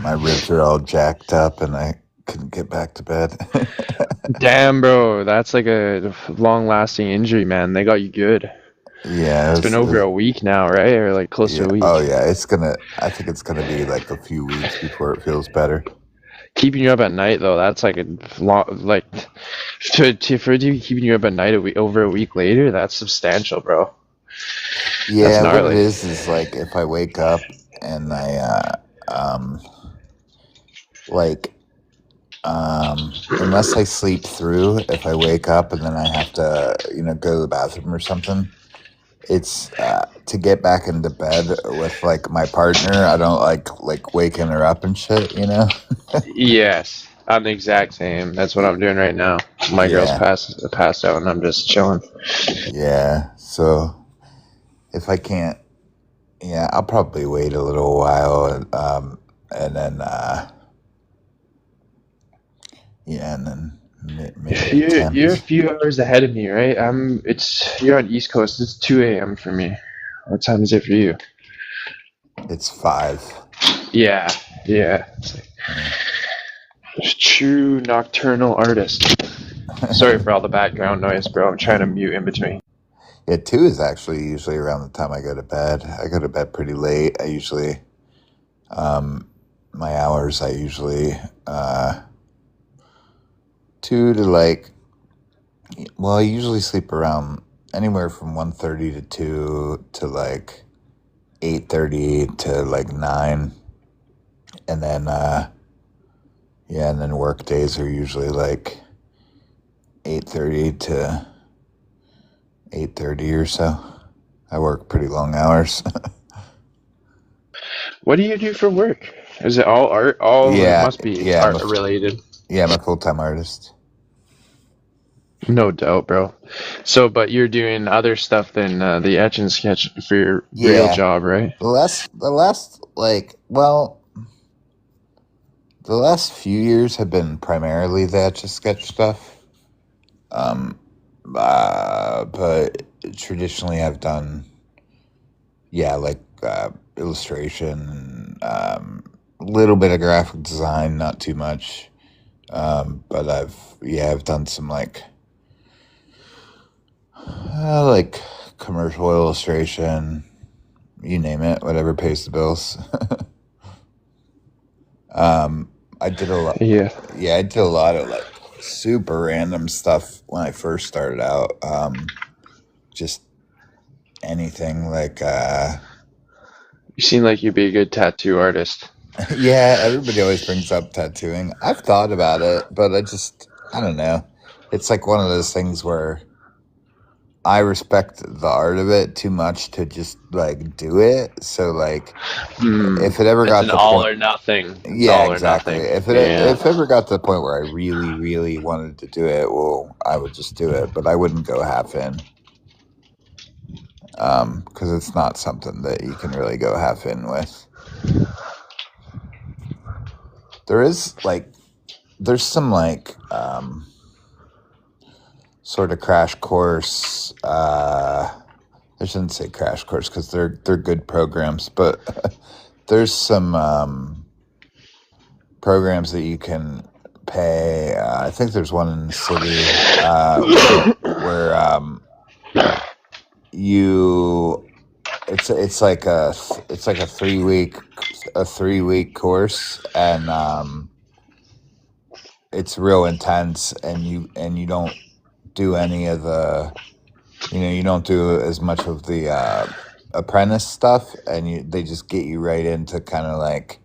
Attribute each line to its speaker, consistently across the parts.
Speaker 1: my ribs are all jacked up, and I couldn't get back to bed.
Speaker 2: Damn, bro, that's like a long-lasting injury, man. They got you good.
Speaker 1: Yeah,
Speaker 2: It's been over a week now, right? Or like close to
Speaker 1: yeah.
Speaker 2: a
Speaker 1: Oh,
Speaker 2: week.
Speaker 1: yeah. I think it's gonna be like a few weeks before it feels better.
Speaker 2: Keeping you up at night though, that's like a long, like for it to be keeping you up at night over a week later, that's substantial, bro. That's
Speaker 1: Yeah, what it
Speaker 2: gnarly.
Speaker 1: is like if I wake up and like unless I sleep through, if I wake up and then I have to, go to the bathroom or something, it's to get back into bed with like my partner. I don't like waking her up and shit.
Speaker 2: Yes, I'm the exact same. That's what I'm doing right now. My girl's
Speaker 1: Yeah,
Speaker 2: passed out, and I'm just chilling.
Speaker 1: yeah. So if I can't, yeah, I'll probably wait a little while, and then yeah, and then maybe
Speaker 2: You're a
Speaker 1: attempt.
Speaker 2: few hours ahead of me, right? You're on East Coast. It's 2 a.m. for me. What time is it for you?
Speaker 1: It's 5.
Speaker 2: Yeah, yeah.
Speaker 1: Yeah.
Speaker 2: True nocturnal artist. Sorry for all the background noise, bro. I'm trying to mute in between.
Speaker 1: Yeah, 2 is actually usually around the time I go to bed. I go to bed pretty late. I usually, my hours, I usually, 2 to well, I usually sleep around anywhere from 1:30 to 2 to like 8:30 to like 9. And then, yeah, and then work days are usually like 8:30 to 8:30 or so. I work pretty long hours.
Speaker 2: What do you do for work? Is it all art? All it
Speaker 1: Yeah,
Speaker 2: must be
Speaker 1: yeah,
Speaker 2: art related.
Speaker 1: I'm a full-time artist.
Speaker 2: No doubt, bro. So, but you're doing other stuff than the etch and sketch for your real
Speaker 1: Yeah,
Speaker 2: job, right?
Speaker 1: the last few years have been primarily the Etch a Sketch stuff. Um, but traditionally I've done, yeah, like illustration, a little bit of graphic design, not too much. But I've done some like commercial illustration, you name it, whatever pays the bills. I did a lot.
Speaker 2: Yeah.
Speaker 1: Yeah, I did a lot of like super random stuff when I first started out. Just anything like,
Speaker 2: You seem like you'd be a good tattoo artist.
Speaker 1: yeah, everybody always brings up tattooing. I've thought about it, but I don't know. It's like one of those things where I respect the art of it too much to just like do it. So like,
Speaker 2: Hmm.
Speaker 1: if it ever
Speaker 2: It's
Speaker 1: got
Speaker 2: an
Speaker 1: to the
Speaker 2: all
Speaker 1: point,
Speaker 2: or nothing. It's
Speaker 1: yeah,
Speaker 2: all or
Speaker 1: exactly.
Speaker 2: nothing. Yeah.
Speaker 1: If it ever got to the point where I really, really wanted to do it, well, I would just do it, but I wouldn't go half in, because it's not something that you can really go half in with. There is like, there's some like, sort of crash course. I shouldn't say crash course because they're good programs, but there's some programs that you can pay. I think there's one in the city where you it's like a 3 week course, and it's real intense, and you don't do any of the you don't do as much of the apprentice stuff, and they just get you right into kind of like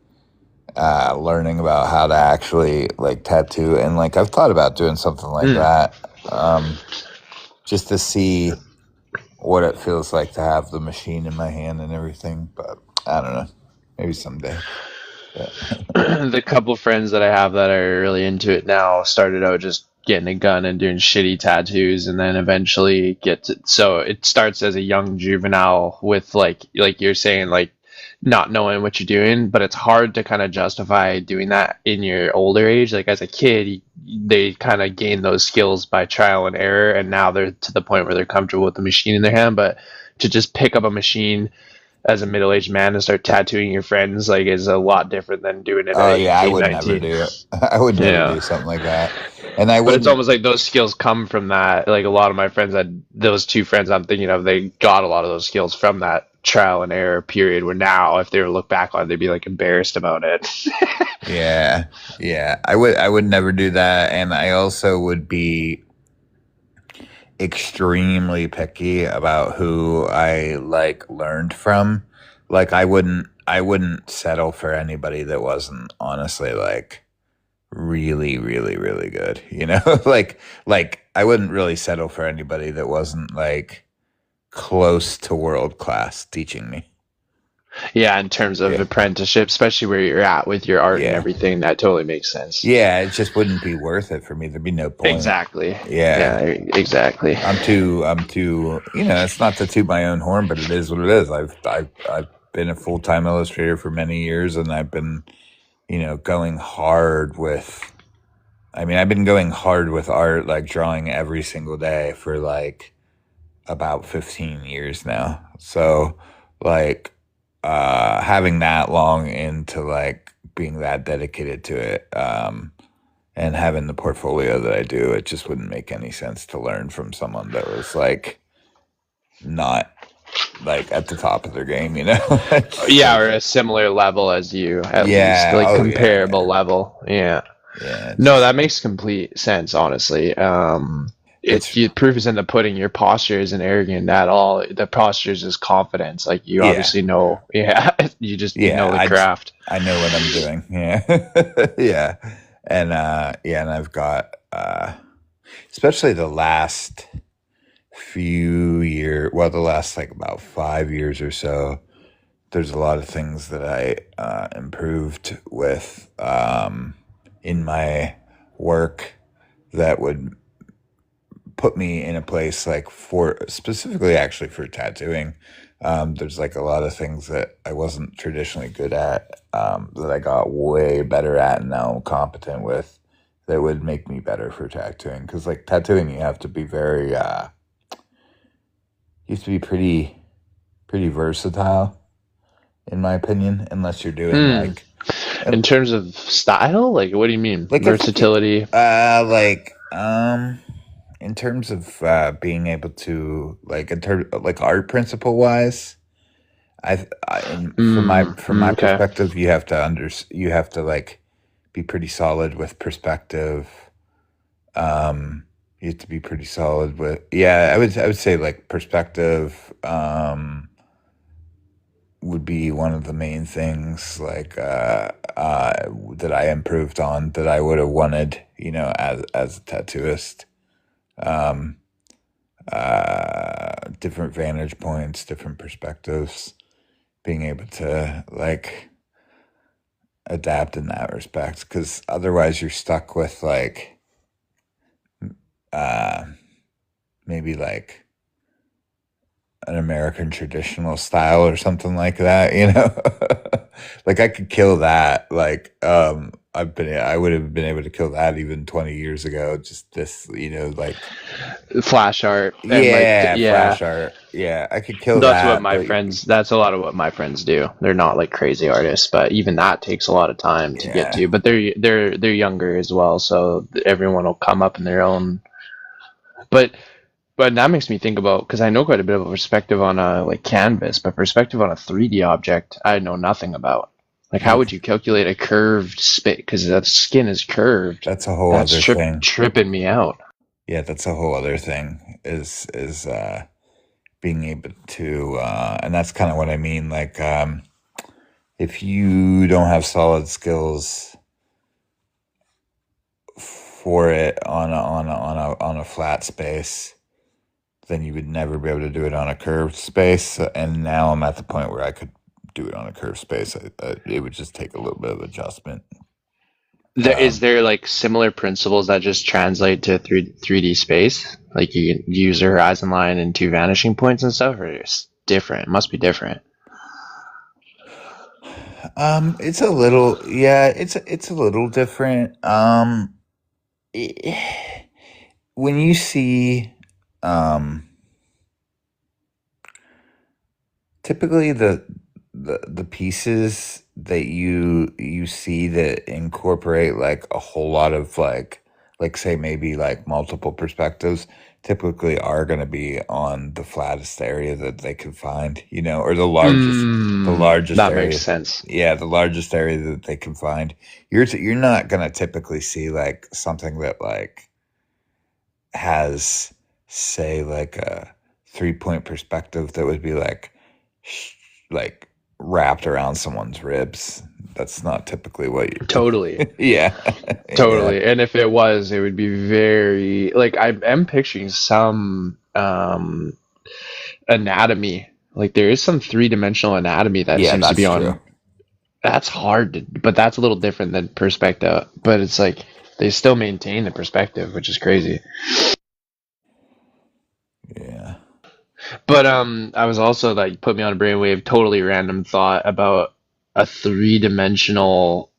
Speaker 1: learning about how to actually like tattoo. And like I've thought about doing something like
Speaker 2: Hmm.
Speaker 1: that, just to see what it feels like to have the machine in my hand and everything. But I don't know, maybe someday. But
Speaker 2: The couple friends that I have that are really into it now started out just getting a gun and doing shitty tattoos, and then eventually get to, so it starts as a young juvenile with like you're saying, like not knowing what you're doing, but it's hard to kind of justify doing that in your older age. Like as a kid, they kind of gain those skills by trial and error, and now they're to the point where they're comfortable with the machine in their hand. But to just pick up a machine as a middle-aged man to start tattooing your friends like is a lot different than doing it at
Speaker 1: Oh yeah, I
Speaker 2: 18,
Speaker 1: would never
Speaker 2: 19.
Speaker 1: do it. I would never
Speaker 2: Yeah.
Speaker 1: do something like that. And I
Speaker 2: But it's
Speaker 1: wouldn't.
Speaker 2: almost like those skills come from that. Like a lot of my friends had those two friends I'm thinking of, they got a lot of those skills from that trial and error period where now if they were to look back on it, they'd be like embarrassed about it.
Speaker 1: Yeah, yeah. I would never do that, and I also would be extremely picky about who I like learned from. Like I wouldn't settle for anybody that wasn't honestly like really, really, really good. Like I wouldn't really settle for anybody that wasn't like close to world class teaching me.
Speaker 2: Yeah, in terms of
Speaker 1: Yeah.
Speaker 2: apprenticeship, especially where you're at with your art and
Speaker 1: Yeah.
Speaker 2: everything, that totally makes sense.
Speaker 1: Yeah, it just wouldn't be worth it for me. There'd be no point.
Speaker 2: Exactly.
Speaker 1: Yeah.
Speaker 2: Yeah, exactly.
Speaker 1: I'm too, it's not to toot my own horn, but it is what it is. I've been a full-time illustrator for many years, and I've been, going hard with, I've been going hard with art, like drawing every single day for like about 15 years now. So like, having that long into like being that dedicated to it, and having the portfolio that I do, it just wouldn't make any sense to learn from someone that was like not like at the top of their game. It's
Speaker 2: Yeah,
Speaker 1: like,
Speaker 2: or a similar level as you, at least,
Speaker 1: yeah,
Speaker 2: like
Speaker 1: oh yeah,
Speaker 2: comparable
Speaker 1: yeah,
Speaker 2: level. Yeah.
Speaker 1: yeah.
Speaker 2: No, that makes complete sense, honestly.
Speaker 1: It's
Speaker 2: The proof is in the pudding. Your posture isn't arrogant at all. The posture is just confidence. Like you
Speaker 1: yeah,
Speaker 2: obviously know, yeah, you
Speaker 1: yeah.
Speaker 2: know the craft.
Speaker 1: I know what I'm doing. Yeah, yeah, and I've got especially the last few years. Well, the last like about 5 years or so. There's a lot of things that I improved with in my work that would put me in a place like for specifically actually for tattooing. There's like a lot of things that I wasn't traditionally good at, that I got way better at and now I'm competent with, that would make me better for tattooing. Because like tattooing, you have to be very, you have to be pretty versatile, in my opinion, unless you're doing
Speaker 2: Hmm.
Speaker 1: like,
Speaker 2: In terms of style, like what do you mean?
Speaker 1: like if
Speaker 2: Versatility.
Speaker 1: like in terms of being able to like in terms like art principle wise, from my
Speaker 2: Okay.
Speaker 1: perspective, you have to like be pretty solid with perspective. You have to be pretty solid with, yeah, I would say like perspective would be one of the main things like that I improved on, that I would have wanted, as a tattooist. Um, Different vantage points, different perspectives, being able to like adapt in that respect, because otherwise you're stuck with like uh, maybe like an American traditional style or something like that. Like I could kill that. Like I would have been able to kill that even 20 years ago. Just this, like,
Speaker 2: Flash art and
Speaker 1: yeah,
Speaker 2: yeah.
Speaker 1: flash art. Yeah, I could kill that, but
Speaker 2: That's a lot of what my friends do. They're not like crazy artists, but even that takes a lot of time to get
Speaker 1: yeah.
Speaker 2: to. But they're younger as well, so everyone will come up in their own. But but that makes me think about, because I know quite a bit of a perspective on a like canvas, but perspective on a 3D object I know nothing about. Like how would you calculate a curved spit? Because the skin is curved.
Speaker 1: That's a whole
Speaker 2: That's
Speaker 1: other thing.
Speaker 2: tripping me out.
Speaker 1: Yeah, that's a whole other thing. Is being able to, and that's kind of what I mean. Like, if you don't have solid skills for it on a flat space, then you would never be able to do it on a curved space. And now I'm at the point where I could do it on a curved space. It would just take a little bit of adjustment.
Speaker 2: Is
Speaker 1: Um,
Speaker 2: there like similar principles that just translate to 3D space? Like you can use a horizon line and two vanishing points and stuff, or it's different? It must be different.
Speaker 1: it's a little, yeah, it's a little different. Eh, when you see um typically the pieces that you see that incorporate like a whole lot of like say maybe like multiple perspectives typically are going to be on the flattest area that they can find, you know, or the largest
Speaker 2: That makes
Speaker 1: area.
Speaker 2: sense.
Speaker 1: Yeah, the largest area that they can find. You're not going to typically see like something that like has say like a 3 point perspective that would be like sh- like wrapped around someone's ribs. That's not typically what
Speaker 2: Totally.
Speaker 1: you yeah. Yeah.
Speaker 2: Totally. And if it was, it would be very like I am picturing some anatomy. Like there is some three-dimensional anatomy that
Speaker 1: Yeah,
Speaker 2: seems to
Speaker 1: that's
Speaker 2: be
Speaker 1: true.
Speaker 2: on. That's hard to, but that's a little different than perspective. But it's like they still maintain the perspective, which is crazy.
Speaker 1: Yeah.
Speaker 2: But I was also like put me on a brainwave, totally random thought about a three-dimensional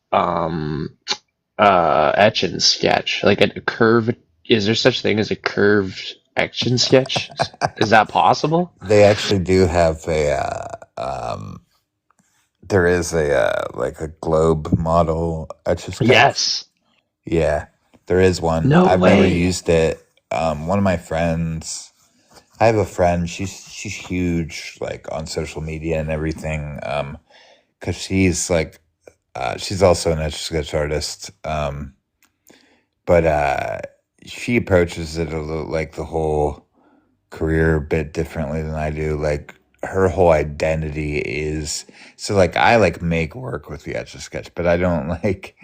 Speaker 2: etch and sketch, like a curve. Is there such thing as a curved etch and sketch? Is that possible?
Speaker 1: They actually do have a there is a like a globe model etch a sketch.
Speaker 2: Yes.
Speaker 1: Yeah, there is one.
Speaker 2: No
Speaker 1: I've never
Speaker 2: way.
Speaker 1: used it. One of my friends, I have a friend. She's huge, like on social media and everything. Because she's like, she's also an etch a sketch artist. But she approaches it a little like the whole career a bit differently than I do. Like her whole identity is so like I like make work with the etch a sketch, but I don't like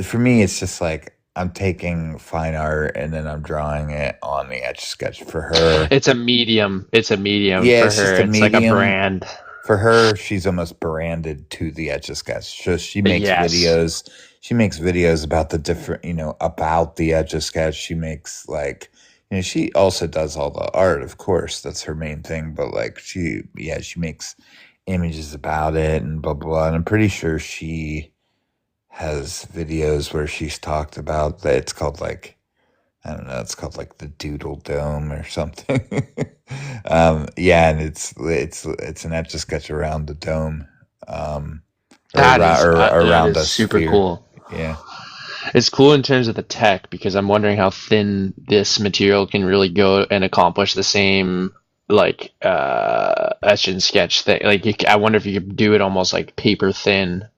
Speaker 1: for me it's just like I'm taking fine art and then I'm drawing it on the etch a sketch. For her,
Speaker 2: It's a medium. It's a medium
Speaker 1: yeah,
Speaker 2: for
Speaker 1: it's
Speaker 2: her.
Speaker 1: just a
Speaker 2: It's like a
Speaker 1: medium.
Speaker 2: brand.
Speaker 1: For her, she's almost branded to the Etch a Sketch. So she makes
Speaker 2: Yes.
Speaker 1: videos. She makes videos about the different, you know, about the Etch a Sketch. She makes like, you know, she also does all the art, of course. That's her main thing. But like, yeah, she makes images about it and blah blah blah. And I'm pretty sure she has videos where she's talked about that. It's called like I don't know. It's called like the Doodle Dome or something. Yeah, and it's an etch a sketch around the dome, or
Speaker 2: That
Speaker 1: around
Speaker 2: is
Speaker 1: a
Speaker 2: super
Speaker 1: sphere.
Speaker 2: cool.
Speaker 1: Yeah,
Speaker 2: It's cool in terms of the tech because I'm wondering how thin this material can really go and accomplish the same like etch and sketch thing. Like I wonder if you could do it almost like paper thin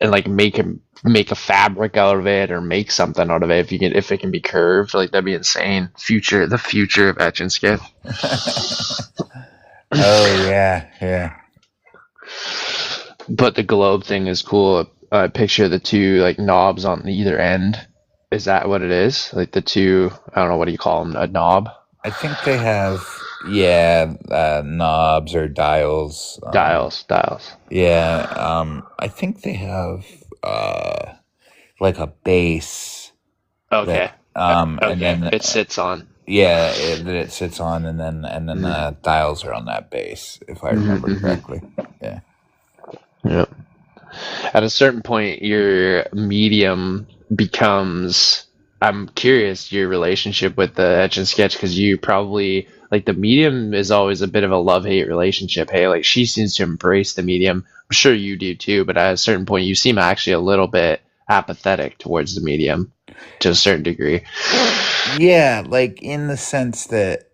Speaker 2: and like make a fabric out of it or make something out of it if it can be curved. Like that'd be insane. The future of etch and sketch.
Speaker 1: oh yeah, yeah.
Speaker 2: But the globe thing is cool. Picture the two like knobs on either end. Is that what it is? Like the two, I don't know, what do you call them? A knob?
Speaker 1: I think they have knobs or dials.
Speaker 2: Dials.
Speaker 1: Yeah, I think they have like a base
Speaker 2: Okay.
Speaker 1: that and
Speaker 2: Okay.
Speaker 1: then
Speaker 2: It sits on.
Speaker 1: yeah, that it sits on, and then
Speaker 2: Mm-hmm.
Speaker 1: dials are on that base, if I remember
Speaker 2: Mm-hmm.
Speaker 1: correctly. Yeah,
Speaker 2: Yeah. At a certain point, your medium becomes. I'm curious your relationship with the etch and sketch because you probably like the medium is always a bit of a love hate relationship. Hey, like she seems to embrace the medium. I'm sure you do too, but at a certain point, you seem actually a little bit apathetic towards the medium to a certain degree.
Speaker 1: yeah, like in the sense that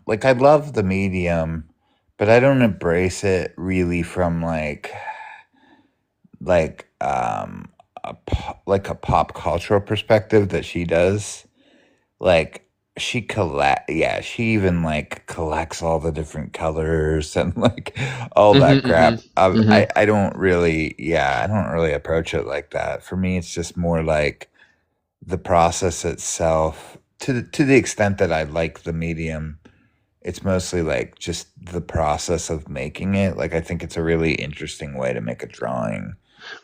Speaker 1: like I love the medium, but I don't embrace it really from like like a pop cultural perspective that she does. Like she even like collects all the different colors and like all that
Speaker 2: Mm-hmm,
Speaker 1: crap.
Speaker 2: mm-hmm, mm-hmm.
Speaker 1: I don't really, yeah, I don't really approach it like that. For me it's just more like the process itself, to the extent that I like the medium. It's mostly like just the process of making it. Like I think it's a really interesting way to make a drawing,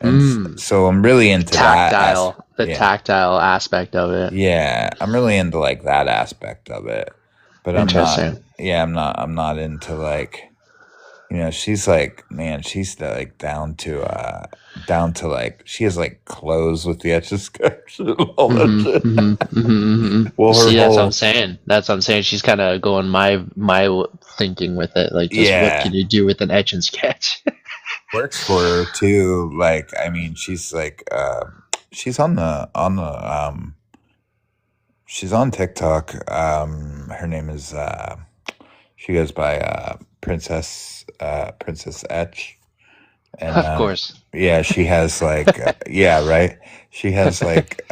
Speaker 1: and
Speaker 2: Mm.
Speaker 1: so I'm really into that
Speaker 2: The
Speaker 1: yeah.
Speaker 2: tactile aspect of it.
Speaker 1: Yeah, I'm really into like that aspect of it. But I'm not
Speaker 2: Interesting.
Speaker 1: yeah, I'm not into like, she's like, man, she's like down to like she has like clothes with the etch a sketch and all that shit. Well, her
Speaker 2: See, that's what I'm
Speaker 1: whole
Speaker 2: saying. That's what I'm saying. She's kind of going my thinking with it. Like, just what can
Speaker 1: yeah
Speaker 2: you do with an etch and sketch?
Speaker 1: works for her too. Like, I mean, she's like, she's she's on TikTok. Her name is she goes by Princess Etch, and
Speaker 2: Of course.
Speaker 1: yeah, she has like yeah, right. She has like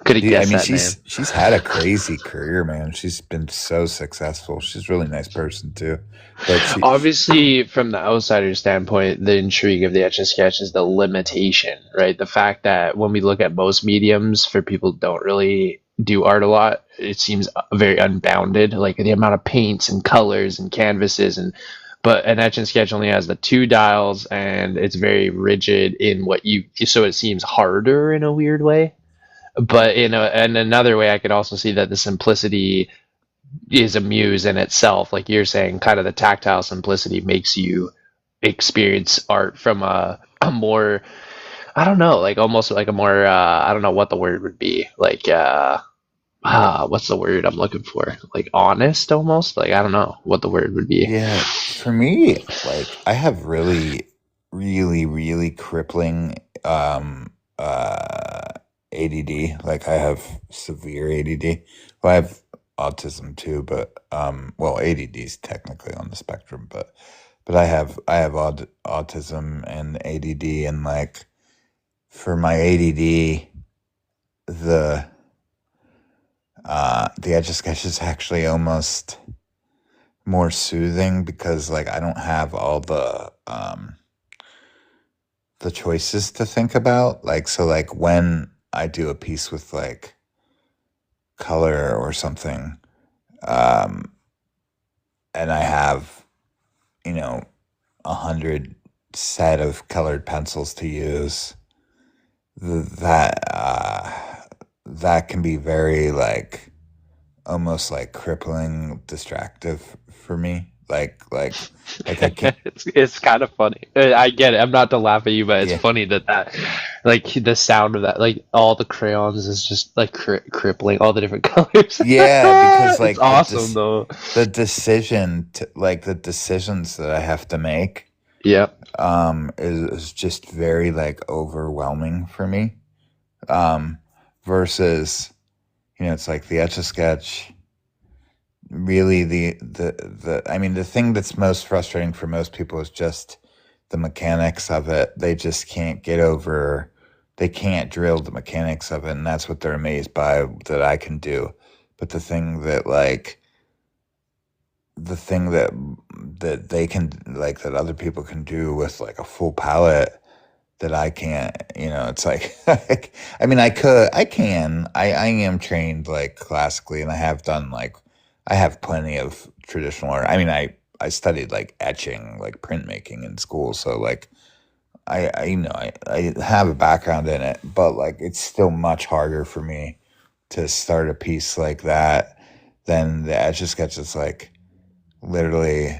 Speaker 2: Could have
Speaker 1: I
Speaker 2: guessed
Speaker 1: mean,
Speaker 2: that name.
Speaker 1: she's had a crazy career, man. She's been so successful. She's a really nice person too, but
Speaker 2: Obviously, from the outsider standpoint, the intrigue of the Etch a Sketch is the limitation, right? The fact that when we look at most mediums, for people who don't really do art a lot, it seems very unbounded. Like the amount of paints and colors and canvases, and but an Etch and Sketch only has the two dials, and it's very rigid in what you. So it seems harder in a weird way. But in another way, I could also see that the simplicity is a muse in itself. Like you're saying, kind of the tactile simplicity makes you experience art from a more, I don't know, like almost like a more I don't know what the word would be, like what's the word I'm looking for, like honest almost, like I don't know what the word would be.
Speaker 1: yeah, for me, like I have really, really, really crippling uh ADD. Like I have severe ADD. Well, I have autism too, but well, ADD is technically on the spectrum, but I have autism and ADD, and like for my ADD, the the Etch a Sketch is actually almost more soothing because like I don't have all the choices to think about. Like so like when I do a piece with like color or something, um and I have, you know, 100 set of colored pencils to use, that that can be very like almost like crippling distractive for me. Like I can't.
Speaker 2: It's kind of funny. I get it. I'm not to laugh at you, but it's
Speaker 1: Yeah,
Speaker 2: funny that like the sound of that, like all the crayons is just like crippling all the different colors.
Speaker 1: yeah, because
Speaker 2: It's
Speaker 1: like
Speaker 2: awesome though.
Speaker 1: the decision to like the decisions that I have to make
Speaker 2: Yeah.
Speaker 1: is just very like overwhelming for me. Um versus, it's like the Etch a Sketch. Really, the I mean, the thing that's most frustrating for most people is just the mechanics of it. They just can't get over. They can't drill the mechanics of it, and that's what they're amazed by that I can do. But the thing that they can like that other people can do with like a full palette that I can't, it's like, I mean, I am trained like classically, and I have done like, I have plenty of traditional art. I mean, I studied like etching, like printmaking in school. So like, I have a background in it, but like, it's still much harder for me to start a piece like that than the Etch a Sketch. It's like, literally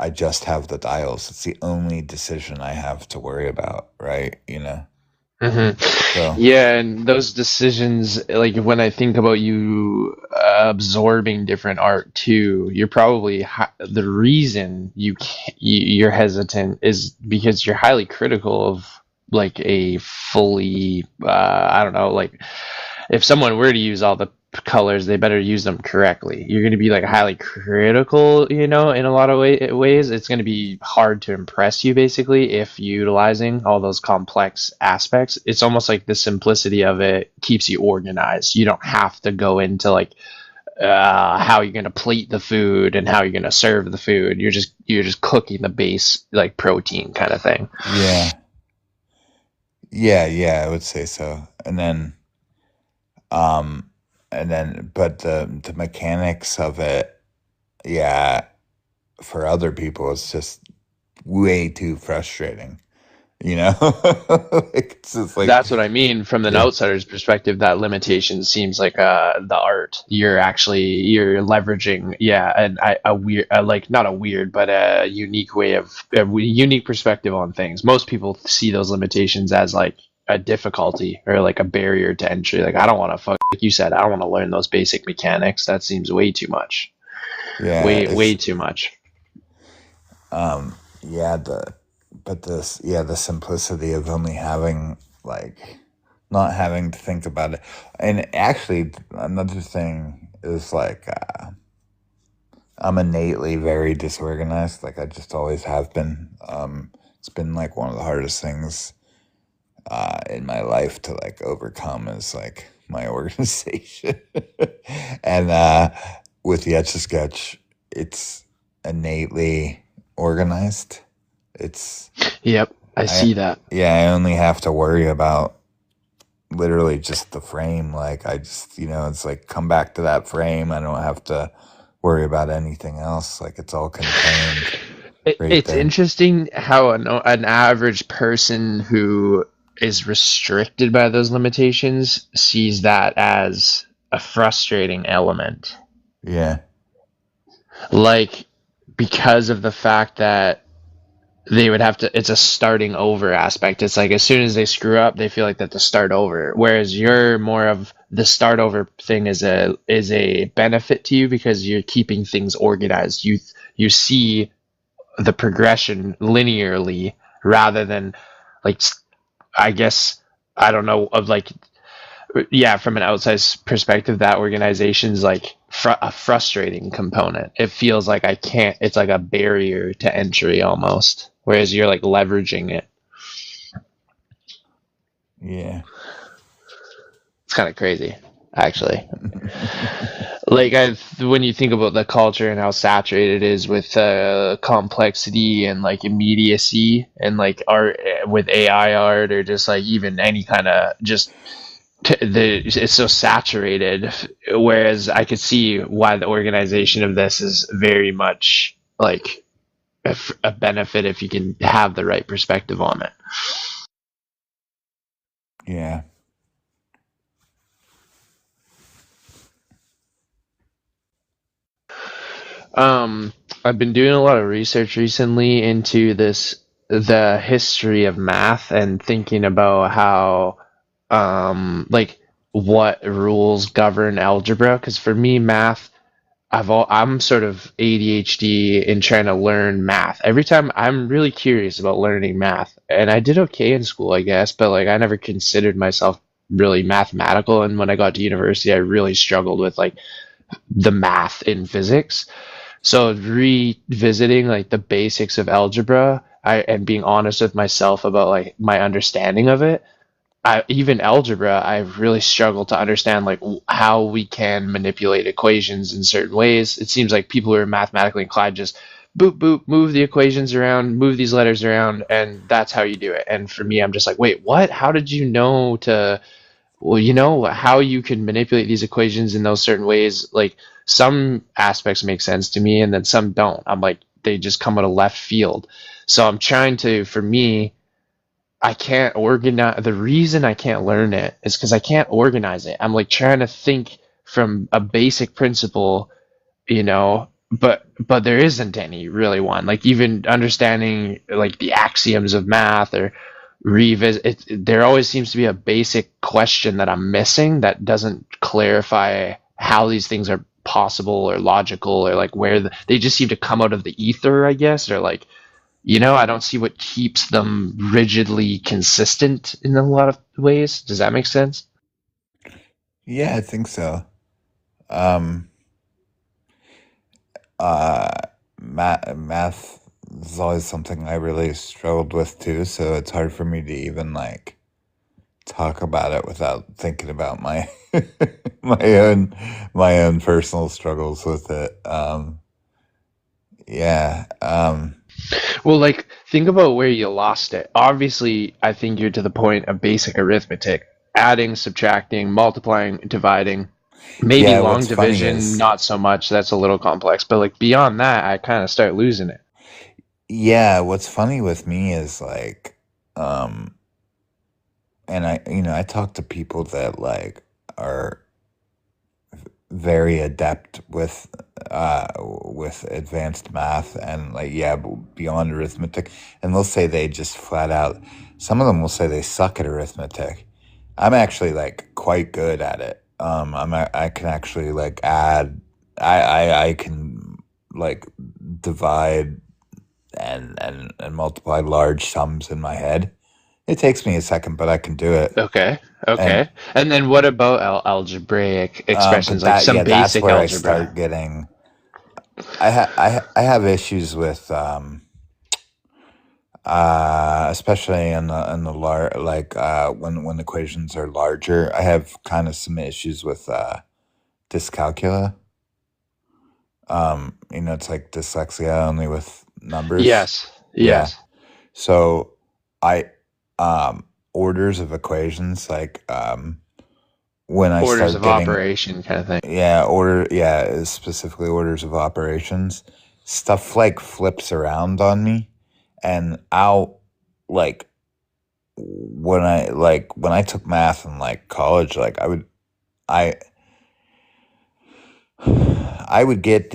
Speaker 1: I just have the dials. It's the only decision I have to worry about, right?
Speaker 2: hmm
Speaker 1: So
Speaker 2: Yeah, and those decisions, like when I think about you absorbing different art too, you're probably the reason you're hesitant is because you're highly critical of like a fully, I don't know, like if someone were to use all the colors, they better use them correctly. You're going to be like highly critical, in a lot of ways. It's going to be hard to impress you basically if utilizing all those complex aspects. It's almost like the simplicity of it keeps you organized. You don't have to go into like how you're going to plate the food and how you're going to serve the food. You're just cooking the base like protein kind of thing.
Speaker 1: yeah, yeah, I would say so. Um, but the mechanics of it, yeah, for other people, it's just way too frustrating. you know. Like, it's just like,
Speaker 2: That's what I mean. From an
Speaker 1: yeah,
Speaker 2: outsider's perspective, that limitation seems like the art. You're leveraging, yeah, and a weird, like not a weird, but a unique way of unique perspective on things. Most people see those limitations as like a difficulty or like a barrier to entry. Like I don't want to like you said, I don't want to learn those basic mechanics. That seems way too much.
Speaker 1: yeah,
Speaker 2: Way
Speaker 1: it's
Speaker 2: too much.
Speaker 1: yeah, the simplicity of only having, like, not having to think about it. And actually, another thing is like, I'm innately very disorganized. Like, I just always have been. It's been like one of the hardest things in my life to like overcome is like my organization. And with the Etch a Sketch, it's innately organized. It's
Speaker 2: Yep, I
Speaker 1: I
Speaker 2: see that.
Speaker 1: Yeah, I only have to worry about literally just the frame. Like, I just, it's like, come back to that frame. I don't have to worry about anything else. Like, it's all contained right
Speaker 2: It's
Speaker 1: there.
Speaker 2: interesting how an average person who is restricted by those limitations sees that as a frustrating element.
Speaker 1: Yeah.
Speaker 2: Like, because of the fact that they would have to, it's a starting over aspect. It's like as soon as they screw up, they feel like they have to start over. Whereas you're more of the start over thing is a benefit to you because you're keeping things organized. You see the progression linearly rather than like I guess I don't know of like yeah, from an outside perspective that organization's like a frustrating component. It feels like I can't, it's like a barrier to entry almost, whereas you're like leveraging it.
Speaker 1: Yeah.
Speaker 2: It's kind of crazy actually. Like when you think about the culture and how saturated it is with complexity and like immediacy and like art with AI art or just like even any kind of just it's so saturated. Whereas I could see why the organization of this is very much like a benefit if you can have the right perspective on it.
Speaker 1: Yeah.
Speaker 2: Um, I've been doing a lot of research recently into the history of math, and thinking about how, like what rules govern algebra. Because for me, math, I'm sort of ADHD in trying to learn math. Every time I'm really curious about learning math, and I did okay in school, I guess, but like I never considered myself really mathematical. And when I got to university, I really struggled with like the math in physics. So revisiting like the basics of algebra, and being honest with myself about like my understanding of it. Even algebra, I've really struggled to understand like how we can manipulate equations in certain ways. It seems like people who are mathematically inclined just boop boop move the equations around, move these letters around, and that's how you do it. And for me, I'm just like, wait, what? How did you know to well, how you can manipulate these equations in those certain ways. Like some aspects make sense to me, and then some don't. I'm like, they just come out of left field. So I'm trying to, for me, I can't organize. The reason I can't learn it is because I can't organize it. I'm like trying to think from a basic principle, but there isn't any really one. Like even understanding like the axioms of math or revisit there always seems to be a basic question that I'm missing that doesn't clarify how these things are possible or logical or like where they just seem to come out of the ether, I guess, or like I don't see what keeps them rigidly consistent in a lot of ways. Does that make sense?
Speaker 1: Yeah, I think so. Um, uh, math is always something I really struggled with too, so it's hard for me to even like talk about it without thinking about my my own my own personal struggles with it. Yeah.
Speaker 2: Well, like, think about where you lost it. Obviously, I think you're to the point of basic arithmetic, adding, subtracting, multiplying, dividing. Maybe
Speaker 1: Yeah,
Speaker 2: long
Speaker 1: what's funny
Speaker 2: division,
Speaker 1: is,
Speaker 2: not so much. That's a little complex. But like beyond that, I kind of start losing it.
Speaker 1: yeah, what's funny with me is like, Um, and I talk to people that like are very adept with advanced math and like yeah beyond arithmetic, and they'll say they just flat out. Some of them will say they suck at arithmetic. I'm actually like quite good at it. I can actually like add. I can like divide and multiply large sums in my head. It takes me a second, but I can do it.
Speaker 2: Okay.
Speaker 1: And
Speaker 2: Okay. And then what about algebraic expressions,
Speaker 1: but
Speaker 2: like
Speaker 1: that
Speaker 2: some
Speaker 1: yeah, that's
Speaker 2: basic
Speaker 1: where I start
Speaker 2: algebra?
Speaker 1: getting. I have issues with especially in the like when equations are larger. I have kind of some issues with dyscalculia. It's like dyslexia only with numbers.
Speaker 2: Yes.
Speaker 1: Yeah.
Speaker 2: Yes.
Speaker 1: So I orders of equations like when I
Speaker 2: Orders
Speaker 1: start
Speaker 2: of
Speaker 1: getting
Speaker 2: operation kind of thing.
Speaker 1: specifically orders of operations, stuff like flips around on me, and I'll like when I took math in like college, like I I would get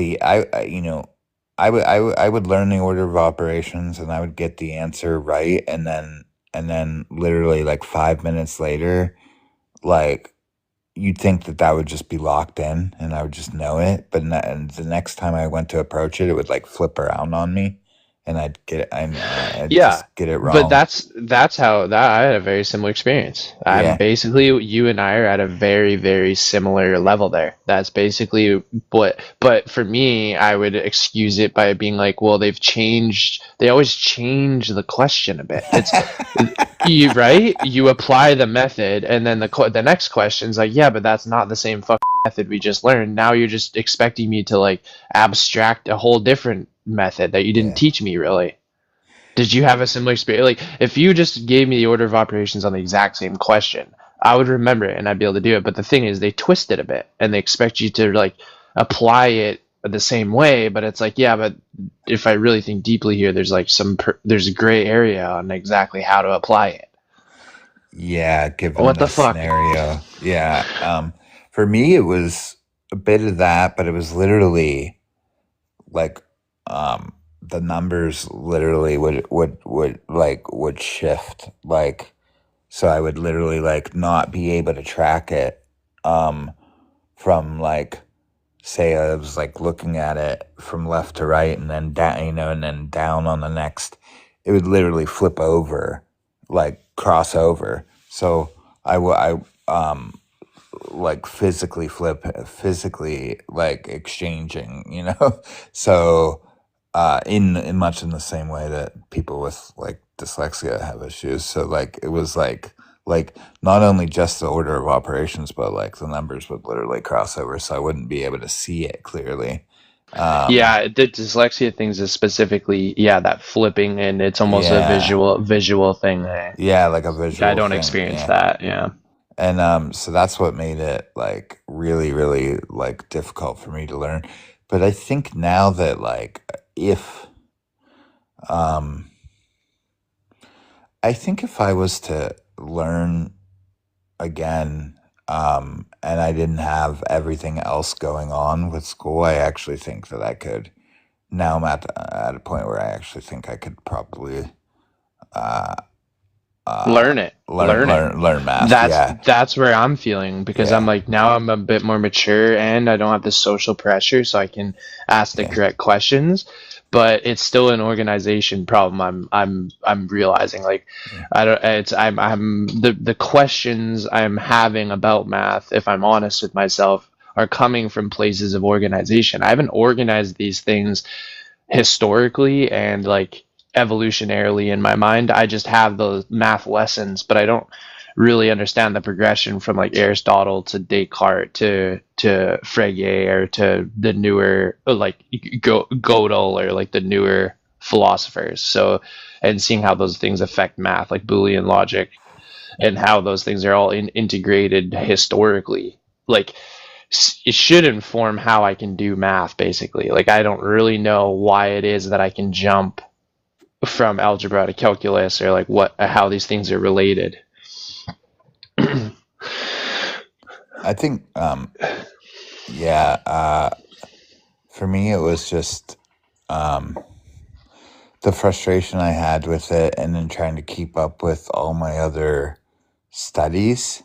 Speaker 1: I would learn the order of operations and I would get the answer right, and then literally like 5 minutes later, like you'd think that that would just be locked in and I would just know it, but and the next time I went to approach it, it would like flip around on me, and I'd
Speaker 2: Yeah,
Speaker 1: just get it
Speaker 2: but
Speaker 1: wrong.
Speaker 2: that's how that I had a very similar experience. I'm
Speaker 1: Yeah,
Speaker 2: basically you and I are at a very very similar level there. That's basically what. But for me, I would excuse it by being like, well, they always change the question a bit. It's you right. You apply the method, and then the next question's like, yeah, but that's not the same fucking method we just learned. Now you're just expecting me to like abstract a whole different method that you didn't
Speaker 1: yeah,
Speaker 2: teach me really. Did you have a similar experience? Like, if you just gave me the order of operations on the exact same question, I would remember it and I'd be able to do it. But the thing is, they twist it a bit and they expect you to like apply it the same way. But it's like, yeah, but if I really think deeply here, there's like there's a gray area on exactly how to apply it.
Speaker 1: yeah. Given
Speaker 2: What the
Speaker 1: the
Speaker 2: fuck?
Speaker 1: scenario, yeah. For me, it was a bit of that, but it was literally like the numbers literally would shift like, so I would literally like not be able to track it um from like, say I was like looking at it from left to right and then down, and then down on the next, it would literally flip over, like cross over. So I like physically like exchanging, so in much in the same way that people with like dyslexia have issues. So like it was like not only just the order of operations, but like the numbers would literally cross over, so I wouldn't be able to see it clearly. um
Speaker 2: Yeah, the dyslexia things is specifically, yeah, that flipping and it's almost a
Speaker 1: yeah,
Speaker 2: visual thing there.
Speaker 1: yeah, like a
Speaker 2: I
Speaker 1: visual
Speaker 2: don't
Speaker 1: thing,
Speaker 2: experience
Speaker 1: yeah.
Speaker 2: that. Yeah.
Speaker 1: And so that's what made it like really really like difficult for me to learn. But I think now that like if um I think if I was to learn again, and I didn't have everything else going on with school, I actually think that I could. Now I'm at a point where I actually think I could probably uh, uh,
Speaker 2: Learn it. Learn it.
Speaker 1: learn math.
Speaker 2: That's
Speaker 1: Yeah,
Speaker 2: that's where I'm feeling because I'm
Speaker 1: yeah,
Speaker 2: like now I'm a bit more mature and I don't have the social pressure so I can ask the
Speaker 1: yeah,
Speaker 2: correct questions, but it's still an organization problem. I'm realizing like
Speaker 1: yeah,
Speaker 2: I don't it's I'm the questions I'm having about math, if I'm honest with myself, are coming from places of organization. I haven't organized these things historically and like evolutionarily in my mind. I just have those math lessons, but I don't really understand the progression from like Aristotle to Descartes to Frege or to the newer like Gödel or like the newer philosophers. So and seeing how those things affect math, like Boolean logic, and how those things are all integrated historically. Like it should inform how I can do math basically. Like I don't really know why it is that I can jump from algebra to calculus, or like how these things are related.
Speaker 1: I think, yeah, for me, it was just the frustration I had with it, and then trying to keep up with all my other studies.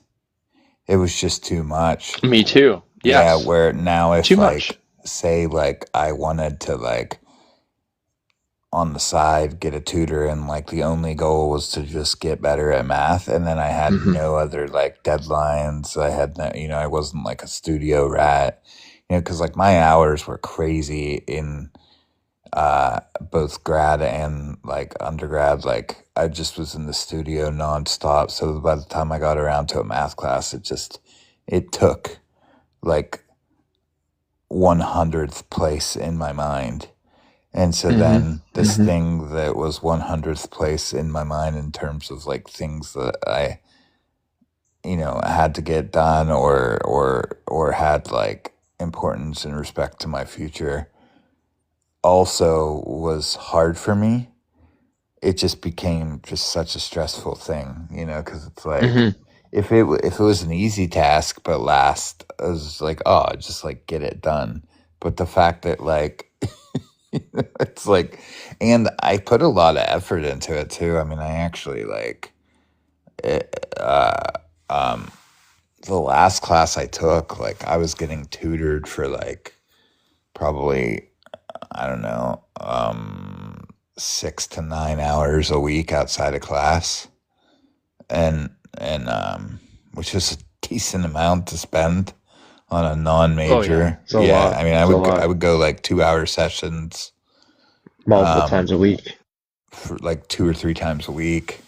Speaker 1: It was just too much.
Speaker 2: Me too.
Speaker 1: Yeah,
Speaker 2: Yes.
Speaker 1: where now
Speaker 2: Too
Speaker 1: if
Speaker 2: much.
Speaker 1: like say like I wanted to like on the side get a tutor, and like the only goal was to just get better at math, and then I had
Speaker 2: Hmm.
Speaker 1: no other like deadlines. I had no, I wasn't like a studio rat, because like my hours were crazy in both grad and like undergrad. Like I just was in the studio nonstop, so by the time I got around to a math class, it took like 100th place in my mind. And so
Speaker 2: Hmm.
Speaker 1: then this
Speaker 2: Hmm.
Speaker 1: thing that was 100th place in my mind in terms of like things that I, had to get done, or had like importance in respect to my future, also was hard for me. It just became just such a stressful thing, because it's like
Speaker 2: Hmm.
Speaker 1: if it was an easy task but last, I was like, oh, just like get it done. But the fact that like it's like, and I put a lot of effort into it too. I mean, I actually like it, the last class I took, like I was getting tutored for like probably, I don't know, 6 to 9 hours a week outside of class, and which is a decent amount to spend on a
Speaker 2: Oh yeah,
Speaker 1: non-major.
Speaker 2: it's a
Speaker 1: Yeah,
Speaker 2: lot.
Speaker 1: I mean, I
Speaker 2: It's a
Speaker 1: would I
Speaker 2: lot.
Speaker 1: would go like 2 hour sessions,
Speaker 2: Multiple
Speaker 1: um,
Speaker 2: times a week.
Speaker 1: for like 2 or 3 times a week,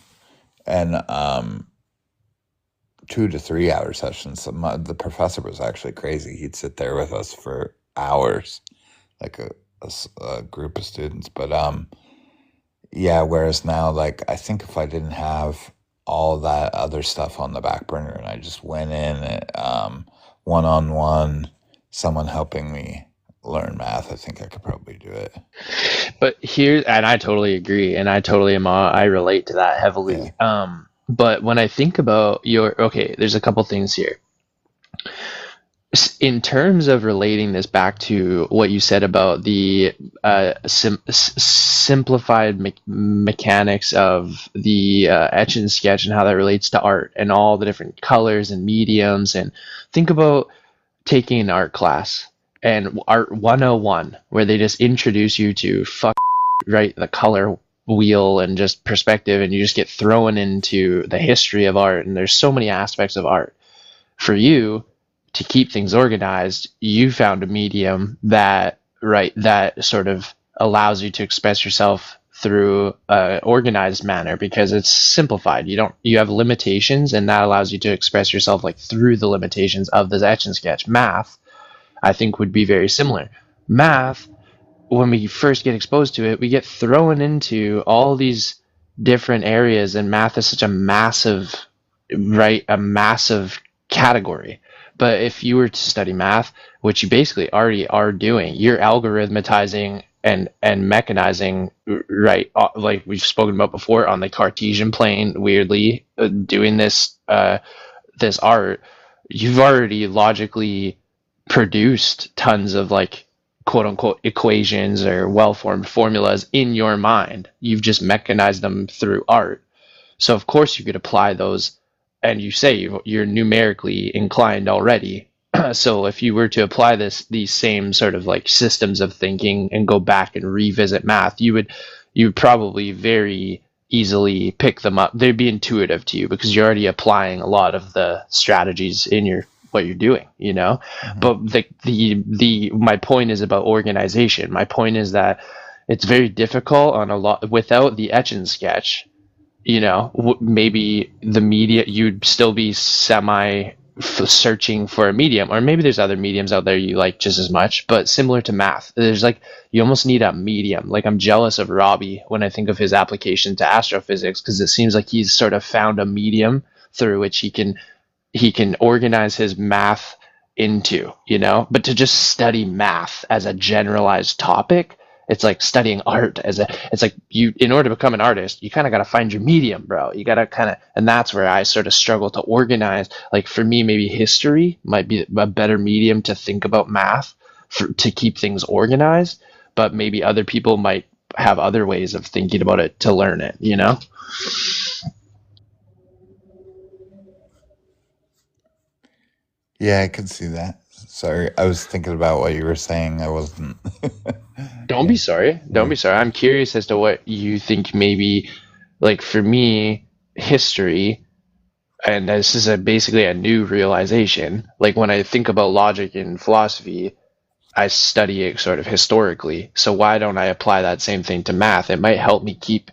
Speaker 1: and 2 to 3 hour sessions. The professor was actually crazy. He'd sit there with us for hours, like a group of students. But yeah. Whereas now, like I think if I didn't have all that other stuff on the back burner, and I just went in, one on one, someone helping me learn math, I think I could probably do it.
Speaker 2: But here, and I totally agree, and I totally am. I relate to that
Speaker 1: Yeah.
Speaker 2: heavily. But when I think about okay, there's a couple things here. In terms of relating this back to what you said about the simplified mechanics of the etch and sketch, and how that relates to art and all the different colors and mediums, and think about taking an art class and art 101, where they just introduce you to right, the color wheel and just perspective, and you just get thrown into the history of art, and there's so many aspects of art. For you to keep things organized, you found a medium that sort of allows you to express yourself through an organized manner, because it's simplified. You have limitations, and that allows you to express yourself like through the limitations of the etch and sketch. Math, I think, would be very similar. Math, when we first get exposed to it, we get thrown into all these different areas, and math is such a massive, right, a massive category. But if you were to study math, which you basically already are doing, you're algorithmatizing and mechanizing, right, like we've spoken about before, on the Cartesian plane, weirdly, doing this art. You've already logically produced tons of like quote unquote equations or well formed formulas in your mind. You've just mechanized them through art. So of course you could apply those, and you say you're numerically inclined already. So if you were to apply these same sort of like systems of thinking and go back and revisit math, you would probably very easily pick them up. They'd be intuitive to you because you're already applying a lot of the strategies in your what you're doing, you know.
Speaker 1: Hmm.
Speaker 2: But the my point is about organization. My point is that it's very difficult on a lot without the etch and sketch. Maybe the media, you'd still be semi searching for a medium, or maybe there's other mediums out there you like just as much, but similar to math, there's like, you almost need a medium. Like, I'm jealous of Robbie when I think of his application to astrophysics, because it seems like he's sort of found a medium through which he can organize his math into, but to just study math as a generalized topic, It's like studying art as a, it's like you, in order to become an artist, you kind of got to find your medium, bro. You got to kind of, and that's where I sort of struggle to organize. Like for me, maybe history might be a better medium to think about math to keep things organized, but maybe other people might have other ways of thinking about it to learn it, you know?
Speaker 1: Yeah, I could see that. Sorry, I was thinking about what you were saying. I wasn't.
Speaker 2: Don't be
Speaker 1: Yeah,
Speaker 2: sorry. Don't
Speaker 1: yeah,
Speaker 2: be sorry. I'm curious as to what you think maybe, like for me, history, and this is basically a new realization. Like when I think about logic in philosophy, I study it sort of historically. So why don't I apply that same thing to math? It might help me keep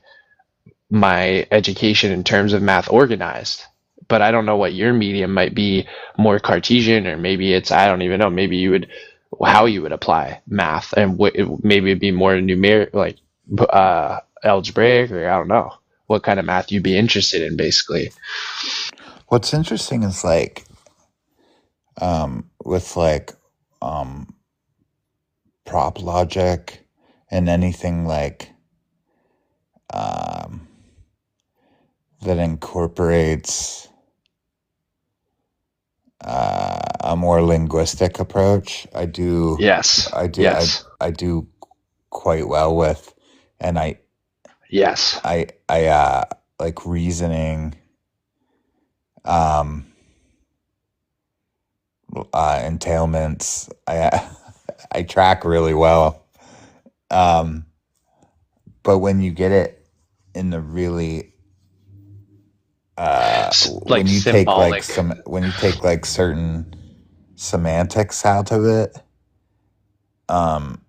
Speaker 2: my education in terms of math organized. But I don't know what your medium might be, more Cartesian, or maybe it's, I don't even know, maybe you would, how you would apply math, and maybe it'd be more numeric, like algebraic, or I don't know what kind of math you'd be interested in, basically.
Speaker 1: what's interesting is like with like um prop logic and anything like um that incorporates a more linguistic approach.
Speaker 2: Yes,
Speaker 1: I do, I,
Speaker 2: yes,
Speaker 1: I do quite well with, and
Speaker 2: yes,
Speaker 1: I like reasoning, um, entailments. I track really well. Um, but when you get it in the really,
Speaker 2: like symbolic.
Speaker 1: when you take like certain semantics out of it, um,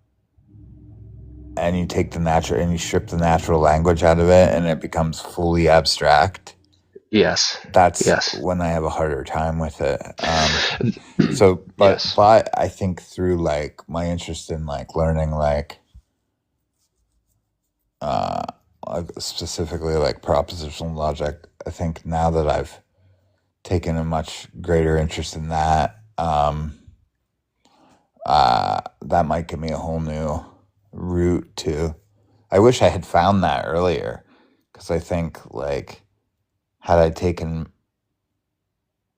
Speaker 1: and you take the natural and you strip the natural language out of it and it becomes fully abstract,
Speaker 2: Yes,
Speaker 1: that's
Speaker 2: yes,
Speaker 1: when I have a harder time with it.
Speaker 2: yes,
Speaker 1: But I think through like my interest in like learning uh specifically like propositional logic, I think now that I've taken a much greater interest in that, that might give me a whole new route to. I wish I had found that earlier, because I think like had I taken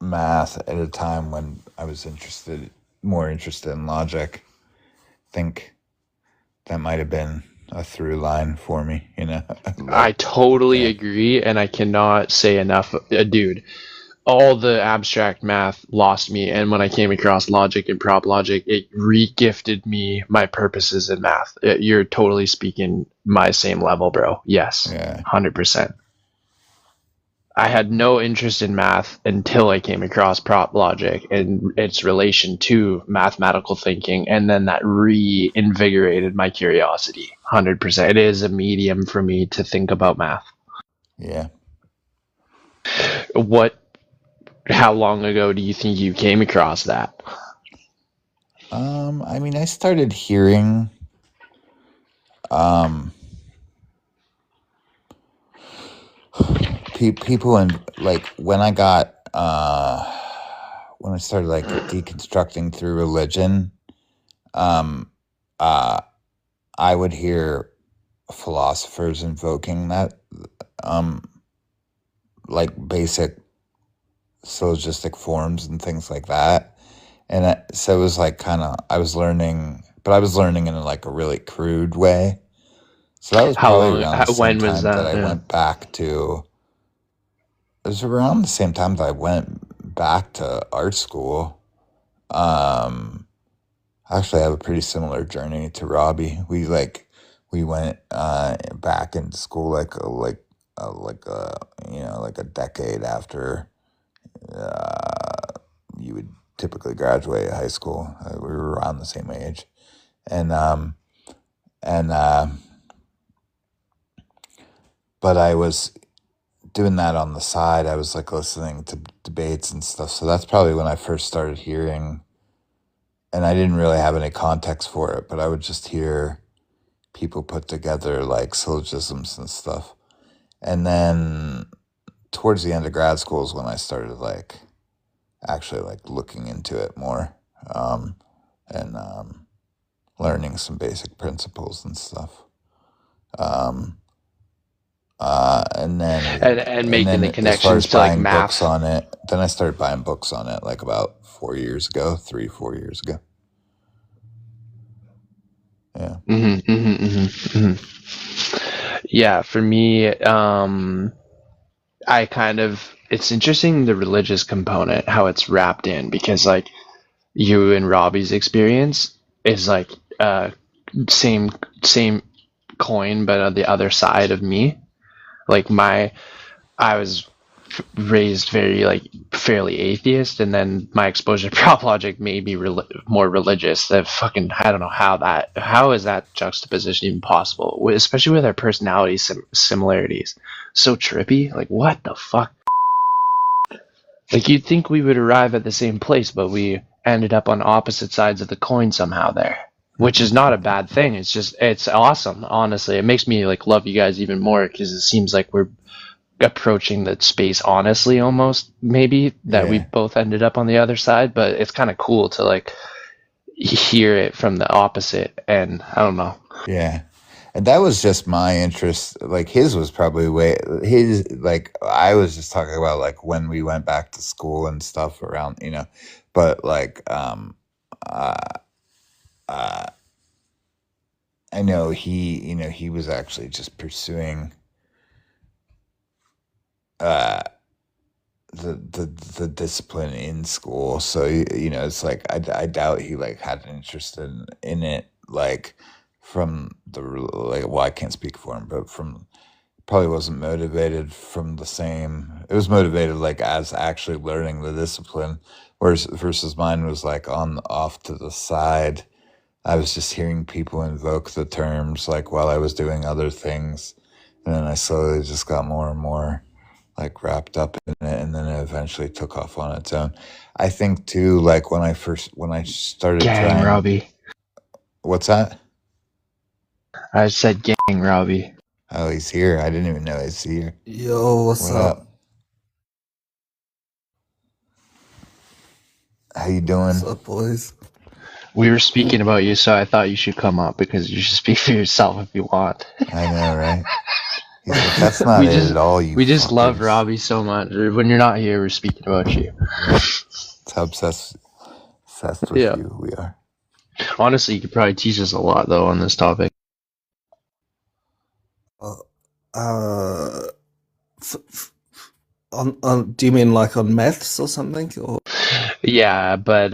Speaker 1: math at a time when I was more interested in logic, I think that might have been a through line for me, you know?
Speaker 2: I
Speaker 1: Like,
Speaker 2: totally
Speaker 1: yeah,
Speaker 2: agree, and I cannot say enough, dude. All the abstract math lost me, and when I came across logic and prop logic, it re-gifted me my purposes in math. You're totally speaking my same level, bro. Yes,
Speaker 1: yeah,
Speaker 2: 100%. I had no interest in math until I came across prop logic and its relation to mathematical thinking, and then that reinvigorated my curiosity. 100%. It is a medium for me to think about math.
Speaker 1: yeah.
Speaker 2: What? How long ago do you think you came across that?
Speaker 1: I mean, I started hearing, um, people and like when I started like deconstructing through religion, um, uh, I would hear philosophers invoking that, um, like basic syllogistic forms and things like that. And so it was like kind of, I was learning, but I was learning in like a really crude way. So that was
Speaker 2: How
Speaker 1: probably
Speaker 2: long?
Speaker 1: around the same
Speaker 2: When was
Speaker 1: time that
Speaker 2: that?
Speaker 1: I
Speaker 2: Yeah.
Speaker 1: went back to, it was around the same time that I went back to art school. Um, Actually, I have a pretty similar journey to Robbie. We went back into school like you know, like a decade after you would typically graduate high school. We were around the same age, and and but I was doing that on the side. I was like listening to debates and stuff. So that's probably when I first started hearing, and I didn't really have any context for it, but I would just hear people put together like syllogisms and stuff. And then towards the end of grad school is when I started like actually like looking into it more. Um, and learning some basic principles and stuff. And
Speaker 2: And making the
Speaker 1: then as far
Speaker 2: connections
Speaker 1: as
Speaker 2: to like
Speaker 1: buying books
Speaker 2: math.
Speaker 1: on it, then I started buying books on it like about 4 years ago. Yeah.
Speaker 2: Yeah, for me, I kind of it's interesting the religious component, how it's wrapped in, because like you and Robbie's experience is like same same coin, but on the other side of me. Like I was raised very like fairly atheist, and then my exposure to prop logic made me more religious. That fucking I don't know how is that juxtaposition even possible, especially with our personality similarities. So trippy. Like what the fuck? Like you'd think we would arrive at the same place, but we ended up on opposite sides of the coin somehow there. Which is not a bad thing. It's just it's awesome. Honestly, it makes me like love you guys even more because it seems like we're approaching the space honestly, almost maybe that we
Speaker 1: Yeah.
Speaker 2: both ended up on the other side. But it's kind of cool to like hear it from the opposite. And I don't know.
Speaker 1: Yeah. And that was just my interest. Like his was probably like I was just talking about like when we went back to school and stuff around, but like, uh, uh, I know he was actually just pursuing, uh, the discipline in school. So, it's like, I doubt he like had an interest in it, like from like, well, I can't speak for him, but probably wasn't motivated from the same. It was motivated like as actually learning the discipline, whereas versus mine was like on off to the side. I was just hearing people invoke the terms like while I was doing other things, and then I slowly just got more and more like wrapped up in it, and then it eventually took off on its own. I think too, like when I started
Speaker 2: Gang
Speaker 1: trying.
Speaker 2: Robbie.
Speaker 1: What's that?
Speaker 2: I said gang Robbie.
Speaker 1: Oh, he's here. I didn't even know he's here.
Speaker 3: Yo, what's
Speaker 1: What
Speaker 3: up?
Speaker 1: up? How you doing?
Speaker 3: What's up, boys?
Speaker 2: We were speaking about you, so I thought you should come up because you should speak for yourself if you want.
Speaker 1: I know, right? He's like, that's not it at all, you
Speaker 2: We just love
Speaker 1: fuckers.
Speaker 2: Robbie so much. When you're not here, we're speaking about you.
Speaker 1: That's how obsessed with
Speaker 2: Yeah.
Speaker 1: you we are.
Speaker 2: Honestly, you could probably teach us a lot though on this topic.
Speaker 3: Do you mean like on maths or something? Or
Speaker 2: Yeah, but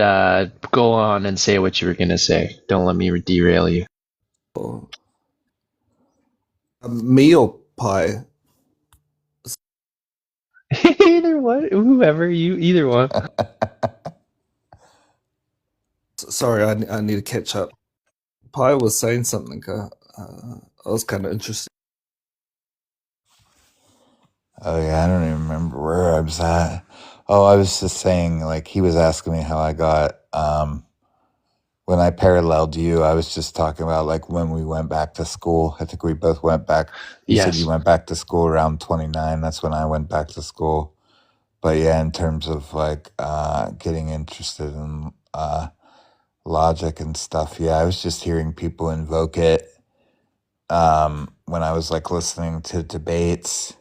Speaker 2: go on and say what you were gonna say. Don't let me derail you.
Speaker 3: me or Pi?
Speaker 2: Either one, whoever you, either one.
Speaker 3: Sorry, I need to catch up. Pi was saying something. I was kind of interested.
Speaker 1: Oh yeah, I don't even remember where I was at. Oh, I was just saying, like he was asking me how I got when I paralleled you. I was just talking about like when we went back to school. I think we both went back. You said
Speaker 2: Yes.
Speaker 1: you went back to school around 29. That's when I went back to school. But yeah, in terms of like getting interested in logic and stuff, yeah, I was just hearing people invoke it when I was like listening to debates.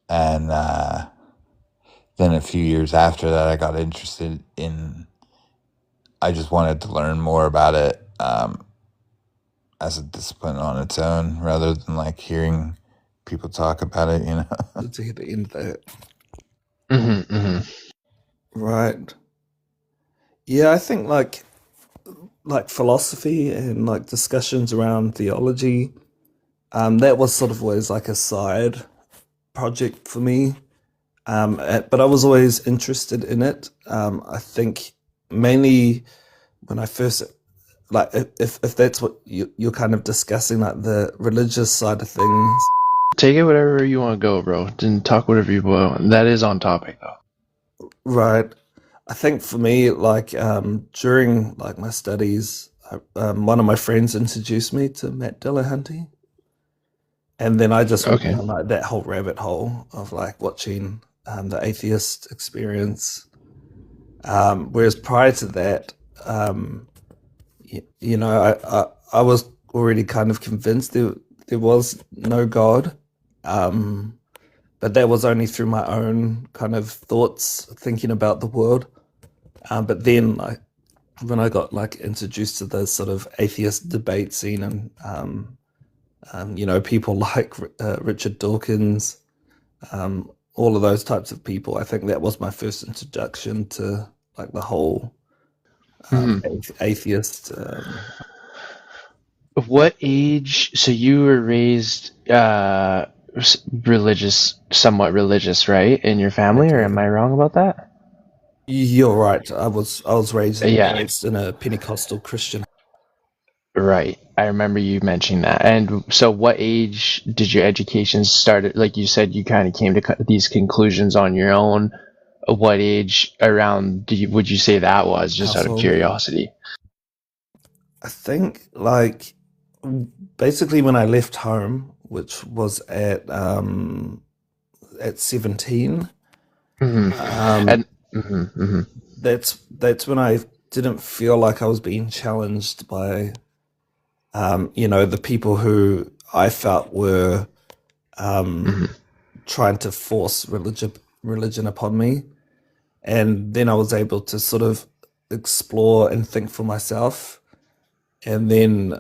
Speaker 1: And then a few years after that, I got interested in, I just wanted to learn more about it as a discipline on its own rather than like hearing people talk about it,
Speaker 3: To hear the end of that.
Speaker 2: Mm-hmm.
Speaker 3: Right. Yeah, I think like philosophy and like discussions around theology, that was sort of always like a side project for me. But I was always interested in it. I think mainly when I first, like, if that's what you're kind of discussing, like the religious side of things.
Speaker 2: Take it whatever you want to go, bro. Didn't talk whatever you want. That is on topic though.
Speaker 3: Right. I think for me, like during like my studies, one of my friends introduced me to Matt Dillahunty, and then I just went down like that whole rabbit hole of like watching the Atheist Experience. Whereas prior to that, you know, I was already kind of convinced there was no God, um, but that was only through my own kind of thoughts, thinking about the world. But then, when I got like introduced to the sort of atheist debate scene, and you know, people like Richard Dawkins, all of those types of people, I think that was my first introduction to like the whole
Speaker 2: Mhm.
Speaker 3: atheist.
Speaker 2: What age? So you were raised religious, somewhat religious, right, in your family, or am
Speaker 3: Okay,
Speaker 2: I wrong about that?
Speaker 3: you're right. I was
Speaker 2: Yeah,
Speaker 3: raised in a Pentecostal Christian.
Speaker 2: right. I remember you mentioning that. And so, what age did your education start? Like you said, you kind of came to these conclusions on your own. What age around would you say that was, just out of
Speaker 3: Household.
Speaker 2: curiosity?
Speaker 3: I think like basically when I left home, which was at 17.
Speaker 2: Hmm.
Speaker 3: Um,
Speaker 2: And hmm.
Speaker 3: that's when I didn't feel like I was being challenged by you know, the people who I felt were um,
Speaker 2: Hmm.
Speaker 3: trying to force religion upon me, and then I was able to sort of explore and think for myself. And then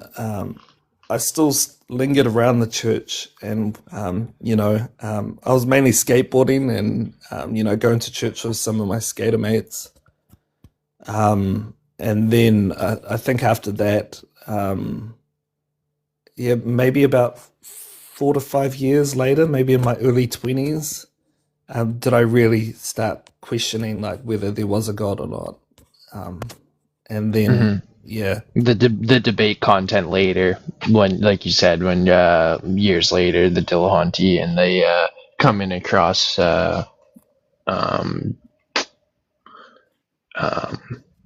Speaker 3: I still lingered around the church, and you know, I was mainly skateboarding and you know, going to church with some of my skater mates. And then I think after that, yeah, maybe about 4 to 5 years later, maybe in my early 20s, did I really start questioning like whether there was a God or not. Um, and then,
Speaker 2: Hmm.
Speaker 3: yeah,
Speaker 2: The debate content later, when, like you said, when years later, the Dillahunty and the coming across um, um,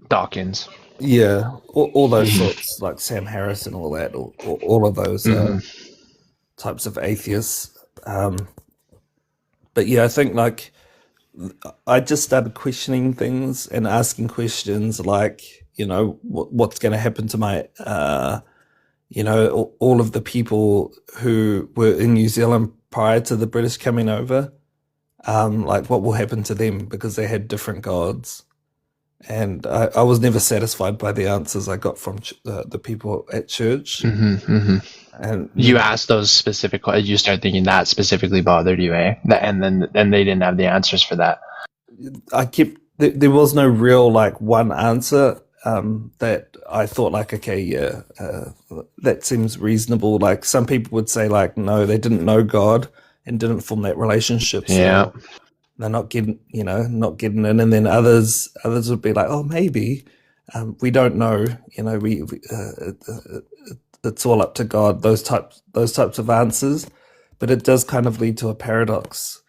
Speaker 2: Dawkins.
Speaker 3: yeah, all those
Speaker 2: Hmm.
Speaker 3: sorts, like Sam Harris and all that, all of those
Speaker 2: Hmm.
Speaker 3: types of atheists. But yeah, I think like I just started questioning things and asking questions like, you know, what's going to happen to my, you know, all of the people who were in New Zealand prior to the British coming over. Like, what will happen to them because they had different gods? And I was never satisfied by the answers I got from the people at church.
Speaker 2: Hmm. Hmm.
Speaker 3: And you
Speaker 2: You
Speaker 3: know,
Speaker 2: asked those specific questions. You start thinking that specifically bothered you, eh? And they didn't have the answers for that.
Speaker 3: I kept there was no real like one answer that I thought like, okay, yeah, that seems reasonable. Like some people would say like, no, they didn't know God and didn't form that relationship,
Speaker 2: Yeah.
Speaker 3: so they're not getting, you know, not getting in. And then others would be like, oh, maybe we don't know, you know, it's all up to God. Those types of answers, but it does kind of lead to a paradox,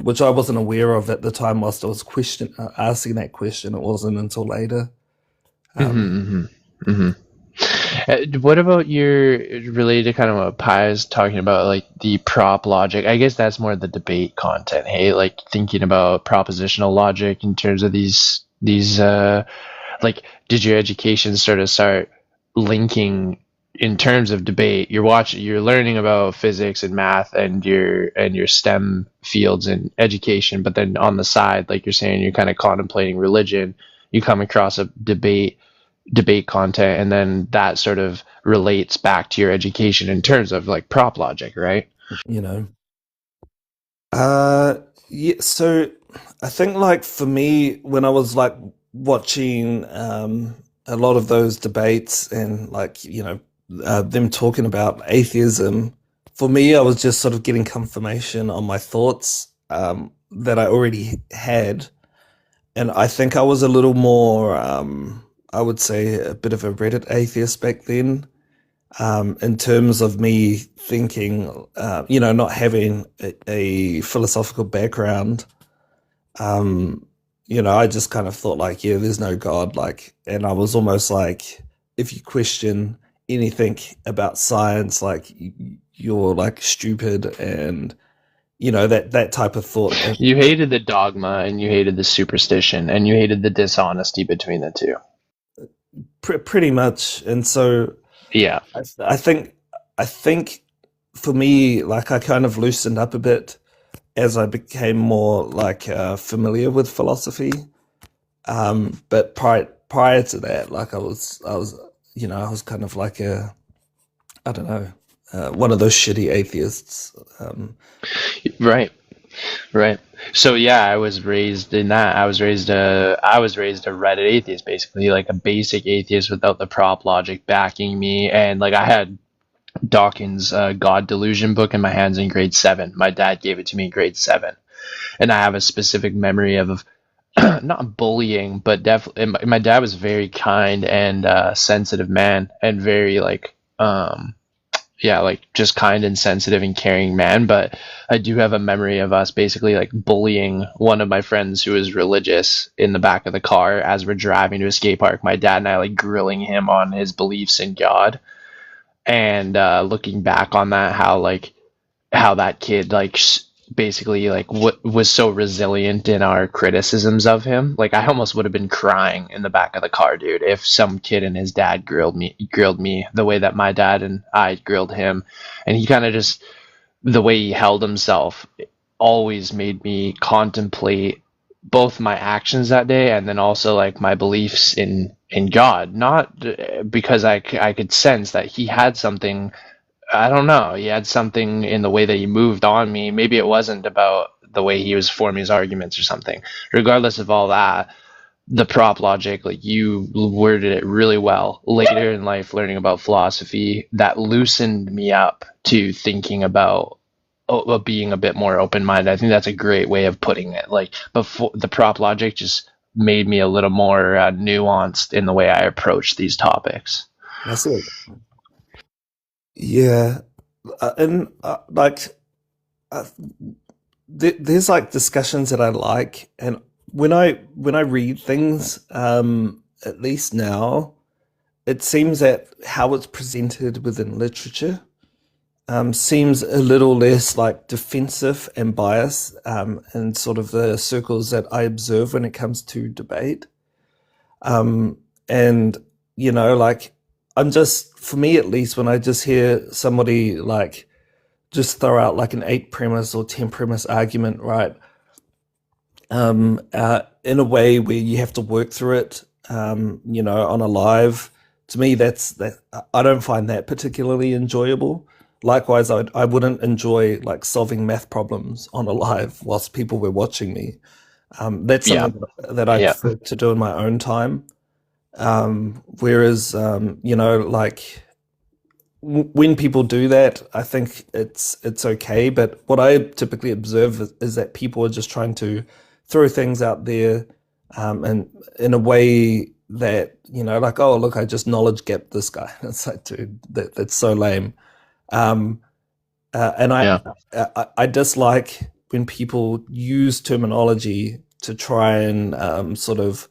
Speaker 3: which I wasn't aware of at the time. Whilst I was asking that question, it wasn't until later. Um,
Speaker 2: Hmm. Hmm. Hmm. What about your related to kind of what Pi is talking about, like the prop logic? I guess that's more the debate content. Hey, like thinking about propositional logic in terms of these like, did your education sort of start linking in terms of debate? You're learning about physics and math and your STEM fields in education, but then on the side, like you're saying, you're kind of contemplating religion. You come across a debate content, and then that sort of relates back to your education in terms of like prop logic, right?
Speaker 3: you know, uh, yeah. So I think like for me, when I was like watching a lot of those debates and like, you know, them talking about atheism, for me, I was just sort of getting confirmation on my thoughts that I already had. And I think I was a little more, I would say, a bit of a Reddit atheist back then, in terms of me thinking, you know, not having a philosophical background. Um, you know, I just kind of thought like, yeah, there's no God, like, and I was almost like, if you question anything about science, like you're like stupid, and you know that type of thought. And
Speaker 2: You hated the dogma and you hated the superstition and you hated the dishonesty between the two.
Speaker 3: pretty much. And so
Speaker 2: Yeah.
Speaker 3: I think I think for me, like I kind of loosened up a bit as I became more like familiar with philosophy. But prior to that, like I was kind of like a I don't know one of those shitty atheists.
Speaker 2: Right. Right. So yeah, I was raised in that. I was raised a Reddit atheist, basically, like a basic atheist without the prop logic backing me. And like I had Dawkins' God Delusion book in my hands in grade 7. My dad gave it to me in grade 7. And I have a specific memory of not bullying, but definitely my dad was a very kind and sensitive man, and very like yeah, like just kind and sensitive and caring man. But I do have a memory of us basically like bullying one of my friends who was religious in the back of the car as we're driving to a skate park. My dad and I like grilling him on his beliefs in God, and looking back on that, how that kid like basically like what was so resilient in our criticisms of him. Like I almost would have been crying in the back of the car, dude, if some kid and his dad grilled me the way that my dad and I grilled him. And he kind of just, the way he held himself always made me contemplate both my actions that day and then also like my beliefs in God. Not because I could sense that he had something. I don't know. He had something in the way that he moved on me. Maybe it wasn't about the way he was forming his arguments or something. Regardless of all that, the prop logic, like you worded it really well later in life, learning about philosophy, that loosened me up to thinking about being a bit more open minded. I think that's a great way of putting it. Like before, the prop logic just made me a little more nuanced in the way I approach these topics.
Speaker 3: That's it. Yeah, and like uh, there's like discussions that I like, and when I read things, at least now, it seems that how it's presented within literature seems a little less like defensive and biased, in sort of the circles that I observe when it comes to debate. Um, and like I'm just, for me at least, when I just hear somebody like just throw out like an 8 premise or 10 premise argument, right? In a way where you have to work through it, on a live. To me, that I don't find that particularly enjoyable. Likewise, I wouldn't enjoy like solving math problems on a live whilst people were watching me. That's
Speaker 2: Yeah.
Speaker 3: something that I
Speaker 2: Yeah.
Speaker 3: prefer to do in my own time. Whereas, like when people do that, I think it's okay. But what I typically observe is that people are just trying to throw things out there, and in a way that like, oh look, I just knowledge gap this guy. It's like, dude, that's so lame. Um, and
Speaker 2: Yeah.
Speaker 3: I dislike when people use terminology to try and sort of.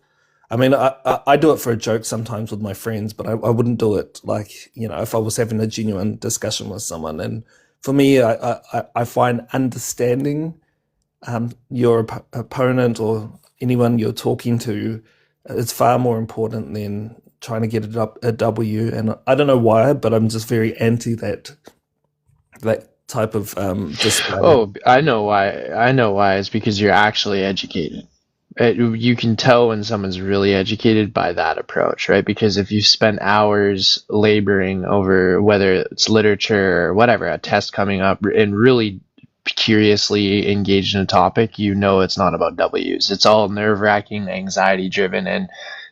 Speaker 3: I mean, I do it for a joke sometimes with my friends, but I wouldn't do it like if I was having a genuine discussion with someone. And for me, I find understanding your opponent or anyone you're talking to is far more important than trying to get a W. And I don't know why, but I'm just very anti that type of display.
Speaker 2: Oh, I know why. I know why. It's because you're actually educated. You can tell when someone's really educated by that approach, right? Because if you spend hours laboring over whether it's literature or whatever, a test coming up, and really curiously engaged in a topic, it's not about W's. It's all nerve-wracking, anxiety-driven, and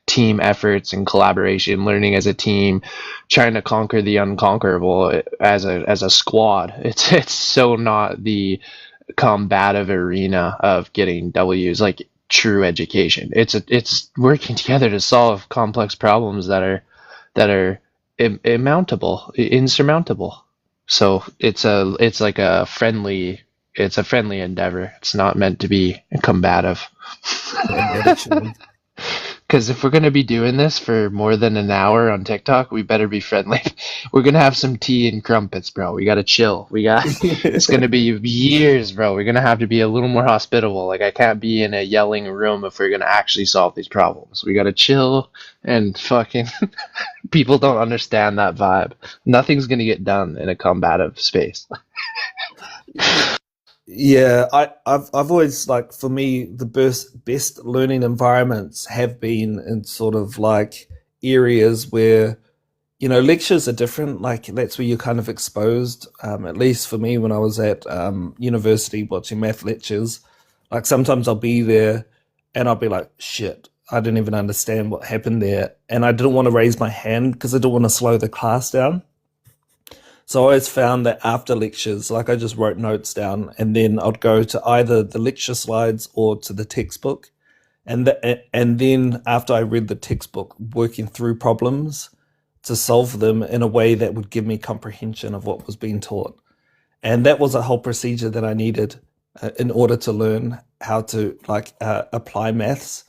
Speaker 2: team efforts and collaboration, learning as a team, trying to conquer the unconquerable as a squad. It's so not the combative arena of getting W's, like true education. It's working together to solve complex problems that are immountable, insurmountable. So it's a friendly endeavor. It's not meant to be combative.
Speaker 3: Yeah, actually.
Speaker 2: Because if we're gonna be doing this for more than an hour on TikTok, we better be friendly. We're gonna have some tea and crumpets, bro. We gotta chill. It's gonna be years, bro. We're gonna have to be a little more hospitable. Like I can't be in a yelling room if we're gonna actually solve these problems. We gotta chill and fucking. People don't understand that vibe. Nothing's gonna get done in a combative space.
Speaker 3: Yeah, I've always like for me the best learning environments have been in sort of like areas where lectures are different. Like that's where you're kind of exposed. At least for me, when I was at university watching math lectures, like sometimes I'll be there and I'll be like, shit, I didn't even understand what happened there, and I didn't want to raise my hand because I didn't want to slow the class down. So I always found that after lectures, like I just wrote notes down, and then I'd go to either the lecture slides or to the textbook, and then after I read the textbook, working through problems to solve them in a way that would give me comprehension of what was being taught. And that was a whole procedure that I needed in order to learn how to like apply maths.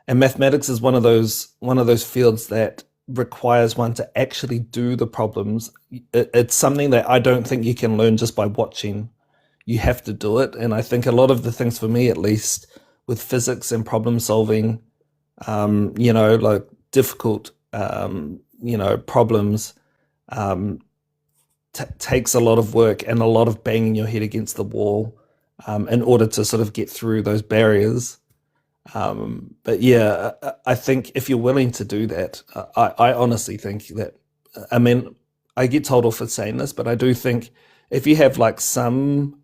Speaker 3: And mathematics is one of those fields that requires one to actually do the problems. It's something that I don't think you can learn just by watching. You have to do it. And I think a lot of the things, for me at least, with physics and problem solving, like difficult, problems, um, takes a lot of work and a lot of banging your head against the wall in order to sort of get through those barriers. But yeah, I think if you're willing to do that, I honestly think that, I mean, I get told off for saying this, but I do think if you have like some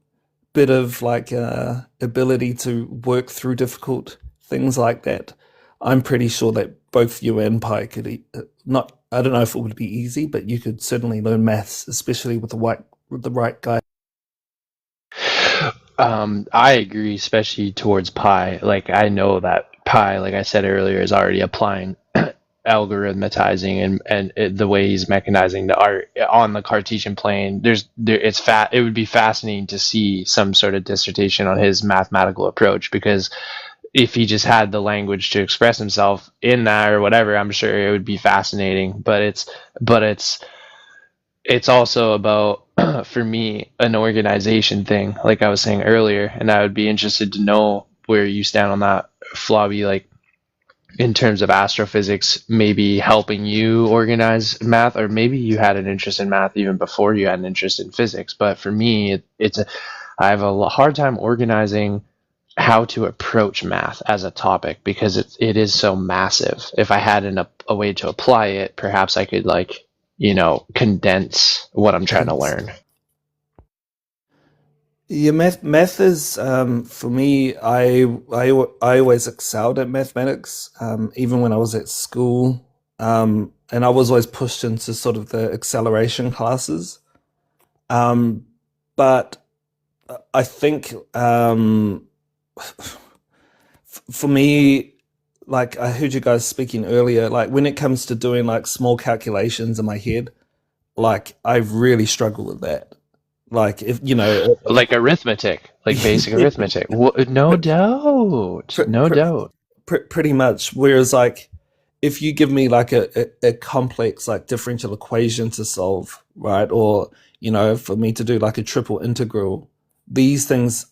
Speaker 3: bit of like ability to work through difficult things like that, I'm pretty sure that both you and Pi could not. I don't know if it would be easy, but you could certainly learn maths, especially with the right guy.
Speaker 2: I agree, especially towards Pi. Like I know that Pi, like I said earlier, is already applying algorithmatizing and the way he's mechanizing the art on the Cartesian plane. It would be fascinating to see some sort of dissertation on his mathematical approach, because if he just had the language to express himself in that or whatever, I'm sure it would be fascinating. But it's also about for me an organization thing, like I was saying earlier, and I would be interested to know where you stand on that, Flobby, like in terms of astrophysics maybe helping you organize math, or maybe you had an interest in math even before you had an interest in physics. But for me, I have a hard time organizing how to approach math as a topic, because it is so massive. If I had a way to apply it, perhaps I could like condense what I'm trying to learn.
Speaker 3: Yeah, math is for me. I always excelled at mathematics, even when I was at school, and I was always pushed into sort of the acceleration classes. Um, but I think for me, like I heard you guys speaking earlier, like when it comes to doing like small calculations in my head, like I really struggle with that. Like if
Speaker 2: Like arithmetic, like basic arithmetic. No doubt,
Speaker 3: pr-
Speaker 2: no
Speaker 3: pr-
Speaker 2: doubt.
Speaker 3: pretty much. Whereas like if you give me like a complex like differential equation to solve, right? Or for me to do like a triple integral, these things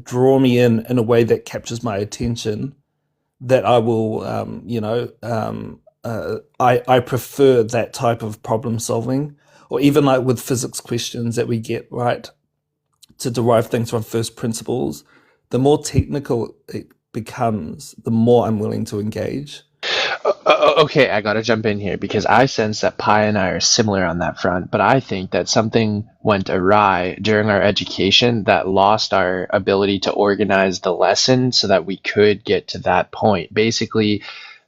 Speaker 3: draw me in a way that captures my attention, that I will, I prefer that type of problem solving, or even like with physics questions that we get, right, to derive things from first principles. The more technical it becomes, the more I'm willing to engage.
Speaker 2: Okay, I gotta jump in here because I sense that Pi and I are similar on that front, but I think that something went awry during our education that lost our ability to organize the lesson so that we could get to that point. Basically,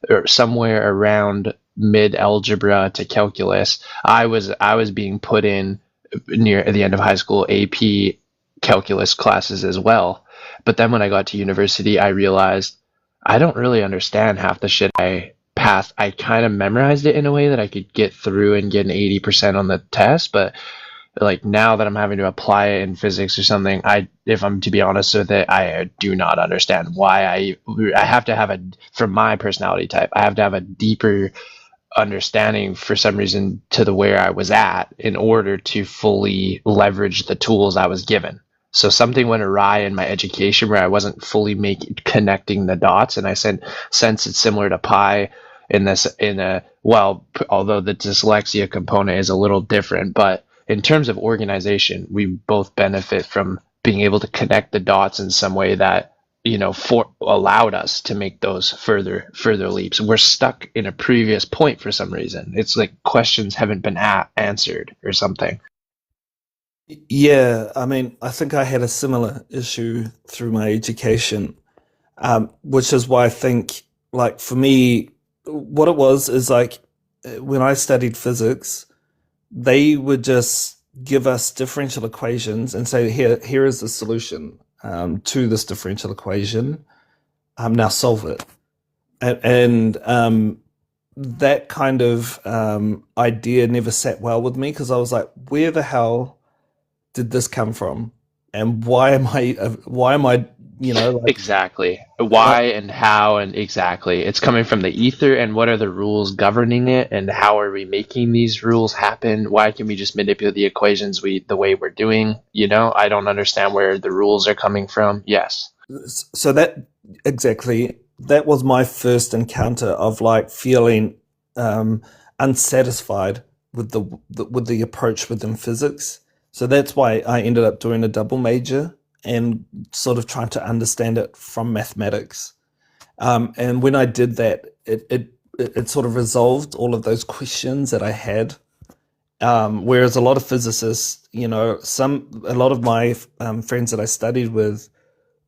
Speaker 2: or somewhere around mid algebra to calculus, I was being put in near the end of high school AP calculus classes as well. But then when I got to university, I realized I don't really understand half the shit I passed. I kind of memorized it in a way that I could get through and get an 80% on the test, but like now that I'm having to apply it in physics or something, if I'm to be honest with it, I do not understand why I have to have a, from my personality type, I have to have a deeper understanding for some reason to the where I was at in order to fully leverage the tools I was given. So something went awry in my education where I wasn't fully making connecting the dots, and I said, since it's similar to pi in this in a well, although the dyslexia component is a little different, but in terms of organization, we both benefit from being able to connect the dots in some way that for allowed us to make those further leaps. We're stuck in a previous point for some reason. It's like questions haven't been answered or something.
Speaker 3: Yeah, I mean, I think I had a similar issue through my education, which is why I think, like, for me, what it was is like when I studied physics, they would just give us differential equations and say, here is the solution to this differential equation. Now solve it. And that kind of idea never sat well with me because I was like, where the hell did this come from? And why am I, like,
Speaker 2: Exactly.
Speaker 3: like
Speaker 2: Why and how and exactly. It's coming from the ether, and what are the rules governing it, and how are we making these rules happen? Why can we just manipulate the equations the way we're doing? I don't understand where the rules are coming from. Yes.
Speaker 3: so that exactly that was my first encounter of like feeling um, unsatisfied with the approach within physics. So that's why I ended up doing a double major and sort of trying to understand it from mathematics. And when I did that, it sort of resolved all of those questions that I had. Whereas a lot of physicists, a lot of my friends that I studied with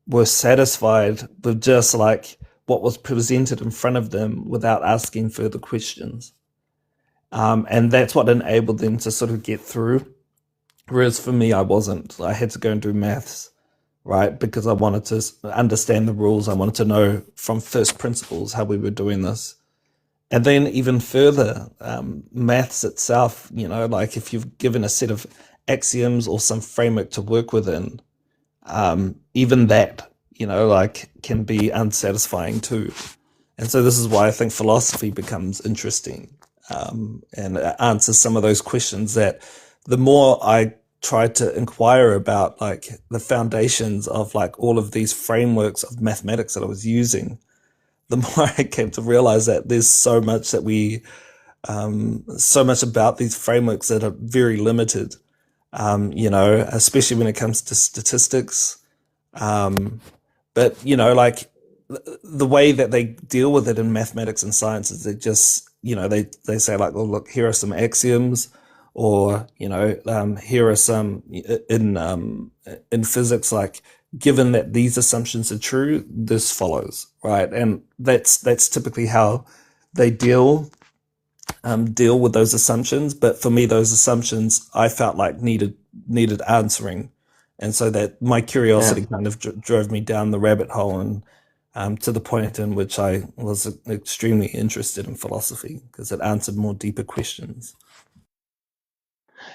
Speaker 3: were satisfied with just like what was presented in front of them without asking further questions. And that's what enabled them to sort of get through. Whereas for me, I wasn't. I had to go and do maths, right? Because I wanted to understand the rules. I wanted to know from first principles how we were doing this. And then even further, maths itself, like if you've given a set of axioms or some framework to work within, even that, like can be unsatisfying too. And so this is why I think philosophy becomes interesting and answers some of those questions that the more I try to inquire about like the foundations of like all of these frameworks of mathematics that I was using, the more I came to realize that there's so much about these frameworks that are very limited, especially when it comes to statistics. Um, but like the way that they deal with it in mathematics and science is they just they say like, well, look, here are some axioms, or here are some in physics, like given that these assumptions are true, this follows, right? And that's typically how they deal with those assumptions. But for me, those assumptions I felt like needed answering, and so that my
Speaker 2: Yeah.
Speaker 3: curiosity kind of drove me down the rabbit hole, and to the point in which I was extremely interested in philosophy because it answered more deeper questions.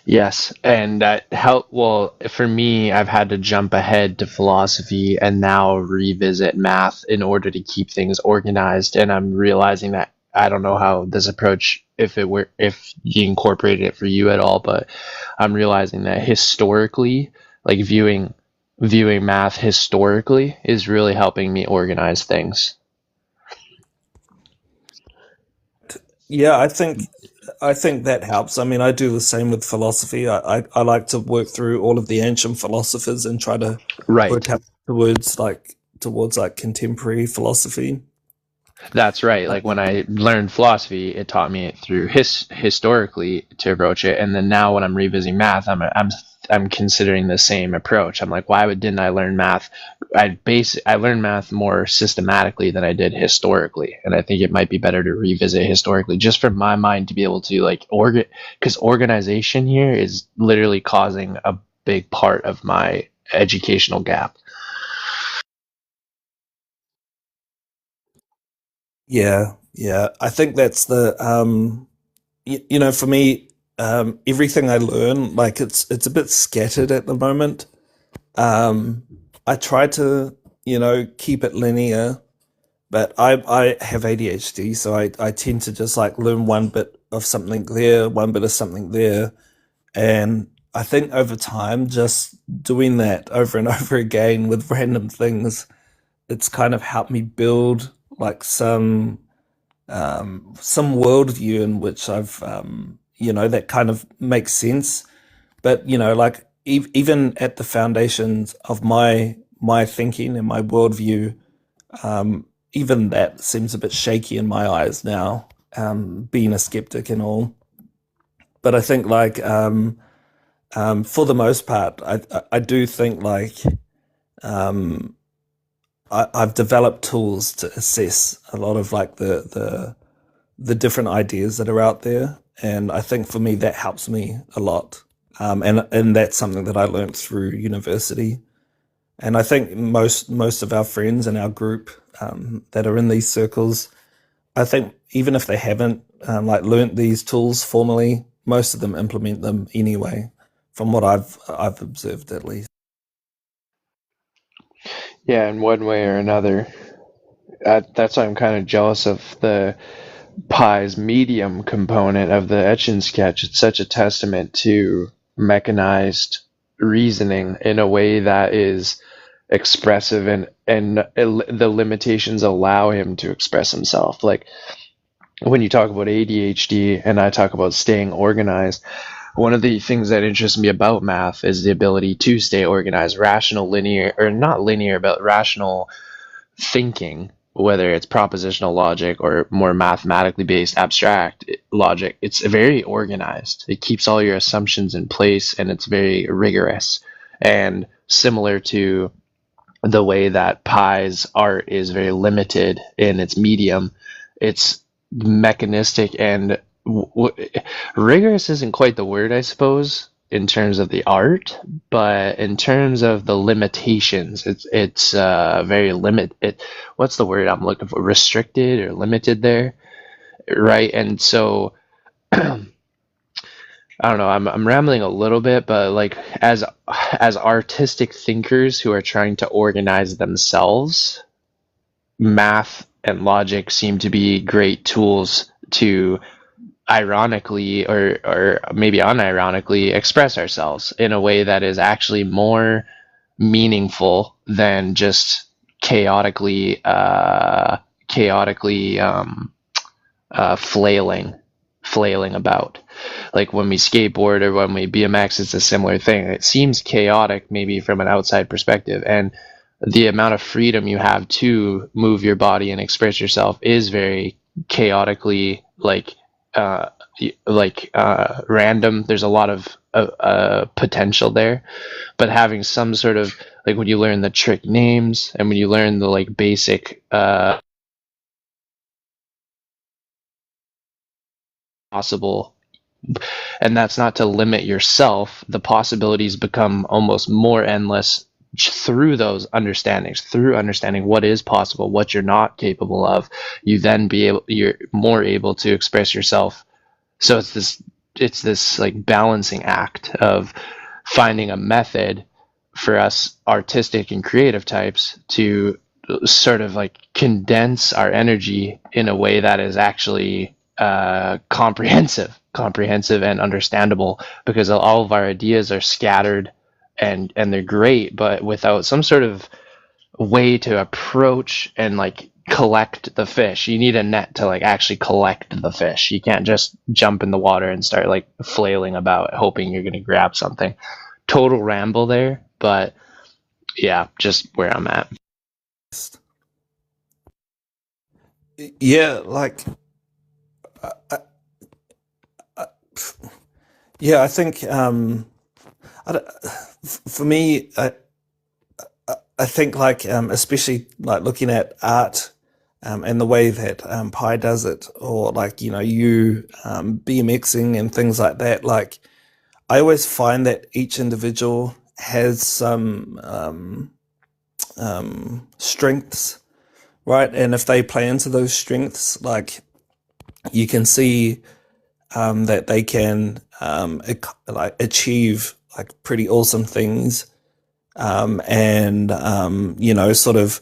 Speaker 2: Yes, and that help. Well, for me, I've had to jump ahead to philosophy and now revisit math in order to keep things organized. And I'm realizing that I don't know how this approach, if you incorporated it for you at all, but I'm realizing that historically, like viewing math historically is really helping me organize things.
Speaker 3: Yeah, I think that helps. I mean, I do the same with philosophy. I like to work through all of the ancient philosophers and try to work
Speaker 2: Right.
Speaker 3: out towards like contemporary philosophy.
Speaker 2: That's right. Like when I learned philosophy, it taught me through historically to approach it, and then now when I'm revisiting math, I'm considering the same approach. I'm like, didn't I learn math? I learned math more systematically than I did historically, and I think it might be better to revisit historically, just for my mind to be able to like because organization here is literally causing a big part of my educational gap.
Speaker 3: Yeah, yeah. I think that's the for me. everything I learn, like it's a bit scattered at the moment. Um, I try to, keep it linear, but I have ADHD, so I tend to just like learn one bit of something there, one bit of something there, and I think over time, just doing that over and over again with random things, it's kind of helped me build like some worldview in which that kind of makes sense. But like even at the foundations of my thinking and my worldview, even that seems a bit shaky in my eyes now. Being a skeptic and all, but I think like for the most part, I do think like um, I've developed tools to assess a lot of like the different ideas that are out there, and I think for me that helps me a lot. And that's something that I learned through university. And I think most of our friends in our group that are in these circles, I think even if they haven't like learnt these tools formally, most of them implement them anyway, from what I've observed at least.
Speaker 2: Yeah, in one way or another. That's why I'm kind of jealous of the Pi's medium component of the etch and sketch. It's such a testament to mechanized reasoning in a way that is expressive, and the limitations allow him to express himself. Like when you talk about ADHD and I talk about staying organized, one of the things that interests me about math is the ability to stay organized, rational, linear, or not linear, but rational thinking, whether it's propositional logic or more mathematically based abstract logic. It's very organized. It keeps all your assumptions in place, and it's very rigorous. And similar to the way that Pi's art is very limited in its medium, it's mechanistic and rigorous isn't quite the word, I suppose, in terms of the art, but in terms of the limitations, it's very what's the word I'm looking for? Restricted or limited there, right? And so I don't know. I'm rambling a little bit, but like as artistic thinkers who are trying to organize themselves, math and logic seem to be great tools to ironically or maybe unironically express ourselves in a way that is actually more meaningful than just chaotically flailing about. Like when we skateboard or when we BMX, it's a similar thing. It seems chaotic maybe from an outside perspective, and the amount of freedom you have to move your body and express yourself is very chaotically uh, random. There's a lot of potential there, but having some sort of, like, when you learn the trick names and when you learn the like basic possible, and that's not to limit yourself, the possibilities become almost more endless through those understandings, through understanding what is possible, what you're not capable of. You're more able to express yourself. So it's this like balancing act of finding a method for us artistic and creative types to sort of like condense our energy in a way that is actually comprehensive and understandable, because all of our ideas are scattered and they're great, but without some sort of way to approach and like collect the fish. You need a net to like actually collect the fish. You can't just jump in the water and start like flailing about hoping you're going to grab something. Total ramble there, but yeah, just where I'm at.
Speaker 3: Yeah, like I, I, I- yeah, I think I don't- for me, I think like especially like looking at art and the way that Pi does it, or like you BMXing and things like that. Like I always find that each individual has some strengths, right? And if they play into those strengths, like you can see that they can like achieve like pretty awesome things. And sort of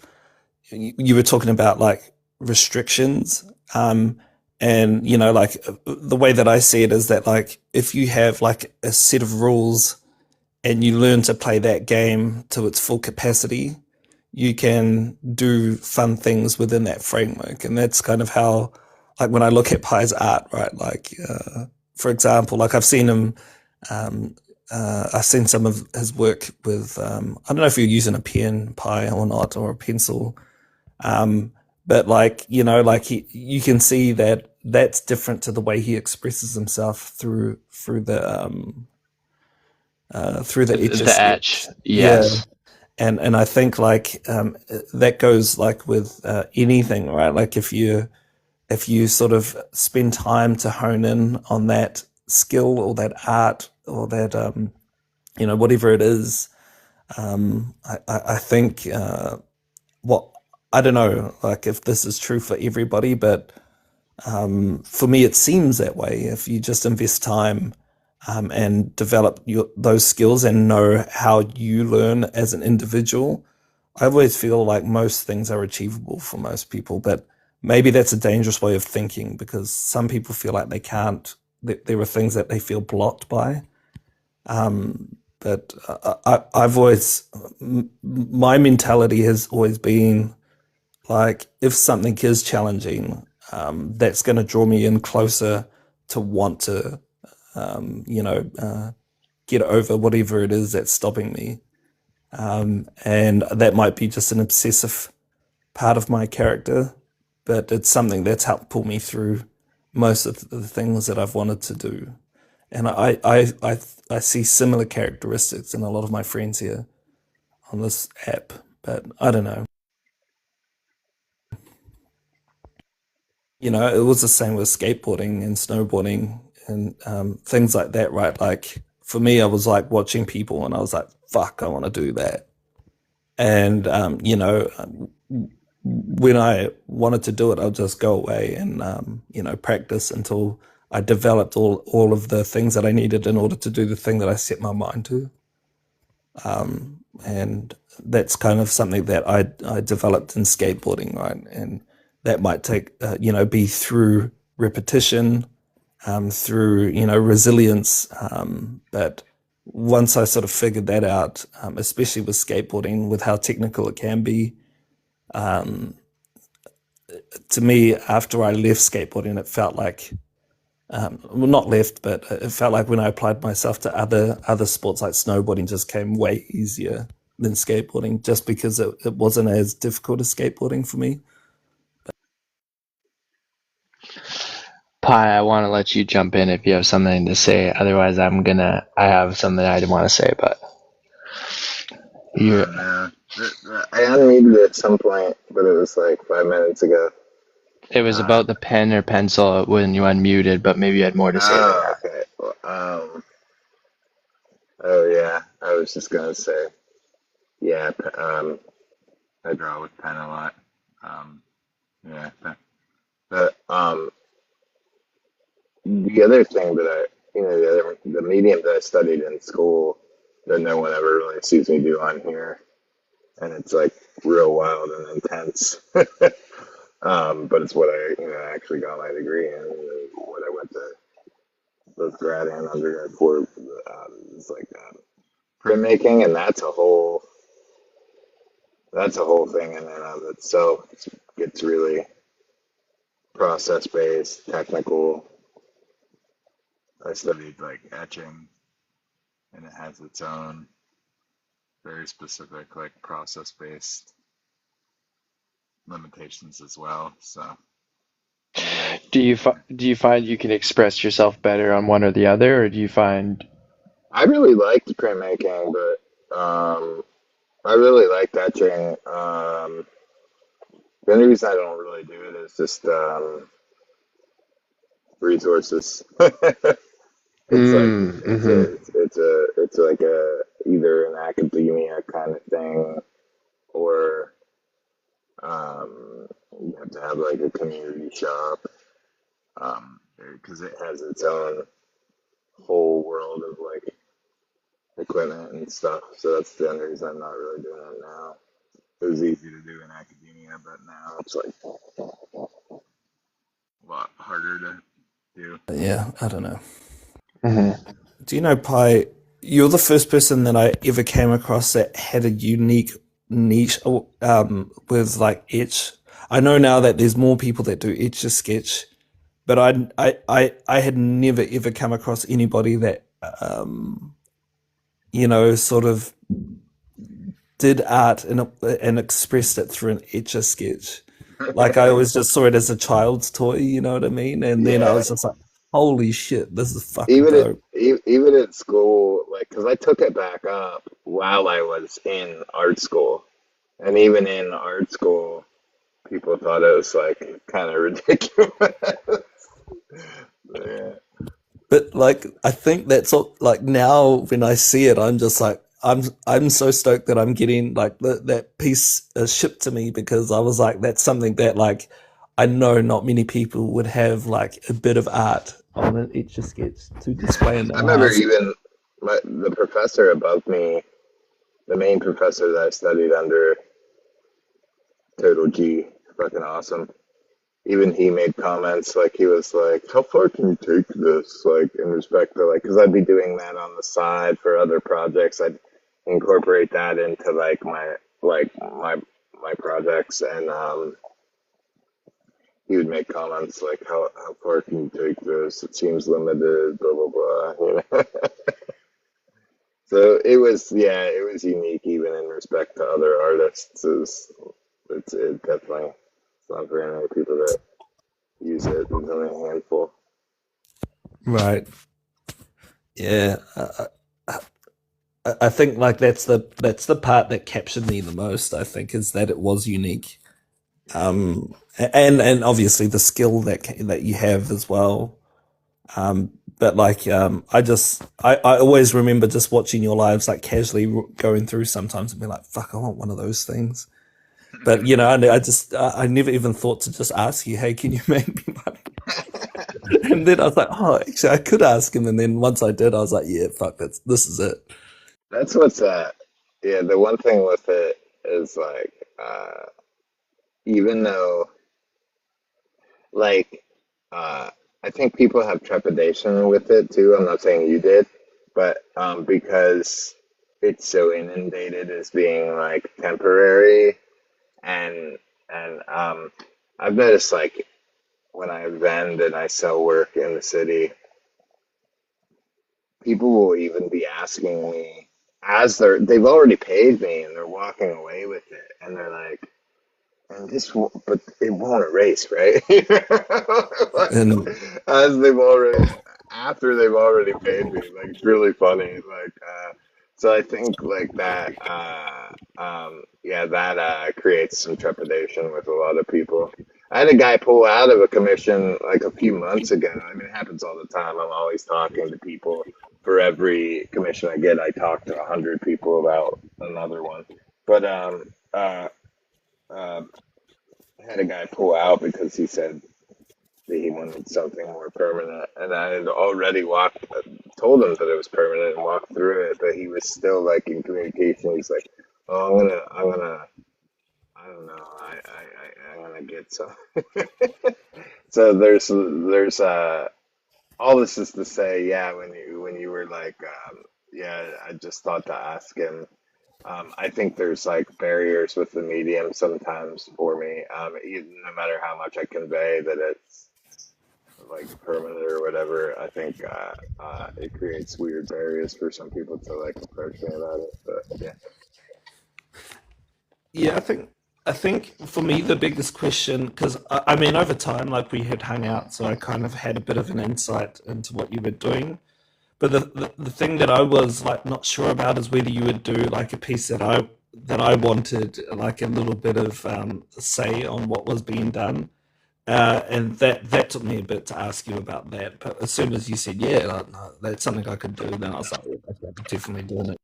Speaker 3: you were talking about like restrictions. And like the way that I see it is that like if you have like a set of rules and you learn to play that game to its full capacity, you can do fun things within that framework. And that's kind of how, like, when I look at Pi's art, right? Like, for example, like um, I've seen some of his work with, I don't know if you're using a pen, Pi, or not, or a pencil. Um, but like, like you can see that that's different to the way he expresses himself through the etch a
Speaker 2: The etch,
Speaker 3: sketch. Yeah,
Speaker 2: yes.
Speaker 3: and I think like that goes like with anything, right? Like if you sort of spend time to hone in on that skill or that art or that whatever it is, I think what I don't know, like if this is true for everybody, but for me, it seems that way. If you just invest time and develop those skills and know how you learn as an individual, I always feel like most things are achievable for most people. But maybe that's a dangerous way of thinking because some people feel like they can't. There are things that they feel blocked by. But I've always, my mentality has always been like, if something is challenging, that's going to draw me in closer to want to, get over whatever it is that's stopping me. And that might be just an obsessive part of my character, but it's something that's helped pull me through most of the things that I've wanted to do. And I see similar characteristics in a lot of my friends here on this app, but I don't know. It was the same with skateboarding and snowboarding and things like that, right? Like for me, I was like watching people and I was like, fuck, I want to do that. And, when I wanted to do it, I'll just go away and, practice until I developed all of the things that I needed in order to do the thing that I set my mind to. And that's kind of something that I developed in skateboarding, right? And that might take, be through repetition, through, resilience. But once I sort of figured that out, especially with skateboarding, with how technical it can be, to me, after I left skateboarding, it felt like, well, not left, but it felt like when I applied myself to other sports like snowboarding, just came way easier than skateboarding, just because it wasn't as difficult as skateboarding for me.
Speaker 2: Pi, I want to let you jump in if you have something to say. Otherwise, I have something I want to say, but you,
Speaker 1: No. I unmuted it at some point, but it was like 5 minutes ago.
Speaker 2: it was
Speaker 1: Uh,
Speaker 2: about the pen or pencil when you unmuted, but maybe you had more to say than
Speaker 1: oh,
Speaker 2: that.
Speaker 1: okay. Well, oh yeah. I was just gonna say, yeah. I draw with pen a lot. Um, yeah. The other thing that the medium that I studied in school that no one ever really sees me do on here, and it's like real wild and intense. But it's what I, actually got my degree in, and what I went to both grad and undergrad for. It's like printmaking, and that's a whole thing in and of itself. It's really process based, technical. I studied like etching, and it has its own very specific like process based limitations as well. So yeah,
Speaker 2: Do you find you can express yourself better on one or the other, or do you find
Speaker 1: I really liked printmaking, but I really liked etching. The only reason I don't really do it is just resources. It's like
Speaker 2: mm-hmm.
Speaker 1: it's like a either an academia kind of thing, or you have to have like a community shop.
Speaker 4: because it has its own whole world of like equipment and stuff. So that's the only reason I'm not really doing it now. It was easy to do in academia, but now it's like a lot harder to do.
Speaker 3: Yeah, I don't know.
Speaker 2: Mhm.
Speaker 3: Do you know, Pi? You're the first person that I ever came across that had a unique niche with like etch. I know now that there's more people that do etch a sketch, but I had never ever come across anybody that sort of did art and expressed it through an etch a sketch. Like I always just saw it as a child's toy, you know what I mean? And then I
Speaker 4: Yeah,
Speaker 3: was just like, holy shit, this is fucking
Speaker 4: even
Speaker 3: dope.
Speaker 4: even at school, like, because I took it back up while I was in art school, and even in art school, people thought it was like kind of ridiculous. Yeah.
Speaker 3: But like I think that's all, like now when I see it, I'm just like I'm so stoked that I'm getting like that piece shipped to me because I was like that's something that like I know not many people would have like a bit of art on an etch a sketch to display in
Speaker 4: I
Speaker 3: their
Speaker 4: remember
Speaker 3: house.
Speaker 4: even the professor above me, the main professor that I studied under, Total G, fucking awesome. Even he made comments like he was like, "How far can you take this?" Like in respect to like, because I'd be doing that on the side for other projects. I'd incorporate that into like my projects, and he would make comments like, "How far can you take this? It seems limited." Blah blah blah. You know? So it was, yeah, it was unique even in respect to other artists. It definitely, it's not very many people that use it. There's only a handful.
Speaker 3: Right. Yeah. I think like that's the part that captured me the most. I think is that it was unique, and obviously the skill that you have as well. But like, I always remember just watching your lives like casually going through sometimes and be like, fuck, I want one of those things. But you know, I never even thought to just ask you, hey, can you make me one? And then I was like, oh, actually, I could ask him. And then once I did, I was like, yeah, fuck, this is it.
Speaker 4: That's what's yeah, the one thing with it is like, even though, like, uh, I think people have trepidation with it too. I'm not saying you did, but because it's so inundated as being like temporary, and and I've noticed like when I vend and I sell work in the city, people will even be asking me as they've already paid me and they're walking away with it, and they're like, and this will, but it won't erase, right? Like,
Speaker 3: And
Speaker 4: as they've already, after they've already paid me, like it's really funny. Like, so I think like that, yeah, that creates some trepidation with a lot of people. I had a guy pull out of a commission like a few months ago. I mean, it happens all the time. I'm always talking to people. For every commission I get, I talk to 100 people about another one. But uh, I had a guy pull out because he said that he wanted something more permanent, and I had already told him that it was permanent and walked through it, but he was still like in communication. He's like, "Oh, I don't know, I'm gonna get some." So there's all this is to say, yeah, when you were like, yeah, I just thought to ask him. I think there's like barriers with the medium sometimes for me. No matter how much I convey that it's like permanent or whatever, I think it creates weird barriers for some people to like approach me about it. But yeah,
Speaker 3: yeah, I think for me the biggest question, because I mean over time, like we had hung out, so I kind of had a bit of an insight into what you were doing. But the thing that I was like not sure about is whether you would do like a piece that I wanted like a little bit of say on what was being done. And that took me a bit to ask you about that. But as soon as you said, yeah, like, no, that's something I could do, then I was like, yeah, okay, I'm definitely doing it.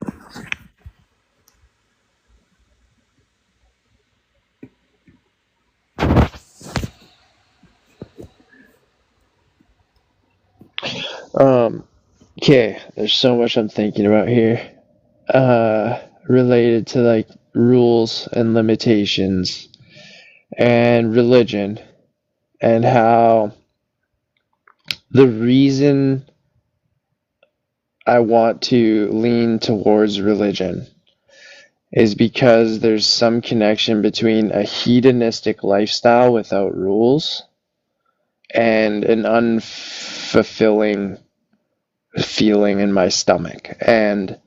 Speaker 2: Okay, there's so much I'm thinking about here. Related to like rules and limitations and religion, and how the reason I want to lean towards religion is because there's some connection between a hedonistic lifestyle without rules and an unfulfilling feeling in my stomach. And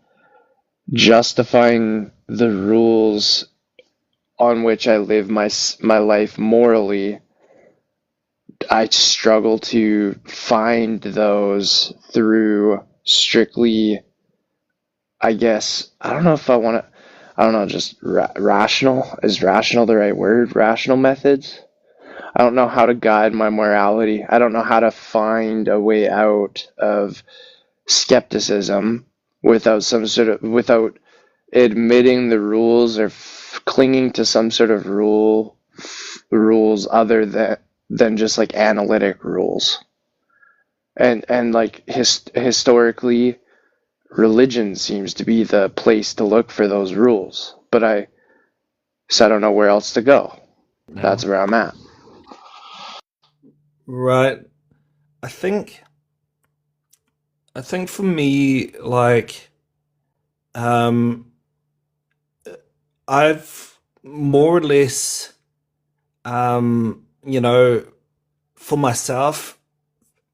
Speaker 2: justifying the rules on which I live my life morally, I struggle to find those through strictly, I guess, I don't know if I want to, I don't know, just rational. Is rational the right word? Rational methods? I don't know how to guide my morality. I don't know how to find a way out of skepticism without admitting the rules or clinging to some sort of rules other than just like analytic rules. And like historically, religion seems to be the place to look for those rules. But I don't know where else to go. That's
Speaker 3: now.
Speaker 2: where I'm at.
Speaker 3: Right. I think I think for me, like, um, I've more or less, you know, for myself,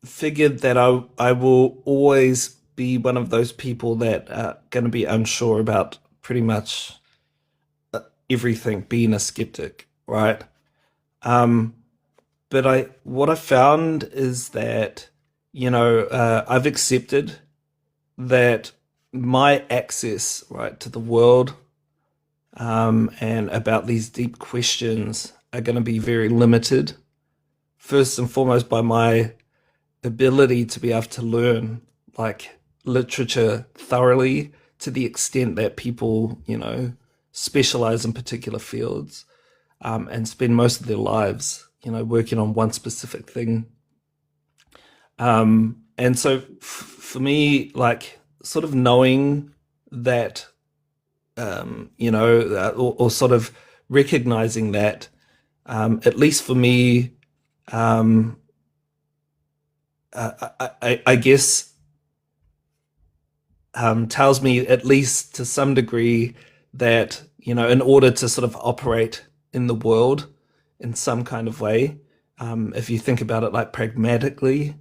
Speaker 3: figured that I will always be one of those people that are going to be unsure about pretty much everything, being a skeptic, right? Um, but what I found is that, I've accepted that my access, right, to the world, and about these deep questions are going to be very limited. First and foremost, by my ability to be able to learn like literature thoroughly to the extent that people, specialize in particular fields, and spend most of their lives, working on one specific thing. And so for me, like, sort of knowing that, or sort of recognizing that, at least for me, um, I guess, tells me, at least to some degree, that, in order to sort of operate in the world in some kind of way, if you think about it like pragmatically,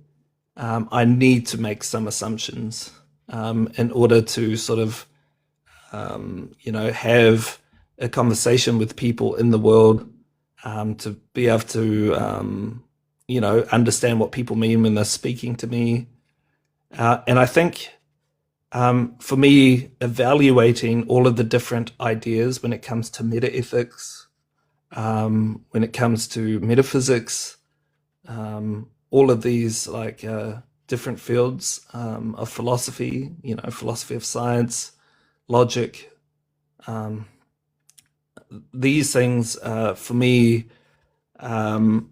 Speaker 3: I need to make some assumptions, in order to sort of, have a conversation with people in the world, to be able to, understand what people mean when they're speaking to me. And I think, for me, evaluating all of the different ideas when it comes to metaethics, when it comes to metaphysics, all of these like different fields, of philosophy, philosophy of science, logic, um, these things, for me, um,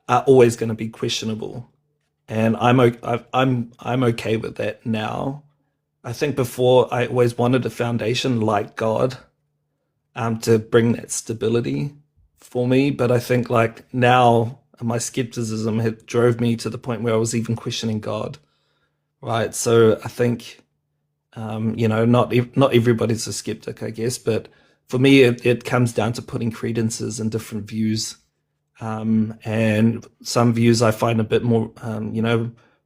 Speaker 3: are always going to be questionable, and I'm okay with that now. I think before I always wanted a foundation like God, to bring that stability for me, but I think like now my skepticism had drove me to the point where I was even questioning God, right? So I think, not everybody's a skeptic, I guess, but for me, it comes down to putting credences in different views, and some views I find a bit more,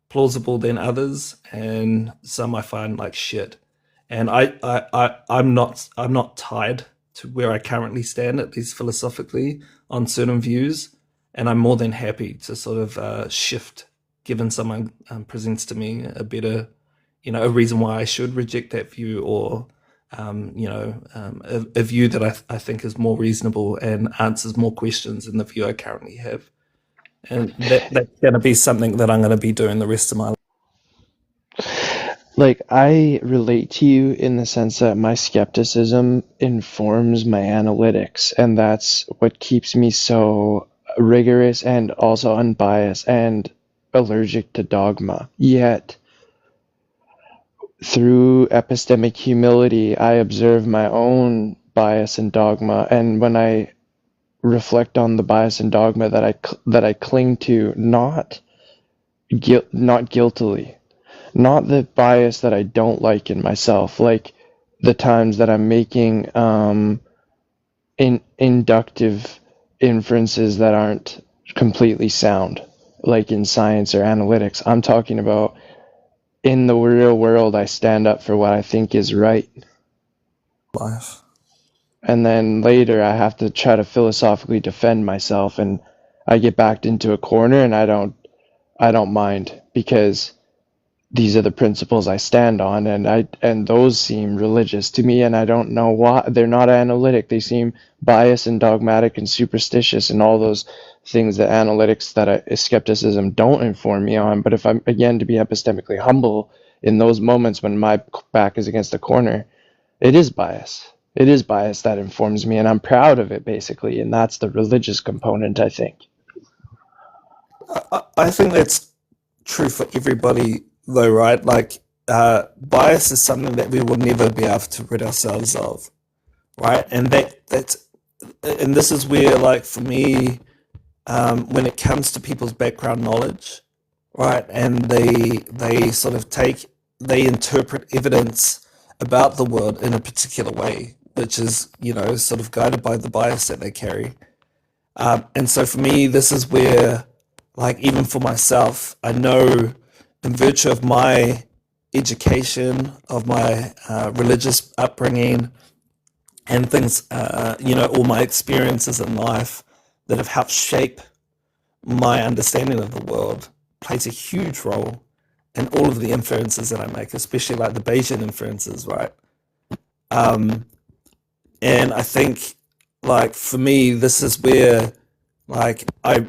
Speaker 3: plausible than others, and some I find like shit. And I'm not tied to where I currently stand, at least philosophically, on certain views, and I'm more than happy to sort of, shift, given someone, presents to me a better, a reason why I should reject that view, or, a view that I think is more reasonable and answers more questions than the view I currently have. And that's going to be something that I'm going to be doing the rest of my life.
Speaker 2: Like, I relate to you in the sense that my skepticism informs my analytics, and that's what keeps me so rigorous and also unbiased. And allergic to dogma. Yet, through epistemic humility, I observe my own bias and dogma, and when I reflect on the bias and dogma that I cling to, not guiltily, not the bias that I don't like in myself, like the times that I'm making inductive inferences that aren't completely sound, like in science or analytics. I'm talking about in the real world, I stand up for what I think is right.
Speaker 3: Life.
Speaker 2: And then later, I have to try to philosophically defend myself, and I get backed into a corner, and I don't mind, because these are the principles I stand on, and those seem religious to me, and I don't know why. They're not analytic. They seem biased and dogmatic and superstitious and all those things that analytics, skepticism don't inform me on. But if I'm, again, to be epistemically humble in those moments when my back is against the corner, it is bias. It is bias that informs me, and I'm proud of it, basically, and that's the religious component, I think.
Speaker 3: I think that's true for everybody, though, right? Like, bias is something that we will never be able to rid ourselves of, right? And and this is where, like, for me, when it comes to people's background knowledge, right, and they sort of they interpret evidence about the world in a particular way, which is, sort of guided by the bias that they carry. And so for me, this is where, like, even for myself, I know, in virtue of my education, of my religious upbringing, and things, all my experiences in life that have helped shape my understanding of the world, plays a huge role in all of the inferences that I make, especially like the Bayesian inferences, right? Um, and I think, like, for me, this is where, like, I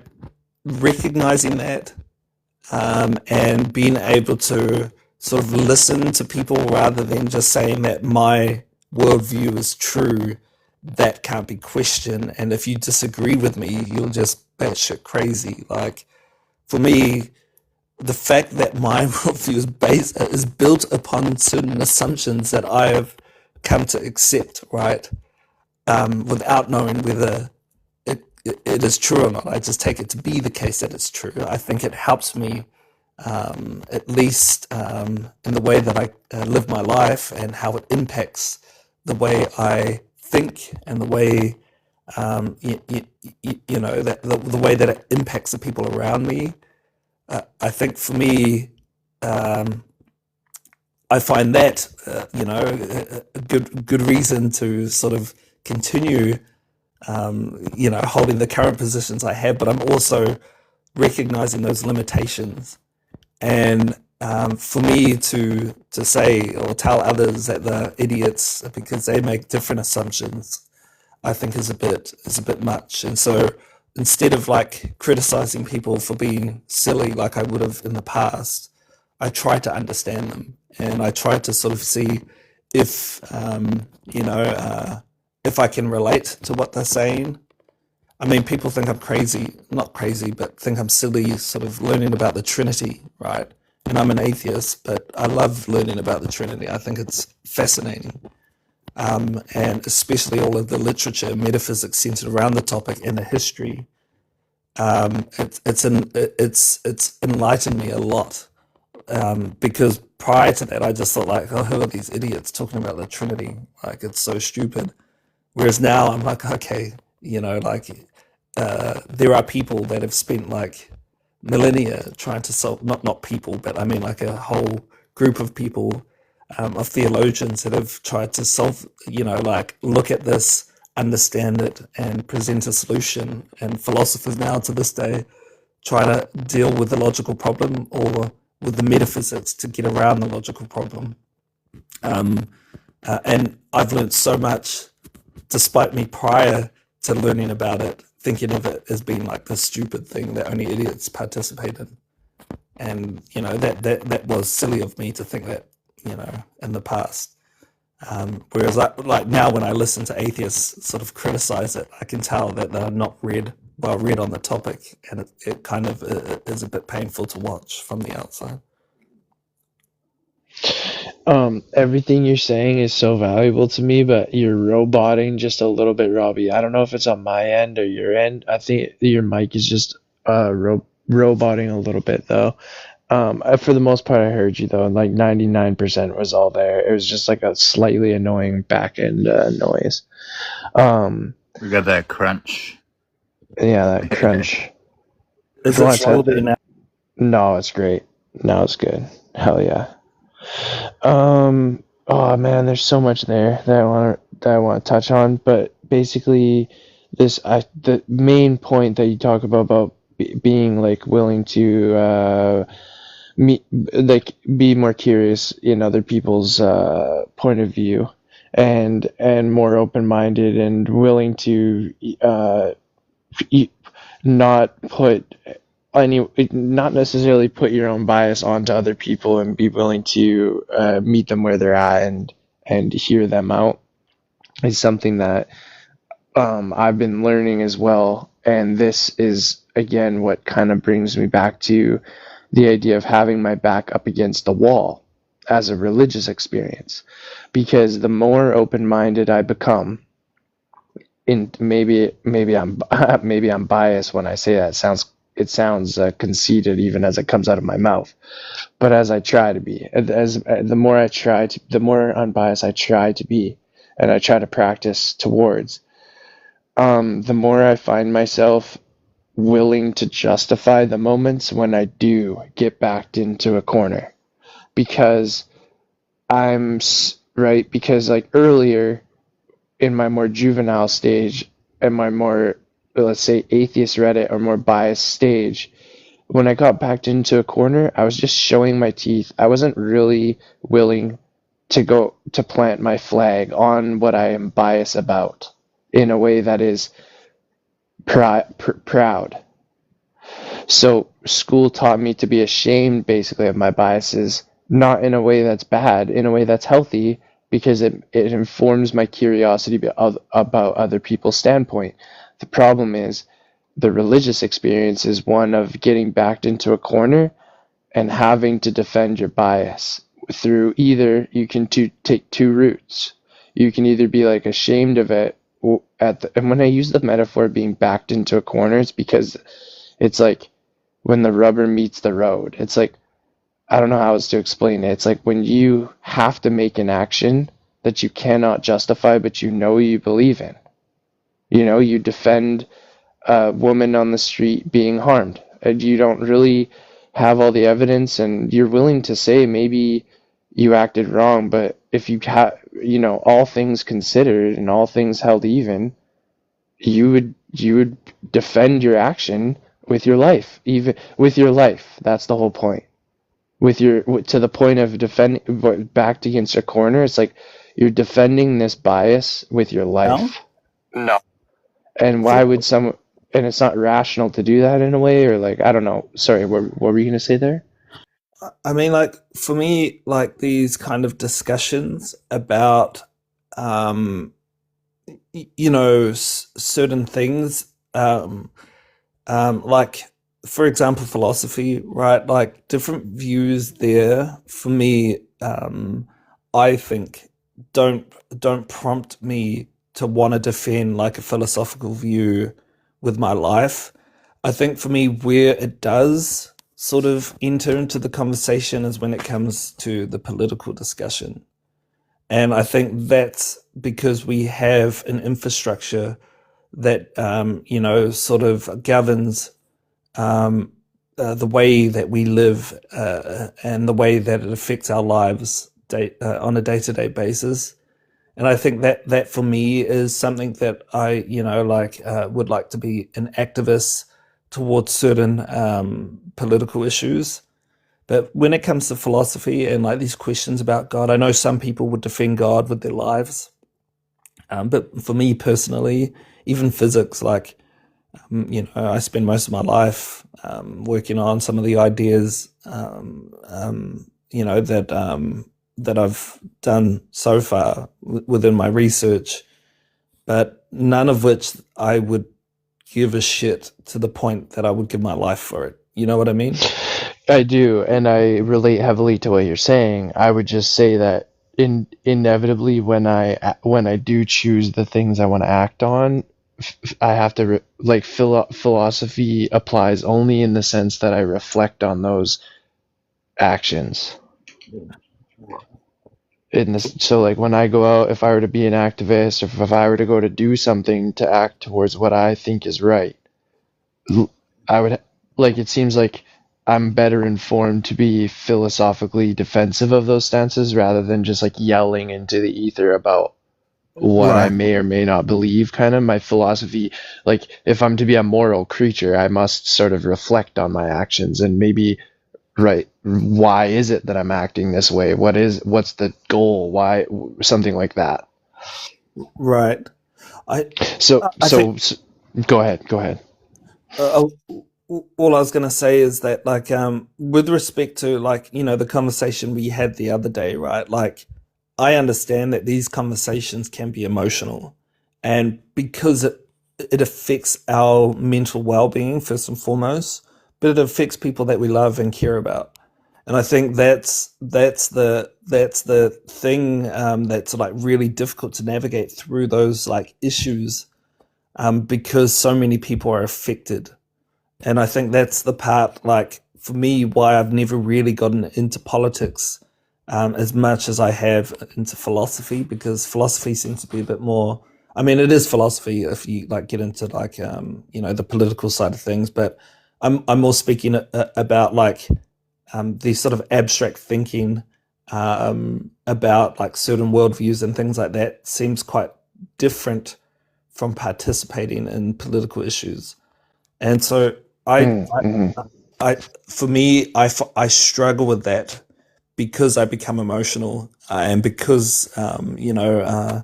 Speaker 3: recognizing that, and being able to sort of listen to people rather than just saying that my worldview is true, that can't be questioned. And if you disagree with me, you'll just batshit crazy. Like, for me, the fact that my worldview is built upon certain assumptions that I have come to accept, right? Without knowing whether it is true or not. I just take it to be the case that it's true. I think it helps me, at least, in the way that I live my life, and how it impacts the way I think, and the way, that the way that it impacts the people around me. I think for me, I find that, a good reason to sort of continue, holding the current positions I have, but I'm also recognizing those limitations. And, for me to say or tell others that they're idiots because they make different assumptions, I think is a bit much. And so, instead of, like, criticizing people for being silly like I would have in the past, I try to understand them, and I try to sort of see if, if I can relate to what they're saying. I mean, people think I'm crazy, not crazy, but think I'm silly, sort of learning about the Trinity, right? And I'm an atheist, but I love learning about the Trinity. I think it's fascinating. And especially all of the literature and metaphysics centered around the topic, and the history. It's enlightened me a lot, because prior to that, I just thought, like, oh, who are these idiots talking about the Trinity? Like, it's so stupid. Whereas now I'm like, okay, like, there are people that have spent, like, millennia trying to solve, not people, but I mean, like, a whole group of people, of theologians that have tried to solve, like, look at this, understand it, and present a solution. And philosophers now to this day try to deal with the logical problem, or with the metaphysics to get around the logical problem. And I've learned so much, despite me prior to learning about it, thinking of it as being like this stupid thing that only idiots participate in. And, that was silly of me to think that, in the past. Whereas, like now, when I listen to atheists sort of criticize it, I can tell that they're not read well read on the topic, and it kind of is a bit painful to watch from the outside.
Speaker 2: Everything you're saying is so valuable to me, but you're roboting just a little bit, Robbie. I don't know if it's on my end or your end. I think your mic is just roboting a little bit though. For the most part, I heard you though, and like 99% was all there. It was just like a slightly annoying back end noise.
Speaker 1: We got that crunch.
Speaker 2: Yeah, that crunch.
Speaker 3: Is
Speaker 2: Go
Speaker 3: it
Speaker 2: on,
Speaker 3: still
Speaker 2: Ted.
Speaker 3: there now?
Speaker 2: No, it's great. No, it's good. Hell yeah. Oh man, there's so much there that I want to touch on, but basically, the main point that you talk about being like willing to be more curious in other people's point of view, and more open-minded and willing to not put not necessarily put your own bias onto other people, and be willing to meet them where they're at and hear them out, is something that I've been learning as well. And this is again what kind of brings me back to the idea of having my back up against the wall as a religious experience, because the more open-minded I become, in maybe I'm maybe I'm biased when I say that. It sounds conceited even as it comes out of my mouth, but as I try to be, the more unbiased I try to be, and I try to practice towards, the more I find myself willing to justify the moments when I do get backed into a corner, because because like earlier in my more juvenile stage and my more, let's say, atheist Reddit or more biased stage, when I got backed into a corner, I was just showing my teeth. I wasn't really willing to go to plant my flag on what I am biased about in a way that is proud. So school taught me to be ashamed basically of my biases, not in a way that's bad, in a way that's healthy, because it informs my curiosity about other people's standpoint. The problem is the religious experience is one of getting backed into a corner and having to defend your bias through either you can take two routes. You can either be like ashamed of it and when I use the metaphor of being backed into a corner, it's because it's like when the rubber meets the road. It's like, I don't know how else to explain it. It's like when you have to make an action that you cannot justify, but you believe in. You defend a woman on the street being harmed, and you don't really have all the evidence, and you're willing to say maybe you acted wrong, but if you have, all things considered and all things held even, you would defend your action with your life, even with your life. That's the whole point. To the point of defending, backed against a corner, it's like you're defending this bias with your life.
Speaker 3: No.
Speaker 2: And why would someone? And it's not rational to do that in a way, or like, I don't know. Sorry, what were you gonna say there?
Speaker 3: I mean, like, for me, like, these kind of discussions about, certain things, like, for example, philosophy, right? Like, different views there, for me, I think, don't prompt me to want to defend, like, a philosophical view with my life. I think for me, where it does sort of enter into the conversation is when it comes to the political discussion. And I think that's because we have an infrastructure that, sort of governs the way that we live and the way that it affects our lives on a day-to-day basis. And I think that for me is something that I, would like to be an activist towards certain political issues. But when it comes to philosophy and like these questions about God, I know some people would defend God with their lives. But for me personally, even physics, like, I spend most of my life working on some of the ideas, that I've done so far within my research, but none of which I would give a shit to the point that I would give my life for it. You know what I mean?
Speaker 2: I do, and I relate heavily to what you're saying. I would just say that inevitably when I do choose the things I want to act on, I have to like philosophy applies only in the sense that I reflect on those actions. In this, so like when I go out, if I were to be an activist, or if I were to go to do something to act towards what I think is right, I would like it seems like I'm better informed to be philosophically defensive of those stances rather than just like yelling into the ether about what I
Speaker 3: Right.
Speaker 2: may or may not believe. Kind of my philosophy, like if I'm to be a moral creature, I must sort of reflect on my actions and maybe right, why is it that I'm acting this way? What's the goal? Why something like that.
Speaker 3: Right. I
Speaker 2: So
Speaker 3: I think
Speaker 2: go ahead, go ahead.
Speaker 3: uh, all I was going to say is that, like, with respect to, like, the conversation we had the other day, right? Like, I understand that these conversations can be emotional, and because it affects our mental well-being first and foremost, but it affects people that we love and care about. And I think that's the thing, that's like really difficult to navigate through those like issues, because so many people are affected. And I think that's the part, like, for me, why I've never really gotten into politics, as much as I have into philosophy, because philosophy seems to be a bit more. I mean, it is philosophy if you like get into like the political side of things, but I'm more speaking about like the sort of abstract thinking, about like certain worldviews and things like that seems quite different from participating in political issues. And so I,
Speaker 2: Mm-hmm.
Speaker 3: I, for me, I struggle with that because I become emotional, and because I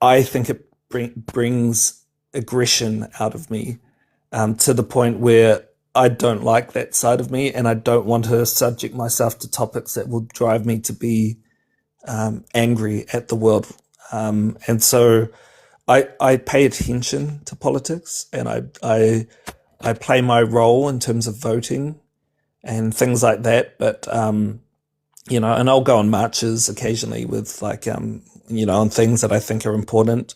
Speaker 3: I think it brings aggression out of me, to the point where I don't like that side of me, and I don't want to subject myself to topics that will drive me to be angry at the world. And so I pay attention to politics, and I play my role in terms of voting and things like that. But and I'll go on marches occasionally with like on things that I think are important.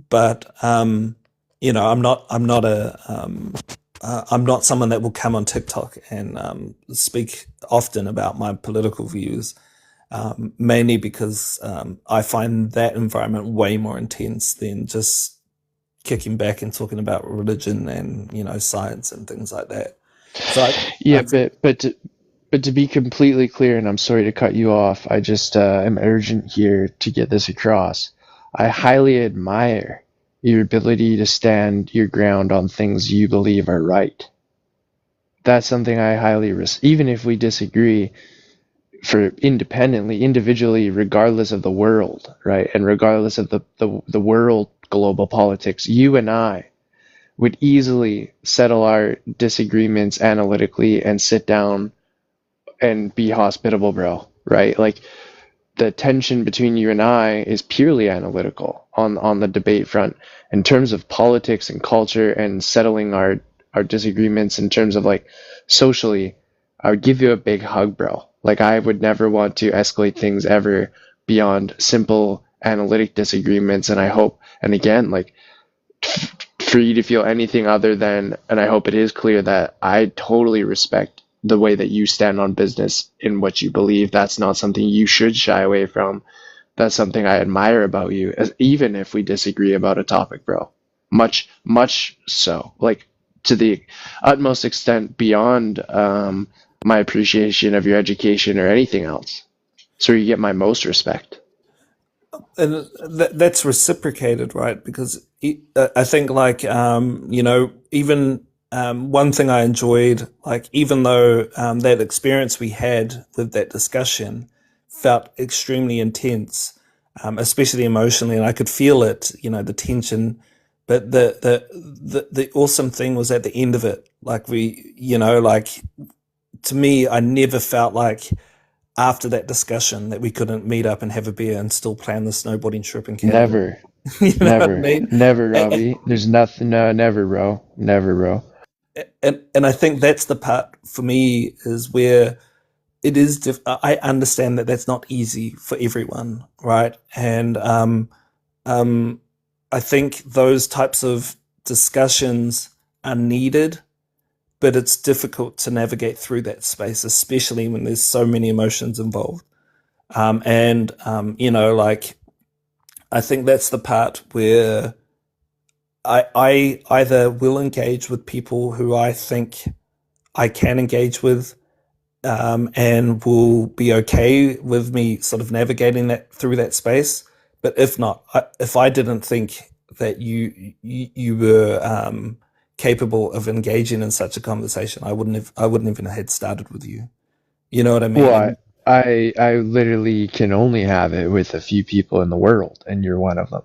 Speaker 3: But I'm not someone that will come on TikTok and speak often about my political views, mainly because I find that environment way more intense than just kicking back and talking about religion and science and things like that. So I
Speaker 2: Yeah, but to be completely clear, and I'm sorry to cut you off, I just am urgent here to get this across. I highly admire your ability to stand your ground on things you believe are right. That's something I highly even if we disagree for independently, individually, regardless of the world, right? And regardless of the world global politics, you and I would easily settle our disagreements analytically and sit down and be hospitable, bro, right? Like the tension between you and I is purely analytical on the debate front. In terms of politics and culture and settling our disagreements in terms of like socially, I would give you a big hug, bro. Like I would never want to escalate things ever beyond simple analytic disagreements. And I hope, and again, like for you to feel anything other than, and I hope it is clear that I totally respect the way that you stand on business in what you believe. That's not something you should shy away from. That's something I admire about you, as even if we disagree about a topic, bro. Much, much so, like to the utmost extent beyond my appreciation of your education or anything else. So you get my most respect.
Speaker 3: and that's reciprocated, right? Because I think, like, even one thing I enjoyed, like, even though that experience we had with that discussion felt extremely intense, especially emotionally, and I could feel it, the tension. But the awesome thing was at the end of it, like like, to me, I never felt like after that discussion that we couldn't meet up and have a beer and still plan the snowboarding trip in Canada.
Speaker 2: Never.
Speaker 3: You know what I
Speaker 2: Never,
Speaker 3: mean?
Speaker 2: never,
Speaker 3: A-
Speaker 2: Robbie. There's nothing. No, never, bro. Never, bro.
Speaker 3: and I think that's the part for me is where it is. I understand that that's not easy for everyone, right? And um, I think those types of discussions are needed, but it's difficult to navigate through that space, especially when there's so many emotions involved. And like I think that's the part where I either will engage with people who I think I can engage with, and will be okay with me sort of navigating that through that space. But if not, if I didn't think that you were capable of engaging in such a conversation, I wouldn't even have started with you. You know what I mean?
Speaker 2: Well,
Speaker 3: And
Speaker 2: I literally can only have it with a few people in the world, and you're one of them.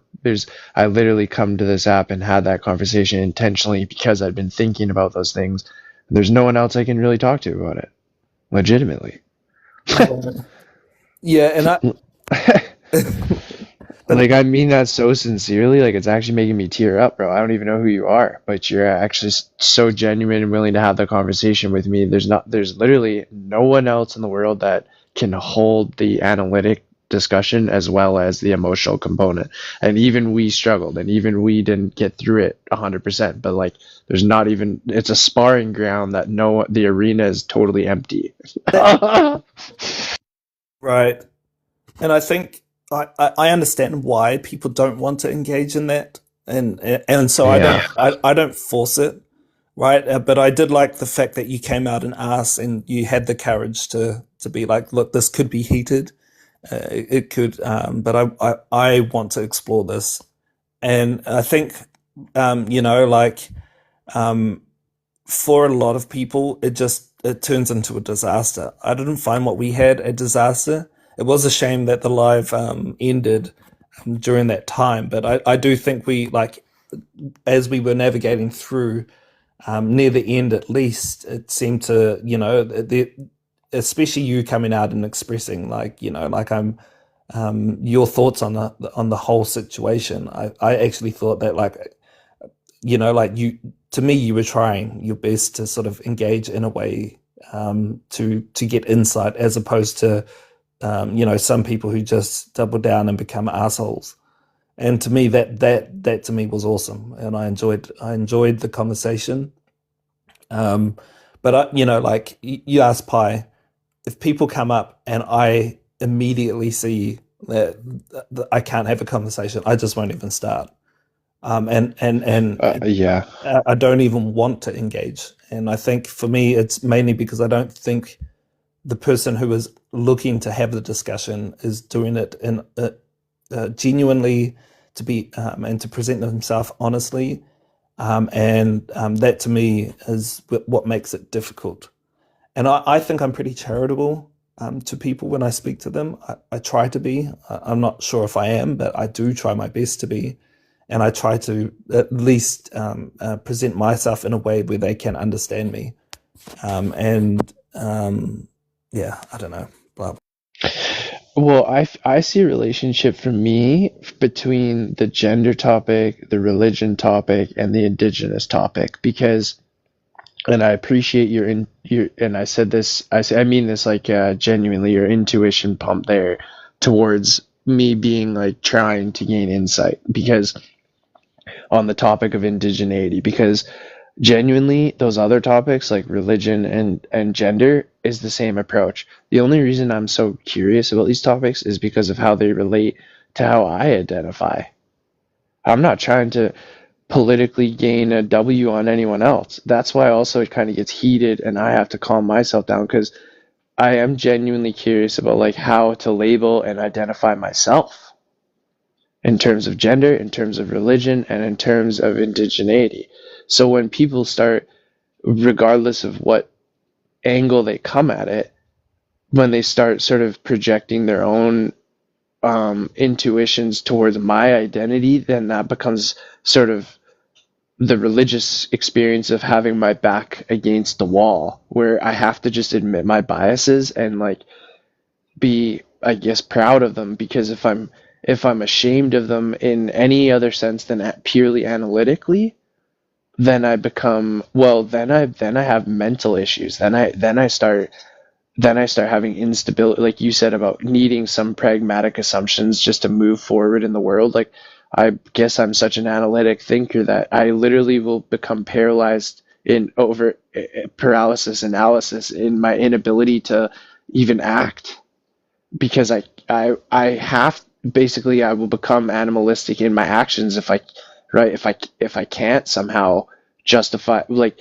Speaker 2: I literally come to this app and had that conversation intentionally because I've been thinking about those things. There's no one else I can really talk to about it, legitimately.
Speaker 3: yeah, yeah, and I
Speaker 2: Like,
Speaker 3: but
Speaker 2: I mean that so sincerely. Like, it's actually making me tear up, bro. I don't even know who you are, but you're actually so genuine and willing to have the conversation with me. There's literally no one else in the world that can hold the analytic discussion as well as the emotional component. And even we struggled, and even we didn't get through it 100%. But like, there's not even, it's a sparring ground that the arena is totally empty.
Speaker 3: that right. And I think I understand why people don't want to engage in that, and so
Speaker 2: Yeah.
Speaker 3: I don't force it, right? But I did like the fact that you came out and asked, and you had the courage to be like, look, this could be heated, it could, but I want to explore this, and I think like um, for a lot of people, it turns into a disaster. I didn't find what we had a disaster. It was a shame that the live ended during that time, but I do think we like as we were navigating through near the end, at least it seemed to especially you coming out and expressing like like I'm your thoughts on the whole situation. I actually thought that like like you to me you were trying your best to sort of engage in a way to get insight as opposed to some people who just double down and become assholes. And to me that to me was awesome, and I enjoyed the conversation. um but like you asked Pi, if people come up and I immediately see that I can't have a conversation, I just won't even start. And
Speaker 2: Yeah.
Speaker 3: I don't even want to engage. And I think for me, it's mainly because I don't think the person who is looking to have the discussion is doing it in genuinely to be and to present themselves honestly. And that to me is what makes it difficult. And I think I'm pretty charitable to people when I speak to them. I try to be. I'm not sure if I am, but I do try my best to be. And I try to at least present myself in a way where they can understand me. And yeah, I don't know. Blah.
Speaker 2: Well, I see a relationship for me between the gender topic, the religion topic, and the indigenous topic because, and I appreciate and I said this, I mean this like genuinely, your intuition pump there towards me being like trying to gain insight because on the topic of indigeneity, because genuinely those other topics like religion and gender is the same approach. The only reason I'm so curious about these topics is because of how they relate to how I identify. I'm not trying to politically gain a W on anyone else. That's why also it kind of gets heated and I have to calm myself down because I am genuinely curious about like how to label and identify myself in terms of gender, in terms of religion, and in terms of indigeneity. So when people start, regardless of what angle they come at it, when they start sort of projecting their own intuitions towards my identity, then that becomes sort of the religious experience of having my back against the wall, where I have to just admit my biases and like be, I guess, proud of them. Because if I'm ashamed of them in any other sense than purely analytically, then I become, well, then I have mental issues. Then I start having instability, like you said, about needing some pragmatic assumptions just to move forward in the world. Like, I guess I'm such an analytic thinker that I literally will become paralyzed in over paralysis analysis in my inability to even act, because I have, basically I will become animalistic in my actions if I, right, if I can't somehow justify, like,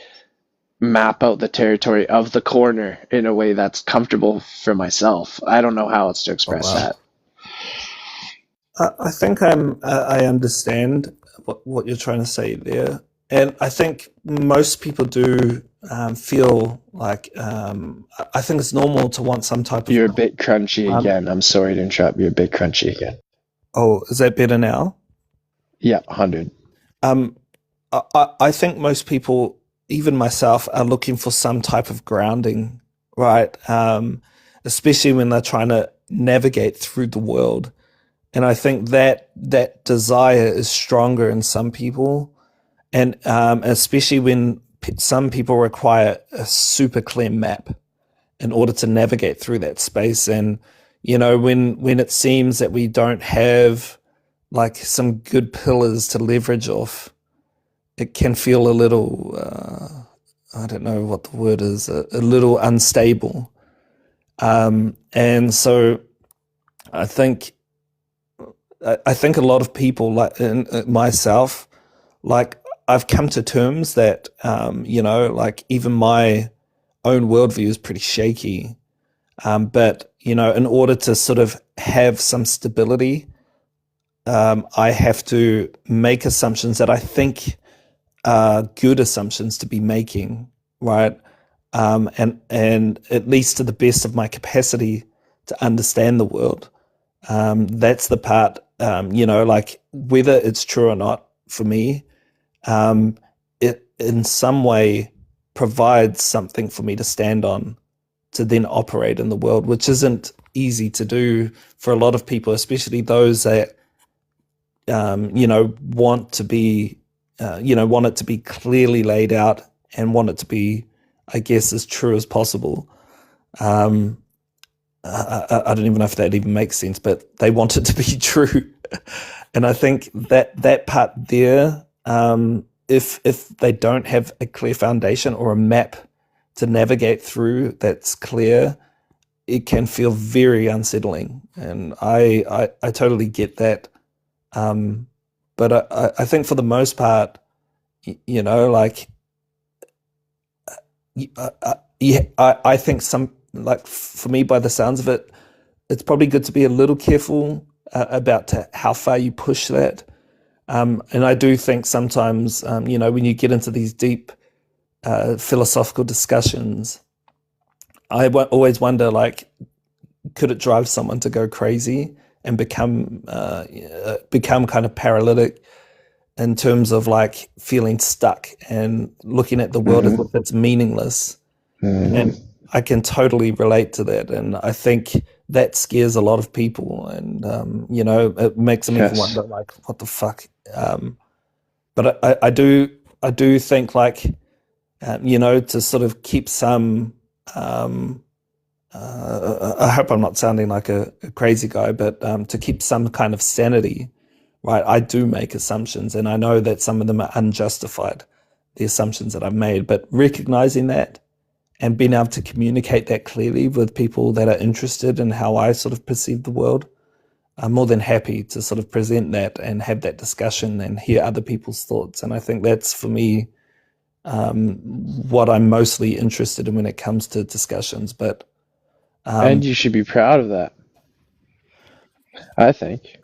Speaker 2: map out the territory of the corner in a way that's comfortable for myself. I don't know how else to
Speaker 3: Oh
Speaker 2: express
Speaker 3: wow.
Speaker 2: that.
Speaker 3: I think I understand what you're trying to say there, and I think most people do feel like I think it's normal to want some type of.
Speaker 2: You're a bit crunchy
Speaker 3: Um,
Speaker 2: again. I'm sorry to interrupt. You're a bit crunchy again.
Speaker 3: oh, is that better now?
Speaker 2: Yeah, 100.
Speaker 3: Um, I think most people, even myself, are looking for some type of grounding, right? Especially when they're trying to navigate through the world. And I think that desire is stronger in some people, and especially when some people require a super clear map in order to navigate through that space. And when it seems that we don't have like some good pillars to leverage off, it can feel a little I don't know what the word is, a little unstable. And so I think I think a lot of people, like myself, like I've come to terms that like even my own worldview is pretty shaky. But in order to sort of have some stability, I have to make assumptions that I think are good assumptions to be making, right? And at least to the best of my capacity to understand the world. That's the part, like whether it's true or not for me, it in some way provides something for me to stand on to then operate in the world, which isn't easy to do for a lot of people, especially those that, want to be, want it to be clearly laid out and want it to be, I guess, as true as possible. Um, I don't even know if that even makes sense, but they want it to be true. And I think that part there, if they don't have a clear foundation or a map to navigate through that's clear, it can feel very unsettling. And I totally get that. But I think for the most part, like yeah, I think some, like for me, by the sounds of it, it's probably good to be a little careful about how far you push that. And I do think sometimes, when you get into these deep philosophical discussions, always wonder, like, could it drive someone to go crazy and become kind of paralytic in terms of like feeling stuck and looking at the world as if it's meaningless. And I can totally relate to that. And I think that scares a lot of people. And, it makes them even wonder, like, what the fuck? But I do think, like, to sort of keep some, I hope I'm not sounding like a crazy guy, but to keep some kind of sanity, right? I do make assumptions, and I know that some of them are unjustified, the assumptions that I've made, but recognizing that and being able to communicate that clearly with people that are interested in how I sort of perceive the world, I'm more than happy to sort of present that and have that discussion and hear other people's thoughts. And I think that's, for me, what I'm mostly interested in when it comes to discussions. But
Speaker 2: And you should be proud of that, I think.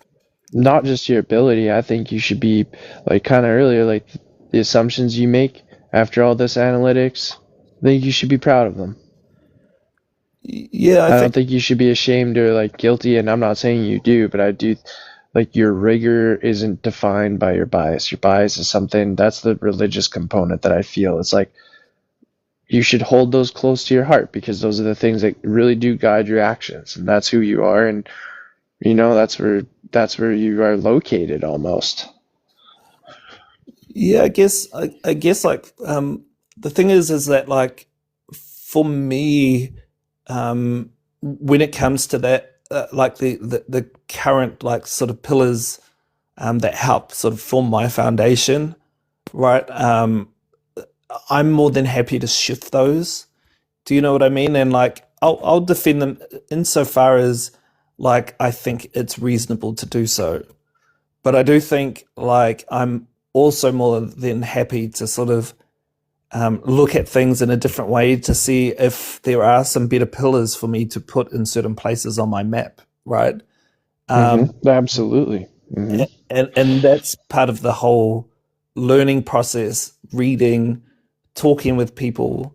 Speaker 2: Not just your ability, I think you should be, like, kind of earlier, like, the assumptions you make after all this analytics, I think you should be proud of them.
Speaker 3: yeah, I
Speaker 2: I
Speaker 3: think
Speaker 2: don't think you should be ashamed or, like, guilty, and I'm not saying you do, but I do, like, your rigor isn't defined by your bias. Your bias is something, that's the religious component that I feel. It's like, you should hold those close to your heart, because those are the things that really do guide your actions, and that's who you are. And that's that's where you are located almost.
Speaker 3: Yeah, I guess like the thing is that like for me, when it comes to that, like the current like sort of pillars that help sort of form my foundation, right? I'm more than happy to shift those. Do you know what I mean? And like I'll defend them insofar as like I think it's reasonable to do so. But I do think like I'm also more than happy to sort of look at things in a different way to see if there are some better pillars for me to put in certain places on my map, right?
Speaker 2: Absolutely.
Speaker 3: And that's part of the whole learning process, reading, talking with people.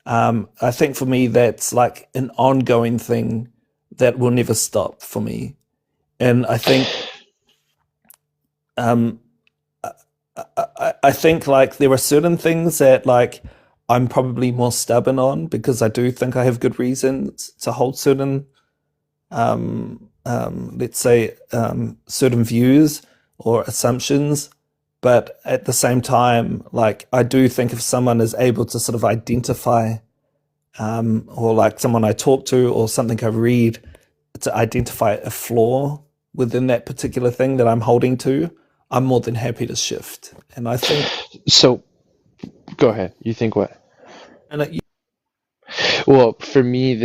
Speaker 3: I think for me that's like an ongoing thing that will never stop for me. And I think um, I think like there are certain things that like I'm probably more stubborn on because I do think I have good reasons to hold certain let's say certain views or assumptions. But at the same time, like I do think if someone is able to sort of identify or like someone I talk to or something I read to identify a flaw within that particular thing that I'm holding to, I'm more than happy to shift. And I think,
Speaker 2: So go ahead. You think what?
Speaker 3: and it,
Speaker 2: Well, for me,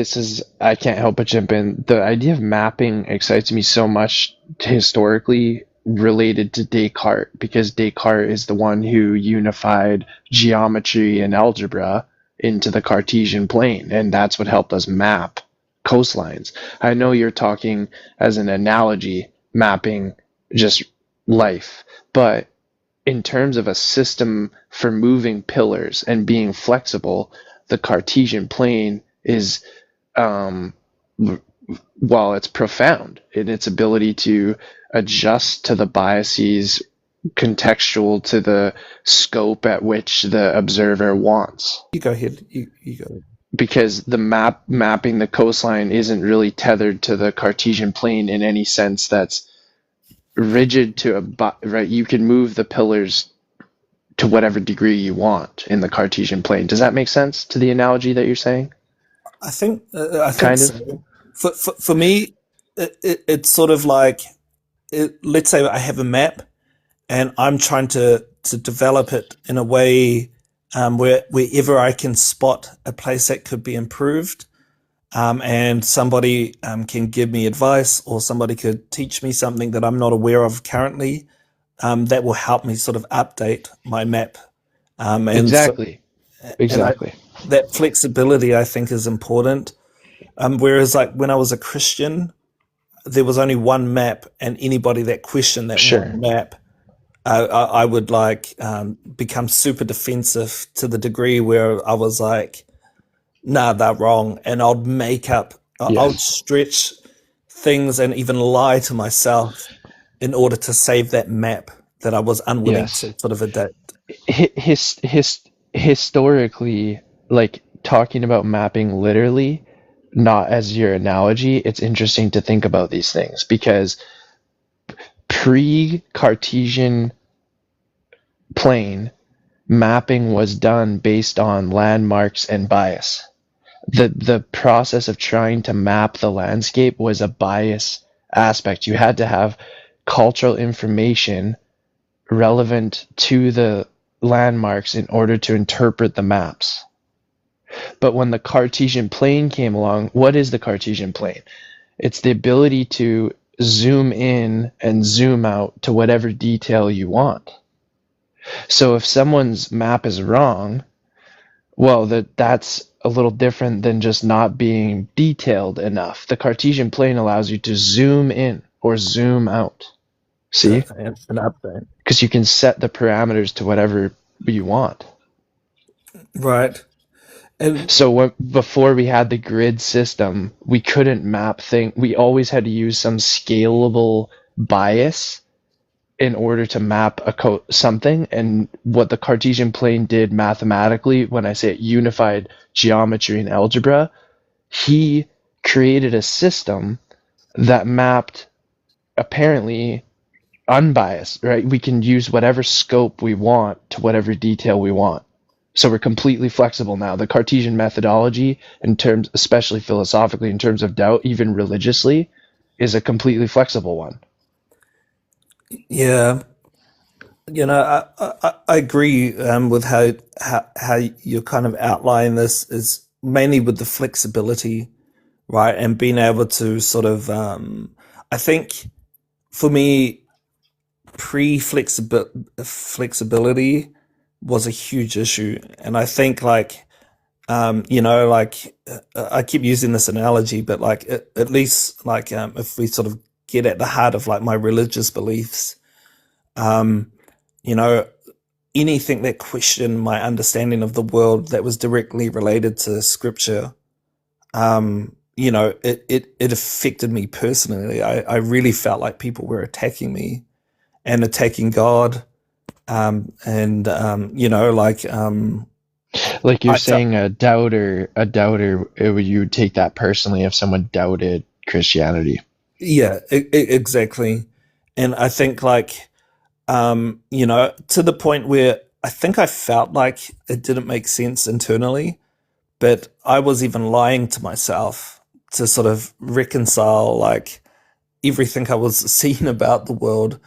Speaker 2: I can't help but jump in. The idea of mapping excites me so much historically related to Descartes, because Descartes is the one who unified geometry and algebra into the Cartesian plane, and that's what helped us map coastlines. I know you're talking as an analogy, mapping just life, but in terms of a system for moving pillars and being flexible, the Cartesian plane is, um, while it's profound in its ability to adjust to the biases contextual to the scope at which the observer wants.
Speaker 3: you go ahead. You go.
Speaker 2: Because the mapping the coastline isn't really tethered to the Cartesian plane in any sense that's rigid to right. You can move the pillars to whatever degree you want in the Cartesian plane. Does that make sense to the analogy that you're saying?
Speaker 3: I think
Speaker 2: Kind of.
Speaker 3: so. For me, it's sort of like let's say I have a map and I'm trying to develop it in a way wherever I can spot a place that could be improved, and somebody can give me advice or somebody could teach me something that I'm not aware of currently, that will help me sort of update my map. And so,
Speaker 2: Exactly.
Speaker 3: and
Speaker 2: Exactly.
Speaker 3: that flexibility I think is important. Whereas like when I was a Christian, there was only one map, and anybody that questioned that
Speaker 2: Sure.
Speaker 3: one map, I would like become super defensive to the degree where I was like, nah, they're wrong, and I'd make up, I'd
Speaker 2: Yes.
Speaker 3: stretch things and even lie to myself in order to save that map that I was unwilling
Speaker 2: Yes.
Speaker 3: to sort of adapt.
Speaker 2: Historically, like talking about mapping literally, not as your analogy, it's interesting to think about these things because pre-Cartesian plane mapping was done based on landmarks and bias. The process of trying to map the landscape was a bias aspect. You had to have cultural information relevant to the landmarks in order to interpret the maps. But when the Cartesian plane came along, what is the Cartesian plane? It's the ability to zoom in and zoom out to whatever detail you want. So if someone's map is wrong, well, that's a little different than just not being detailed enough. The Cartesian plane allows you to zoom in or zoom out. See?
Speaker 3: And an update.
Speaker 2: Because you can set the parameters to whatever you want.
Speaker 3: Right. And
Speaker 2: So before we had the grid system, we couldn't map things. We always had to use some scalable bias in order to map something. And what the Cartesian plane did mathematically, when I say it unified geometry and algebra, he created a system that mapped apparently unbiased, right? We can use whatever scope we want to whatever detail we want. So we're completely flexible now. The Cartesian methodology, in terms, especially philosophically, in terms of doubt, even religiously, is a completely flexible one.
Speaker 3: Yeah, I agree with how you're kind of outlining this is mainly with the flexibility, right, and being able to sort of. I think for me, flexibility was a huge issue, and I think like like I keep using this analogy, but like at least like if we sort of get at the heart of like my religious beliefs, um, you know, anything that questioned my understanding of the world that was directly related to scripture, it affected me personally. I really felt like people were attacking me and attacking God.
Speaker 2: Like you're
Speaker 3: I felt,
Speaker 2: saying, a doubter, you would take that personally if someone doubted Christianity.
Speaker 3: yeah, exactly. And I think like, to the point where I think I felt like it didn't make sense internally, but I was even lying to myself to sort of reconcile like everything I was seeing about the world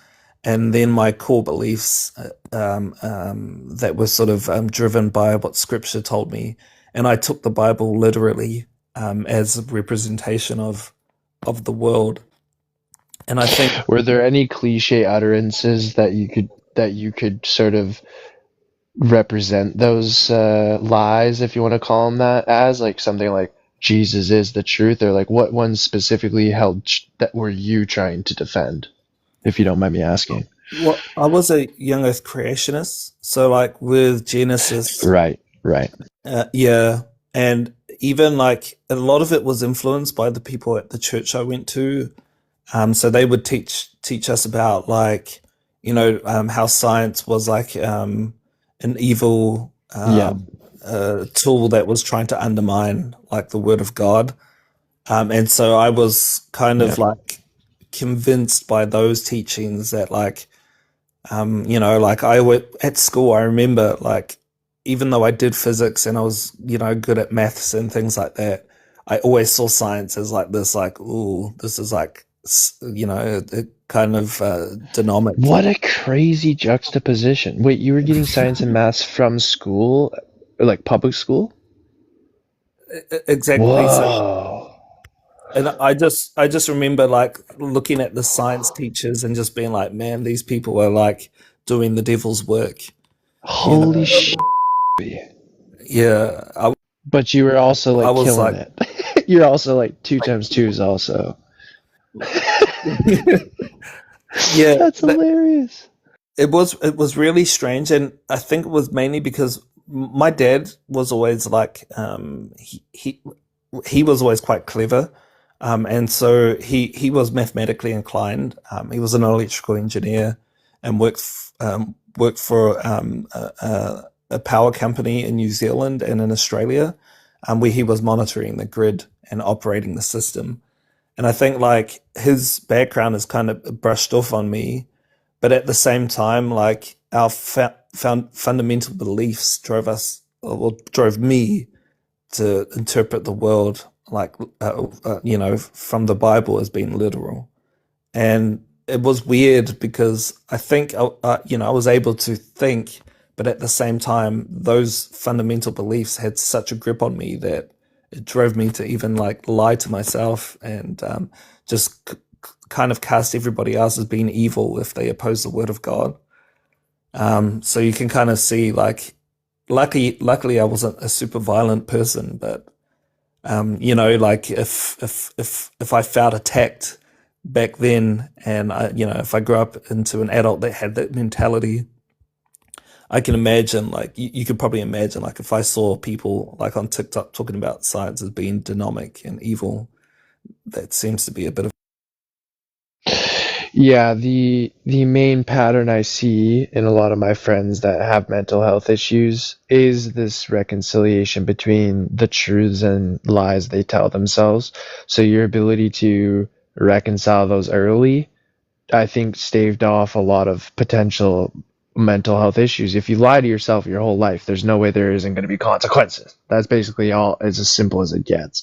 Speaker 3: and then my core beliefs that were sort of driven by what scripture told me. And I took the Bible literally as a representation of the world. And I think,
Speaker 2: Were there any cliche utterances that you could sort of represent those lies, if you want to call them that, as like something like Jesus is the truth, or like what ones specifically that were you trying to defend, if you don't mind me asking?
Speaker 3: well, I was a young earth creationist. So, like with Genesis,
Speaker 2: Right, right.
Speaker 3: yeah. And even like a lot of it was influenced by the people at the church I went to. So they would teach us about like, how science was like an evil
Speaker 2: Yeah,
Speaker 3: tool that was trying to undermine like the word of God. And so I was kind
Speaker 2: yeah.
Speaker 3: of like convinced by those teachings that like, like at school, I remember like, even though I did physics and I was, good at maths and things like that, I always saw science as like this, like, ooh, this is like, a kind of dynamic.
Speaker 2: What a crazy juxtaposition. Wait, you were getting science and maths from school, or like public school?
Speaker 3: Exactly. So,
Speaker 2: Whoa.
Speaker 3: and I just remember like looking at the science teachers and just being like, man, these people are like doing the devil's work. You
Speaker 2: Holy
Speaker 3: know,
Speaker 2: sh!
Speaker 3: yeah.
Speaker 2: But you were also
Speaker 3: I
Speaker 2: like
Speaker 3: was
Speaker 2: killing
Speaker 3: like,
Speaker 2: it. You're also like two times two is also.
Speaker 3: yeah.
Speaker 2: That's hilarious.
Speaker 3: It was really strange, and I think it was mainly because my dad was always like he was always quite clever, and so he was mathematically inclined. He was an electrical engineer and worked for a power company in New Zealand and in Australia, where he was monitoring the grid and operating the system. And I think like his background is kind of brushed off on me, but at the same time, like our fundamental beliefs drove me to interpret the world like from the Bible as being literal. And it was weird because I think I was able to think, but at the same time, those fundamental beliefs had such a grip on me that it drove me to even like lie to myself and just kind of cast everybody else as being evil if they oppose the word of God. So you can kind of see like, luckily I wasn't a super violent person, but like if I felt attacked back then, and if I grew up into an adult that had that mentality, I can imagine like you could probably imagine like if I saw people like on TikTok talking about science as being dynamic and evil, that seems to be a bit of
Speaker 2: Yeah, the main pattern I see in a lot of my friends that have mental health issues is this reconciliation between the truths and lies they tell themselves. So your ability to reconcile those early I think, staved off a lot of potential mental health issues. If you lie to yourself your whole life, there's no way there isn't going to be consequences. That's basically all. It's as simple as it gets.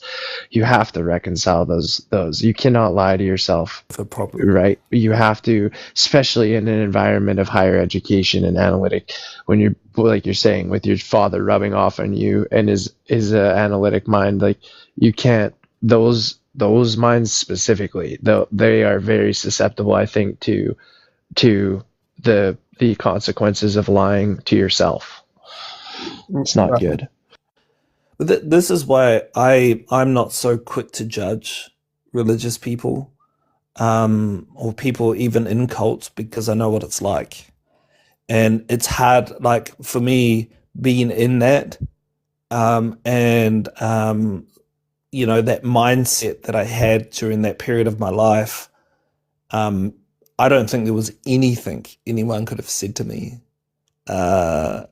Speaker 2: You have to reconcile those. You cannot lie to yourself,
Speaker 3: for problem.
Speaker 2: right? You have to, especially in an environment of higher education and analytic, when you're, like you're saying, with your father rubbing off on you and his analytic mind, like, you can't, those minds specifically, though, they are very susceptible, I think, to the consequences of lying to yourself. It's not
Speaker 3: Right.
Speaker 2: good.
Speaker 3: But this is why I'm not so quick to judge religious people, or people even in cults, because I know what it's like. And it's hard, like, for me, being in that, and that mindset that I had during that period of my life. I don't think there was anything anyone could have said to me that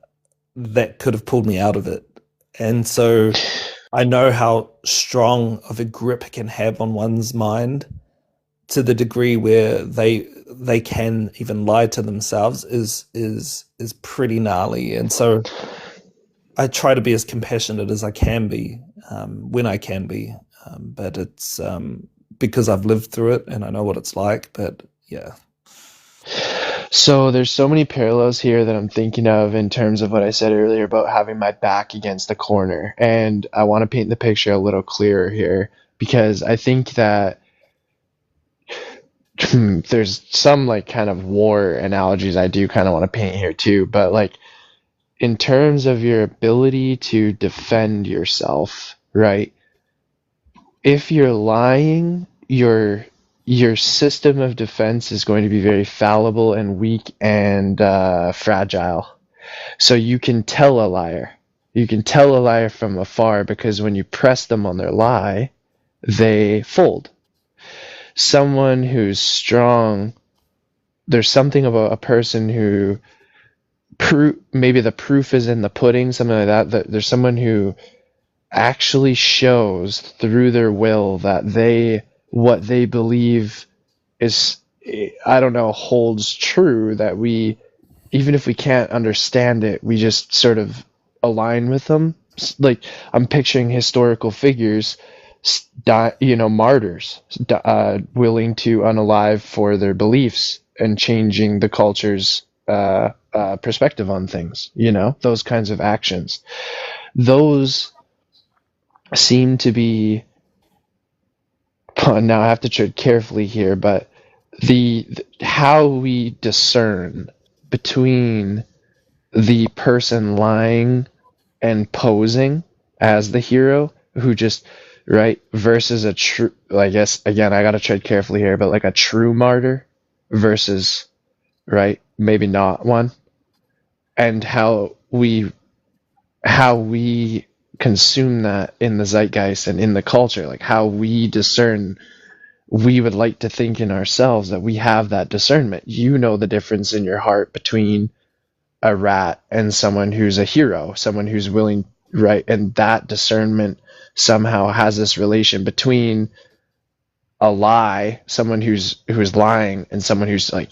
Speaker 3: could have pulled me out of it. And so I know how strong of a grip it can have on one's mind, to the degree where they can even lie to themselves is pretty gnarly. And so I try to be as compassionate as I can be, when I can be, but it's because I've lived through it and I know what it's like. But yeah.
Speaker 2: So there's so many parallels here that I'm thinking of in terms of what I said earlier about having my back against the corner. And I want to paint the picture a little clearer here, because I think that there's some, like, kind of war analogies I do kind of want to paint here too. But, like, in terms of your ability to defend yourself, right? If you're lying, your system of defense is going to be very fallible and weak and fragile. So you can tell a liar. You can tell a liar from afar, because when you press them on their lie, they fold. Someone who's strong, there's something about a person who, maybe the proof is in the pudding, something like that. There's someone who actually shows through their will that what they believe is, I don't know, holds true, that we, even if we can't understand it, we just sort of align with them. Like, I'm picturing historical figures, martyrs, willing to unalive for their beliefs and changing the culture's perspective on things, those kinds of actions. Those seem to be, now I have to tread carefully here, but the how we discern between the person lying and posing as the hero, who just, right, versus a true, I guess, again, I gotta tread carefully here, but like a true martyr versus, right, maybe not one, and how we consume that in the zeitgeist and in the culture, like how we discern. We would like to think in ourselves that we have that discernment. You know the difference in your heart between a rat and someone who's a hero, someone who's willing, right? And that discernment somehow has this relation between a lie, someone who's lying, and someone who's, like,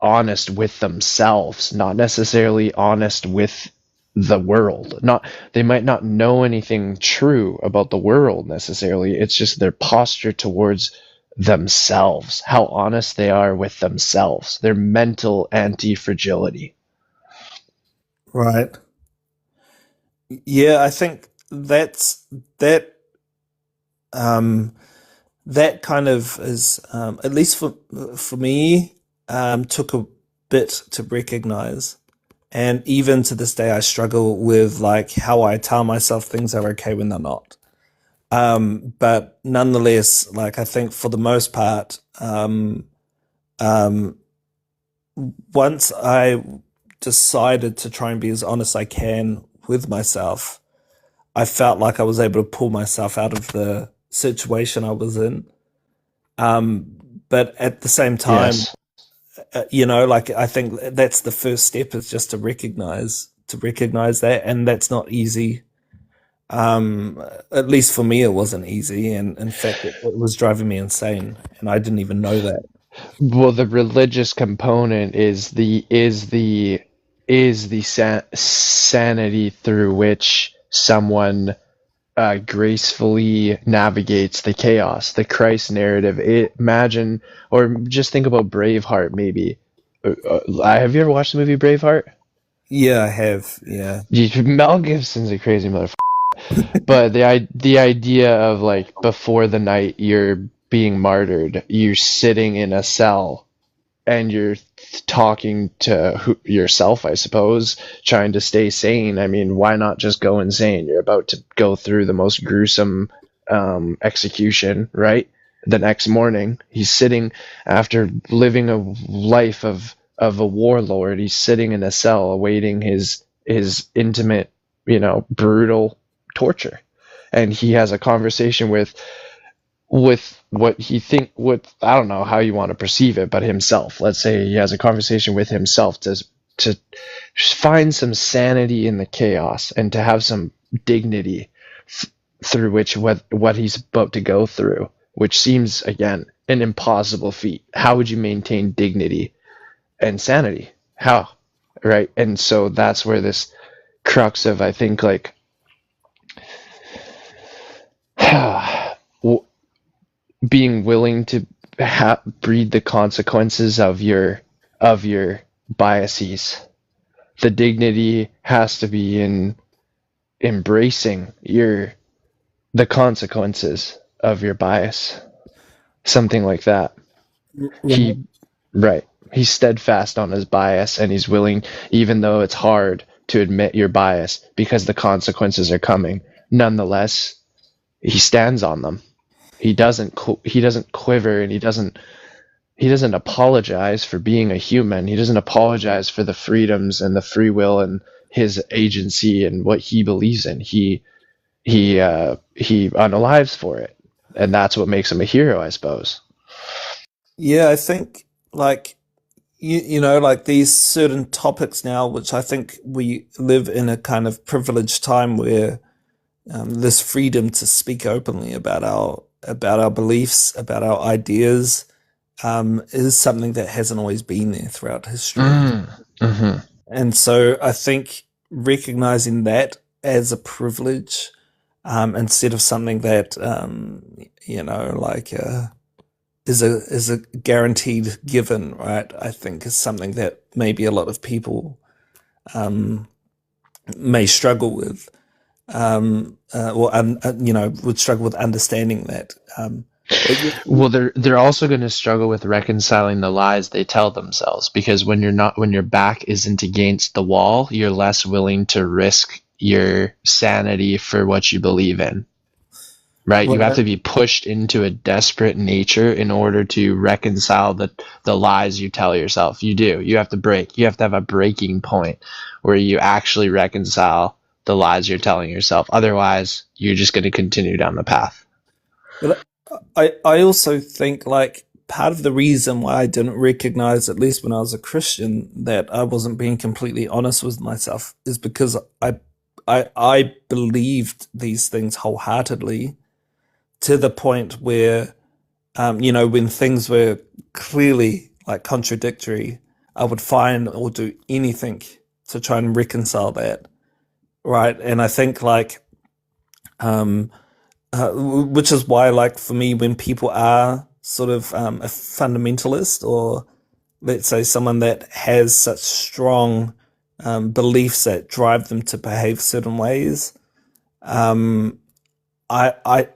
Speaker 2: honest with themselves, not necessarily honest with the world. They might not know anything true about the world necessarily. It's just their posture towards themselves, how honest they are with themselves, their mental anti-fragility.
Speaker 3: Right. Yeah, I think that kind of is, at least for me, took a bit to recognize. And even to this day, I struggle with, like, how I tell myself things are okay when they're not. But nonetheless, like, I think for the most part, um, once I decided to try and be as honest I can with myself, I felt like I was able to pull myself out of the situation I was in. But at the same time,
Speaker 2: Yes.
Speaker 3: like, I think that's the first step, is just to recognize that, and that's not easy. At least for me, it wasn't easy, and in fact, it was driving me insane, and I didn't even know that.
Speaker 2: Well, the religious component is the sanity through which someone gracefully navigates the chaos, the Christ narrative. Imagine, or just think about Braveheart, maybe. Have you ever watched the movie Braveheart?
Speaker 3: Yeah, I have. Yeah.
Speaker 2: Mel Gibson's a crazy motherfucker. But the idea of like before the night you're being martyred, you're sitting in a cell and you're talking to yourself, I suppose, trying to stay sane. I mean, why not just go insane? You're about to go through the most gruesome execution, right? The next morning, he's sitting after living a life of a warlord. He's sitting in a cell awaiting his intimate, brutal torture, and he has a conversation with what he with I don't know how you want to perceive it, but himself. Let's say he has a conversation with himself to find some sanity in the chaos and to have some dignity through which what he's about to go through, which seems again an impossible feat. How would you maintain dignity and sanity? How? Right? And so that's where this crux of, I think, like being willing to breed the consequences of your biases. The dignity has to be in embracing the consequences of your bias. Something like that.
Speaker 3: Right.
Speaker 2: Right. He's steadfast on his bias, and he's willing, even though it's hard to admit your bias because the consequences are coming. Nonetheless, he stands on them. He doesn't quiver, and he doesn't apologize for being a human. He doesn't apologize for the freedoms and the free will and his agency and what he believes in. He unalives for it, and that's what makes him a hero, I suppose.
Speaker 3: Yeah, I think like like these certain topics now, which I think we live in a kind of privileged time where this freedom to speak openly about our beliefs, about our ideas, is something that hasn't always been there throughout history.
Speaker 2: Mm-hmm.
Speaker 3: And so I think recognizing that as a privilege, instead of something that like is a guaranteed given, right? I think is something that maybe a lot of people may struggle with, would struggle with understanding that.
Speaker 2: Well, they're also going to struggle with reconciling the lies they tell themselves, because when your back isn't against the wall, you're less willing to risk your sanity for what you believe in. Right? You have to be pushed into a desperate nature in order to reconcile the lies you tell yourself. You do. You have to break. You have to have a breaking point where you actually reconcile the lies you're telling yourself. Otherwise, you're just going to continue down the path.
Speaker 3: But I also think like part of the reason why I didn't recognize, at least when I was a Christian, that I wasn't being completely honest with myself is because I believed these things wholeheartedly to the point where, when things were clearly like contradictory, I would find or do anything to try and reconcile that, right? And I think like, which is why, like for me, when people are sort of a fundamentalist, or let's say someone that has such strong beliefs that drive them to behave certain ways, um, I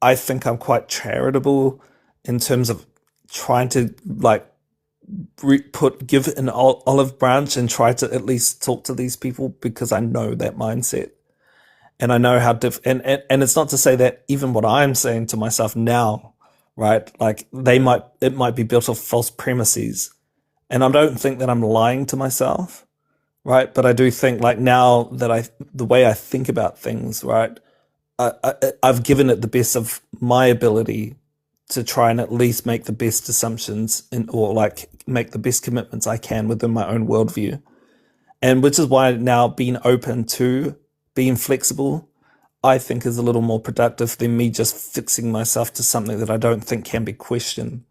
Speaker 3: I think I'm quite charitable in terms of trying to like give an olive branch and try to at least talk to these people, because I know that mindset and I know how and it's not to say that even what I'm saying to myself now, right? Like it might be built off false premises, and I don't think that I'm lying to myself, right? But I do think like now that the way I think about things, right? I've given it the best of my ability to try and at least make the best assumptions or like make the best commitments I can within my own worldview. And which is why now being open to being flexible, I think is a little more productive than me just fixing myself to something that I don't think can be questioned.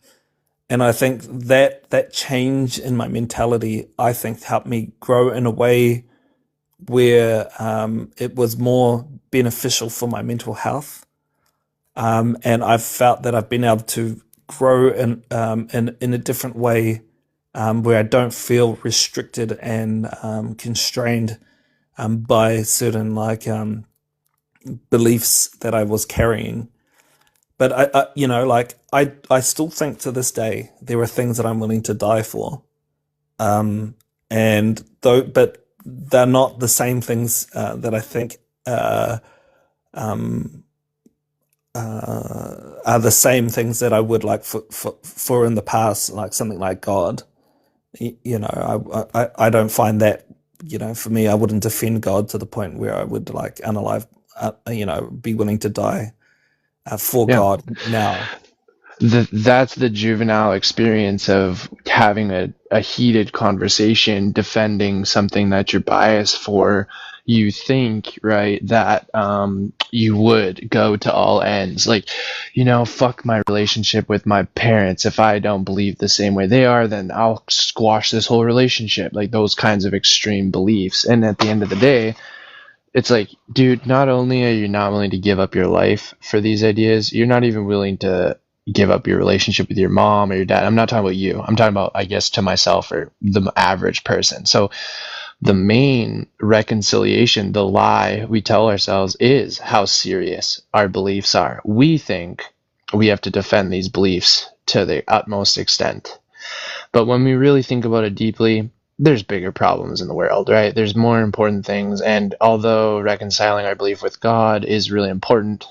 Speaker 3: And I think that change in my mentality, I think, helped me grow in a way where it was more beneficial for my mental health. And I've felt that I've been able to grow in a different way, where I don't feel restricted and constrained by certain beliefs that I was carrying. But I still think to this day there are things that I'm willing to die for, and though, but they're not the same things that I think um, are the same things that I would like for in the past, like something like God. I don't find that, for me, I wouldn't defend God to the point where I would like unalive, be willing to die for
Speaker 2: Yeah.
Speaker 3: God now.
Speaker 2: That's the juvenile experience of having a heated conversation defending something that you're biased for. You think, right, that you would go to all ends. Like, fuck my relationship with my parents. If I don't believe the same way they are, then I'll squash this whole relationship. Like those kinds of extreme beliefs. And at the end of the day, it's like, dude, not only are you not willing to give up your life for these ideas, you're not even willing to give up your relationship with your mom or your dad. I'm not talking about you. I'm talking about, I guess, to myself or the average person. So the main reconciliation, the lie we tell ourselves is how serious our beliefs are. We think we have to defend these beliefs to the utmost extent. But when we really think about it deeply, there's bigger problems in the world, right? There's more important things. And although reconciling our belief with God is really important,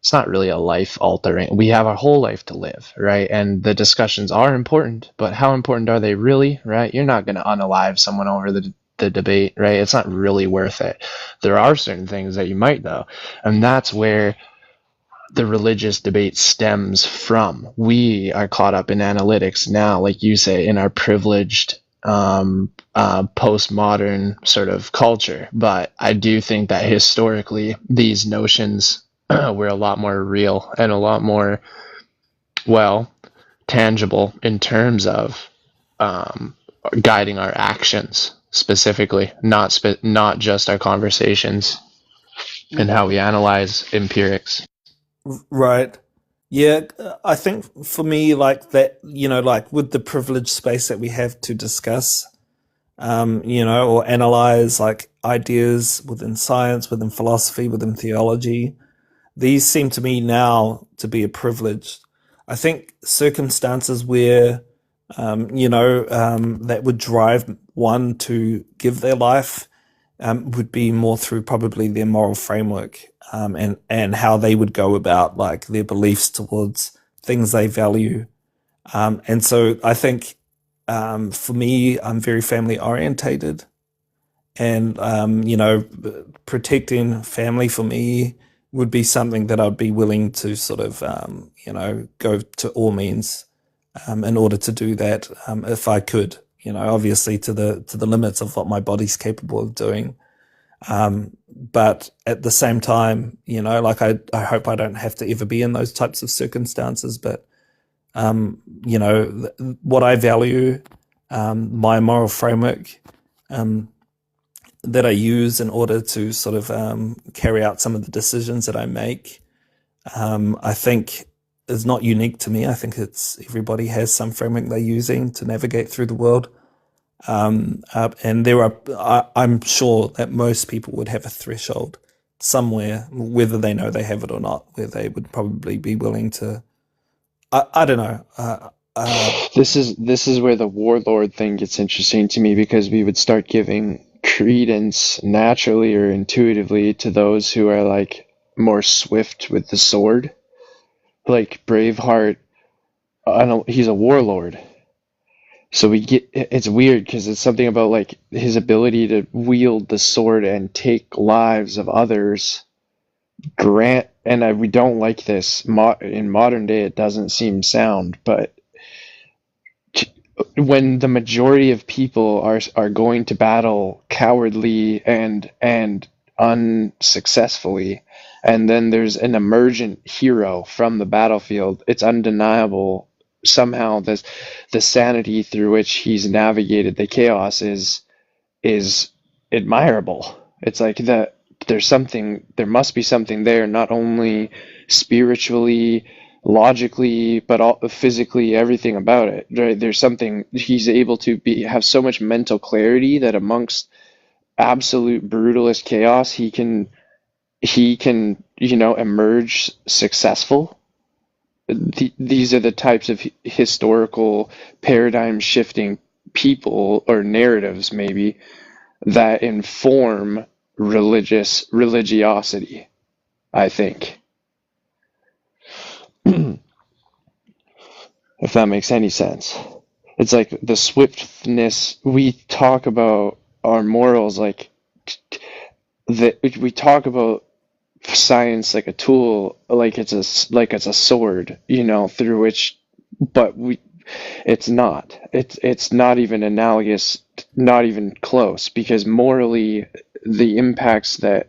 Speaker 2: it's not really a life altering. We have our whole life to live, right? And the discussions are important, but how important are they really, right? You're not going to unalive someone over the debate, right? It's not really worth it. There are certain things that you might, though. And that's where the religious debate stems from. We are caught up in analytics now, like you say, in our privileged postmodern sort of culture. But I do think that historically these notions were a lot more real and a lot more, tangible in terms of guiding our actions specifically, not just our conversations and how we analyze empirics.
Speaker 3: Right. Yeah, I think for me, like that, like with the privileged space that we have to discuss, or analyze like ideas within science, within philosophy, within theology, these seem to me now to be a privilege. I think circumstances where, that would drive one to give their life would be more through probably their moral framework, and how they would go about like their beliefs towards things they value. And so I think for me, I'm very family orientated, and protecting family for me would be something that I'd be willing to sort of go to all means in order to do that, if I could. Obviously to the limits of what my body's capable of doing. But at the same time, like I hope I don't have to ever be in those types of circumstances. But what I value, my moral framework, that I use in order to sort of carry out some of the decisions that I make, I think is not unique to me. I think everybody has some framework they're using to navigate through the world. And I'm sure that most people would have a threshold somewhere, whether they know they have it or not, where they would probably be willing to. I don't know.
Speaker 2: This is where the warlord thing gets interesting to me, because we would start giving credence naturally or intuitively to those who are like more swift with the sword, like Braveheart. He's a warlord. So it's weird because it's something about like his ability to wield the sword and take lives of others. We don't like this in modern day. It doesn't seem sound, but when the majority of people are going to battle cowardly and unsuccessfully, and then there's an emergent hero from the battlefield, it's undeniable somehow the sanity through which he's navigated the chaos is admirable. It's like that there must be something there, not only spiritually, logically, but all physically, everything about it. Right? There's something he's able to have so much mental clarity that amongst absolute brutalist chaos, he can emerge successful. These are the types of historical paradigm shifting people or narratives maybe that inform religiosity, I think. If that makes any sense. It's like the swiftness we talk about our morals, like that we talk about science like a tool, like it's a sword, through which, but it's not. It's not even analogous, not even close, because morally, the impacts that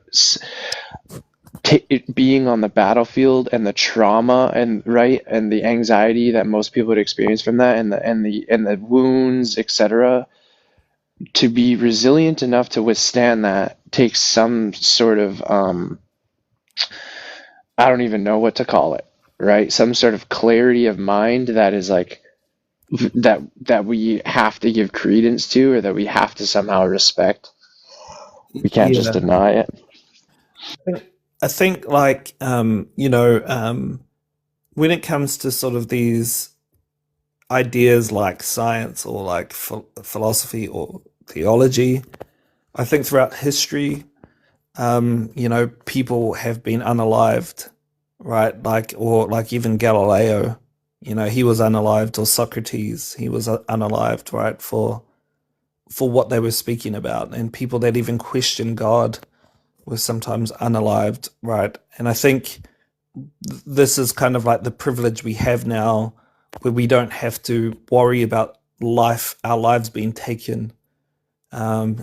Speaker 2: it being on the battlefield and the trauma and right and the anxiety that most people would experience from that and the wounds, etc. To be resilient enough to withstand that takes some sort of I don't even know what to call it, right? Some sort of clarity of mind that is like that we have to give credence to, or that we have to somehow respect. We can't just
Speaker 3: Yeah.
Speaker 2: deny it.
Speaker 3: I think like when it comes to sort of these ideas like science or like philosophy or theology, I think throughout history, people have been unalived, right? Like, or like even Galileo, he was unalived, or Socrates, he was unalived, right? For what they were speaking about, and people that even question God were sometimes unalived, right? And I think this is kind of like the privilege we have now, where we don't have to worry about our lives being taken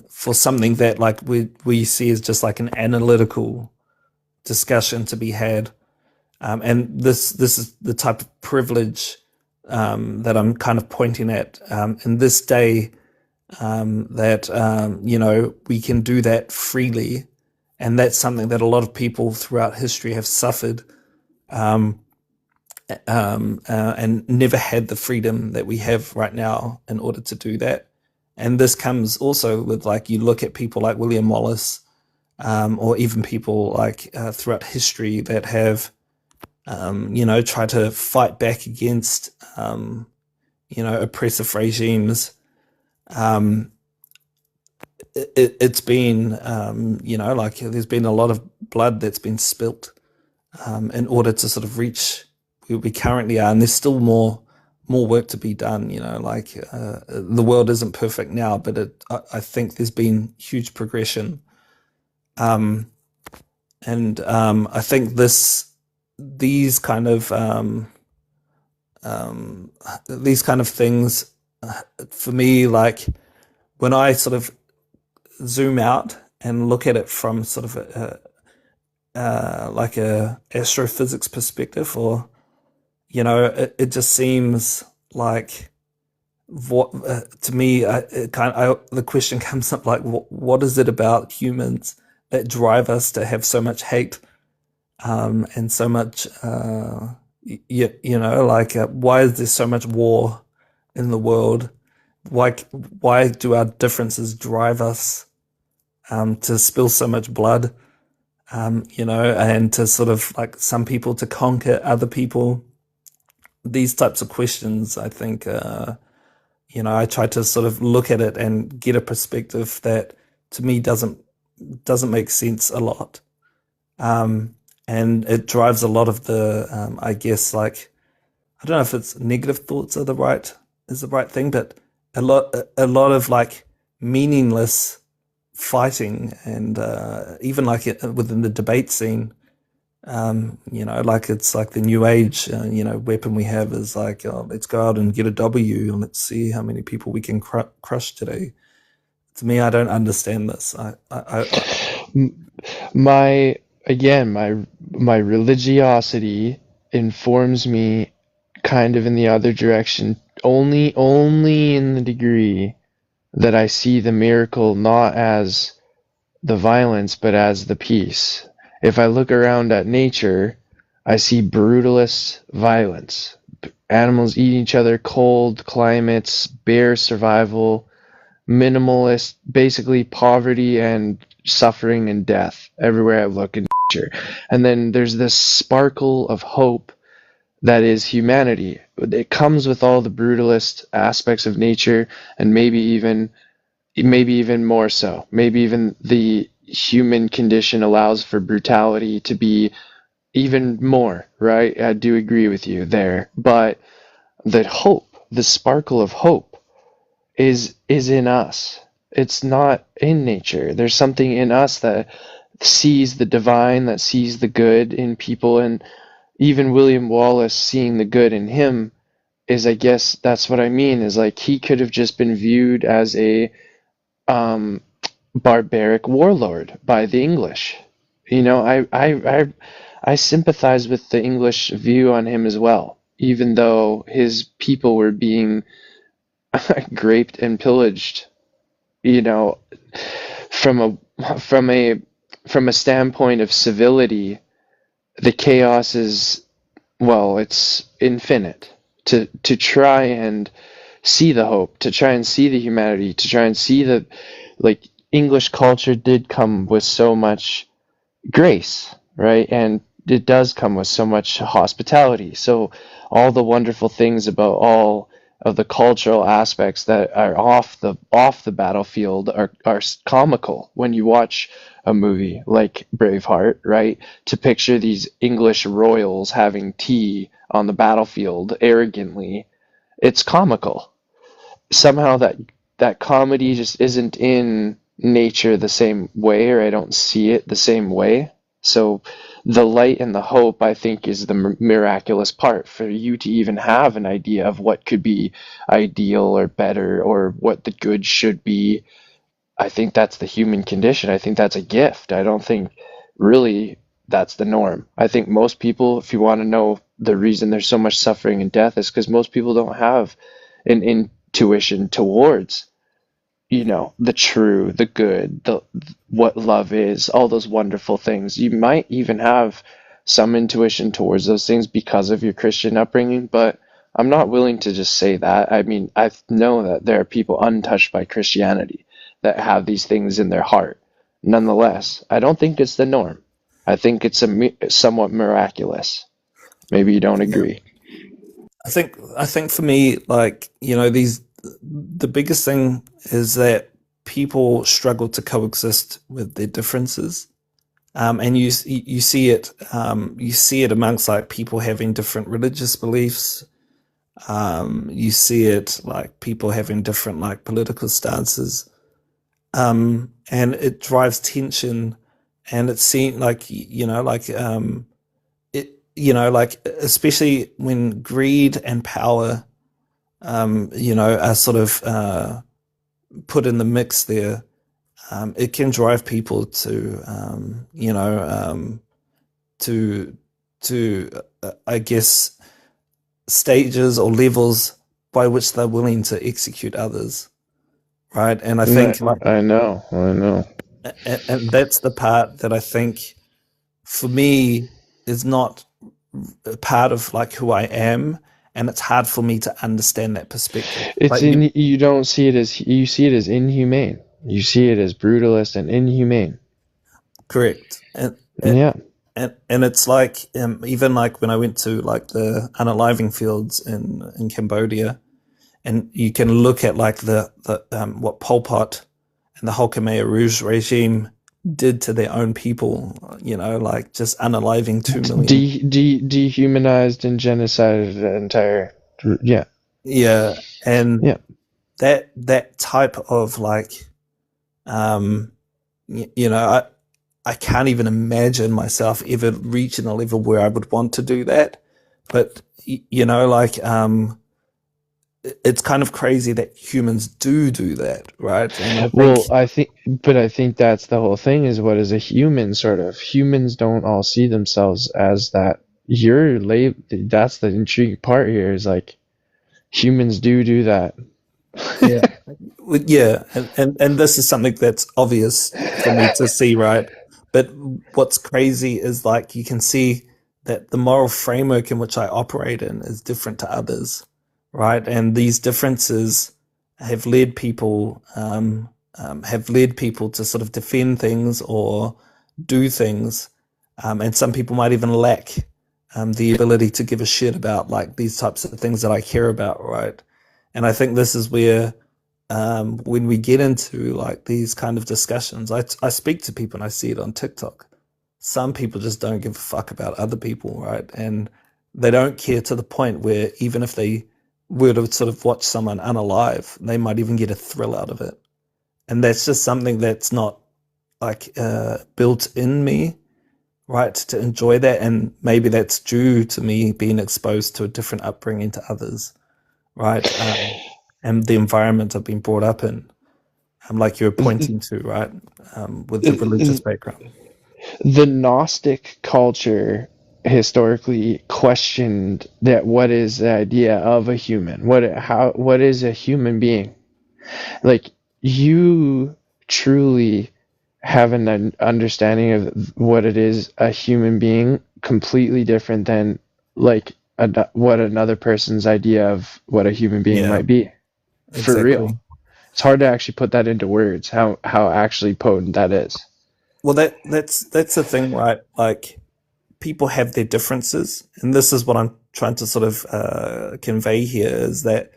Speaker 3: for something that like we see as just like an analytical discussion to be had. And this is the type of privilege that I'm kind of pointing at in this day, that we can do that freely, and that's something that a lot of people throughout history have suffered, and never had the freedom that we have right now in order to do that. And this comes also with, like, you look at people like William Wallace, or even people like throughout history that have, tried to fight back against, oppressive regimes. It's been, like there's been a lot of blood that's been spilt in order to sort of reach where we currently are, and there's still more work to be done. The world isn't perfect now, but I think there's been huge progression, and I think these kind of things, for me, like when I sort of zoom out and look at it from sort of like a astrophysics perspective, or it just seems like what to me, the question comes up like, what is it about humans that drive us to have so much hate, and so much, why is there so much war in the world? Why do our differences drive us to spill so much blood? And to sort of like some people to conquer other people. These types of questions, I think, I try to sort of look at it and get a perspective that to me doesn't make sense a lot. And it drives a lot of the, I guess, like, I don't know if it's negative thoughts are the right thing, but a lot of like meaningless fighting, and even like within the debate scene, like it's like the new age, weapon we have is like, oh, let's go out and get a W and let's see how many people we can crush today. To me, I don't understand this.
Speaker 2: My religiosity informs me kind of in the other direction, only in the degree that I see the miracle not as the violence, but as the peace. If I look around at nature, I see brutalist violence. Animals eating each other, cold climates, bare survival, minimalist, basically poverty and suffering and death everywhere I look in nature. And then there's this sparkle of hope that is humanity. It comes with all the brutalist aspects of nature, and maybe even more so. Maybe even the human condition allows for brutality to be even more, right? I do agree with you there. But the hope, the sparkle of hope is in us. It's not in nature. There's something in us that sees the divine, that sees the good in people, and even William Wallace seeing the good in him is, I guess that's what I mean, is like he could have just been viewed as a um, barbaric warlord by the English. You know, I sympathize with the English view on him as well, even though his people were being raped and pillaged. You know, from a standpoint of civility, the chaos is, well, it's infinite. To try and see the hope, to try and see the humanity, to try and see that, like, English culture did come with so much grace, right? And it does come with so much hospitality. So all the wonderful things about all of the cultural aspects that are off the battlefield are comical when you watch a movie like Braveheart, right? To picture these English royals having tea on the battlefield arrogantly, it's comical. Somehow that comedy just isn't in nature the same way, or I don't see it the same way. So the light and the hope, I think, is the miraculous part for you to even have an idea of what could be ideal or better or what the good should be. I think that's the human condition. I think that's a gift. I don't think really that's the norm. I think most people, if you want to know the reason there's so much suffering and death, is because most people don't have an intuition towards, you know, the true, the good, the what love is, all those wonderful things. You might even have some intuition towards those things because of your Christian upbringing, but I'm not willing to just say that. I mean, I know that there are people untouched by Christianity that have these things in their heart. Nonetheless, I don't think it's the norm. I think it's somewhat miraculous. Maybe you don't
Speaker 3: Yeah.
Speaker 2: agree.
Speaker 3: I think for me, like, you know, the biggest thing is that people struggle to coexist with their differences. And you see it, you see it amongst like people having different religious beliefs. You see it like people having different like political stances. And it drives tension, and it seems like, you know, like, it, you know, like, especially when greed and power, you know, are sort of put in the mix there. It can drive people to, you know, to I guess, stages or levels by which they're willing to execute others, right? And I think, like,
Speaker 2: I know.
Speaker 3: and that's the part that I think, for me, is not a part of like who I am, and it's hard for me to understand that perspective.
Speaker 2: It's
Speaker 3: Like,
Speaker 2: you don't see it as, you see it as inhumane. You see it as brutalist and inhumane.
Speaker 3: correct, and
Speaker 2: Yeah.
Speaker 3: it's like, even like when I went to like the unaliving fields in Cambodia, and you can look at like the what Pol Pot and the whole Khmer Rouge regime did to their own people, you know, like just unaliving 2 million.
Speaker 2: Dehumanized and genocided the entire. Yeah.
Speaker 3: Yeah, and
Speaker 2: Yeah.
Speaker 3: that type of like, you know, I can't even imagine myself ever reaching a level where I would want to do that. But you know, like, it's kind of crazy that humans do that, right? And I think,
Speaker 2: Well, I think that's the whole thing, is what is a human, sort of. Humans don't all see themselves as that that's the intriguing part here is like humans do that.
Speaker 3: Yeah. Yeah, and this is something that's obvious for me to see, right? But what's crazy is like you can see that the moral framework in which I operate in is different to others, right? And these differences have led people to sort of defend things or do things, and some people might even lack the ability to give a shit about like these types of things that I care about, right? And I think this is where when we get into like these kind of discussions, I speak to people and I see it on TikTok. Some people just don't give a fuck about other people, right? And they don't care to the point where even if they were to sort of watch someone unalive, they might even get a thrill out of it. And that's just something that's not like built in me, right? To enjoy that. And maybe that's due to me being exposed to a different upbringing to others, right? And the environment I've been brought up in, like you were pointing to, right, with the religious background.
Speaker 2: The Gnostic culture historically questioned that what is the idea of a human? What is a human being? Like you truly have an understanding of what it is a human being completely different than like what another person's idea of what a human being
Speaker 3: Yeah,
Speaker 2: might be. For real.
Speaker 3: exactly.
Speaker 2: It's hard to actually put that into words, how actually potent that is.
Speaker 3: Well, that's the thing, right? Like people have their differences, and this is what I'm trying to sort of convey here is that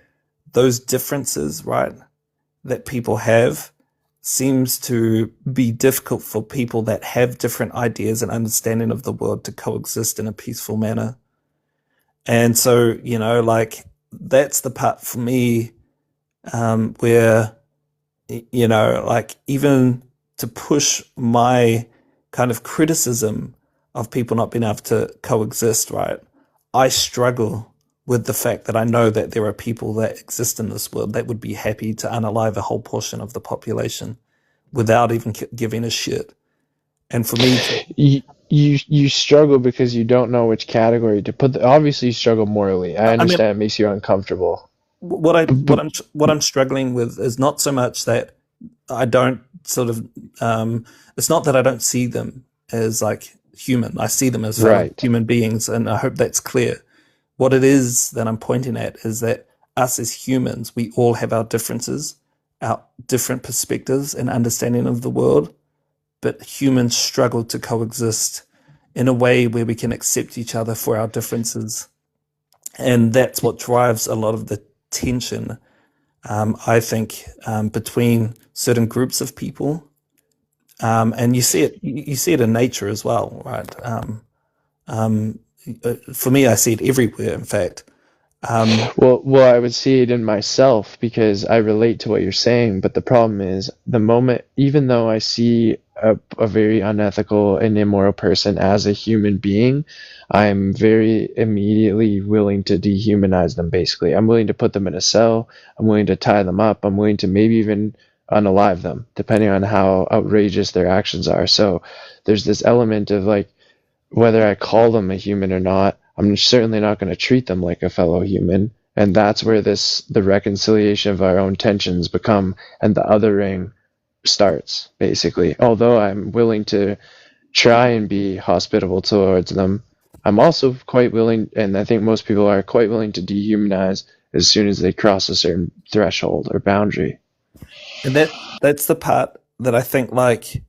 Speaker 3: those differences, right, that people have seems to be difficult for people that have different ideas and understanding of the world to coexist in a peaceful manner. And so, like that's the part for me where, like even to push my kind of criticism of people not being able to coexist, right? I struggle with the fact that I know that there are people that exist in this world that would be happy to unalive a whole portion of the population without even giving a shit. And for me to,
Speaker 2: You struggle because you don't know which category to put. Obviously, you struggle morally. I
Speaker 3: I mean,
Speaker 2: understand it makes you uncomfortable.
Speaker 3: what I
Speaker 2: But
Speaker 3: what I'm struggling with is not so much that I don't sort of it's not that I don't see them as like human. I see them as fellow
Speaker 2: right,
Speaker 3: human beings, and I hope that's clear. What it is that I'm pointing at is that us as humans, we all have our differences, our different perspectives and understanding of the world, but humans struggle to coexist in a way where we can accept each other for our differences. And that's what drives a lot of the tension, I think, between certain groups of people. And you see it in nature as well, right? Um, for me, I see it everywhere, in fact. Um,
Speaker 2: well, I would see it in myself because I relate to what you're saying. But the problem is, the moment, even though I see a very unethical and immoral person as a human being, I'm very immediately willing to dehumanize them. Basically, I'm willing to put them in a cell. I'm willing to tie them up. I'm willing to maybe even unalive them, depending on how outrageous their actions are. So there's this element of like, whether I call them a human or not, I'm certainly not going to treat them like a fellow human. And that's where the reconciliation of our own tensions become and the othering starts, basically. Although I'm willing to try and be hospitable towards them, I'm also quite willing, and I think most people are quite willing to dehumanize as soon as they cross a certain threshold or boundary.
Speaker 3: and that's the part that I think like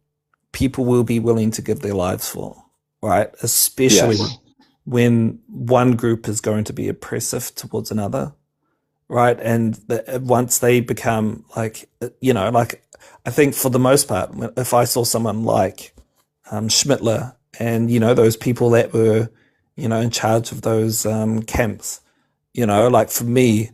Speaker 3: people will be willing to give their lives for, right? Especially
Speaker 2: Yes.
Speaker 3: when one group is going to be oppressive towards another, right? And once they become like, like I think for the most part, if I saw someone like Schmittler and those people that were in charge of those camps, like for me,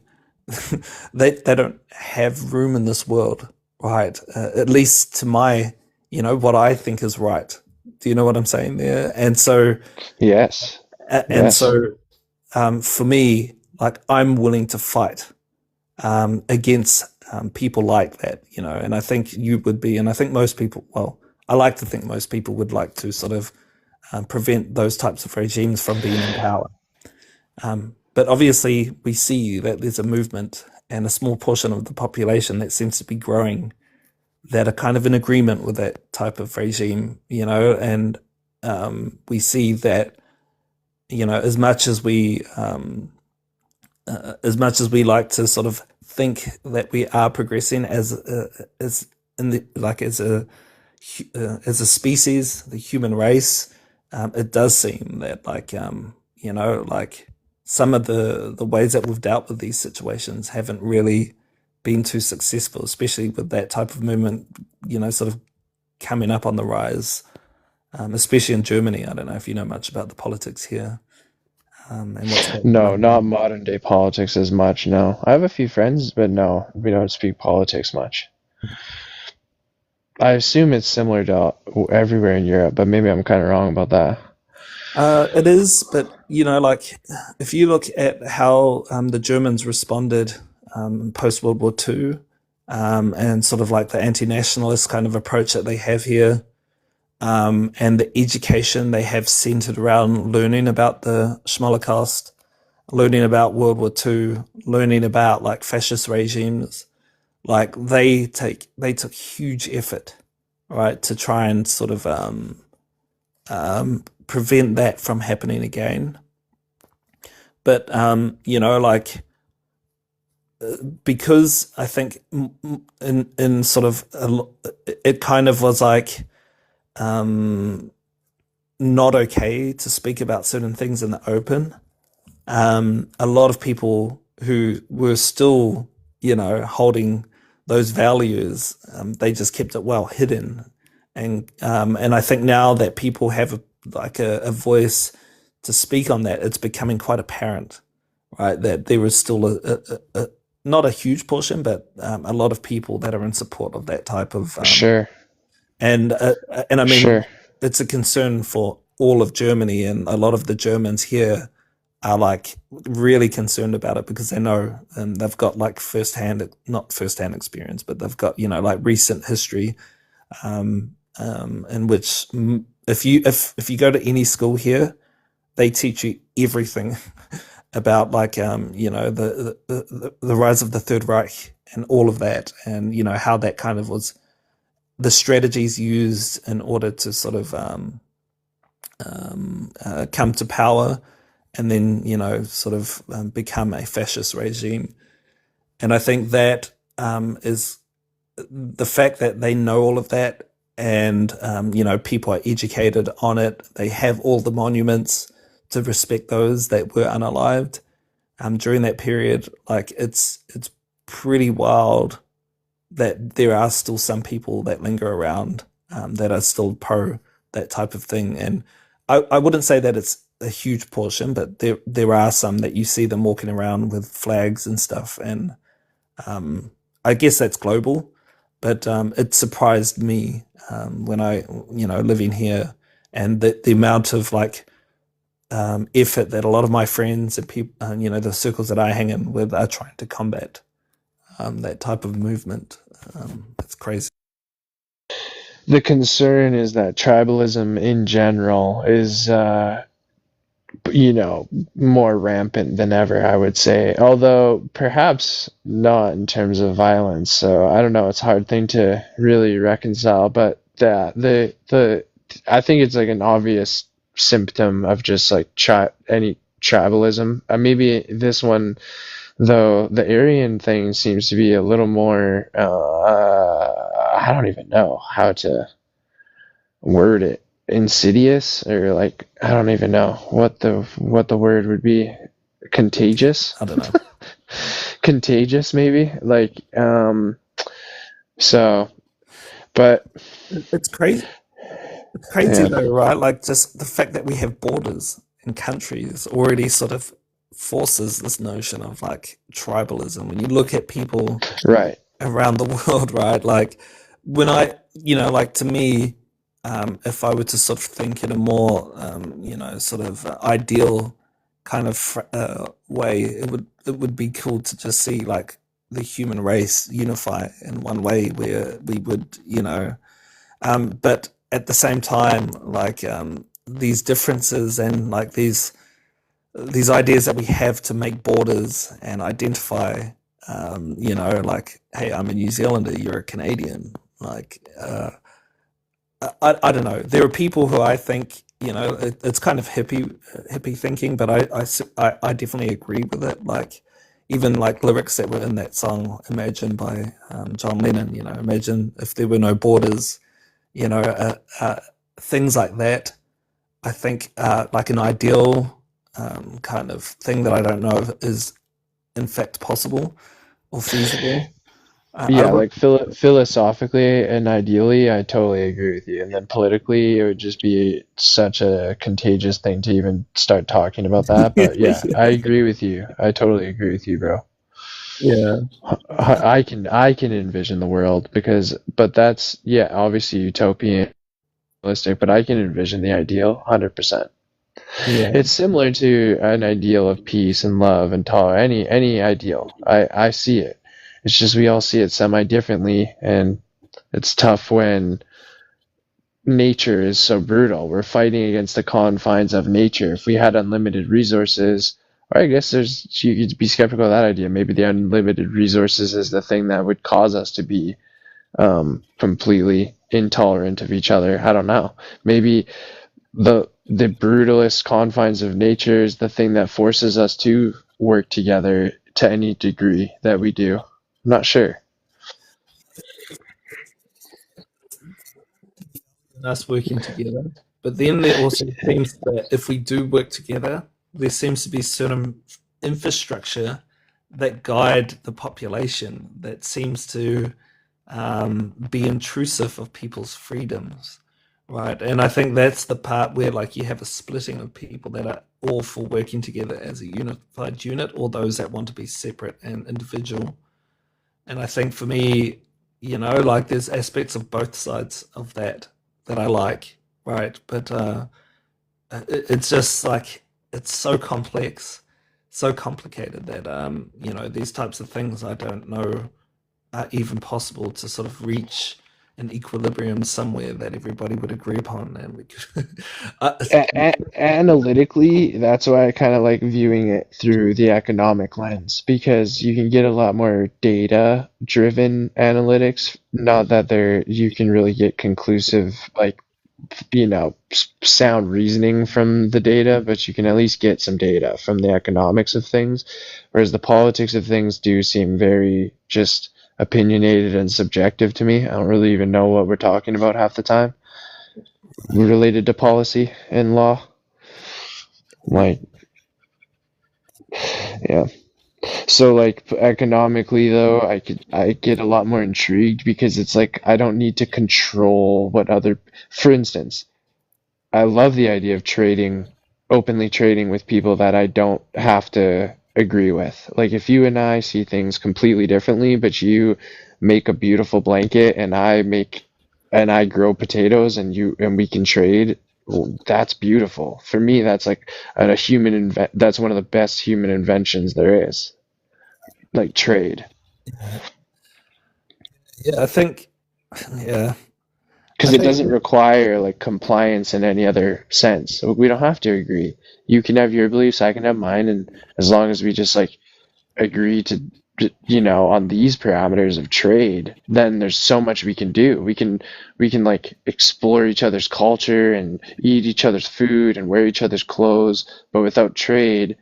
Speaker 3: they don't have room in this world, right? At least to my, what I think is right. Do you know what I'm saying there? And so,
Speaker 2: Yes.
Speaker 3: and
Speaker 2: Yes.
Speaker 3: so, for me, like I'm willing to fight against people like that, and I think you would be, and I think most people. Well, I like to think most people would like to sort of prevent those types of regimes from being in power. But obviously, we see that there's a movement and a small portion of the population that seems to be growing that are kind of in agreement with that type of regime, and we see that, as much as we like to sort of think that we are progressing as in the like as a species, the human race, it does seem that like some of the ways that we've dealt with these situations haven't really been too successful, especially with that type of movement, sort of coming up on the rise, especially in Germany. I don't know if you know much about the politics here, and what's happening
Speaker 2: No,
Speaker 3: over there.
Speaker 2: not modern day politics as much. No, I have a few friends, but no, we don't speak politics much. I assume it's similar to everywhere in Europe, but maybe I'm kind of wrong about that.
Speaker 3: It is, but like if you look at how the Germans responded post World War II, and sort of like the anti-nationalist kind of approach that they have here, and the education they have centered around learning about the Holocaust, learning about World War II, learning about like fascist regimes, like they took huge effort, right, to try and sort of prevent that from happening again. But like because I think in sort of it kind of was like not okay to speak about certain things in the open. A lot of people who were still, holding those values, they just kept it well hidden, and I think now that people have a voice to speak on that, it's becoming quite apparent, right? That there is still not a huge portion, but a lot of people that are in support of that type of
Speaker 2: Sure,
Speaker 3: and I mean,
Speaker 2: sure.
Speaker 3: it's a concern for all of Germany, and a lot of the Germans here are like really concerned about it because they know, and they've got like not firsthand experience, but they've got like recent history, in which if you go to any school here, they teach you everything about like the rise of the Third Reich and all of that, and how that kind of was the strategies used in order to sort of come to power, and then sort of become a fascist regime. And I think that is the fact that they know all of that, and people are educated on it. They have all the monuments to respect those that were unalived during that period. Like it's pretty wild that there are still some people that linger around, that are still pro that type of thing. And I wouldn't say that it's a huge portion, but there are some that you see them walking around with flags and stuff. And I guess that's global, but it surprised me when I, living here, and the amount of like effort that a lot of my friends and people, the circles that I hang in with, are trying to combat that type of movement. It's crazy.
Speaker 2: The concern is that tribalism in general is, more rampant than ever, I would say. Although perhaps not in terms of violence. So I don't know. It's a hard thing to really reconcile. But the I think it's like an obvious symptom of just like any tribalism. Maybe this one, though, the Aryan thing seems to be a little more. I don't even know how to word it. Insidious, or like I don't even know what the word would be. Contagious.
Speaker 3: I don't know.
Speaker 2: Contagious, maybe. Like so, but
Speaker 3: It's crazy. It's crazy
Speaker 2: yeah,
Speaker 3: though, right? Like just the fact that we have borders and countries already sort of forces this notion of like tribalism. When you look at people
Speaker 2: right.
Speaker 3: around the world, right? Like when like to me, if I were to sort of think in a more, sort of ideal kind of way, it would be cool to just see like the human race unify in one way where we would, but at the same time, like these differences and like these ideas that we have to make borders and identify, like, hey, I'm a New Zealander, you're a Canadian. Like, I don't know. There are people who I think, it's kind of hippie thinking, but I definitely agree with it. Like, even like lyrics that were in that song, Imagine by John Lennon, imagine if there were no borders, you know, uh, uh, things like that. I think like an ideal kind of thing that I don't know if is in fact possible or feasible. I
Speaker 2: Yeah,
Speaker 3: don't.
Speaker 2: like philosophically and ideally, I totally agree with you. And then politically, it would just be such a contagious thing to even start talking about that. But yeah, I agree with you. I totally agree with you, bro.
Speaker 3: Yeah,
Speaker 2: I can envision the world but that's, yeah, obviously utopian, realistic, but I can envision the ideal 100%.
Speaker 3: yeah,
Speaker 2: It's similar to an ideal of peace and love and tolerance, any ideal. I see it. It's just we all see it semi differently, and it's tough when nature is so brutal. We're fighting against the confines of nature. If we had unlimited resources, or I guess you could be skeptical of that idea. Maybe the unlimited resources is the thing that would cause us to be completely intolerant of each other. I don't know. Maybe the brutalist confines of nature is the thing that forces us to work together to any degree that we do. I'm not sure.
Speaker 3: and us working together. But then there also seems that if we do work together, there seems to be certain infrastructure that guide the population that seems to be intrusive of people's freedoms, right? And I think that's the part where like you have a splitting of people that are all for working together as a unified unit, or those that want to be separate and individual. And I think for me, like there's aspects of both sides of that I like, right? But it's just like it's so complex, so complicated that these types of things I don't know are even possible to sort of reach an equilibrium somewhere that everybody would agree upon, and we could.
Speaker 2: Analytically, that's why I kind of like viewing it through the economic lens because you can get a lot more data driven analytics. Not that you can really get conclusive, like, sound reasoning from the data, but you can at least get some data from the economics of things. Whereas the politics of things do seem very just opinionated and subjective to me. I don't really even know what we're talking about half the time related to policy and law. Like, yeah. So like economically though, I get a lot more intrigued because it's like I don't need to control for instance, I love the idea of openly trading with people that I don't have to agree with. Like if you and I see things completely differently, but you make a beautiful blanket and I grow potatoes and we can trade, well, that's beautiful. For me, that's like that's one of the best human inventions there is. Like trade.
Speaker 3: Yeah, I think. Yeah, I
Speaker 2: Because it
Speaker 3: think.
Speaker 2: doesn't require like compliance in any other sense. So we don't have to agree. You can have your beliefs, I can have mine, and as long as we just like agree to, on these parameters of trade, then there's so much we can do. We can like explore each other's culture and eat each other's food and wear each other's clothes, but without trade,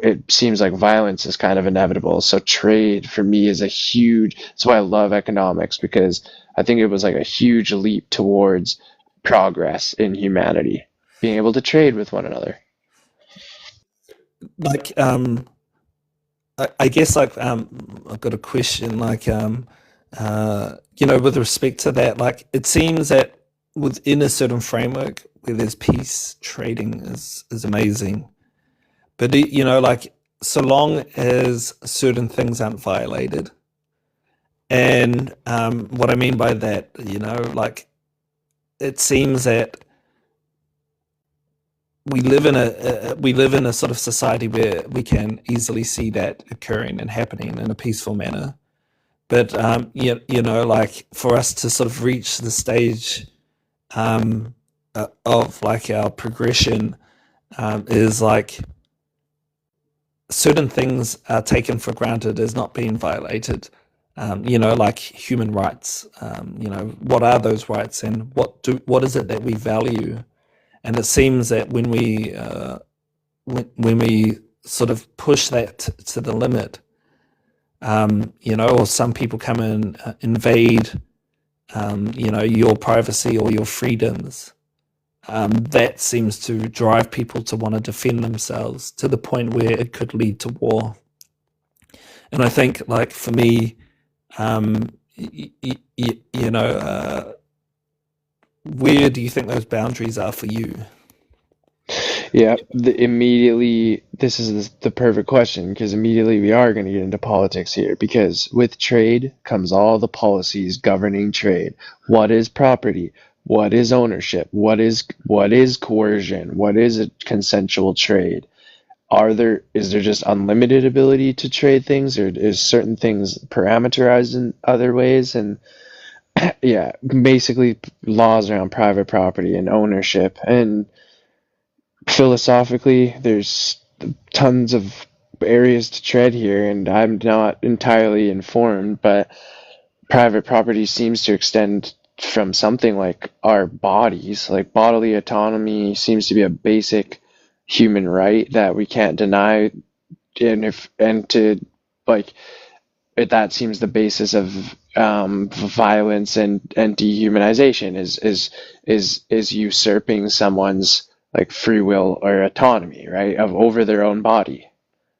Speaker 2: it seems like violence is kind of inevitable. So trade for me is a huge. That's why I love economics because I think it was like a huge leap towards progress in humanity, being able to trade with one another.
Speaker 3: Like I guess like I've got a question like with respect to that, like it seems that within a certain framework where there's peace, trading is amazing. But like so long as certain things aren't violated, and what I mean by that, like it seems that we live in a sort of society where we can easily see that occurring and happening in a peaceful manner. But like for us to sort of reach the stage, um, of like our progression is like certain things are taken for granted as not being violated. Like human rights. What are those rights, and what is it that we value? And it seems that when we sort of push that to the limit, or some people come and invade, your privacy or your freedoms. That seems to drive people to want to defend themselves to the point where it could lead to war. And I think, like for me, um, where do you think those boundaries are for you?
Speaker 2: Yeah, immediately, this is the perfect question because immediately we are going to get into politics here because with trade comes all the policies governing trade. What is property? What is ownership? What is coercion? What is a consensual trade? Is there just unlimited ability to trade things, or is certain things parameterized in other ways? And yeah, basically laws around private property and ownership. And philosophically, there's tons of areas to tread here, and I'm not entirely informed, but private property seems to extend from something like our bodies, like bodily autonomy seems to be a basic human right that we can't deny, and to like that seems the basis of violence and dehumanization is usurping someone's like free will or autonomy, right, of over their own body.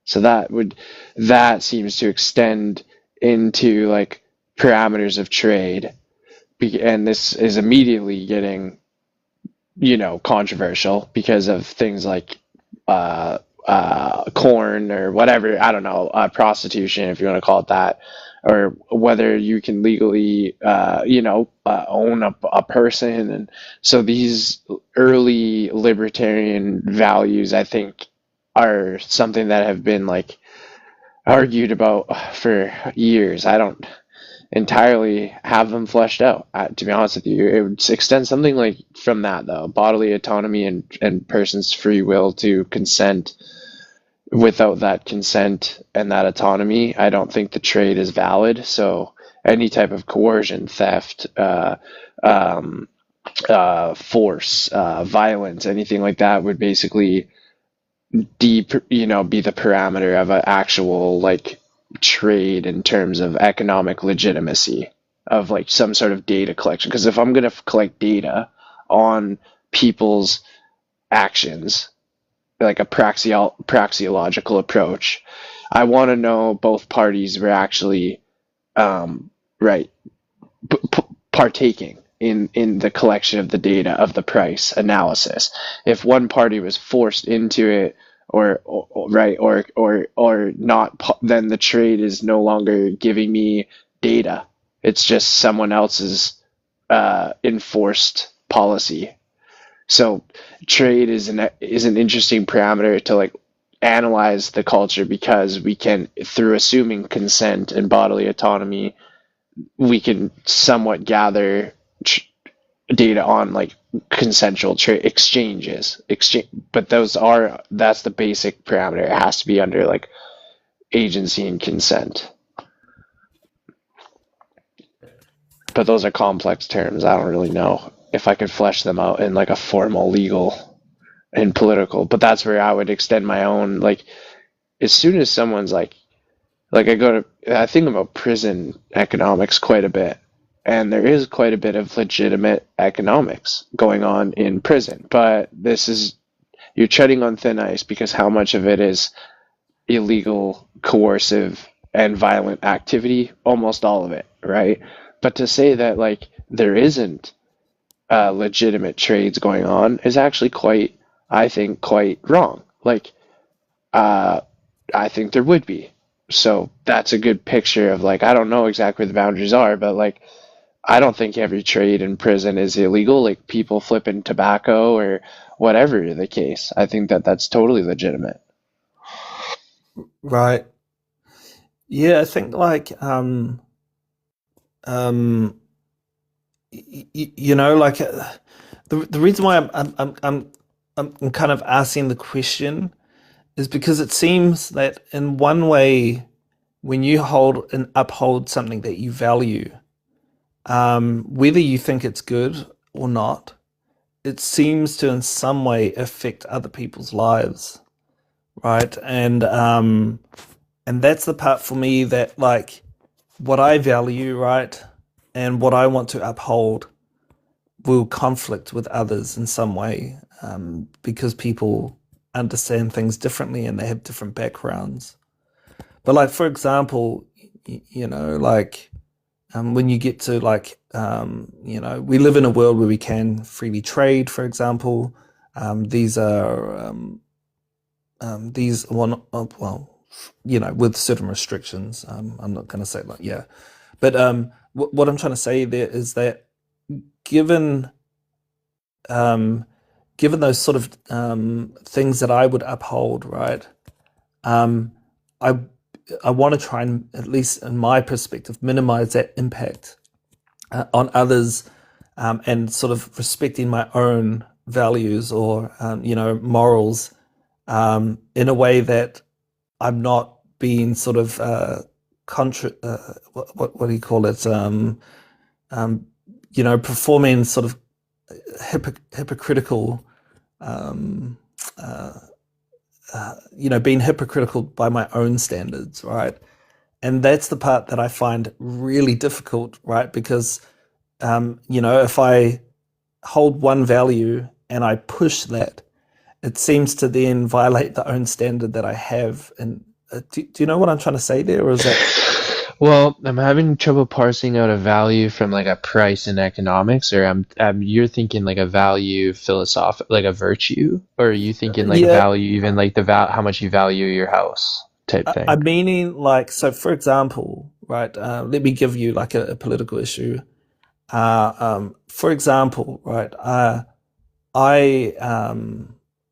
Speaker 2: So that seems to extend into like parameters of trade, and this is immediately getting controversial because of things like corn or whatever, I don't know, prostitution, if you want to call it that, or whether you can legally, own a person. And so these early libertarian values, I think, are something that have been like argued about for years. I don't entirely have them fleshed out. To be honest with you, it would extend something like from that though, bodily autonomy and person's free will to consent. Without that consent and that autonomy, I don't think the trade is valid. So any type of coercion, theft, um, force, violence, anything like that would basically be the parameter of an actual like trade in terms of economic legitimacy of like some sort of data collection. Because if I'm going to collect data on people's actions, like a praxeological approach, I want to know both parties were actually right partaking in the collection of the data of the price analysis. If one party was forced into it or not, then the trade is no longer giving me data. It's just someone else's enforced policy. So trade is an interesting parameter to like analyze the culture because we can, through assuming consent and bodily autonomy, we can somewhat gather data on like consensual trade exchanges. But that's the basic parameter. It has to be under like agency and consent. But those are complex terms. I don't really know if I could flesh them out in like a formal legal and political. But that's where I would extend my own, like, as soon as someone's like I think about prison economics quite a bit, and there is quite a bit of legitimate economics going on in prison. But you're treading on thin ice because how much of it is illegal, coercive, and violent activity? Almost all of it, right? But to say that like there isn't legitimate trades going on is actually I think, quite wrong. Like, I think there would be. So that's a good picture of like, I don't know exactly where the boundaries are, but like, I don't think every trade in prison is illegal. Like people flipping tobacco or whatever the case. I think that that's totally legitimate.
Speaker 3: Right. Yeah, I think like um like the reason why I'm kind of asking the question is because it seems that in one way, when you hold and uphold something that you value, whether you think it's good or not, it seems to in some way affect other people's lives, right? And that's the part for me that like what I value, right, and what I want to uphold will conflict with others in some way, because people understand things differently and they have different backgrounds. But like for example, like when you get to like we live in a world where we can freely trade, for example. These are these one well, with certain restrictions. I'm not going to say like yeah, but what I'm trying to say there is that given given those sort of things that I would uphold, right? Um, I I want to try and, at least in my perspective, minimize that impact on others, and sort of respecting my own values or morals, in a way that I'm not being sort of what do you call it? Um, performing sort of hypocritical, um, uh, being hypocritical by my own standards, right? And that's the part that I find really difficult, right? Because, if I hold one value and I push that, it seems to then violate the own standard that I have. And do you know what I'm trying to say there, or is that?
Speaker 2: Well, I'm having trouble parsing out a value from like a price in economics, or you're thinking like a value philosophic, like a virtue, or are you thinking like
Speaker 3: Yeah,
Speaker 2: value, even like how much you value your house type thing?
Speaker 3: I'm meaning like, so for example, right, let me give you like a political issue. For example, right, I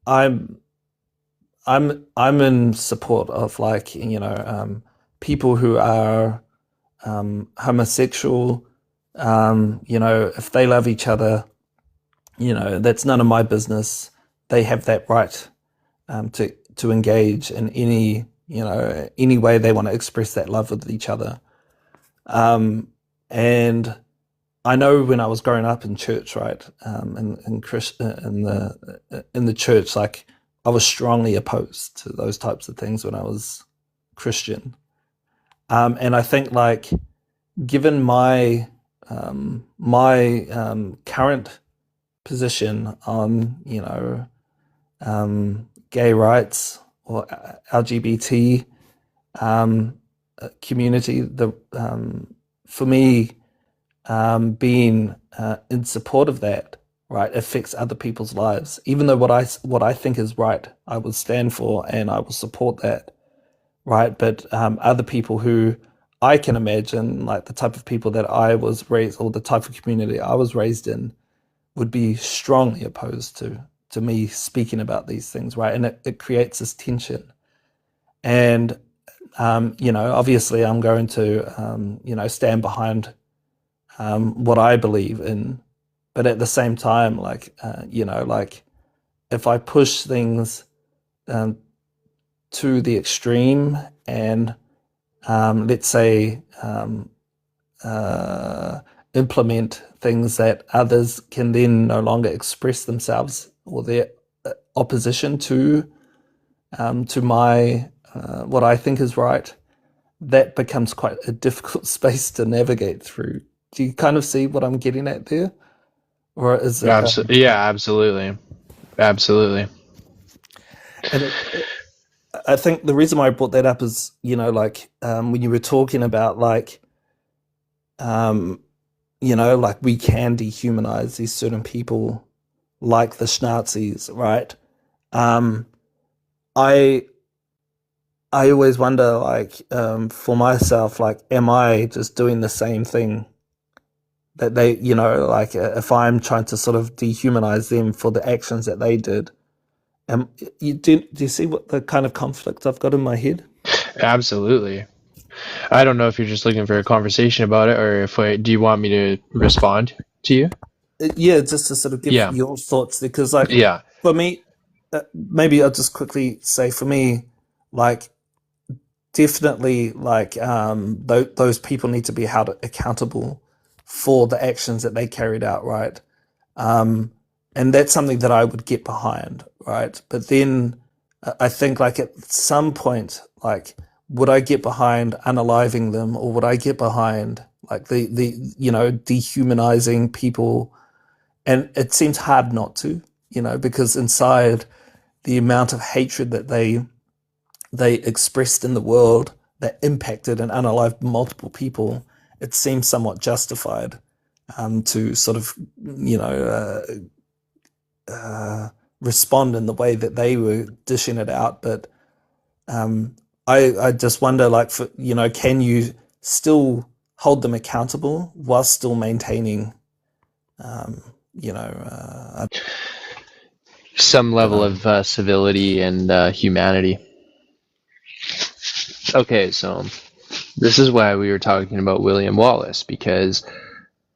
Speaker 3: I'm I'm in support of like people who are homosexual. If they love each other, that's none of my business. They have that right, to engage in any way they want to express that love with each other. And I know when I was growing up in church, right, in the church, like I was strongly opposed to those types of things when I was Christian. And I think like given my current position on gay rights or LGBT community, for me, being in support of that, right, affects other people's lives. Even though what I think is right, I will stand for and I will support that, right? But other people who I can imagine, like the type of people that I was raised, or the type of community I was raised in, would be strongly opposed to me speaking about these things, right? And it creates this tension. And obviously, I'm going to stand behind what I believe in, but at the same time, like like if I push things um, to the extreme and let's say implement things that others can then no longer express themselves or their opposition to my what I think is right, that becomes quite a difficult space to navigate through. Do you kind of see what I'm getting at there, or is it?
Speaker 2: Absolutely, yeah, absolutely, absolutely.
Speaker 3: And I think the reason why I brought that up is, like when you were talking about like, like we can dehumanize these certain people, like the Schnazis, right? Um, I I always wonder, like, for myself, like, am I just doing the same thing that they, like, if I'm trying to sort of dehumanize them for the actions that they did? Do you see what the kind of conflict I've got in my head?
Speaker 2: Absolutely. I don't know if you're just looking for a conversation about it, or if do you want me to respond to you?
Speaker 3: yeah, just to sort of give
Speaker 2: Yeah,
Speaker 3: your thoughts, because like
Speaker 2: yeah,
Speaker 3: for me, maybe I'll just quickly say for me, like definitely like those people need to be held accountable for the actions that they carried out, right? Um, and that's something that I would get behind, right? But then I think like at some point, like would I get behind unaliving them, or would I get behind like the dehumanizing people? And it seems hard not to, because inside the amount of hatred that they expressed in the world that impacted and unalived multiple people, it seems somewhat justified to sort of, you know, respond in the way that they were dishing it out. But um, I just wonder, like, can you still hold them accountable while still maintaining, um, I
Speaker 2: some
Speaker 3: don't
Speaker 2: level
Speaker 3: know.
Speaker 2: of civility and humanity. Okay, so this is why we were talking about William Wallace, because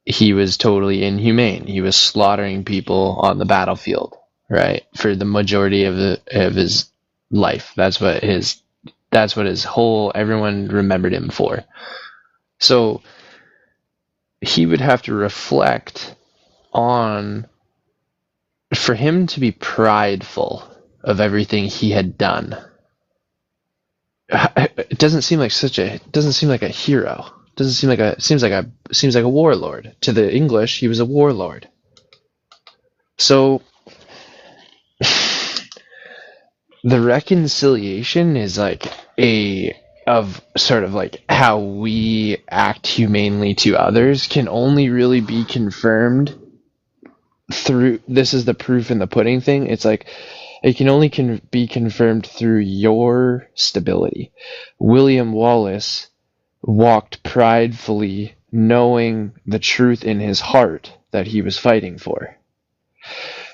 Speaker 2: he was totally inhumane. He was slaughtering people on the battlefield, right? For the majority of his life. That's what his whole everyone remembered him for. So he would have to reflect on, for him to be prideful of everything he had done. It doesn't seem like a hero. It doesn't seem like a seems like a warlord. To the English, he was a warlord. So the reconciliation is like a of sort of like how we act humanely to others can only really be confirmed through, this is the proof in the pudding thing. It's like it can only be confirmed through your stability. William Wallace walked pridefully, knowing the truth in his heart that he was fighting for,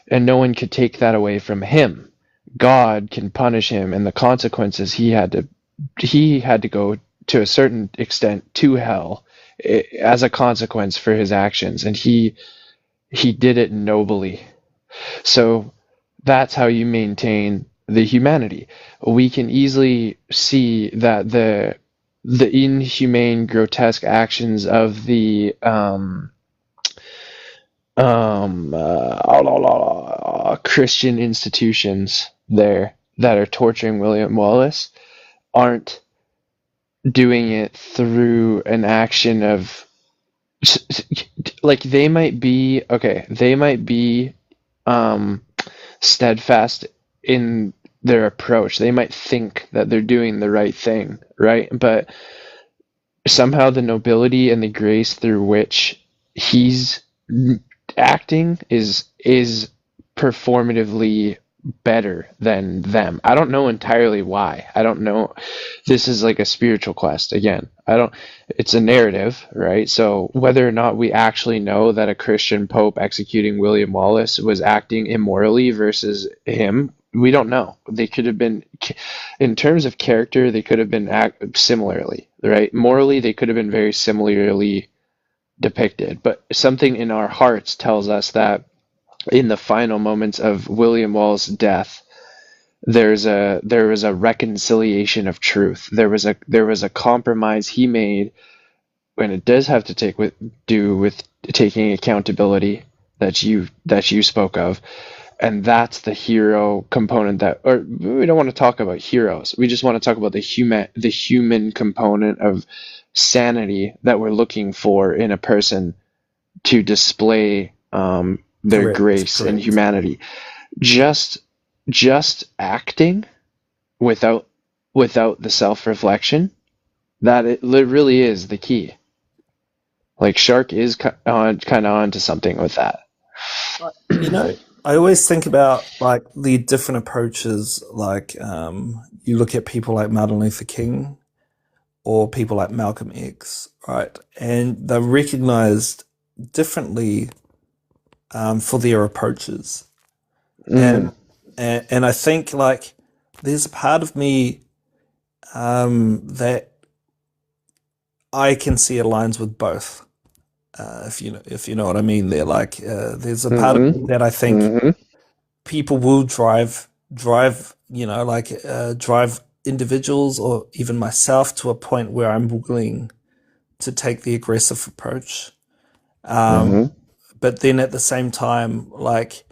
Speaker 2: and no one could take that away from him. God can punish him, and the consequences, he had to go to a certain extent to hell as a consequence for his actions, and he did it nobly. So that's how you maintain the humanity. We can easily see that the inhumane, grotesque actions of the Christian institutions there that are torturing William Wallace aren't doing it through an action of, like, they might be steadfast in their approach. They might think that they're doing the right thing, right? But somehow the nobility and the grace through which he's acting is performatively better than them. I don't know entirely why. I don't know. This is like a spiritual quest again. It's a narrative, right? So whether or not we actually know that a Christian pope executing William Wallace was acting immorally versus him, we don't know. They could have been, in terms of character, they could have been similarly, right? Morally, they could have been very similarly depicted, but something in our hearts tells us that in the final moments of William Wallace's death, there was a reconciliation of truth. There was a compromise he made, and it does have to do with taking accountability that you spoke of, and that's the hero component. Or we don't want to talk about heroes. We just want to talk about the human component of sanity that we're looking for in a person to display their grace and
Speaker 3: Correct.
Speaker 2: humanity. Just acting without the self-reflection, that it really is the key. Like Shark is kind of onto something with that.
Speaker 3: You know, I always think about like the different approaches. Like, you look at people like Martin Luther King or people like Malcolm X, right? And they're recognized differently for their approaches.
Speaker 2: Mm.
Speaker 3: And I think like there's a part of me that I can see aligns with both. if you know what I mean. There, like, there's a part of
Speaker 2: Mm-hmm.
Speaker 3: me that I think
Speaker 2: Mm-hmm.
Speaker 3: people will drive, drive individuals or even myself to a point where I'm willing to take the aggressive approach. Um,
Speaker 2: Mm-hmm.
Speaker 3: but then at the same time, like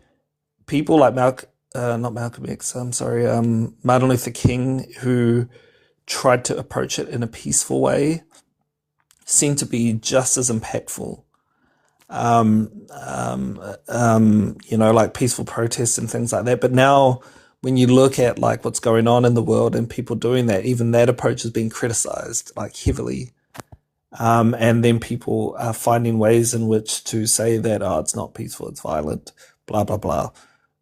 Speaker 3: people like not Malcolm X, I'm sorry, Martin Luther King, who tried to approach it in a peaceful way, seem to be just as impactful. Like peaceful protests and things like that. But now, when you look at like what's going on in the world and people doing that, even that approach is being criticized like heavily. And then people are finding ways in which to say that, oh, it's not peaceful, it's violent, blah blah blah.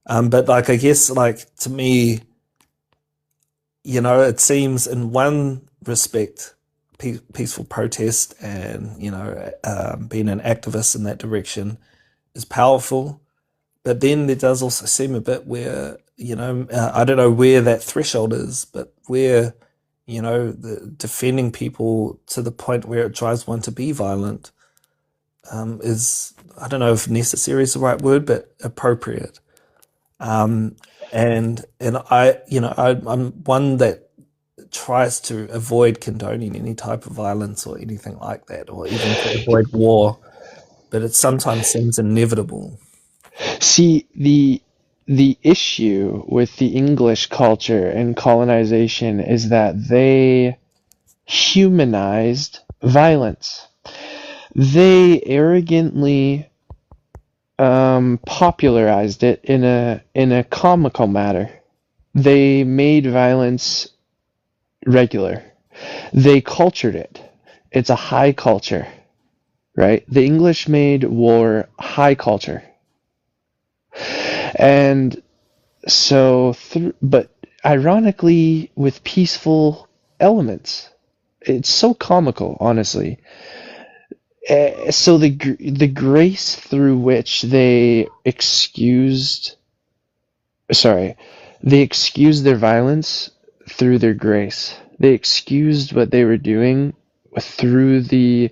Speaker 3: But like I guess like to me, it seems in one respect, peaceful protest and being an activist in that direction is powerful. But then there does also seem a bit where, I don't know where that threshold is, but where, defending people to the point where it drives one to be violent is, I don't know if necessary is the right word, but appropriate. And I'm one that tries to avoid condoning any type of violence or anything like that, or even to avoid war, but it sometimes seems inevitable.
Speaker 2: See, the issue with the English culture and colonization is that they humanized violence. They arrogantly popularized it in a comical manner. They made violence regular. They cultured it. It's a high culture, right? The English made war high culture. And so, but ironically, with peaceful elements, it's so comical, honestly. So the grace through which they excused their violence through their grace. They excused what they were doing through the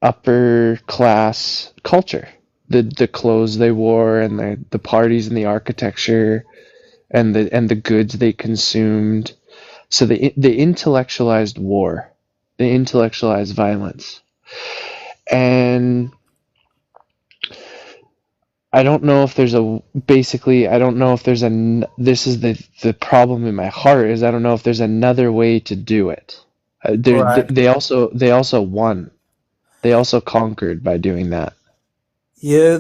Speaker 2: upper class culture, the clothes they wore and the parties and the architecture and the goods they consumed. So they intellectualized war, they intellectualized violence, and I don't know if there's a basically I don't know if there's a this is the problem in my heart is I don't know if there's another way to do it.
Speaker 3: Right.
Speaker 2: They also won. They also conquered by doing that.
Speaker 3: Yeah,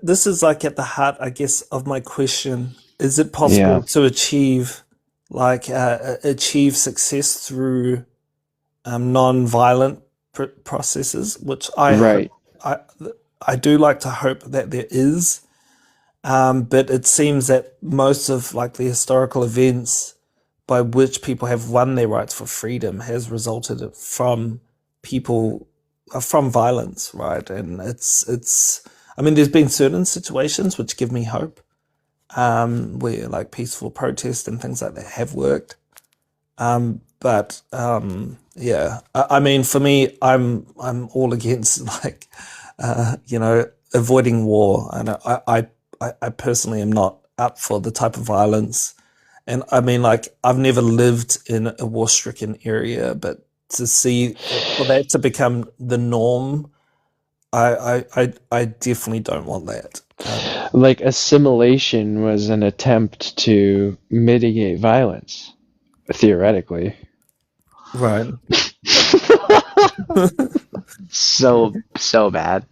Speaker 3: this is like at the heart, I guess, of my question. Is it
Speaker 2: Yeah.
Speaker 3: possible to achieve success through non-violent processes? Which I hope,
Speaker 2: Right.
Speaker 3: I I do like to hope that there is, but it seems that most of like the historical events by which people have won their rights for freedom has resulted from people from violence, right? And it's. I mean, there's been certain situations which give me hope, where like peaceful protest and things like that have worked. But yeah, I mean, for me, I'm all against like, avoiding war, and I personally am not up for the type of violence. And I mean, like, I've never lived in a war-stricken area, but to see for that to become the norm, I definitely don't want that.
Speaker 2: Like assimilation was an attempt to mitigate violence, theoretically.
Speaker 3: Right.
Speaker 2: So bad.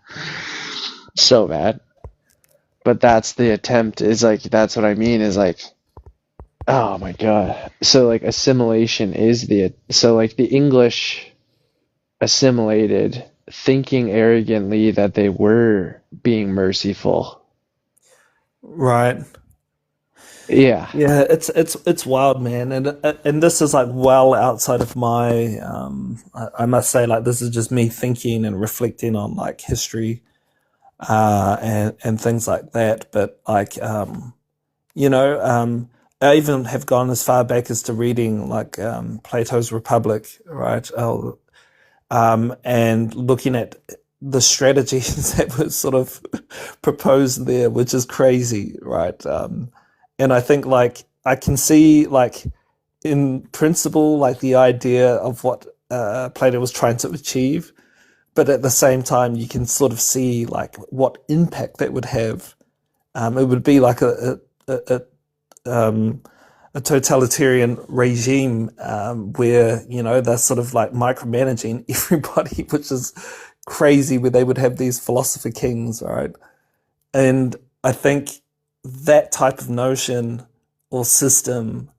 Speaker 2: So bad. But that's the attempt is like that's what I mean is like oh my god. So like assimilation is so like the English assimilated thinking arrogantly that they were being merciful.
Speaker 3: Right.
Speaker 2: Yeah.
Speaker 3: Yeah, it's wild, man, and this is like well outside of my. I must say, like this is just me thinking and reflecting on like history, and things like that. But like, you know, um, I even have gone as far back as to reading like Plato's Republic, right? And looking at the strategies that were sort of proposed there, which is crazy, right? And I think like I can see like in principle like the idea of what Plato was trying to achieve, but at the same time you can sort of see like what impact that would have. It would be like a totalitarian regime where they're sort of like micromanaging everybody, which is crazy. Where they would have these philosopher kings, right? And I think that type of notion or system,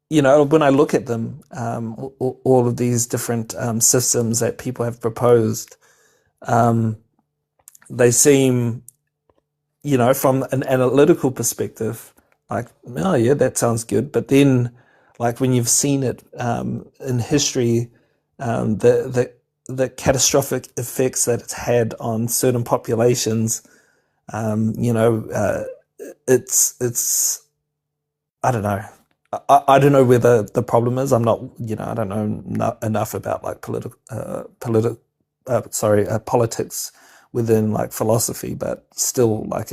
Speaker 3: when I look at them, all of these different systems that people have proposed, um, they seem, from an analytical perspective, like, oh yeah, that sounds good. But then, like when you've seen it in history, the catastrophic effects that it's had on certain populations, um, you know, uh, it's I don't know. I don't know where the problem is. I'm not, I don't know enough about like politics within like philosophy, but still, like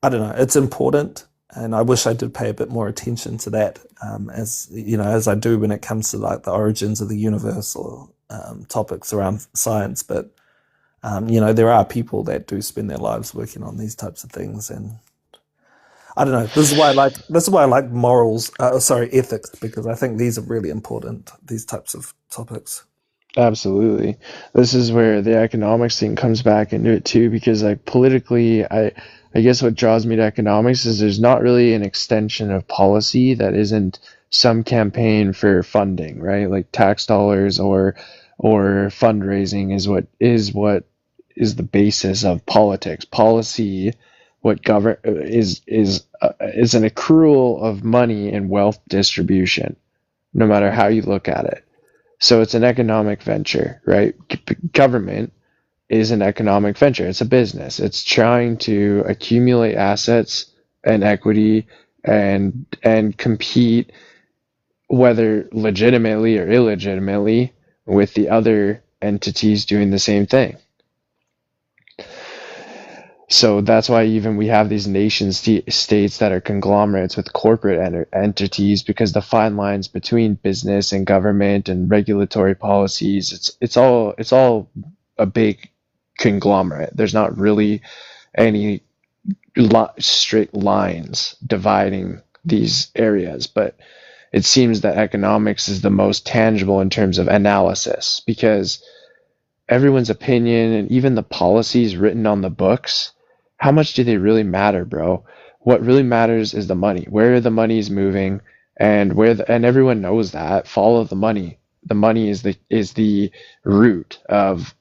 Speaker 3: I don't know, it's important, and I wish I did pay a bit more attention to that, as I do when it comes to like the origins of the universe or topics around science. But there are people that do spend their lives working on these types of things, and I don't know. This is why I like morals. Ethics, because I think these are really important. These types of topics.
Speaker 2: Absolutely. This is where the economics thing comes back into it too, because like politically, I guess what draws me to economics is there's not really an extension of policy that isn't some campaign for funding, right? Like tax dollars or fundraising is the basis of politics. Policy, what govern is an accrual of money and wealth distribution, no matter how you look at it. So it's an economic venture, right? Government is an economic venture. It's a business. It's trying to accumulate assets and equity and compete, whether legitimately or illegitimately, with the other entities doing the same thing. So that's why even we have these nation states that are conglomerates with corporate entities, because the fine lines between business and government and regulatory policies, it's all a big conglomerate. There's not really any straight lines dividing these areas, but it seems that economics is the most tangible in terms of analysis, because everyone's opinion and even the policies written on the books, how much do they really matter, bro? What really matters is the money. Where the money is moving, and and everyone knows that. Follow the money. The money is the root of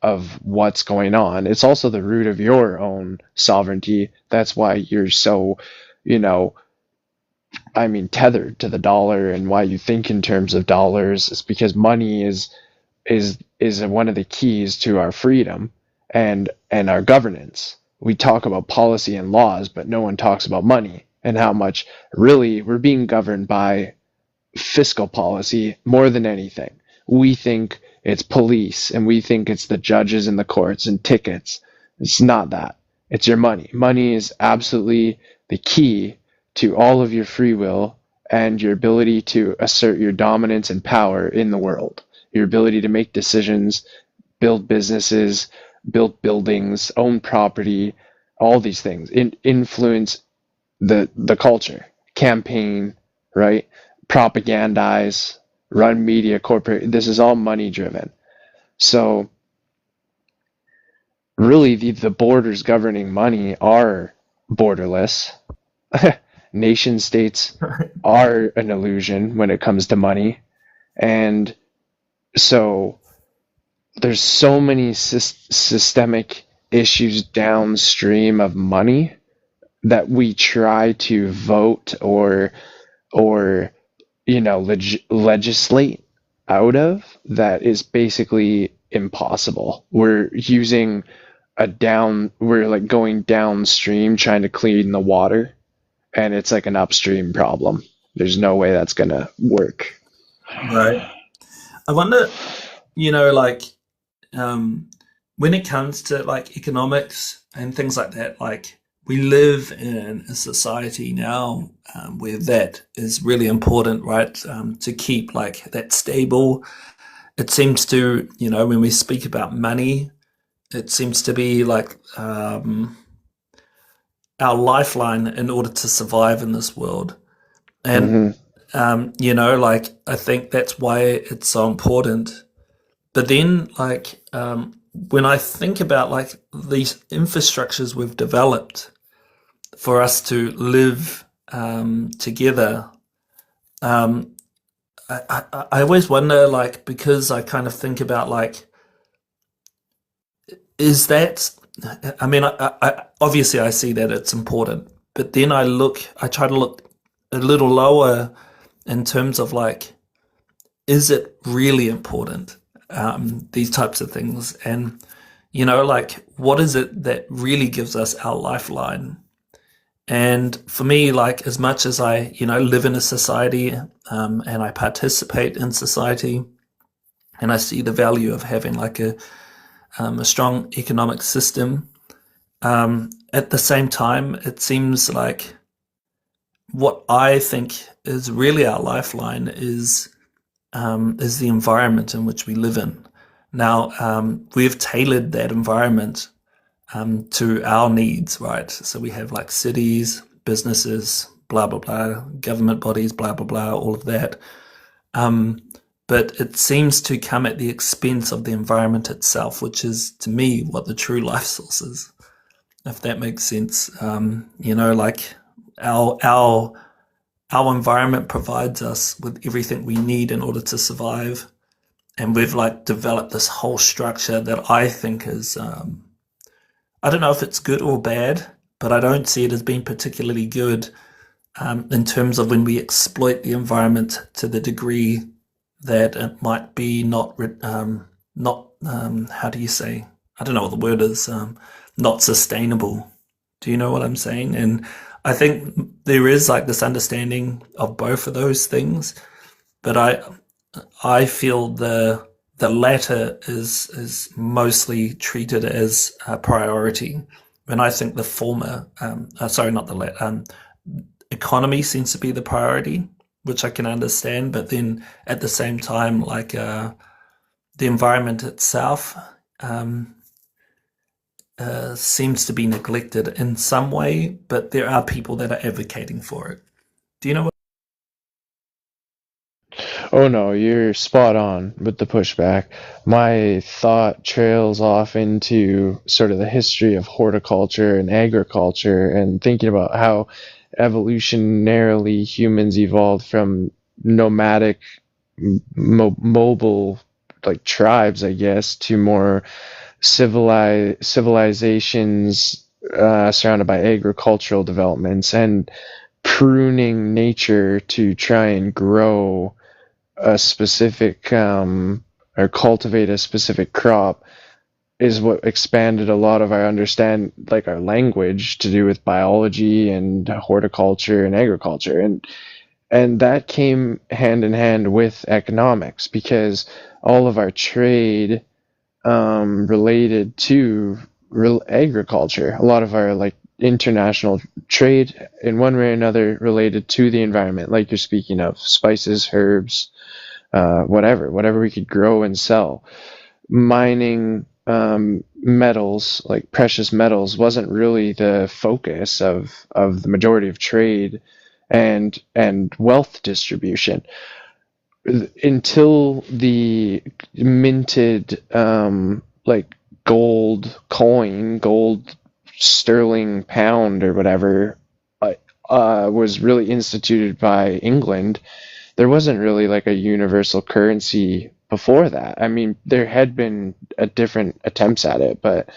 Speaker 2: what's going on. It's also the root of your own sovereignty. That's why you're so, you know, tethered to the dollar, and why you think in terms of dollars is because money is one of the keys to our freedom and our governance. We talk about policy and laws, but no one talks about money and how much really we're being governed by fiscal policy more than anything. We think it's police, and we think it's the judges and the courts and tickets. It's not that. It's your money. Money is absolutely the key to all of your free will and your ability to assert your dominance and power in the world. Your ability to make decisions, build businesses, build buildings, own property, all these things, influence the culture, campaign, right? Propagandize, run media, corporate. This is all money driven. So really the borders governing money are borderless. Nation states are an illusion when it comes to money. And so there's so many systemic issues downstream of money that we try to vote or legislate out of, that is basically impossible. We're like going downstream trying to clean the water, and it's like an upstream problem. There's no way that's gonna work.
Speaker 3: Right. I wonder, like, um, when it comes to like economics and things like that, like we live in a society now where that is really important, right? To keep like that stable. It seems to, when we speak about money, it seems to be like our lifeline in order to survive in this world. And,
Speaker 2: Hmm.
Speaker 3: like, I think that's why it's so important. But then, like, when I think about like these infrastructures we've developed for us to live together, um, I always wonder, like, because I kind of think about like, is that? I mean, obviously I see that it's important, but then I try to look a little lower in terms of like, is it really important? These types of things, and like, what is it that really gives us our lifeline? And for me, like, as much as I, live in a society and I participate in society, and I see the value of having like a strong economic system. At the same time, it seems like what I think is really our lifeline is the environment in which we live in. Now, we've tailored that environment to our needs, right? So we have like cities, businesses, blah blah blah, government bodies, blah blah blah, all of that. Um, but it seems to come at the expense of the environment itself, which is to me what the true life source is, if that makes sense. Like our our environment provides us with everything we need in order to survive, and we've like developed this whole structure that I think is I don't know if it's good or bad, but I don't see it as being particularly good in terms of when we exploit the environment to the degree that it might be not how do you say, I don't know what the word is, not sustainable. Do you know what I'm saying? And I think there is like this understanding of both of those things, but I feel the latter is mostly treated as a priority, when I think the former, sorry, not the latter, economy seems to be the priority, which I can understand, but then at the same time, like the environment itself um, seems to be neglected in some way, but there are people that are advocating for it. Do you know what?
Speaker 2: Oh no, you're spot on with the pushback. My thought trails off into sort of the history of horticulture and agriculture and thinking about how evolutionarily humans evolved from nomadic, mobile, like tribes, I guess, to more civilizations surrounded by agricultural developments and pruning nature to try and grow a specific or cultivate a specific crop is what expanded a lot of our understand like our language to do with biology and horticulture and agriculture, and that came hand in hand with economics because all of our trade related to agriculture. A lot of our like international trade in one way or another related to the environment, like you're speaking of spices, herbs, whatever we could grow and sell. Mining metals, like precious metals, wasn't really the focus of the majority of trade and wealth distribution until the minted like gold sterling pound or whatever was really instituted by England. There wasn't really like a universal currency before that. I mean, there had been a different attempts at it, but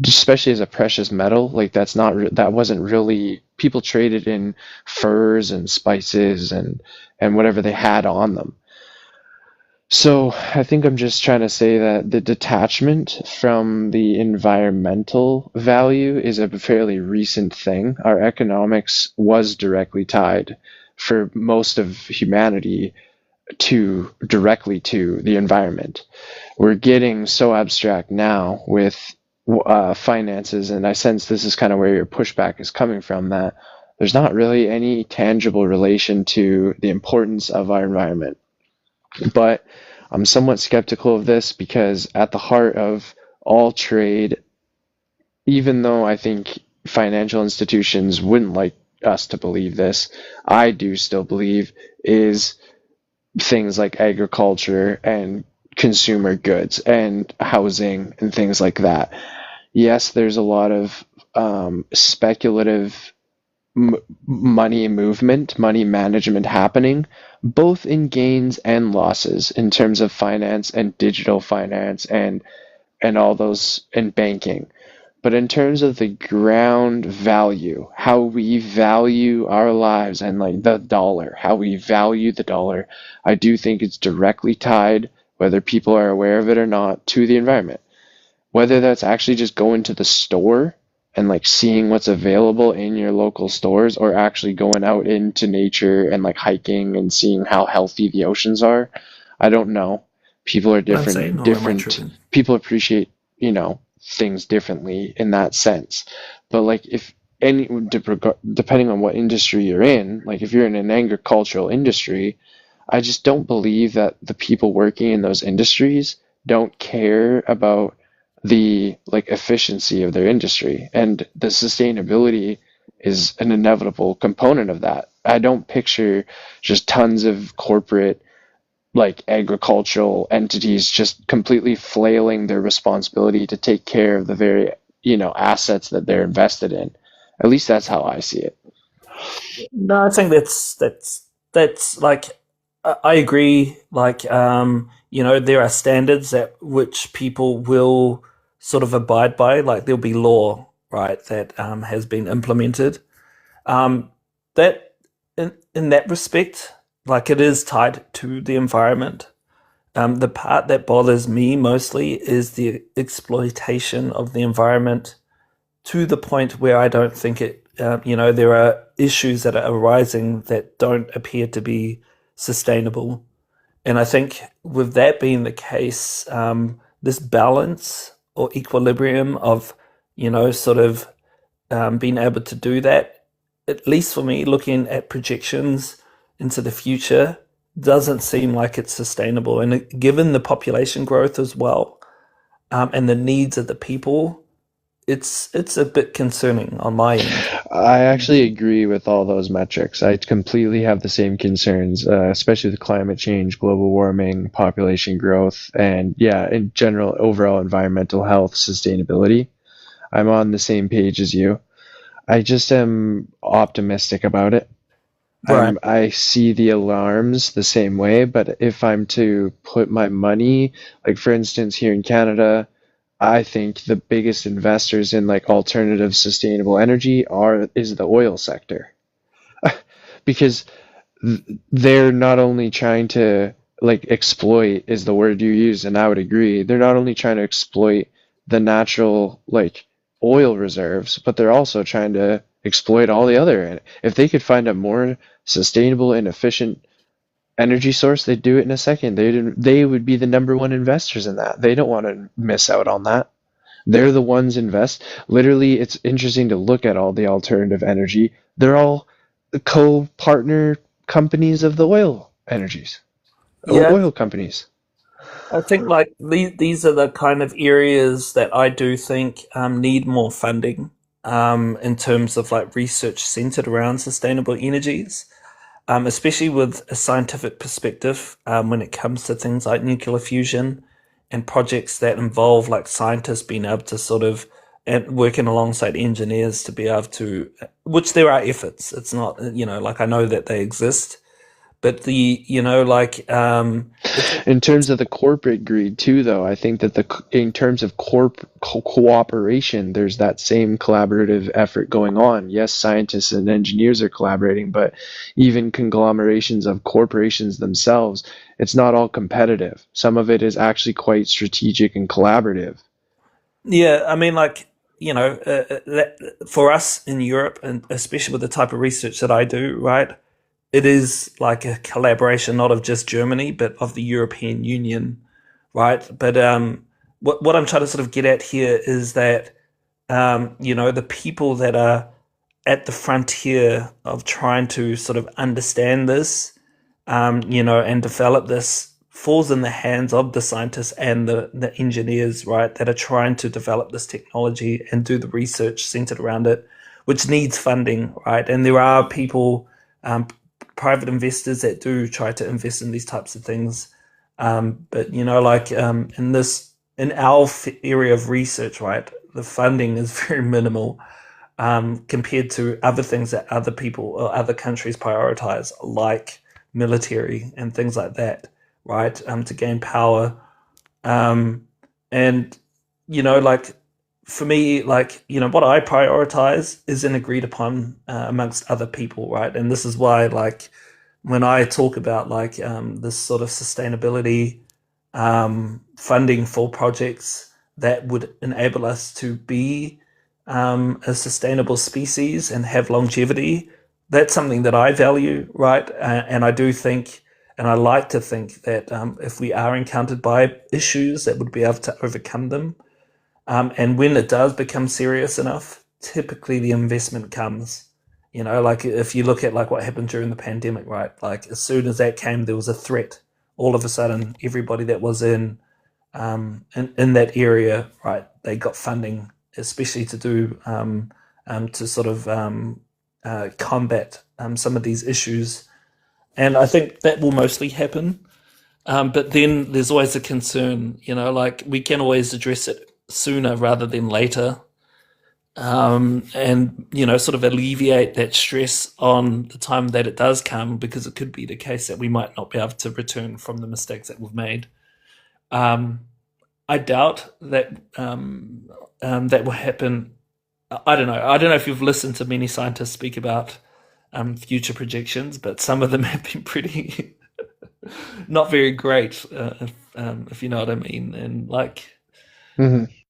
Speaker 2: especially as a precious metal, like that wasn't really, people traded in furs and spices and whatever they had on them. So I think I'm just trying to say that the detachment from the environmental value is a fairly recent thing. Our economics was directly tied for most of humanity directly to the environment. We're getting so abstract now with finances, and I sense this is kind of where your pushback is coming from, that there's not really any tangible relation to the importance of our environment. But I'm somewhat skeptical of this because at the heart of all trade, even though I think financial institutions wouldn't like us to believe this, I do still believe is things like agriculture and consumer goods and housing and things like that. Yes, there's a lot of speculative money movement, money management happening, both in gains and losses in terms of finance and digital finance and all those in banking. But in terms of the ground value, how we value our lives and like the dollar, how we value the dollar, I do think it's directly tied, whether people are aware of it or not, to the environment. Whether that's actually just going to the store and like seeing what's available in your local stores, or actually going out into nature and like hiking and seeing how healthy the oceans are, I don't know. People are
Speaker 3: Insane,
Speaker 2: different,
Speaker 3: or am I
Speaker 2: different
Speaker 3: tripping?
Speaker 2: people appreciate, things differently in that sense. But like if any depending on what industry you're in, like if you're in an agricultural industry, I just don't believe that the people working in those industries don't care about the like efficiency of their industry, and the sustainability is an inevitable component of that. I don't picture just tons of corporate like agricultural entities just completely flailing their responsibility to take care of the very, assets that they're invested in. At least that's how I see it.
Speaker 3: No, I think that's like I agree. Like there are standards that which people will sort of abide by. Like there'll be law, right, that has been implemented. That in that respect, like it is tied to the environment. The part that bothers me mostly is the exploitation of the environment to the point where I don't think there are issues that are arising that don't appear to be sustainable. And I think with that being the case, this balance or equilibrium of, sort of being able to do that, at least for me, looking at projections into the future, doesn't seem like it's sustainable. And given the population growth as well, and the needs of the people, it's a bit concerning on my end.
Speaker 2: I actually agree with all those metrics. I completely have the same concerns, especially with climate change, global warming, population growth, and yeah, in general, overall environmental health, sustainability. I'm on the same page as you. I just am optimistic about it.
Speaker 3: Right.
Speaker 2: I see the alarms the same way, but if I'm to put my money, like for instance, here in Canada, I think the biggest investors in like alternative sustainable energy is the oil sector, because they're not only trying to like exploit is the word you use, and I would agree. They're not only trying to exploit the natural like oil reserves, but they're also trying to exploit all the other. If they could find a more sustainable and efficient energy source, they'd do it in a second. They would be the number one investors in that. They don't want to miss out on that. They're the ones invest. Literally, it's interesting to look at all the alternative energy. They're all co-partner companies of the oil energies,
Speaker 3: Yeah,
Speaker 2: oil companies.
Speaker 3: I think like these are the kind of areas that I do think need more funding in terms of like research centered around sustainable energies, especially with a scientific perspective when it comes to things like nuclear fusion and projects that involve like scientists being able to sort of and working alongside engineers to be able to, which there are efforts. It's not, like I know that they exist, but it's
Speaker 2: In terms of the corporate greed too, though, I think that in terms of cooperation, there's that same collaborative effort going on. Yes, scientists and engineers are collaborating, but even conglomerations of corporations themselves, it's not all competitive. Some of it is actually quite strategic and collaborative.
Speaker 3: yeah. I mean, like that, for us in Europe, and especially with the type of research that I do, right? it is like a collaboration, not of just Germany, but of the European Union, right? But what I'm trying to sort of get at here is that the people that are at the frontier of trying to sort of understand this, and develop this falls in the hands of the scientists and the engineers, right, that are trying to develop this technology and do the research centered around it, which needs funding, right? And there are people, private investors that do try to invest in these types of things. But in our area of research, right, the funding is very minimal compared to other things that other people or other countries prioritize, like military and things like that, right? To gain power. And, for me, what I prioritize isn't agreed upon amongst other people, right? And this is why, when I talk about this sort of sustainability funding for projects that would enable us to be a sustainable species and have longevity, that's something that I value, right? And I do think, and I like to think that if we are encountered by issues, that would be able to overcome them. And when it does become serious enough, typically the investment comes. If you look at what happened during the pandemic, right? As soon as that came, there was a threat. All of a sudden, everybody that was in that area, right, they got funding, especially to do to sort of combat some of these issues. And I think that will mostly happen. But then there's always a concern, we can always address it sooner rather than later. And, sort of alleviate that stress on the time that it does come, because it could be the case that we might not be able to return from the mistakes that we've made. I doubt that that will happen. I don't know. I don't know if you've listened to many scientists speak about future projections, but some of them have been pretty not very great, if you know what I mean. And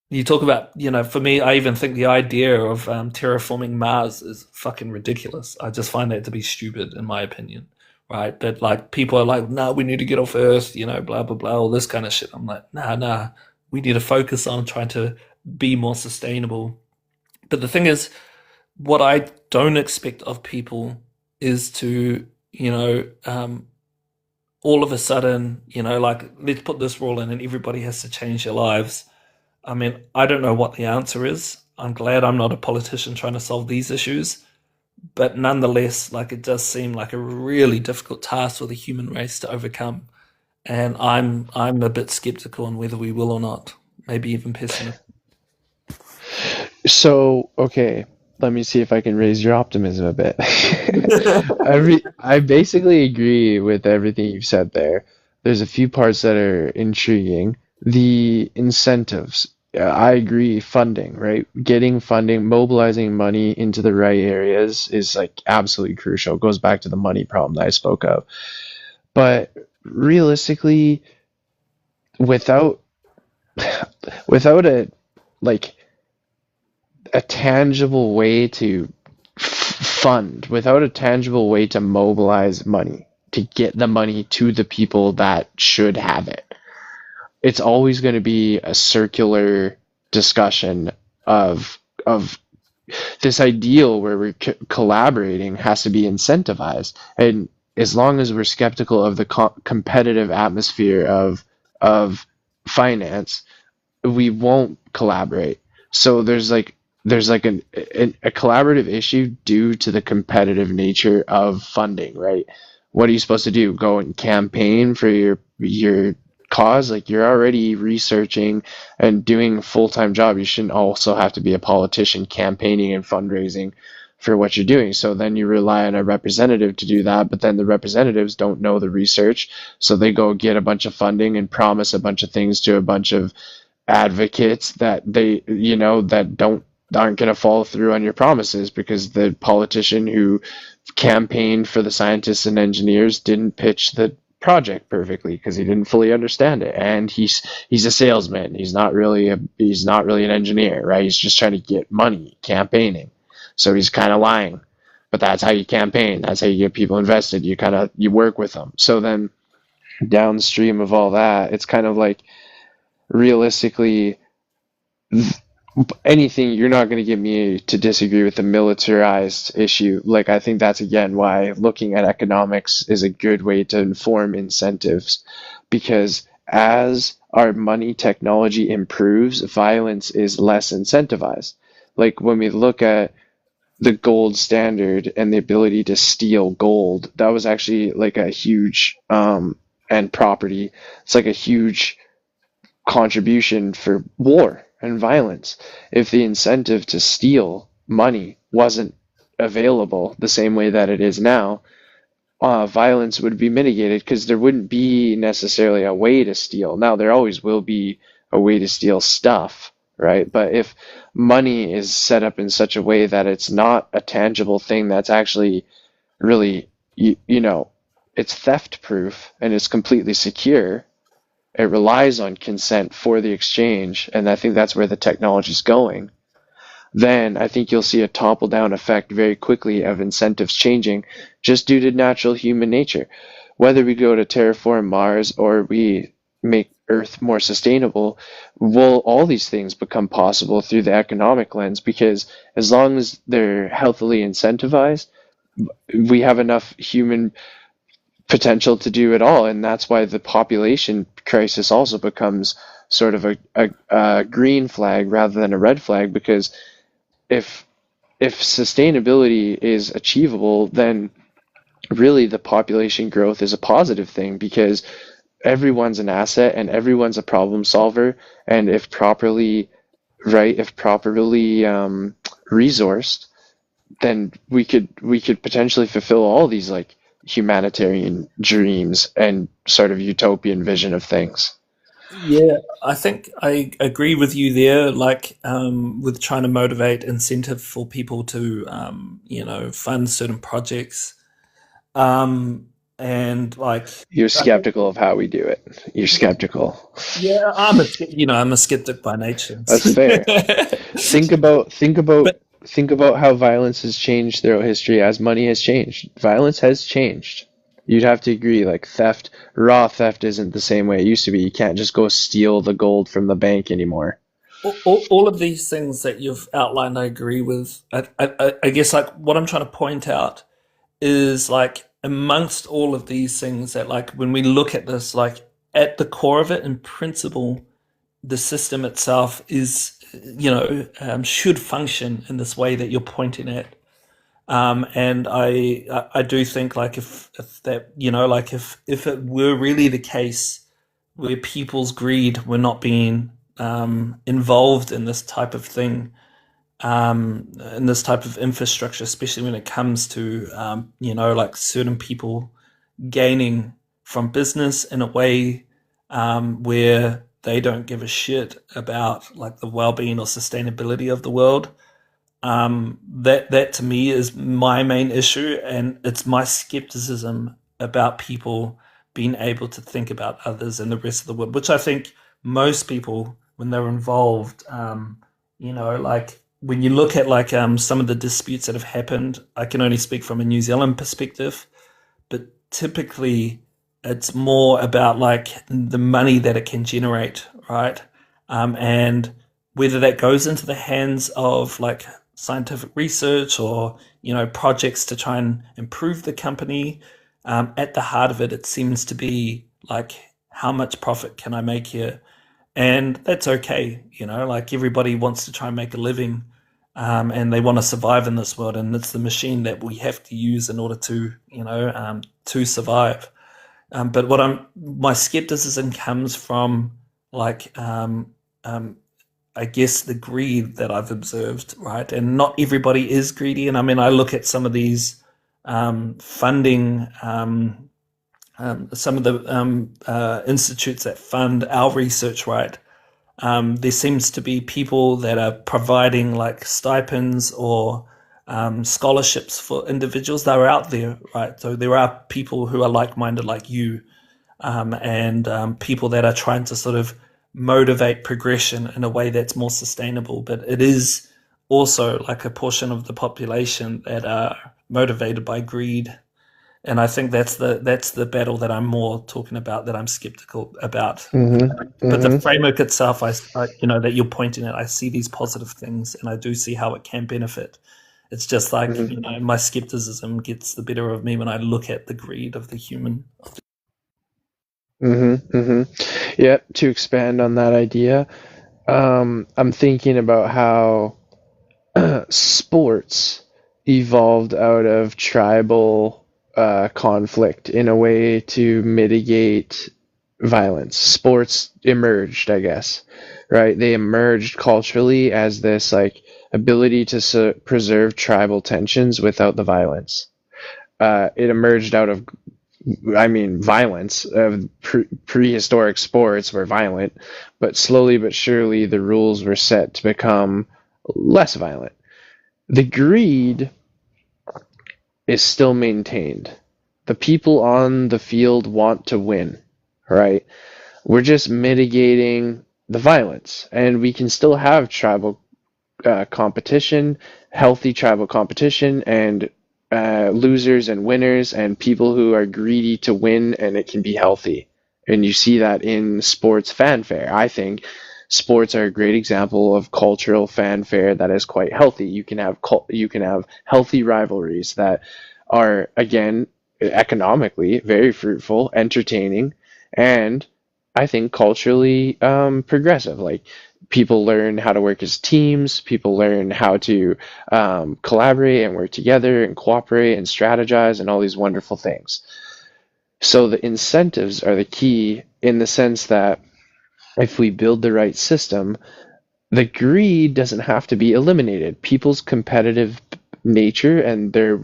Speaker 3: you talk about, for me, I even think the idea of terraforming Mars is fucking ridiculous. I just find that to be stupid, in my opinion, right? That people are like, no, we need to get off Earth, blah, blah, blah, all this kind of shit. I'm like, nah, we need to focus on trying to be more sustainable. But the thing is, what I don't expect of people is to, all of a sudden, let's put this rule in and everybody has to change their lives. I mean, I don't know what the answer is. I'm glad I'm not a politician trying to solve these issues. But nonetheless, it does seem like a really difficult task for the human race to overcome. And I'm a bit skeptical on whether we will or not. Maybe even pessimistic.
Speaker 2: So, okay, let me see if I can raise your optimism a bit. I basically agree with everything you've said there. There's a few parts that are intriguing. The incentives, I agree, funding, right? Getting funding, mobilizing money into the right areas is absolutely crucial. It goes back to the money problem that I spoke of. But realistically, without a tangible way to fund, without a tangible way to mobilize money, to get the money to the people that should have it, it's always going to be a circular discussion of this ideal where we're collaborating has to be incentivized. And as long as we're skeptical of the competitive atmosphere of finance, we won't collaborate. So there's a collaborative issue due to the competitive nature of funding, right? What are you supposed to do? Go and campaign for your cause? You're already researching and doing a full-time job. You shouldn't also have to be a politician campaigning and fundraising for what you're doing. So then you rely on a representative to do that, but then the representatives don't know the research, so they go get a bunch of funding and promise a bunch of things to a bunch of advocates that aren't going to follow through on your promises, because the politician who campaigned for the scientists and engineers didn't pitch the project perfectly because he didn't fully understand it, and he's a salesman. He's not really an engineer, right? He's just trying to get money campaigning, so he's kind of lying. but that's how you campaign. That's how you get people invested. You work with them. So then downstream of all that, it's kind of like realistically anything, you're not going to get me to disagree with the militarized issue. Like, I think that's again why looking at economics is a good way to inform incentives, because as our money technology improves, violence is less incentivized. Like, when we look at the gold standard and the ability to steal gold, that was actually like a huge, and property, it's like a huge contribution for war and violence. If the incentive to steal money wasn't available the same way that it is now, violence would be mitigated because there wouldn't be necessarily a way to steal. Now, there always will be a way to steal stuff, right? But if money is set up in such a way that it's not a tangible thing that's actually really, it's theft proof and it's completely secure, it relies on consent for the exchange, and I think that's where the technology is going, then I think you'll see a topple down effect very quickly of incentives changing just due to natural human nature. Whether we go to terraform Mars or we make Earth more sustainable, will all these things become possible through the economic lens, because as long as they're healthily incentivized, we have enough human potential to do it all. And that's why the population crisis also becomes sort of a green flag rather than a red flag, because if sustainability is achievable, then really the population growth is a positive thing, because everyone's an asset and everyone's a problem solver. And if properly resourced, then we could potentially fulfill all these like humanitarian dreams and sort of utopian vision of things.
Speaker 3: Yeah, I think I agree with you there. Like, with trying to motivate incentive for people to, fund certain projects, and like,
Speaker 2: You're
Speaker 3: I think,
Speaker 2: skeptical of how we do it. You're skeptical.
Speaker 3: yeah, I'm a skeptic by nature.
Speaker 2: That's fair. Think about think about
Speaker 3: But
Speaker 2: think about how violence has changed throughout history as money has changed. Violence has changed. You'd have to agree, like theft, raw theft isn't the same way it used to be. You can't just go steal the gold from the bank anymore.
Speaker 3: all of these things that you've outlined, I agree with. I guess like what I'm trying to point out is like amongst all of these things that like when we look at this, like at the core of it, in principle, the system itself is, should function in this way that you're pointing at. And I do think like if that, like if it were really the case where people's greed were not being involved in this type of thing, in this type of infrastructure, especially when it comes to, like certain people gaining from business in a way where they don't give a shit about like the well-being or sustainability of the world. That to me is my main issue, and it's my skepticism about people being able to think about others and the rest of the world, which I think most people, when they're involved, like when you look at like some of the disputes that have happened, I can only speak from a New Zealand perspective, but typically it's more about like the money that it can generate, right? And whether that goes into the hands of like scientific research or projects to try and improve the company, at the heart of it, it seems to be like how much profit can I make here, and that's okay. Like everybody wants to try and make a living, and they want to survive in this world, and it's the machine that we have to use in order to to survive. But my skepticism comes from like I guess the greed that I've observed, right? And not everybody is greedy. And I mean, I look at some of these funding, some of the institutes that fund our research, right? There seems to be people that are providing like stipends or scholarships for individuals that are out there, right? So there are people who are like-minded like you, and people that are trying to sort of motivate progression in a way that's more sustainable. But it is also like a portion of the population that are motivated by greed. And I think that's the battle that I'm more talking about, that I'm skeptical about. But the
Speaker 2: Mm-hmm.
Speaker 3: framework itself, that you're pointing at, I see these positive things, and I do see how it can benefit. It's just like,
Speaker 2: Mm-hmm.
Speaker 3: my skepticism gets the better of me when I look at the greed of the human.
Speaker 2: Mm-hmm. Mm-hmm. Yeah, to expand on that idea, I'm thinking about how sports evolved out of tribal conflict in a way to mitigate violence. Sports emerged, I guess, right? They emerged culturally as this like ability to preserve tribal tensions without the violence. It emerged out of, I mean, violence. Prehistoric sports were violent, but slowly but surely the rules were set to become less violent. The greed is still maintained. The people on the field want to win, right? We're just mitigating the violence, and we can still have tribal competition, healthy tribal competition, and losers and winners, and people who are greedy to win, and it can be healthy. And you see that in sports fanfare. I think sports are a great example of cultural fanfare that is quite healthy. You can have healthy rivalries that are again economically very fruitful, entertaining, and I think culturally progressive. Like people learn how to work as teams, people learn how to collaborate and work together and cooperate and strategize and all these wonderful things. So the incentives are the key in the sense that if we build the right system, the greed doesn't have to be eliminated. People's competitive nature and their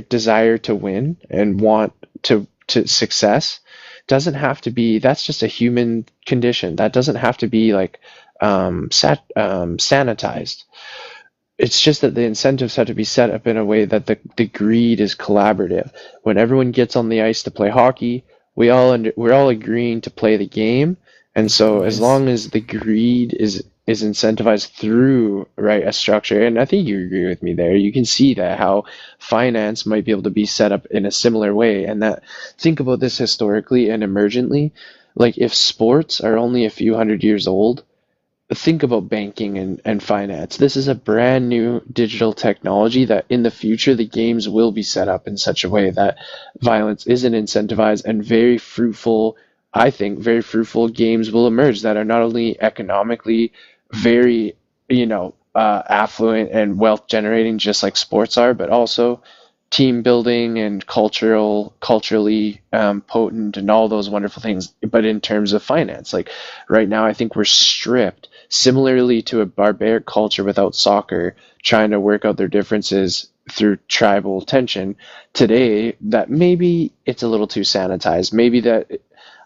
Speaker 2: desire to win and want to success doesn't have to be, that's just a human condition. That doesn't have to be like sanitized. It's just that the incentives have to be set up in a way that the greed is collaborative. When everyone gets on the ice to play hockey, we're all agreeing to play the game, and so as
Speaker 3: Yes.
Speaker 2: long as the greed is incentivized through right a structure, and I think you agree with me there. You can see that how finance might be able to be set up in a similar way, and that think about this historically and emergently. Like if sports are only a few hundred years old, think about banking and finance. This is a brand new digital technology that in the future the games will be set up in such a way that violence isn't incentivized and very fruitful, I think, very fruitful games will emerge that are not only economically very, affluent and wealth generating just like sports are, but also team building and culturally potent and all those wonderful things. But in terms of finance, like right now, I think we're stripped similarly to a barbaric culture without soccer trying to work out their differences through tribal tension today, that maybe it's a little too sanitized. Maybe that,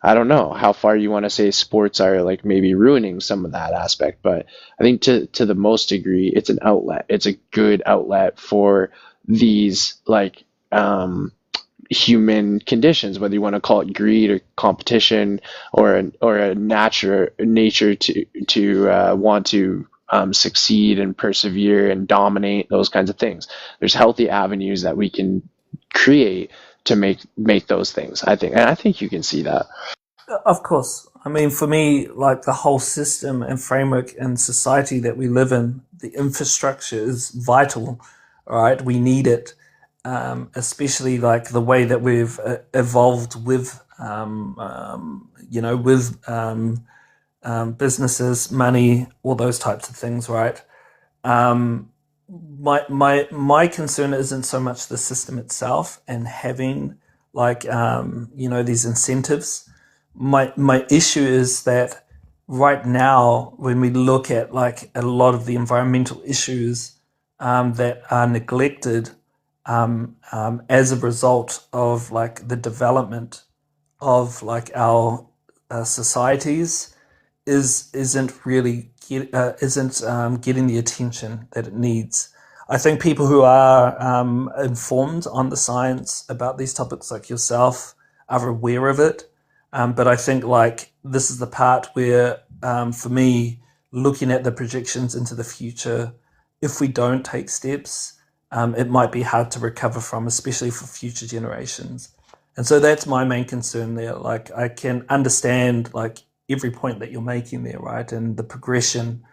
Speaker 2: I don't know how far you want to say sports are like maybe ruining some of that aspect, but I think to the most degree it's an outlet. It's a good outlet for these like human conditions, whether you want to call it greed or competition or a nature to want to succeed and persevere and dominate, those kinds of things. There's healthy avenues that we can create to make those things, I think, and I think you can see that.
Speaker 3: Of course. I mean, for me, like the whole system and framework and society that we live in, the infrastructure is vital. All right, we need it, especially like the way that we've evolved with, businesses, money, all those types of things. Right. Um, my concern isn't so much the system itself and having like these incentives. My issue is that right now when we look at like a lot of the environmental issues that are neglected as a result of like the development of like our societies isn't really isn't getting the attention that it needs. I think people who are informed on the science about these topics, like yourself, are aware of it. But I think like this is the part where, for me, looking at the projections into the future, if we don't take steps, it might be hard to recover from, especially for future generations. And so that's my main concern there. Like, I can understand like every point that you're making there, right, and the progression,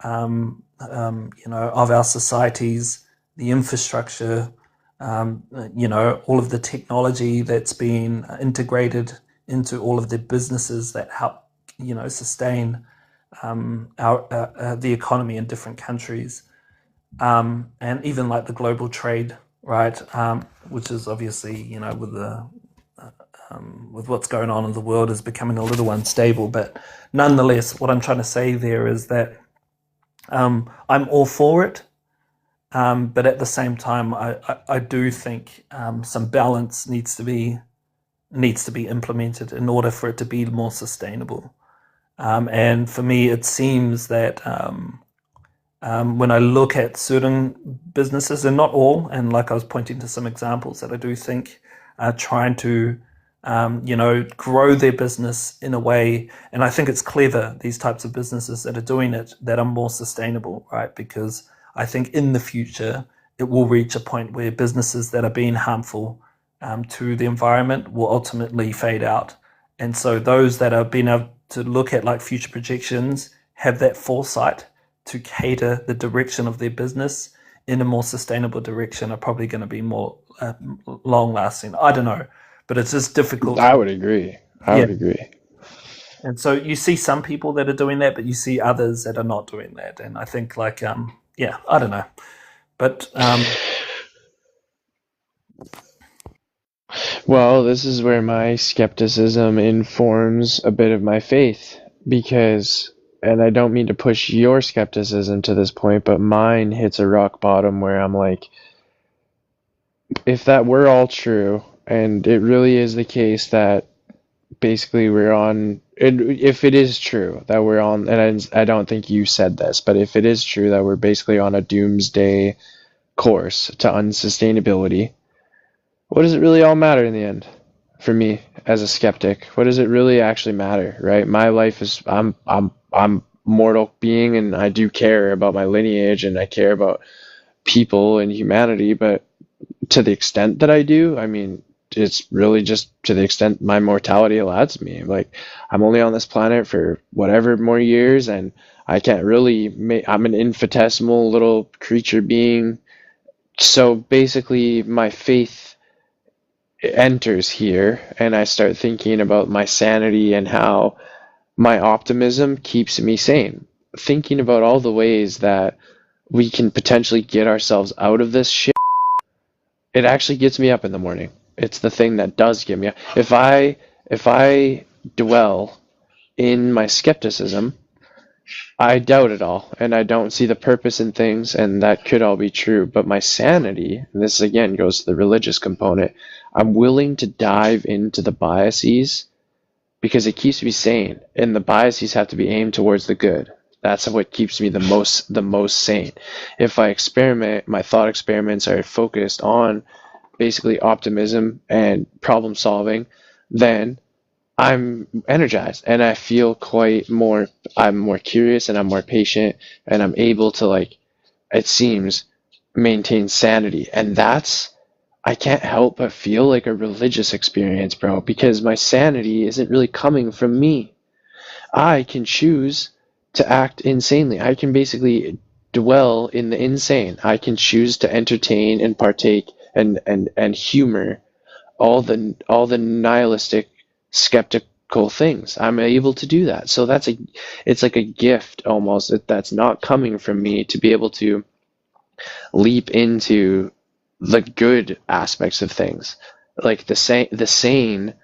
Speaker 3: of our societies, the infrastructure, all of the technology that's been integrated into all of the businesses that help, sustain the economy in different countries, and even like the global trade, right? Which is obviously, with what's going on in the world, is becoming a little unstable. But nonetheless, what I'm trying to say there is that I'm all for it. But at the same time, I do think some balance needs to be implemented in order for it to be more sustainable. And for me, it seems that when I look at certain businesses, and not all, and like I was pointing to some examples that I do think are trying to, grow their business in a way, and I think it's clever, these types of businesses that are doing it, that are more sustainable, right? Because I think in the future, it will reach a point where businesses that are being harmful to the environment will ultimately fade out. And so those that are being able to look at like future projections have that foresight to cater the direction of their business in a more sustainable direction are probably going to be more long lasting. I don't know, but it's just difficult.
Speaker 2: I would agree. I
Speaker 3: Yeah.
Speaker 2: would agree.
Speaker 3: And so you see some people that are doing that, but you see others that are not doing that. And I think like, I don't know, but
Speaker 2: Well, this is where my skepticism informs a bit of my faith, because, and I don't mean to push your skepticism to this point, but mine hits a rock bottom where I'm like, if that were all true, and it really is the case that basically we're on, and if it is true that we're on, and I don't think you said this, but if it is true that we're basically on a doomsday course to unsustainability, what does it really all matter in the end? For me as a skeptic, what does it really actually matter, right? My life is, I'm mortal being, and I do care about my lineage, and I care about people and humanity, but to the extent that I do, I mean, it's really just to the extent my mortality allows me. Like, I'm only on this planet for whatever more years, and I can't really I'm an infinitesimal little creature being. So basically, my faith enters here, and I start thinking about my sanity and how my optimism keeps me sane. Thinking about all the ways that we can potentially get ourselves out of this shit, it actually gets me up in the morning. It's the thing that does get me up. If I dwell in my skepticism, I doubt it all, and I don't see the purpose in things, and that could all be true. But my sanity, and this again goes to the religious component, I'm willing to dive into the biases because it keeps me sane, and the biases have to be aimed towards the good. That's what keeps me the most sane. If I experiment, my thought experiments are focused on basically optimism and problem solving, then I'm energized, and I feel I'm more curious, and I'm more patient, and I'm able to, like, it seems, maintain sanity. And I can't help but feel like a religious experience, bro, because my sanity isn't really coming from me. I can choose to act insanely. I can basically dwell in the insane. I can choose to entertain and partake and humor all the nihilistic, skeptical things. I'm able to do that. So it's like a gift almost that's not coming from me to be able to leap into the good aspects of things. Like the sane,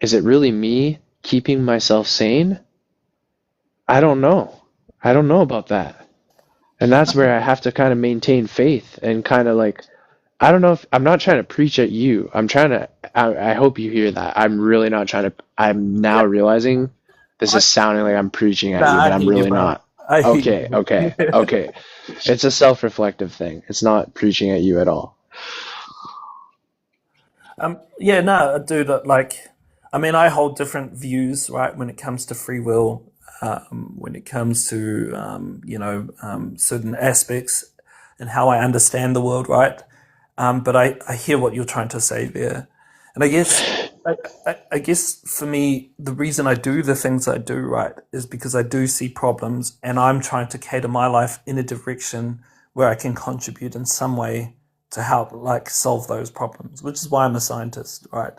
Speaker 2: is it really me keeping myself sane? I don't know. I don't know about that. And that's where I have to kind of maintain faith and kind of like, I don't know if I'm not trying to preach at you. I hope you hear that. I'm really not trying to, I'm now realizing this is sounding like I'm preaching at you, but I'm really not. Okay. It's a self-reflective thing. It's not preaching at you at all.
Speaker 3: No, dude. Like, I mean, I hold different views, right, when it comes to free will. when it comes to certain aspects and how I understand the world, right? But I hear what you're trying to say there, and I guess for me the reason I do the things I do, right, is because I do see problems and I'm trying to cater my life in a direction where I can contribute in some way to help like solve those problems, which is why I'm a scientist, right?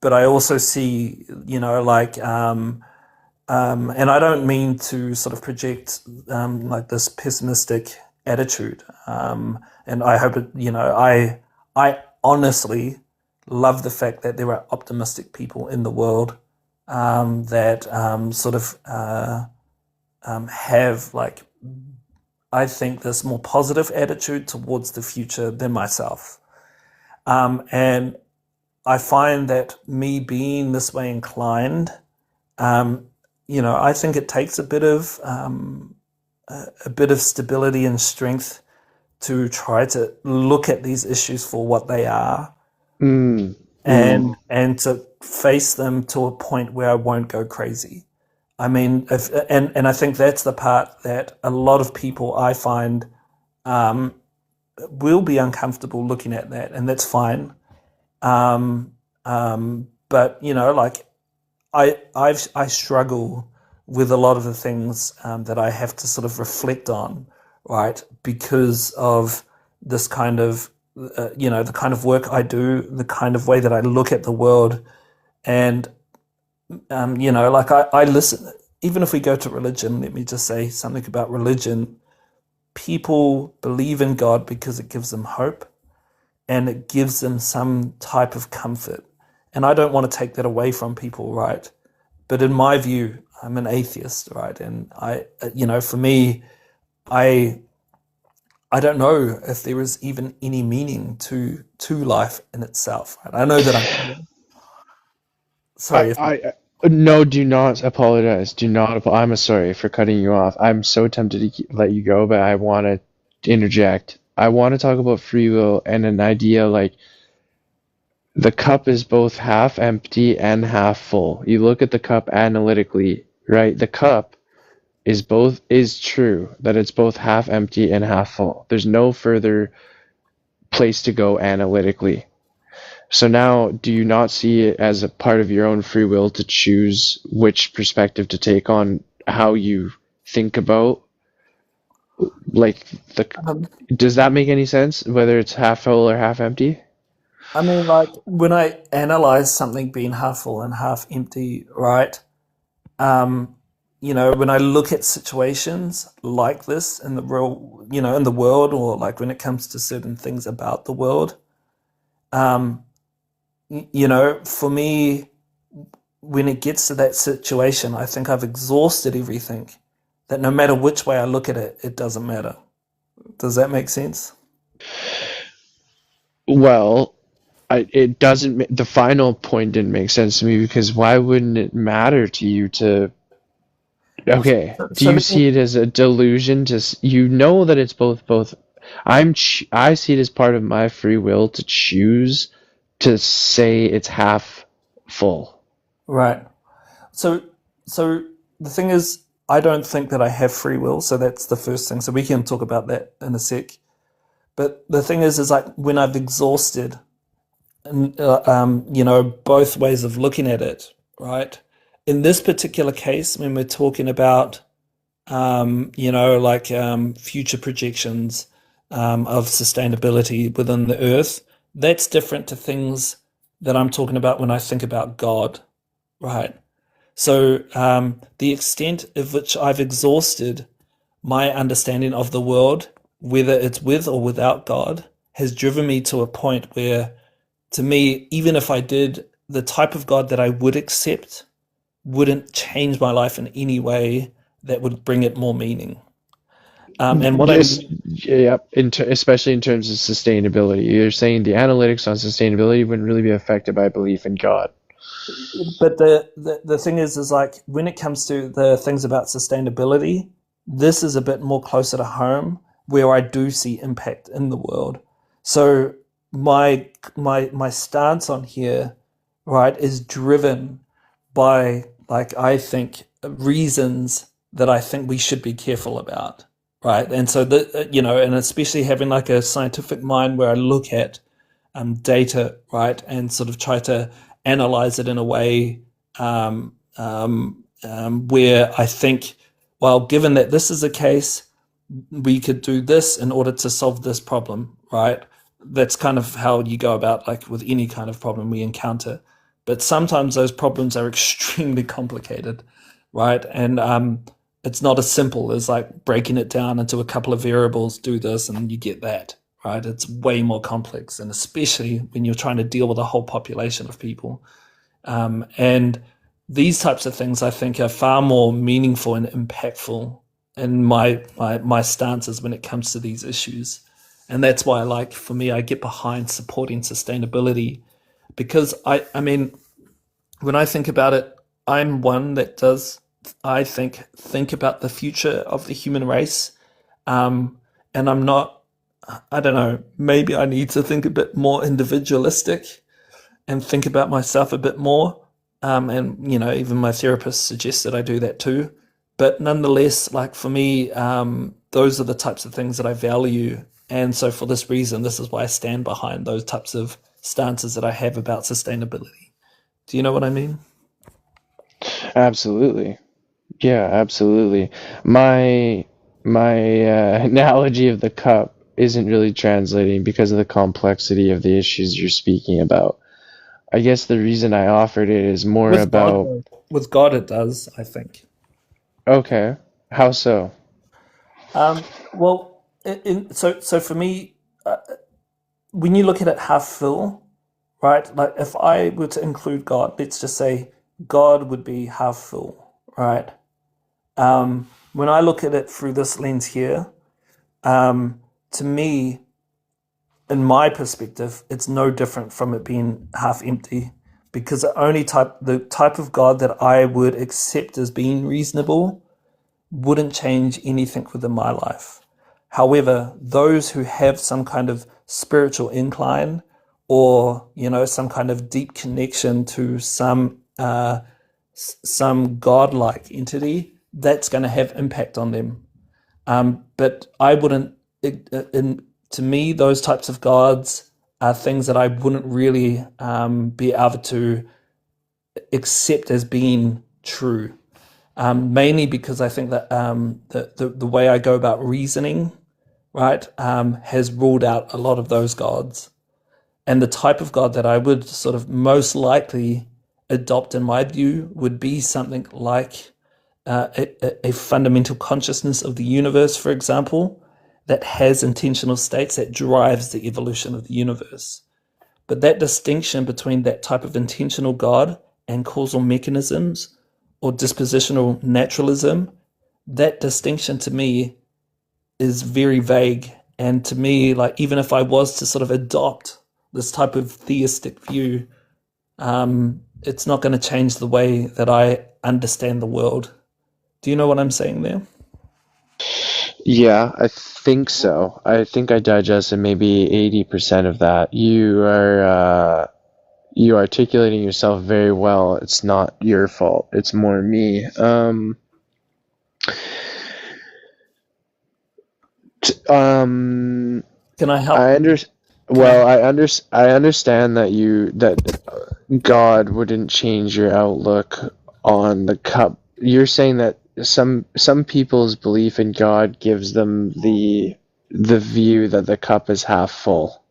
Speaker 3: But I also see, and I don't mean to sort of project like this pessimistic attitude. And I hope it, I honestly love the fact that there are optimistic people in the world that have like, I think, this more positive attitude towards the future than myself. And I find that me being this way inclined, I think it takes a bit of stability and strength to try to look at these issues for what they are, and to face them to a point where I won't go crazy. I mean, and I think that's the part that a lot of people I find will be uncomfortable looking at that, and that's fine. But I struggle with a lot of the things that I have to sort of reflect on, right? Because of this kind of, the kind of work I do, the kind of way that I look at the world. And, I listen, even if we go to religion, let me just say something about religion. People believe in God because it gives them hope and it gives them some type of comfort. And I don't want to take that away from people, right? But in my view, I'm an atheist, right? And for me, I don't know if there is even any meaning to life in itself. Right? I know that I'm sorry.
Speaker 2: No, do not apologize. Do not. I'm sorry for cutting you off. I'm so tempted to let you go, but I want to interject. I want to talk about free will and an idea like the cup is both half empty and half full. You look at the cup analytically, right? The cup is true that it's both half empty and half full. There's no further place to go analytically. So now, do you not see it as a part of your own free will to choose which perspective to take on how you think about, like, does that make any sense? Whether it's half full or half empty?
Speaker 3: I mean, like when I analyze something being half full and half empty, right? When I look at situations like this in the real, in the world, or like when it comes to certain things about the world, um, for me, when it gets to that situation, I think I've exhausted everything. That no matter which way I look at it, it doesn't matter. Does that make sense?
Speaker 2: Well, it doesn't. The final point didn't make sense to me because why wouldn't it matter to you to? Okay, do
Speaker 3: So
Speaker 2: you
Speaker 3: let me,
Speaker 2: see it as a delusion you know that it's both? I see it as part of my free will to choose to say it's half full.
Speaker 3: right. So, so the thing is, I don't think that I have free will. So that's the first thing. So we can talk about that in a sec. But the thing is like when I've exhausted, and both ways of looking at it, right? In this particular case, when we're talking about, future projections of sustainability within the Earth, that's different to things that I'm talking about when I think about God, right? So the extent of which I've exhausted my understanding of the world, whether it's with or without God, has driven me to a point where, to me, even if I did, the type of God that I would accept wouldn't change my life in any way that would bring it more meaning. And what I
Speaker 2: Yes,
Speaker 3: mean,
Speaker 2: yeah, especially in terms of sustainability. You're saying the analytics on sustainability wouldn't really be affected by belief in God.
Speaker 3: but the thing is like when it comes to the things about sustainability, this is a bit more closer to home where I do see impact in the world. So my stance on here, right, is driven by like I think reasons that I think we should be careful about, right? And so and especially having like a scientific mind where I look at data, right, and sort of try to analyze it in a way where I think, well, given that this is the case, we could do this in order to solve this problem, right? That's kind of how you go about like with any kind of problem we encounter. But sometimes those problems are extremely complicated, right? And it's not as simple as like breaking it down into a couple of variables, do this, and you get that, right? It's way more complex, and especially when you're trying to deal with a whole population of people. And these types of things, I think, are far more meaningful and impactful in my stances when it comes to these issues. And that's why, like, for me, I get behind supporting sustainability because I mean, when I think about it, I'm one that does, I think about the future of the human race. And I'm not, I don't know, maybe I need to think a bit more individualistic and think about myself a bit more. And even my therapist suggests that I do that too. But nonetheless, like for me, those are the types of things that I value. And so for this reason, this is why I stand behind those types of stances that I have about sustainability. Do you know what I mean?
Speaker 2: Absolutely. Yeah, absolutely. My analogy of the cup isn't really translating because of the complexity of the issues you're speaking about. I guess the reason I offered it is more
Speaker 3: With God,
Speaker 2: about,
Speaker 3: though. With God, it does, I think.
Speaker 2: okay, how so?
Speaker 3: Well, so for me, when you look at it half full, right? Like if I were to include God, let's just say God would be half full, right? When I look at it through this lens here, to me, in my perspective, it's no different from it being half empty because the type of God that I would accept as being reasonable wouldn't change anything within my life. However, those who have some kind of spiritual incline or, some kind of deep connection to some godlike entity, that's going to have impact on them. But I wouldn't, to me, those types of gods are things that I wouldn't really be able to accept as being true. Mainly because I think that the way I go about reasoning, right, has ruled out a lot of those gods. And the type of God that I would sort of most likely adopt in my view would be something like a fundamental consciousness of the universe, for example, that has intentional states that drives the evolution of the universe. But that distinction between that type of intentional God and causal mechanisms or dispositional naturalism, that distinction to me is very vague. And to me, like even if I was to sort of adopt this type of theistic view, it's not going to change the way that I understand the world. Do you know what I'm saying there?
Speaker 2: Yeah, I think so. I think I digested maybe 80% of that. You articulating yourself very well. It's not your fault. It's more me.
Speaker 3: Can I help?
Speaker 2: I under
Speaker 3: Can I?
Speaker 2: well, I understand that God wouldn't change your outlook on the cup. You're saying that some people's belief in God gives them the view that the cup is half full.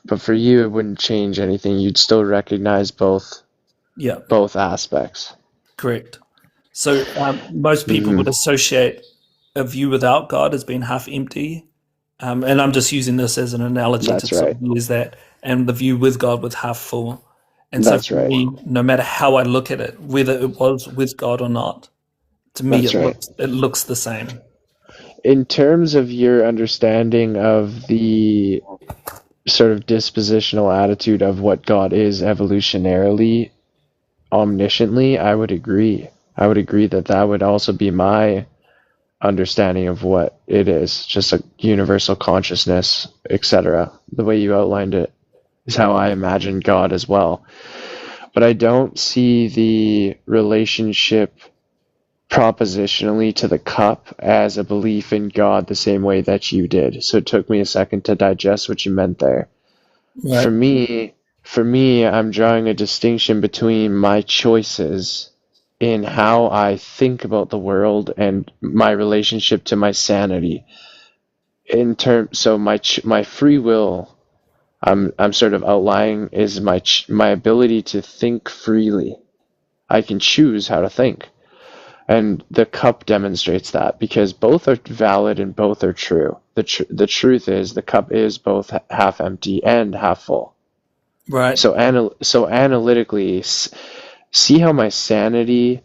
Speaker 2: But for you, it wouldn't change anything. You'd still recognize
Speaker 3: Yeah,
Speaker 2: both aspects.
Speaker 3: correct. So most people would associate a view without God as being half empty. And I'm just using this as an analogy to
Speaker 2: That's
Speaker 3: sort
Speaker 2: right.
Speaker 3: of use that, and the view with God with half full. And so
Speaker 2: That's
Speaker 3: for
Speaker 2: right.
Speaker 3: me, no matter how I look at it, whether it was with God or not, to me
Speaker 2: That's right.
Speaker 3: it looks the same.
Speaker 2: In terms of your understanding of the sort of dispositional attitude of what God is evolutionarily, omnisciently, I would agree. I would agree that that would also be my understanding of what it is, just a universal consciousness, etc. The way you outlined it is how I imagine God as well. But I don't see the relationship propositionally to the cup as a belief in God the same way that you did. So it took me a second to digest what you meant there.
Speaker 3: Right.
Speaker 2: For me, I'm drawing a distinction between my choices in how I think about the world and my relationship to my sanity. So my free will, I'm sort of outlining, is my ability to think freely. I can choose how to think. And the cup demonstrates that, because both are valid and both are true. The truth is the cup is both half empty and half full.
Speaker 3: Right.
Speaker 2: So analytically, see how my sanity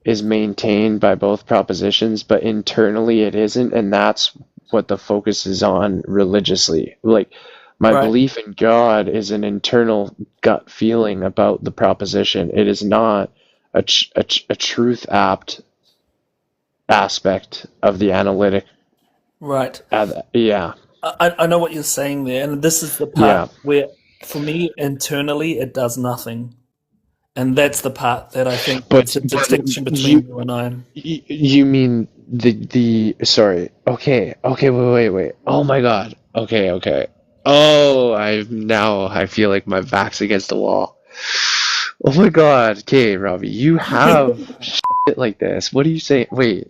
Speaker 2: is maintained by both propositions, but internally it isn't, and that's what the focus is on religiously. Like, my
Speaker 3: Right.
Speaker 2: belief in God is an internal gut feeling about the proposition. It is not a truth apt aspect of the analytic.
Speaker 3: Right.
Speaker 2: Yeah,
Speaker 3: I know what you're saying there, and this is the
Speaker 2: yeah.
Speaker 3: part where, for me, internally, it does nothing. And that's the part that I think is
Speaker 2: But
Speaker 3: the distinction between
Speaker 2: you
Speaker 3: you and I.
Speaker 2: you mean the sorry. Okay, wait. Oh my God. Okay. Oh, I feel like my back's against the wall. Oh my God. Okay, Robbie, you have shit like this. What are you saying? Wait.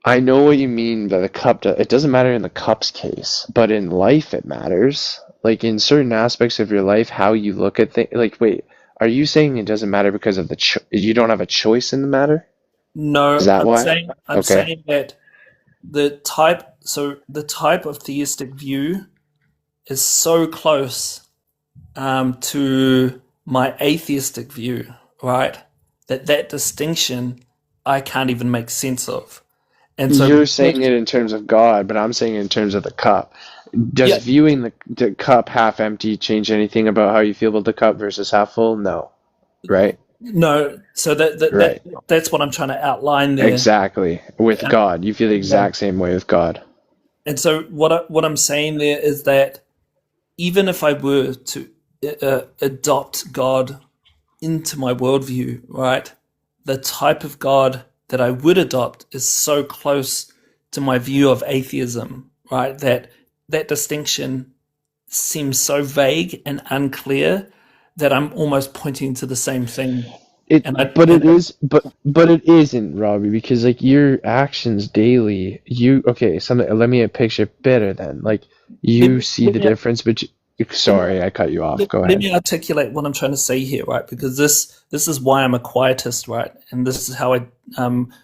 Speaker 2: I know what you mean by the cup. It doesn't matter in the cup's case, but in life it matters. Like, in certain aspects of your life, how you look at things. Like, wait, are you saying it doesn't matter because of you don't have a choice in the matter? Is
Speaker 3: No,
Speaker 2: that why?
Speaker 3: I'm
Speaker 2: Okay.
Speaker 3: saying that the type of theistic view is so close to my atheistic view, right? That distinction I can't even make sense of. And so,
Speaker 2: You're saying it in terms of God, but I'm saying it in terms of the cup. Does
Speaker 3: yeah,
Speaker 2: viewing the cup half empty change anything about how you feel about the cup versus half full? No. Right?
Speaker 3: no. So
Speaker 2: Right.
Speaker 3: that's what I'm trying to outline there.
Speaker 2: Exactly. With God, you feel the exact same way with God.
Speaker 3: And so what I'm saying there is that even if I were to adopt God into my worldview, right, the type of God that I would adopt is so close to my view of atheism, right, that distinction seems so vague and unclear that I'm almost pointing to the same thing.
Speaker 2: But it is, but it isn't, Robbie, because like your actions daily, something. Let me picture better then. Like,
Speaker 3: let
Speaker 2: you
Speaker 3: me,
Speaker 2: see
Speaker 3: let
Speaker 2: the
Speaker 3: me,
Speaker 2: difference between.
Speaker 3: let me
Speaker 2: Sorry, I cut you off. Go
Speaker 3: let
Speaker 2: ahead.
Speaker 3: me articulate what I'm trying to say here, right? Because this is why I'm a quietist, right? And this is how I,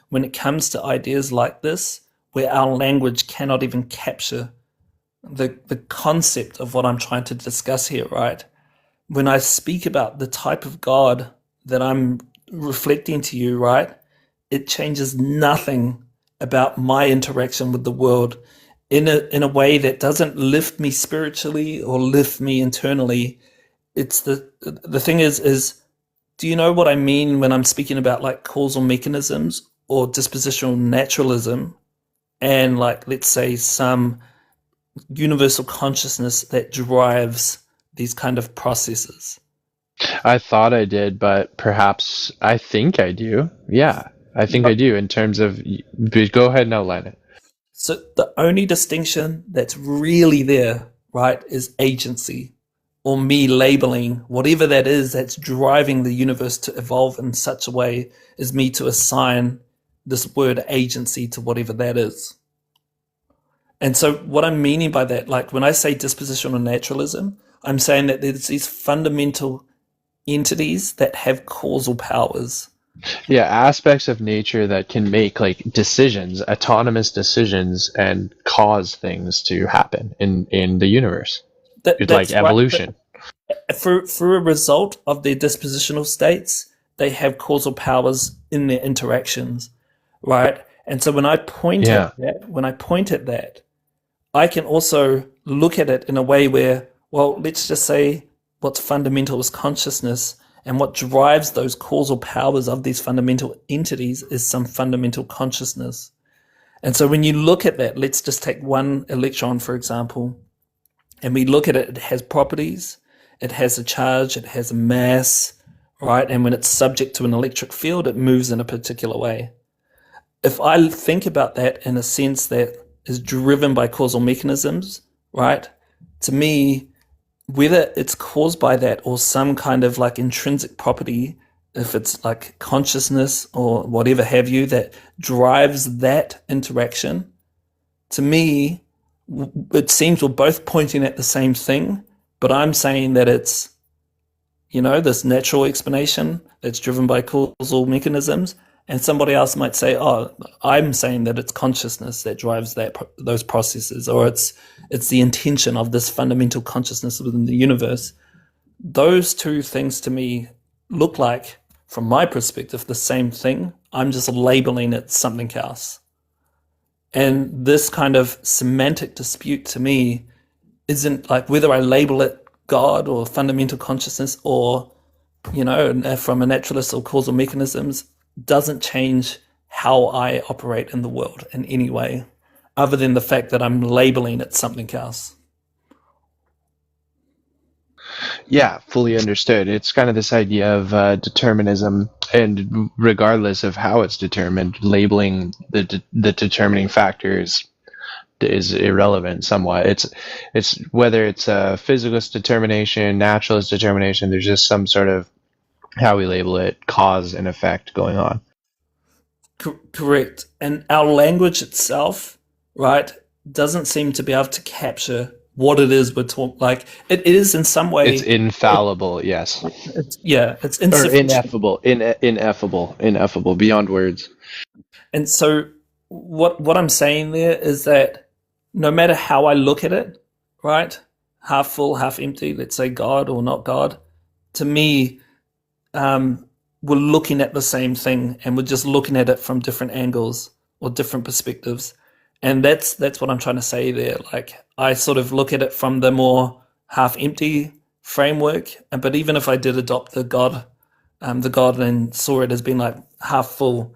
Speaker 3: when it comes to ideas like this, where our language cannot even capture the concept of what I'm trying to discuss here, right? When I speak about the type of God that I'm reflecting to you, right? It changes nothing about my interaction with the world in a way that doesn't lift me spiritually or lift me internally. It's the thing is, do you know what I mean when I'm speaking about like causal mechanisms or dispositional naturalism and, like, let's say some universal consciousness that drives these kind of processes?
Speaker 2: I thought I did, but perhaps I think I do. Yeah, I think I do in terms of. But go ahead and outline it.
Speaker 3: So the only distinction that's really there, right, is agency, or me labeling whatever that is that's driving the universe to evolve in such a way, is me to assign this word agency to whatever that is. And so what I'm meaning by that, like when I say dispositional naturalism, I'm saying that there's these fundamental entities that have causal powers.
Speaker 2: Yeah, aspects of nature that can make like decisions, autonomous decisions, and cause things to happen in the universe. It's like
Speaker 3: That's right.
Speaker 2: evolution.
Speaker 3: Through a result of their dispositional states, they have causal powers in their interactions, right? And so
Speaker 2: Yeah.
Speaker 3: when I point at that, I can also look at it in a way where, well, let's just say what's fundamental is consciousness, and what drives those causal powers of these fundamental entities is some fundamental consciousness. And so when you look at that, let's just take one electron, for example, and we look at it, it has properties, it has a charge, it has a mass, right? And when it's subject to an electric field, it moves in a particular way. If I think about that in a sense that is driven by causal mechanisms, right? To me, whether it's caused by that or some kind of like intrinsic property, if it's like consciousness or whatever have you that drives that interaction, to me, it seems we're both pointing at the same thing, but I'm saying that it's, this natural explanation that's driven by causal mechanisms. And somebody else might say, "Oh, I'm saying that it's consciousness that drives those processes, or it's the intention of this fundamental consciousness within the universe." Those two things to me look like, from my perspective, the same thing. I'm just labeling it something else. And this kind of semantic dispute to me isn't like whether I label it God or fundamental consciousness or, from a naturalist or causal mechanisms, doesn't change how I operate in the world in any way, other than the fact that I'm labeling it something else.
Speaker 2: Yeah, fully understood. It's kind of this idea of determinism, and regardless of how it's determined, labeling the determining factors is irrelevant somewhat. It's whether it's a physicalist determination, naturalist determination, there's just some sort of, how we label it, cause and effect going on.
Speaker 3: Correct. And our language itself, right, doesn't seem to be able to capture what it is we're talking. Like it is in some way.
Speaker 2: It's infallible, yes.
Speaker 3: It's or
Speaker 2: ineffable, ineffable, beyond words.
Speaker 3: And so what I'm saying there is that no matter how I look at it, right, half full, half empty, let's say God or not God, to me, we're looking at the same thing, and we're just looking at it from different angles or different perspectives. And that's what I'm trying to say there. Like I sort of look at it from the more half empty framework, but even if I did adopt the God and saw it as being like half full,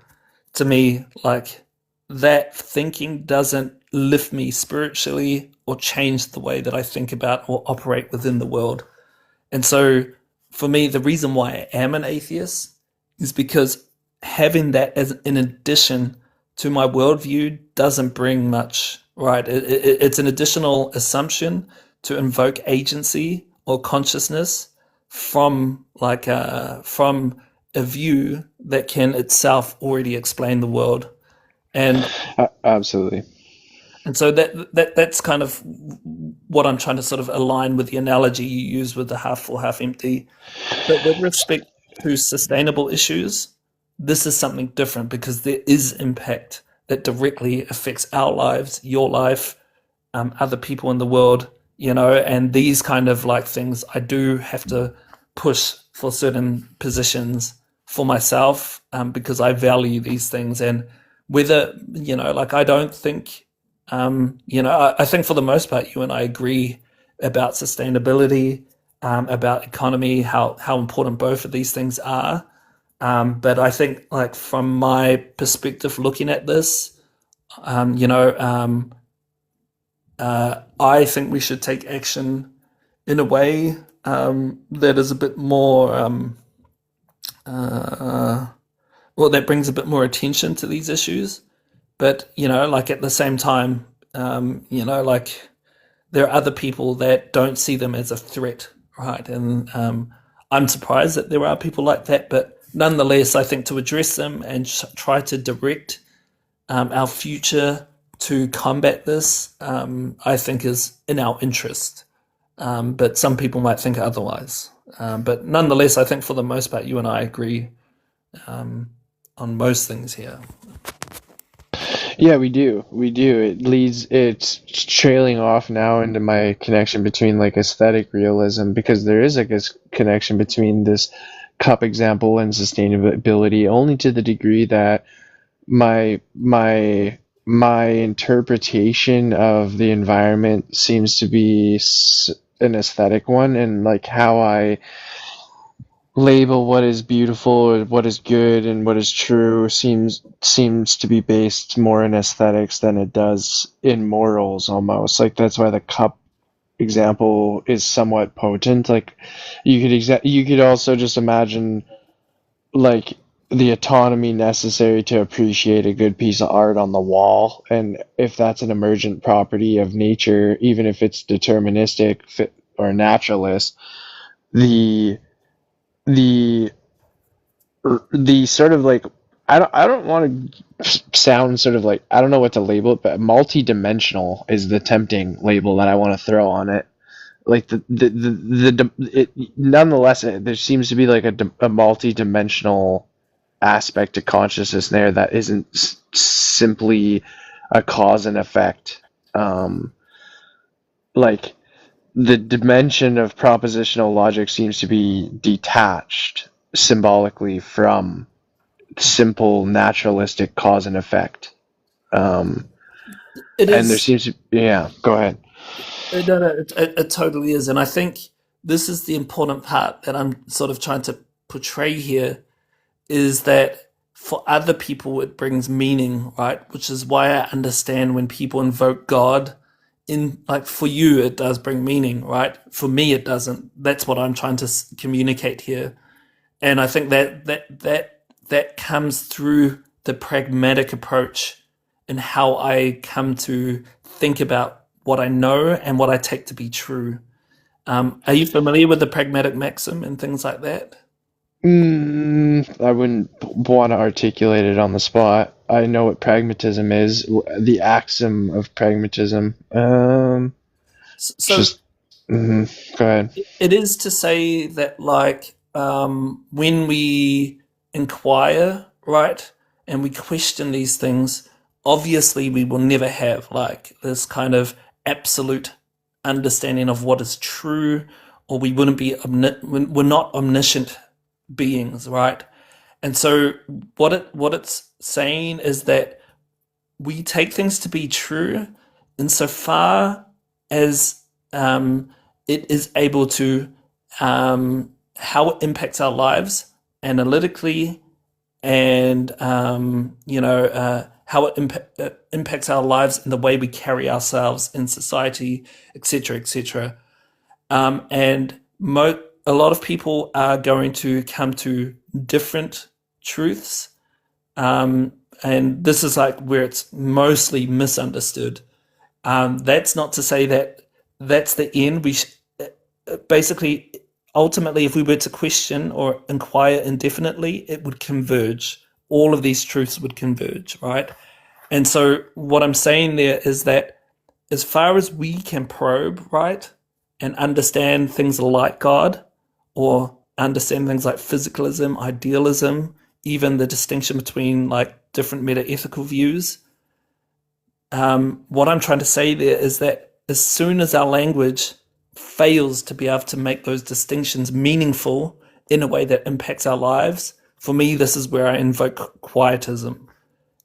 Speaker 3: to me, like that thinking doesn't lift me spiritually or change the way that I think about or operate within the world. And so for me, the reason why I am an atheist is because having that as in addition to my worldview doesn't bring much, right? It's an additional assumption to invoke agency or consciousness from from a view that can itself already explain the world. And
Speaker 2: absolutely.
Speaker 3: And so that's kind of what I'm trying to sort of align with the analogy you use with the half full, half empty. But with respect to sustainable issues, this is something different because there is impact that directly affects our lives, your life, other people in the world, and these kind of like things I do have to push for certain positions for myself because I value these things. And whether, I don't think, I think for the most part, you and I agree about sustainability, about economy, how important both of these things are. But I think, like from my perspective, looking at this, I think we should take action in a way that is a bit more, that brings a bit more attention to these issues. But, at the same time, there are other people that don't see them as a threat, right? And I'm surprised that there are people like that, but nonetheless, I think to address them and try to direct our future to combat this, I think is in our interest. But some people might think otherwise. But nonetheless, I think for the most part, you and I agree on most things here.
Speaker 2: Yeah, we do. It's trailing off now into my connection between like aesthetic realism, because there is like a connection between this cup example and sustainability, only to the degree that my interpretation of the environment seems to be an aesthetic one, and like how I label what is beautiful or what is good and what is true seems to be based more in aesthetics than it does in morals almost. Like that's why the cup example is somewhat potent. Like you could also just imagine like the autonomy necessary to appreciate a good piece of art on the wall, and if that's an emergent property of nature, even if it's deterministic or naturalist, the the the sort of like I don't want to sound sort of like, I don't know what to label it, but multi-dimensional is the tempting label that I want to throw on it. Like nonetheless, there seems to be like a multi-dimensional aspect to consciousness there that isn't simply a cause and effect. Like the dimension of propositional logic seems to be detached symbolically from simple naturalistic cause and effect.
Speaker 3: It
Speaker 2: And there
Speaker 3: is.
Speaker 2: seems to, yeah, go ahead.
Speaker 3: No, it totally is. And I think this is the important part that I'm sort of trying to portray here is that for other people it brings meaning, right? Which is why I understand when people invoke God. In like for you it does bring meaning, right? For me it doesn't. That's what I'm trying to communicate here. And I think that comes through the pragmatic approach and how I come to think about what I know and what I take to be true. Are you familiar with the pragmatic maxim and things like that?
Speaker 2: I wouldn't want to articulate it on the spot. I know what pragmatism is, the axiom of pragmatism.
Speaker 3: So
Speaker 2: Just go ahead.
Speaker 3: it is to say that, like, when we inquire, right, and we question these things, obviously we will never have like this kind of absolute understanding of what is true, or we wouldn't be we're not omniscient beings, right? And so what it's saying is that we take things to be true insofar as it is able to how it impacts our lives analytically, and how it impacts our lives in the way we carry ourselves in society, etc., etc. And a lot of people are going to come to different truths, and this is like where it's mostly misunderstood. That's not to say that that's the end. Basically, ultimately, if we were to question or inquire indefinitely, it would converge. All of these truths would converge, right? And so, what I'm saying there is that as far as we can probe, right, and understand things like God, or understand things like physicalism, idealism, even the distinction between like different meta-ethical views, what I'm trying to say there is that as soon as our language fails to be able to make those distinctions meaningful in a way that impacts our lives, for me, this is where I invoke quietism.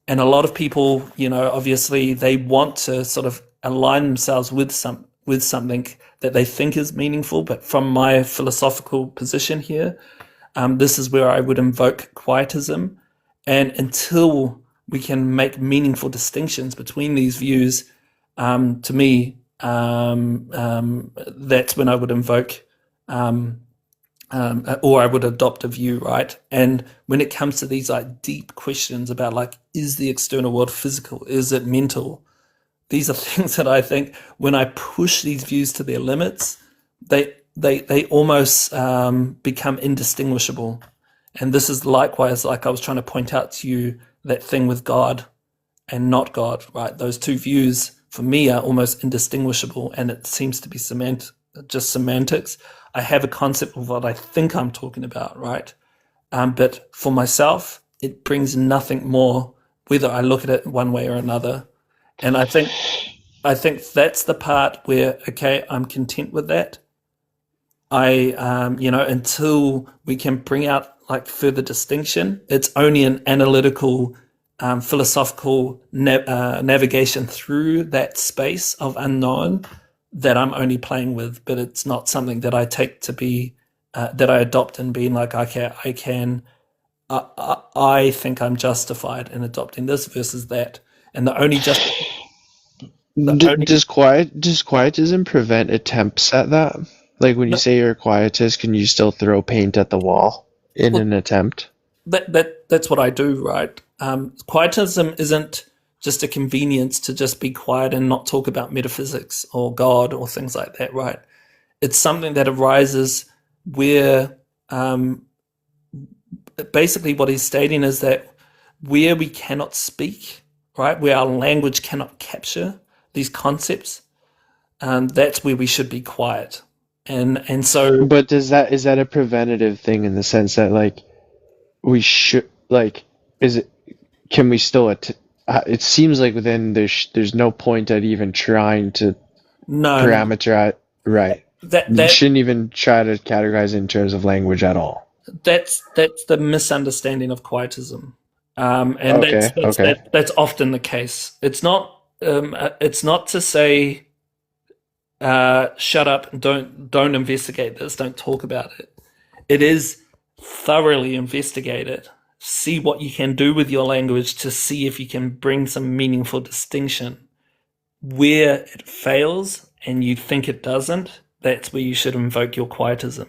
Speaker 3: And a lot of people, obviously they want to sort of align themselves with something that they think is meaningful. But from my philosophical position here, this is where I would invoke quietism. And until we can make meaningful distinctions between these views, to me, that's when I would invoke, or I would adopt a view, right? And when it comes to these like deep questions about like, is the external world physical? Is it mental? These are things that I think when I push these views to their limits, they almost become indistinguishable. And this is likewise, like I was trying to point out to you, that thing with God and not God, right? Those two views for me are almost indistinguishable, and it seems to be just semantics. I have a concept of what I think I'm talking about, right? But for myself, it brings nothing more, whether I look at it one way or another. And I think that's the part where, okay, I'm content with that. Until we can bring out like further distinction, it's only an analytical, philosophical navigation through that space of unknown that I'm only playing with. But it's not something that I take to be, that I adopt and being like, okay, I think I'm justified in adopting this versus that. And the only The only
Speaker 2: Does quietism prevent attempts at that? Like when you
Speaker 3: no,
Speaker 2: say you're a quietist, can you still throw paint at the wall in
Speaker 3: well,
Speaker 2: an attempt?
Speaker 3: that's what I do, right? Quietism isn't just a convenience to just be quiet and not talk about metaphysics or God or things like that, right? It's something that arises where basically what he's stating is that where we cannot speak, right, where our language cannot capture these concepts, that's where we should be quiet. And so
Speaker 2: But is that a preventative thing in the sense that like we should like is it can we still it seems like within there's no point at even trying to
Speaker 3: no,
Speaker 2: parameterize, right?
Speaker 3: that
Speaker 2: You
Speaker 3: that
Speaker 2: shouldn't even try to categorize it in terms of language at all.
Speaker 3: that's the misunderstanding of quietism, and
Speaker 2: Okay, okay.
Speaker 3: that's often the case. It's not to say shut up and don't investigate this, don't talk about it. It is thoroughly investigate it. See what you can do with your language to see if you can bring some meaningful distinction. Where it fails and you think it doesn't, that's where you should invoke your quietism.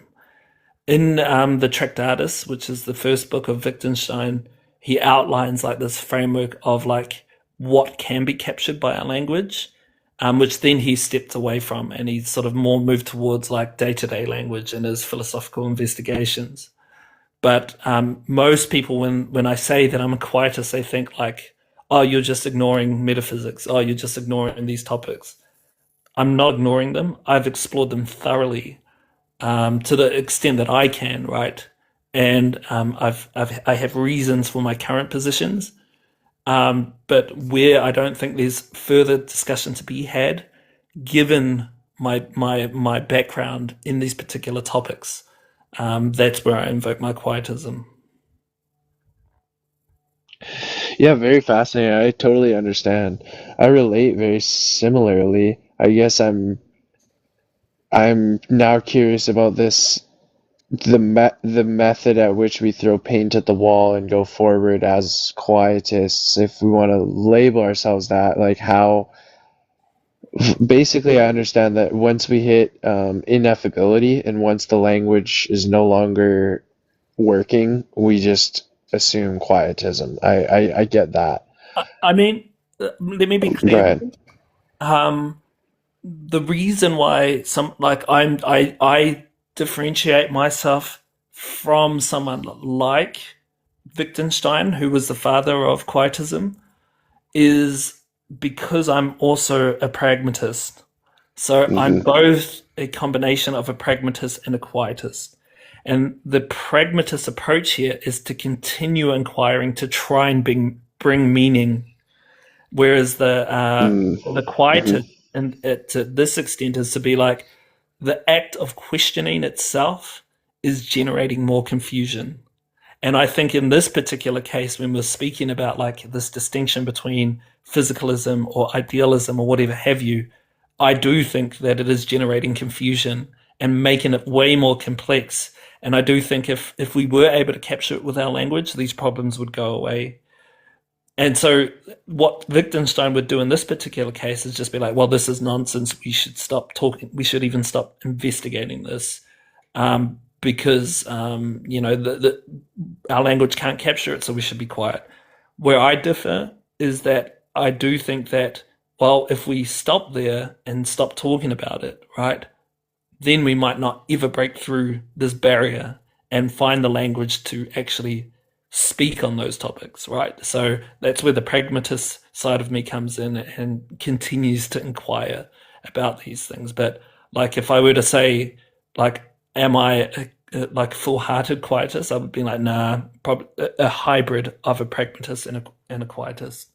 Speaker 3: In the Tractatus, which is the first book of Wittgenstein, he outlines like this framework of like what can be captured by our language, which then he stepped away from, and he sort of more moved towards like day-to-day language in his philosophical investigations. But most people, when I say that I'm a quietist, they think like, oh, you're just ignoring metaphysics. Oh, you're just ignoring these topics. I'm not ignoring them. I've explored them thoroughly to the extent that I can, right? And I have reasons for my current positions. But where I don't think there's further discussion to be had, given my background in these particular topics, that's where I invoke my quietism.
Speaker 2: Yeah, very fascinating. I totally understand. I relate very similarly. I guess I'm now curious about this the method at which we throw paint at the wall and go forward as quietists, if we want to label ourselves that, like how basically I understand that once we hit ineffability and once the language is no longer working, we just assume quietism. I get that.
Speaker 3: I mean, let me be
Speaker 2: Go
Speaker 3: clear.
Speaker 2: ahead.
Speaker 3: Um, the reason why some like I differentiate myself from someone like Wittgenstein, who was the father of quietism, is because I'm also a pragmatist. So I'm
Speaker 2: Hmm.
Speaker 3: both a combination of a pragmatist and a quietist. And the pragmatist approach here is to continue inquiring to try and bring meaning, whereas the
Speaker 2: Hmm.
Speaker 3: quietist, and to this extent, is to be like the act of questioning itself is generating more confusion. And I think in this particular case, when we're speaking about like this distinction between physicalism or idealism or whatever have you, I do think that it is generating confusion and making it way more complex. And I do think if we were able to capture it with our language, these problems would go away. And so what Wittgenstein would do in this particular case is just be like, well, this is nonsense. We should stop talking. We should even stop investigating this because our language can't capture it, so we should be quiet. Where I differ is that I do think that, well, if we stop there and stop talking about it, right, then we might not ever break through this barrier and find the language to actually speak on those topics, right? So that's where the pragmatist side of me comes in and continues to inquire about these things. But like, if I were to say, like, am I like full-hearted quietist? I would be like, nah, probably a hybrid of a pragmatist and a quietist.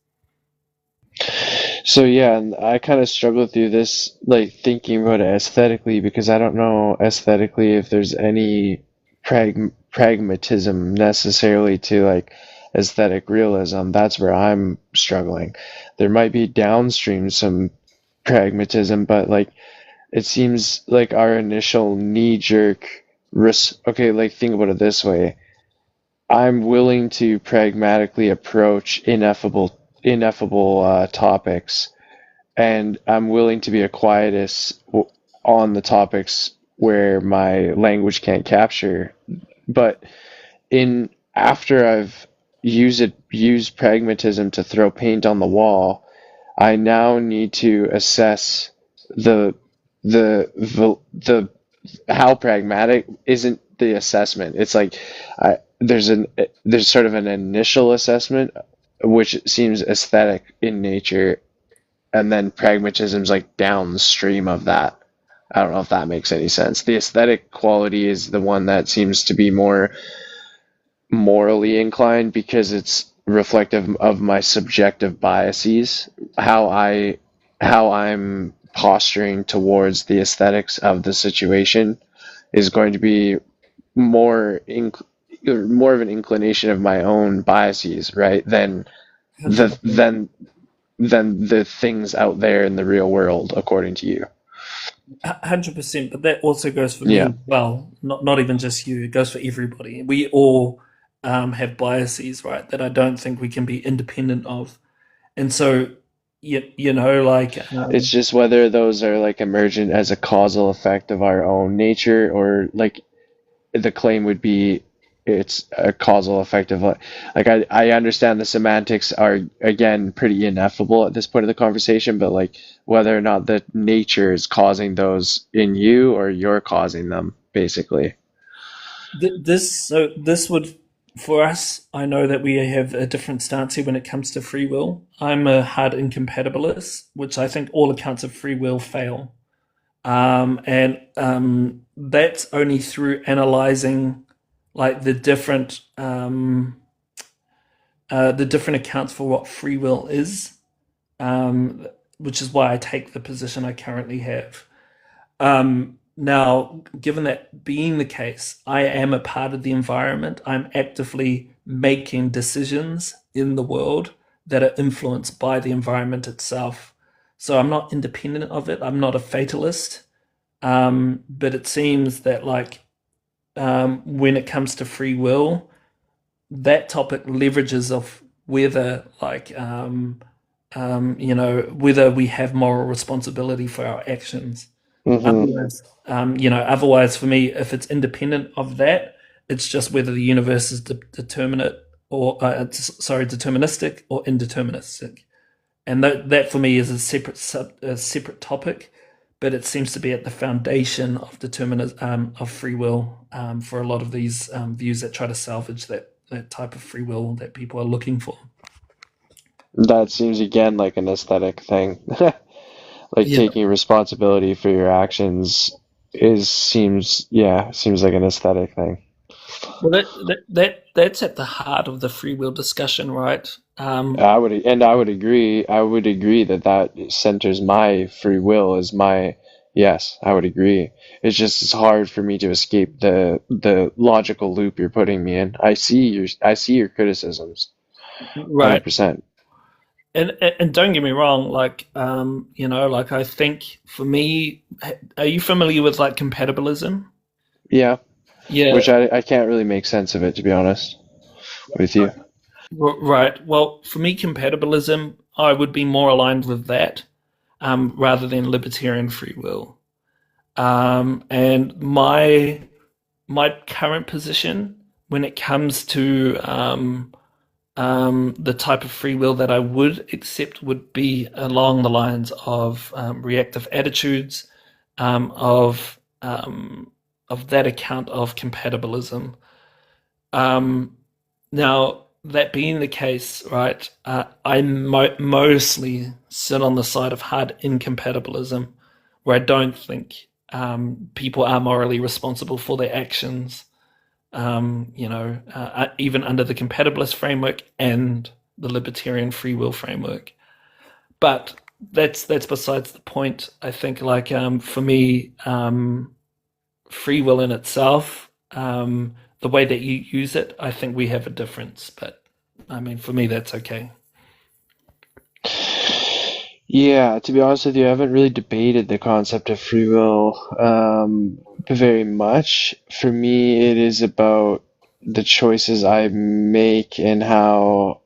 Speaker 2: So yeah, and I kind of struggle through this, like thinking about it aesthetically, because I don't know aesthetically if there's any pragmatism necessarily to like aesthetic realism. That's where I'm struggling. There might be downstream some pragmatism, but like it seems like our initial knee jerk okay, like think about it this way. I'm willing to pragmatically approach ineffable topics and I'm willing to be a quietist on the topics where my language can't capture. But in after I've used pragmatism to throw paint on the wall, I now need to assess the the how pragmatic isn't the assessment. It's like there's sort of an initial assessment which seems aesthetic in nature, and then pragmatism's like downstream of that. I don't know if that makes any sense. The aesthetic quality is the one that seems to be more morally inclined because it's reflective of my subjective biases, how I'm posturing towards the aesthetics of the situation is going to be more more of an inclination of my own biases, right? The
Speaker 5: 100%.
Speaker 2: than than the things out there in the real world, according to you.
Speaker 5: 100%, but that also goes for me
Speaker 2: Yeah.
Speaker 5: as well. Not even just you. It goes for everybody. We all have biases, right? That I don't think we can be independent of. And so, like,
Speaker 2: It's just whether those are like emergent as a causal effect of our own nature, or like the claim would be it's a causal effect of like I understand the semantics are again pretty ineffable at this point of the conversation, but like whether or not the nature is causing those in you or you're causing them, basically.
Speaker 5: this would, for us, I know that we have a different stance here when it comes to free will. I'm a hard incompatibilist, which I think all accounts of free will fail. And that's only through analyzing like the different accounts for what free will is, which is why I take the position I currently have. Now, given that being the case, I am a part of the environment. I'm actively making decisions in the world that are influenced by the environment itself. So I'm not independent of it. I'm not a fatalist. But it seems that, like, when it comes to free will, that topic leverages of whether, like, whether we have moral responsibility for our actions.
Speaker 2: Hmm.
Speaker 5: Otherwise, for me, if it's independent of that, it's just whether the universe is determinate or deterministic or indeterministic, and that for me is a separate topic, but it seems to be at the foundation of determinism, of free will, for a lot of these views that try to salvage that type of free will that people are looking for.
Speaker 2: That seems again like an aesthetic thing. Like
Speaker 5: Yeah.
Speaker 2: taking responsibility for your actions seems like an aesthetic thing.
Speaker 5: Well, that's at the heart of the free will discussion, right?
Speaker 2: I would agree. I would agree that that centers my free will as my, yes, I would agree. It's hard for me to escape the logical loop you're putting me in. I see your criticisms,
Speaker 5: Right.
Speaker 2: 100%.
Speaker 5: And don't get me wrong, like, like, I think for me, are you familiar with like compatibilism?
Speaker 2: Yeah, which
Speaker 5: Yeah.
Speaker 2: I can't really make sense of it, to be honest with you.
Speaker 5: Right. Well, for me, compatibilism, I would be more aligned with that, rather than libertarian free will. And my current position when it comes to the type of free will that I would accept would be along the lines of reactive attitudes, of that account of compatibilism. Um, Now, that being the case, right, I mostly sit on the side of hard incompatibilism, where I don't think people are morally responsible for their actions, even under the compatibilist framework and the libertarian free will framework. But that's besides the point. I think, like, for me, free will in itself, the way that you use it, I think we have a difference. But I mean, for me, that's okay.
Speaker 2: Yeah, to be honest with you, I haven't really debated the concept of free will very much. For me, it is about the choices I make and how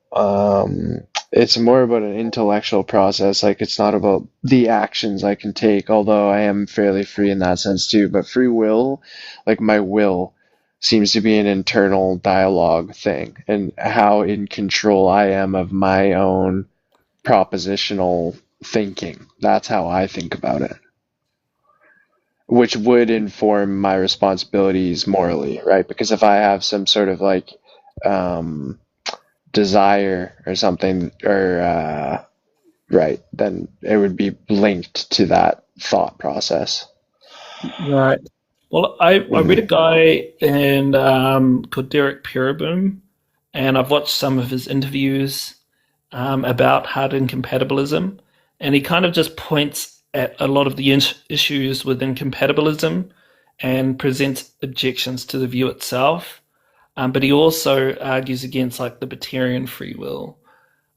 Speaker 2: It's more about an intellectual process. Like it's not about the actions I can take, although I am fairly free in that sense too. But free will, like my will, seems to be an internal dialogue thing, and how in control I am of my own propositional thinking. That's how I think about it, which would inform my responsibilities morally, right? Because if I have some sort of like um, desire or something, or right, then it would be linked to that thought process.
Speaker 5: Right. Well, I read a
Speaker 2: Mhm.
Speaker 5: guy called Derek Pereboom, and I've watched some of his interviews about hard incompatibilism, and he kind of just points at a lot of the issues with incompatibilism and presents objections to the view itself. But he also argues against like libertarian free will.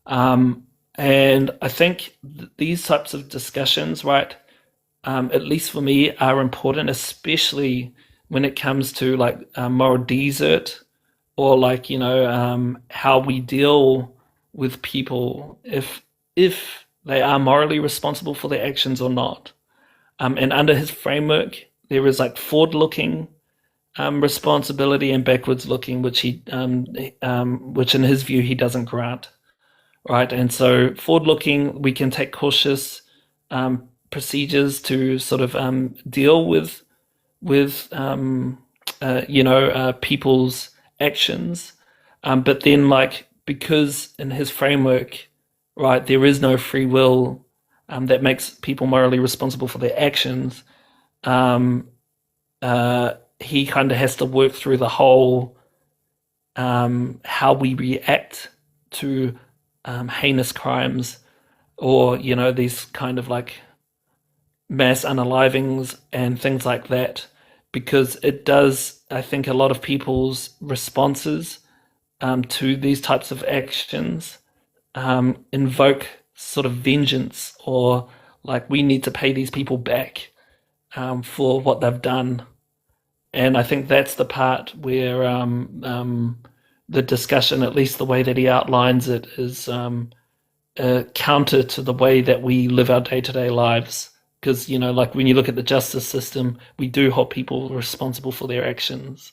Speaker 5: Um, and I think these types of discussions, right, at least for me, are important, especially when it comes to like moral desert or like how we deal with people if they are morally responsible for their actions or not. And under his framework, there is like forward-looking responsibility and backwards-looking, which in his view he doesn't grant. Right, and so forward-looking, we can take cautious procedures to sort of deal with people's actions, but then like because in his framework, right, there is no free will that makes people morally responsible for their actions. Um, he kind of has to work through the whole how we react to heinous crimes or these kind of like mass unalivings and things like that, because it does, I think, a lot of people's responses to these types of actions invoke sort of vengeance or like we need to pay these people back for what they've done. And I think that's the part where the discussion, at least the way that he outlines it, is counter to the way that we live our day-to-day lives. Because like when you look at the justice system, we do hold people responsible for their actions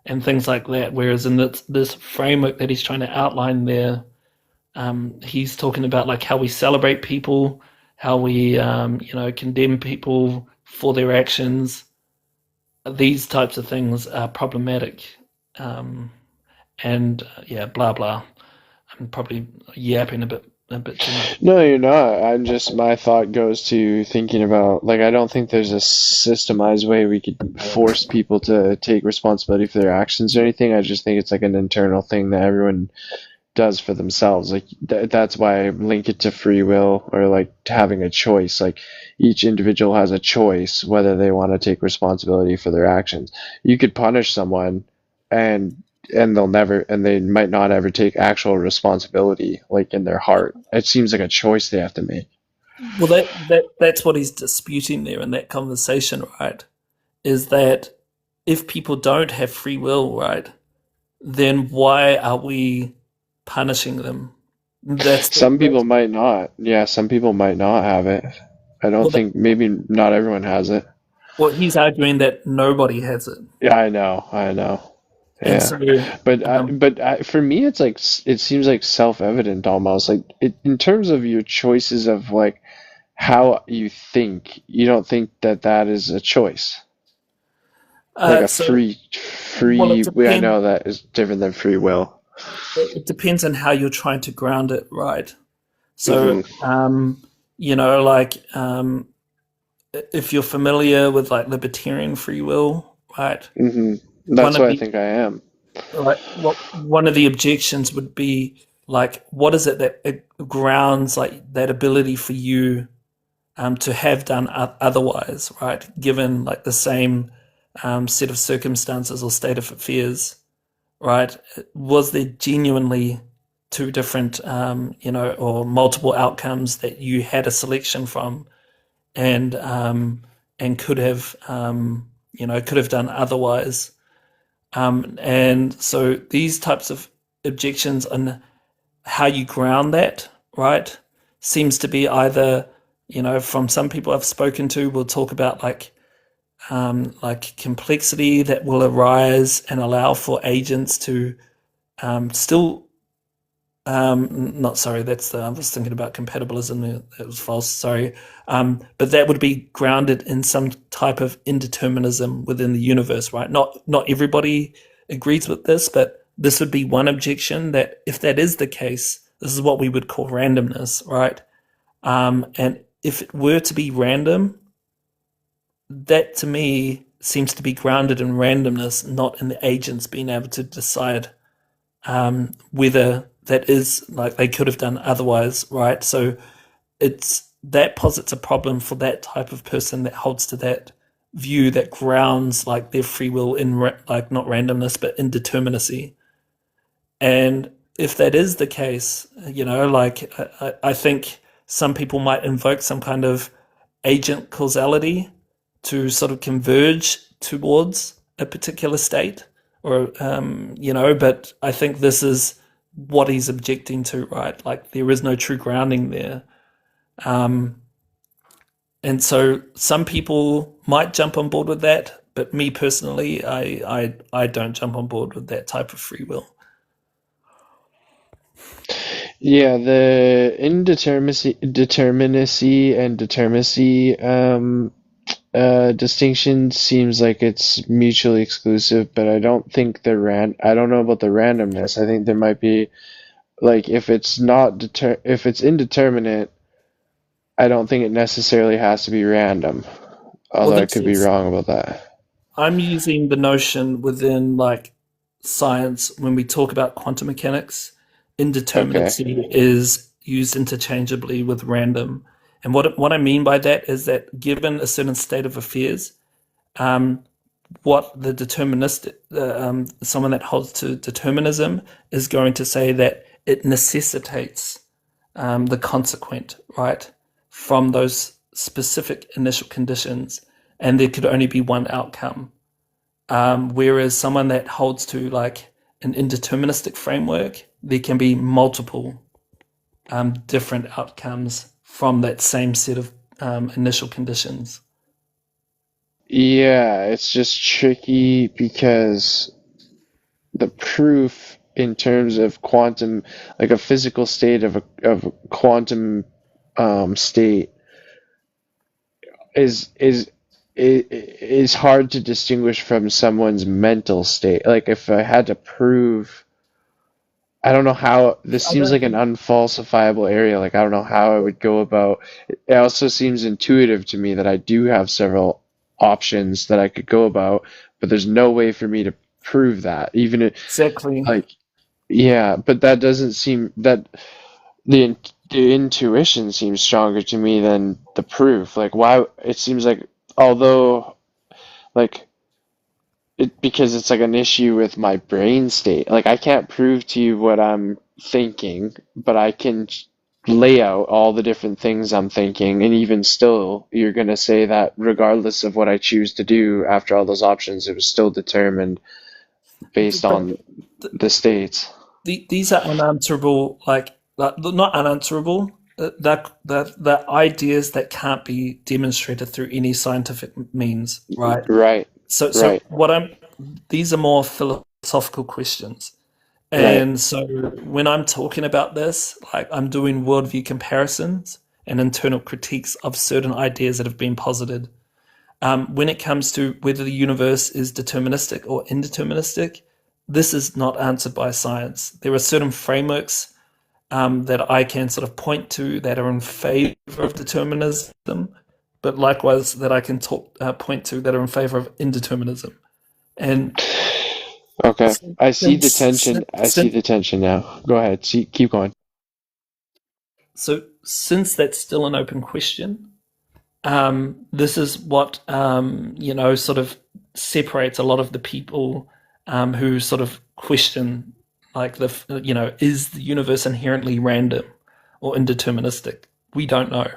Speaker 5: and things like that. Whereas in this framework that he's trying to outline there, he's talking about like how we celebrate people, how we condemn people for their actions. These types of things are problematic, and yeah, blah blah. I'm probably yapping a bit too much.
Speaker 2: No, you're not. I'm just, my thought goes to thinking about, like, I don't think there's a systemized way we could force people to take responsibility for their actions or anything. I just think it's like an internal thing that everyone does for themselves. Like, that's why I link it to free will or like having a choice. Like, each individual has a choice whether they want to take responsibility for their actions. You could punish someone and they might not ever take actual responsibility like in their heart. It seems like a choice they have to make.
Speaker 5: Well, that's what he's disputing there in that conversation, right? Is that if people don't have free will, right, then why are we punishing them?
Speaker 2: Some people
Speaker 5: That's
Speaker 2: might not. Yeah, some people might not have it. I don't
Speaker 5: well,
Speaker 2: think, maybe not everyone has it.
Speaker 5: well, he's arguing that nobody has it,
Speaker 2: Yeah, I know.
Speaker 5: and
Speaker 2: Yeah,
Speaker 5: so
Speaker 2: for me, it's like it seems like self-evident almost. Like in terms of your choices of like how you think, you don't think that that is a choice, like a
Speaker 5: so well,
Speaker 2: free. I know that is different than free will.
Speaker 5: it depends on how you're trying to ground it, right? So,
Speaker 2: Hmm.
Speaker 5: like if you're familiar with like libertarian free will, right?
Speaker 2: Hmm.
Speaker 5: One
Speaker 2: That's
Speaker 5: of
Speaker 2: what I
Speaker 5: the
Speaker 2: think I am.
Speaker 5: Right. Well, one of the objections would be like, what is it that it grounds like that ability for you to have done otherwise, right? Given like the same set of circumstances or state of affairs, right? Was there genuinely two different, or multiple outcomes that you had a selection from, and could have done otherwise? And so these types of objections how you ground that, right, seems to be either, from some people I've spoken to, we'll talk about like complexity that will arise and allow for agents to still not sorry, I was thinking about compatibilism. That was false. Sorry, but that would be grounded in some type of indeterminism within the universe, right? Not everybody agrees with this, but this would be one objection. That if that is the case, this is what we would call randomness, right? And if it were to be random, that to me seems to be grounded in randomness, not in the agents being able to decide whether that is like they could have done otherwise, right? So that posits a problem for that type of person that holds to that view that grounds like their free will in like not randomness but indeterminacy. And if that is the case, like I think some people might invoke some kind of agent causality to sort of converge towards a particular state, or but I think this is what he's objecting to, right? Like there is no true grounding there. And so some people might jump on board with that, but me personally, I don't jump on board with that type of free will.
Speaker 2: Yeah, the determinacy and determinacy distinction seems like it's mutually exclusive, but I don't think I don't know about the randomness. I think there might be like if it's indeterminate, I don't think it necessarily has to be random. Although I could be wrong about that.
Speaker 5: I'm using the notion within like science when we talk about quantum mechanics. Indeterminacy is used interchangeably with random. And what I mean by that is that given a certain state of affairs, what the deterministic, someone that holds to determinism is going to say that it necessitates the consequent, right, from those specific initial conditions, and there could only be one outcome. Whereas someone that holds to like an indeterministic framework, there can be multiple different outcomes from that same set of initial conditions.
Speaker 2: Yeah, it's just tricky because the proof in terms of quantum, like a physical state of a quantum state, is hard to distinguish from someone's mental state. Like if I had to prove, I don't know how, this seems like an unfalsifiable area. Like I don't know how I would go about. It also seems intuitive to me that I do have several options that I could go about, but there's no way for me to prove that. Even
Speaker 5: Exactly.
Speaker 2: like, yeah, but that doesn't seem that the intuition seems stronger to me than the proof. Like why it seems like although like because it's like an issue with my brain state. Like I can't prove to you what I'm thinking, but I can lay out all the different things I'm thinking, and even still, you're gonna say that regardless of what I choose to do after all those options, it was still determined based on the states.
Speaker 5: These are unanswerable, like not unanswerable. That ideas that can't be demonstrated through any scientific means, right?
Speaker 2: Right.
Speaker 5: So
Speaker 2: Right.
Speaker 5: these are more philosophical questions. And so when I'm talking about this, like I'm doing worldview comparisons and internal critiques of certain ideas that have been posited. When it comes to whether the universe is deterministic or indeterministic, this is not answered by science. There are certain frameworks that I can sort of point to that are in favor of determinism, but likewise that I can point to that are in favor of indeterminism. And
Speaker 2: Okay. I see the
Speaker 5: since,
Speaker 2: tension. I see
Speaker 5: since,
Speaker 2: the tension now. Go ahead. Keep going.
Speaker 5: so since that's still an open question, this is what sort of separates a lot of the people who sort of question like is the universe inherently random or indeterministic? We don't know,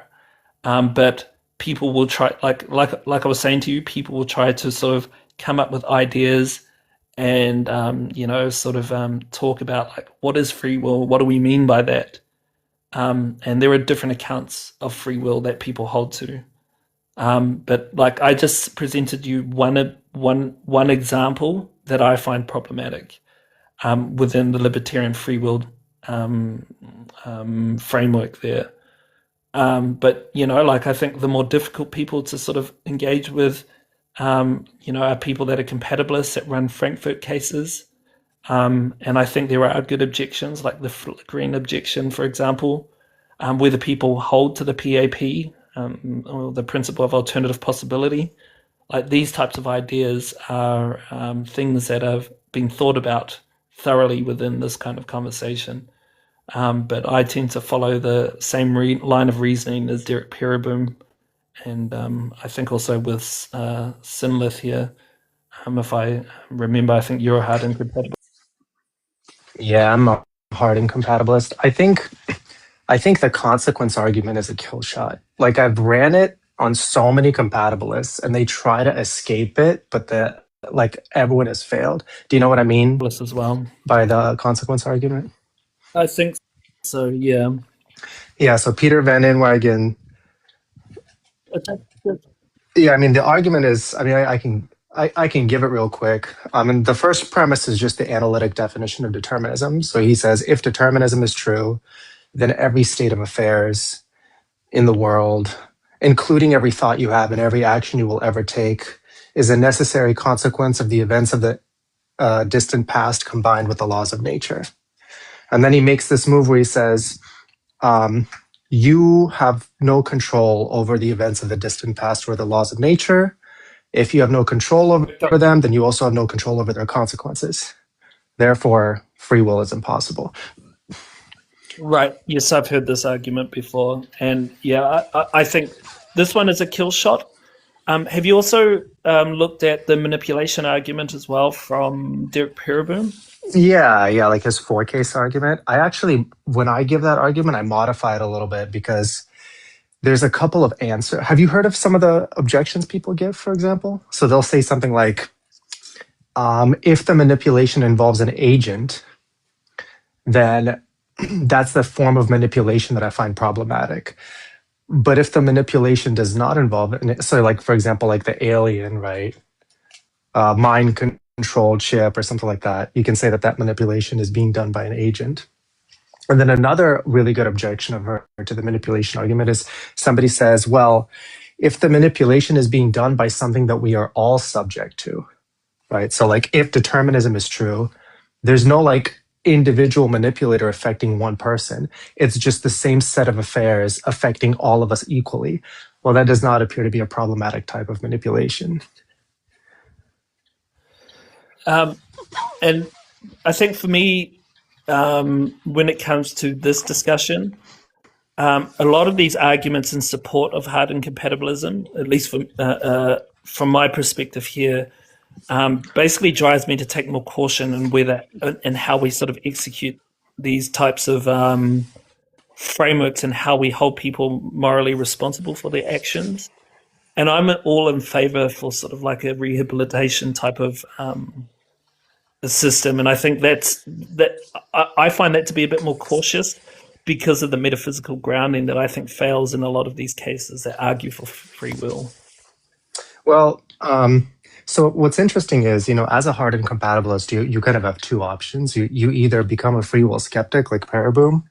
Speaker 5: but people will try like I was saying to you, people will try to sort of come up with ideas and sort of talk about like what is free will, what do we mean by that, and there are different accounts of free will that people hold to. But like I just presented you one example that I find problematic within the libertarian free will framework there. But like I think the more difficult people to sort of engage with, are people that are compatibilists that run Frankfurt cases. And I think there are good objections, like the flickering objection, for example, where the people hold to the PAP, or the principle of alternative possibility. Like these types of ideas are things that have been thought about thoroughly within this kind of conversation. But I tend to follow the same line of reasoning as Derek Pereboom, and I think also with Sinlith here. If I remember, I think you're a hard incompatible.
Speaker 6: Yeah, I'm a hard incompatibilist. I think the consequence argument is a kill shot. Like I've ran it on so many compatibilists and they try to escape it, but everyone has failed. Do you know what I mean
Speaker 5: As well
Speaker 6: by the consequence argument?
Speaker 5: I think so, yeah.
Speaker 6: Yeah, so Peter Van Inwagen. Yeah, I mean the argument is, I mean, I can give it real quick. And the first premise is just the analytic definition of determinism. So he says, if determinism is true, then every state of affairs in the world, including every thought you have and every action you will ever take, is a necessary consequence of the events of the distant past combined with the laws of nature. And then he makes this move where he says, you have no control over the events of the distant past or the laws of nature. If you have no control over them, then you also have no control over their consequences. Therefore, free will is impossible.
Speaker 5: Right. Yes, I've heard this argument before. And yeah, I think this one is a kill shot. Have you also looked at the manipulation argument as well from Derek Pereboom?
Speaker 6: Yeah, like his 4-case argument. I actually, when I give that argument, I modify it a little bit because there's a couple of answers. Have you heard of some of the objections people give, for example? So they'll say something like, if the manipulation involves an agent, then that's the form of manipulation that I find problematic. But if the manipulation does not involve, so like, for example, like the alien, right? Mind controlled chip or something like that, you can say that that manipulation is being done by an agent. And then another really good objection of her to the manipulation argument is somebody says, well, if the manipulation is being done by something that we are all subject to, right? So like if determinism is true, there's no like individual manipulator affecting one person. It's just the same set of affairs affecting all of us equally. Well, that does not appear to be a problematic type of manipulation.
Speaker 5: And I think for me, when it comes to this discussion, a lot of these arguments in support of hard incompatibilism, at least from my perspective here, basically drives me to take more caution in whether and how we sort of execute these types of frameworks and how we hold people morally responsible for their actions. And I'm all in favor for sort of like a rehabilitation type of system, and I think I find that to be a bit more cautious because of the metaphysical grounding that I think fails in a lot of these cases that argue for free will.
Speaker 6: Well, so what's interesting is, as a hard incompatibilist, you kind of have two options. You either become a free will skeptic like Pereboom,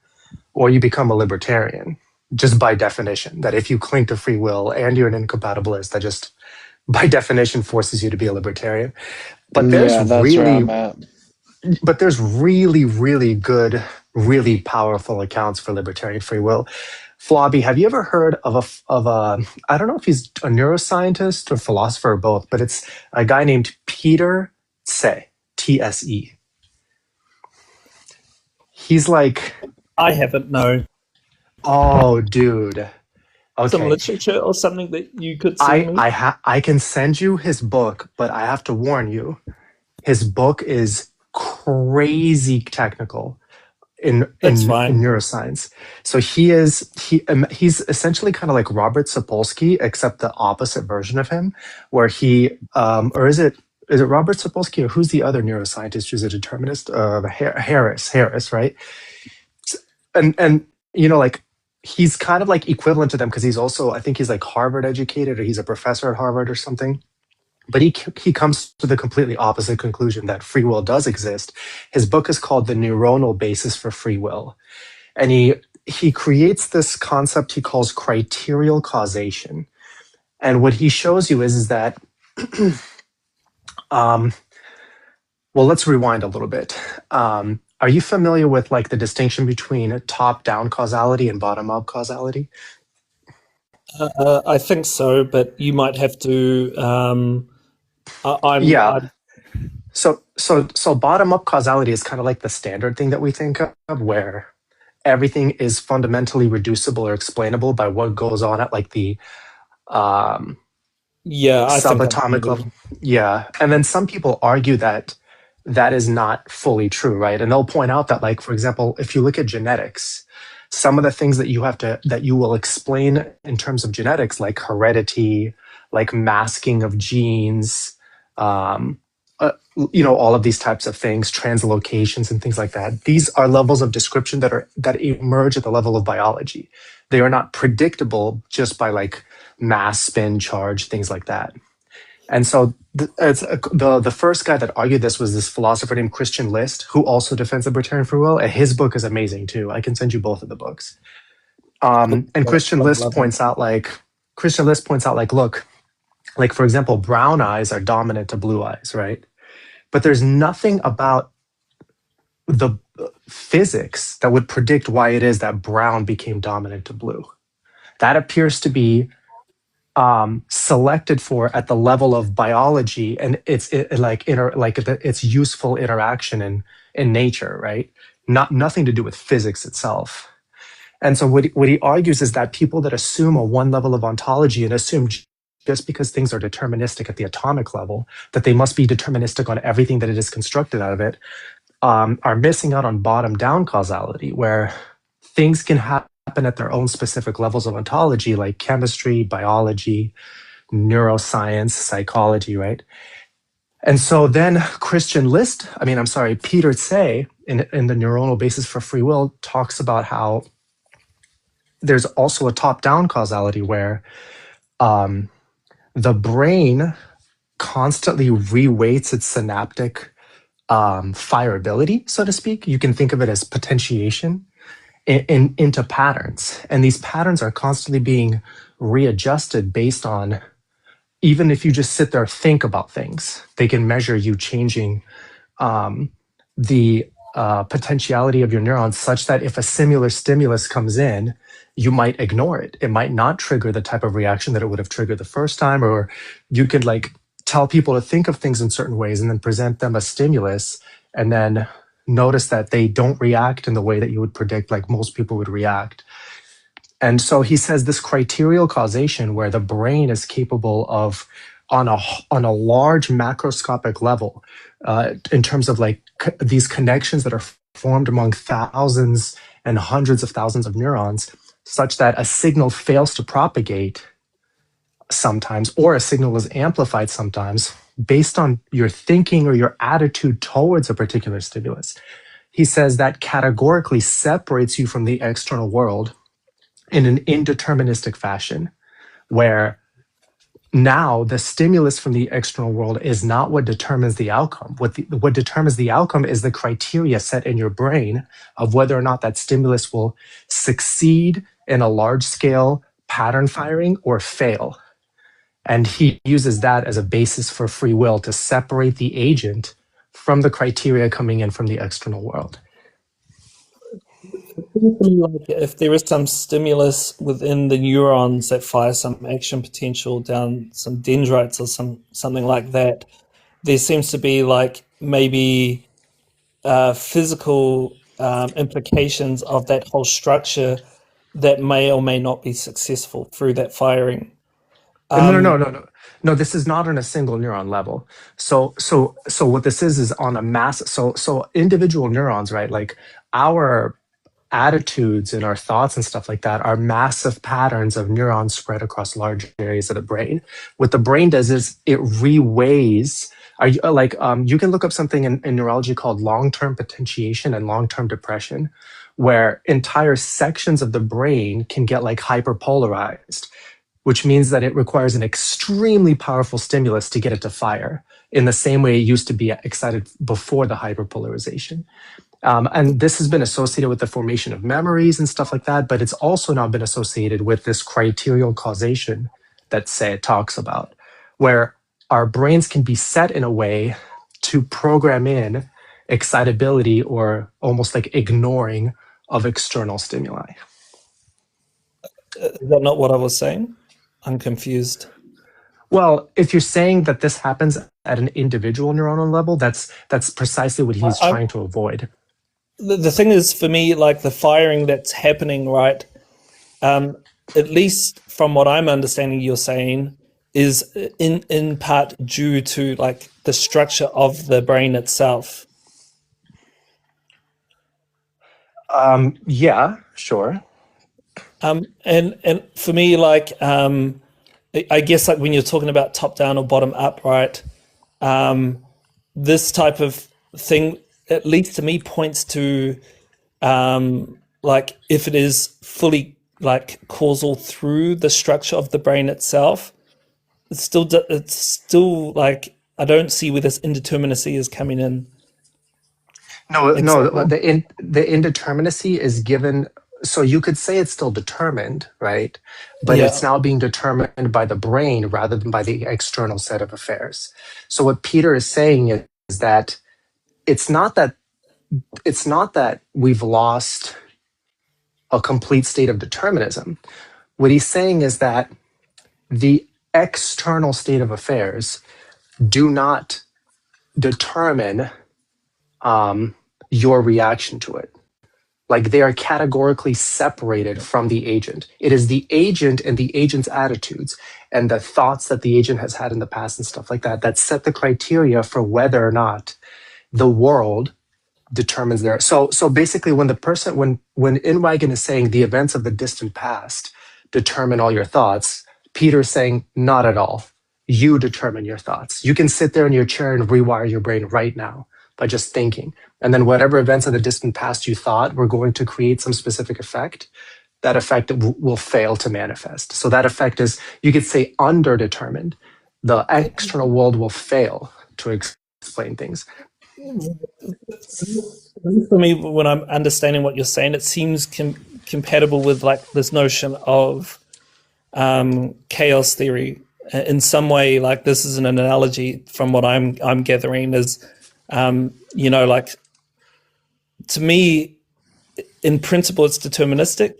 Speaker 6: or you become a libertarian, just by definition. That if you cling to free will and you're an incompatibilist, that just by definition forces you to be a libertarian. But there's really, really good, really powerful accounts for libertarian free will. Flobby, have you ever heard of a I don't know if he's a neuroscientist or philosopher or both, but it's a guy named Peter Tse, Tse. He's like,
Speaker 5: I haven't, no.
Speaker 6: Oh, dude. Okay.
Speaker 5: Some literature or something that you could send me?
Speaker 6: I can send you his book, but I have to warn you, his book is crazy technical in neuroscience. So he's essentially kind of like Robert Sapolsky, except the opposite version of him, where he or is it is it Robert Sapolsky or who's the other neuroscientist who's a determinist? Harris, right? And like he's kind of like equivalent to them because he's also, I think he's like Harvard educated, or he's a professor at Harvard or something. But he comes to the completely opposite conclusion that free will does exist. His book is called The Neuronal Basis for Free Will. And he creates this concept he calls criterial causation. And what he shows you is that, well, let's rewind a little bit. Are you familiar with like the distinction between top-down causality and bottom-up causality?
Speaker 3: I think so, but you might have to.
Speaker 6: Yeah. So bottom-up causality is kind of like the standard thing that we think of, where everything is fundamentally reducible or explainable by what goes on at like the subatomic level. Yeah. And then some people argue that that is not fully true, right? And they'll point out that, like, for example, if you look at genetics, some of the things that you will explain in terms of genetics, like heredity, like masking of genes, all of these types of things, translocations and things like that. These are levels of description that emerge at the level of biology. They are not predictable just by like mass, spin, charge, things like that. And so the first guy that argued this was this philosopher named Christian List, who also defends libertarian free will. And his book is amazing too. I can send you both of the books. And Christian List points out, like, look, like, for example, brown eyes are dominant to blue eyes, right? But there's nothing about the physics that would predict why it is that brown became dominant to blue. That appears to be selected for at the level of biology and its useful interaction in nature, right? Nothing to do with physics itself. And so what he argues is that people that assume a one level of ontology and assume just because things are deterministic at the atomic level, that they must be deterministic on everything that it is constructed out of it, are missing out on bottom-down causality, where things can happen at their own specific levels of ontology, like chemistry, biology, neuroscience, psychology, right? And so then Peter Tse, in the Neuronal Basis for Free Will, talks about how there's also a top-down causality where the brain constantly reweights its synaptic fireability, so to speak. You can think of it as potentiation into patterns. And these patterns are constantly being readjusted based on, even if you just sit there, think about things, they can measure you changing the potentiality of your neurons such that if a similar stimulus comes in, you might ignore it. It might not trigger the type of reaction that it would have triggered the first time, or you could like tell people to think of things in certain ways and then present them a stimulus and then notice that they don't react in the way that you would predict like most people would react. And so he says this criterial causation, where the brain is capable of, on a large macroscopic level, in terms of like these connections that are formed among thousands and hundreds of thousands of neurons, such that a signal fails to propagate sometimes, or a signal is amplified sometimes based on your thinking or your attitude towards a particular stimulus. He says that categorically separates you from the external world in an indeterministic fashion, where now the stimulus from the external world is not what determines the outcome. What determines the outcome is the criteria set in your brain of whether or not that stimulus will succeed in a large-scale pattern firing or fail. And he uses that as a basis for free will to separate the agent from the criteria coming in from the external world.
Speaker 3: If there is some stimulus within the neurons that fire some action potential down some dendrites or something like that, there seems to be like maybe physical implications of that whole structure that may or may not be successful through that firing.
Speaker 6: No, this is not on a single neuron level. So what this is on a mass. So individual neurons, right? Like our attitudes and our thoughts and stuff like that are massive patterns of neurons spread across large areas of the brain. What the brain does is it reweighs Are you you can look up something in neurology called long-term potentiation and long-term depression, where entire sections of the brain can get like hyperpolarized, which means that it requires an extremely powerful stimulus to get it to fire in the same way it used to be excited before the hyperpolarization. And this has been associated with the formation of memories and stuff like that, but it's also now been associated with this criterial causation that Say talks about, where our brains can be set in a way to program in excitability or almost like ignoring of external stimuli.
Speaker 3: Is that not what I was saying? I'm confused.
Speaker 6: Well, if you're saying that this happens at an individual neuronal level, that's precisely what he's trying to avoid.
Speaker 3: The thing is, for me, like the firing that's happening, right? At least from what I'm understanding, you're saying is in part due to like the structure of the brain itself.
Speaker 6: Yeah, sure.
Speaker 3: And for me, like I guess like when you're talking about top down or bottom up, right? This type of thing, at least to me, points to like if it is fully like causal through the structure of the brain itself, it's still like I don't see where this indeterminacy is coming in.
Speaker 6: No,
Speaker 3: Example?
Speaker 6: the indeterminacy is given. So you could say it's still determined, right? But
Speaker 3: Yeah.
Speaker 6: it's now being determined by the brain rather than by the external set of affairs. So what Peter is saying is that it's not that we've lost a complete state of determinism. What he's saying is that the external state of affairs do not determine your reaction to it. Like they are categorically separated from the agent. It is the agent and the agent's attitudes and the thoughts that the agent has had in the past and stuff like that that set the criteria for whether or not the world determines their. So basically, when Inwagen is saying the events of the distant past determine all your thoughts, Peter's saying not at all. You determine your thoughts. You can sit there in your chair and rewire your brain right now by just thinking. And then whatever events of the distant past you thought were going to create some specific effect, that effect will fail to manifest. So that effect is, you could say, underdetermined. The external world will fail to explain things.
Speaker 3: For me, when I'm understanding what you're saying, it seems compatible with like this notion of chaos theory in some way. Like this is an analogy from what I'm gathering is, like to me, in principle, it's deterministic,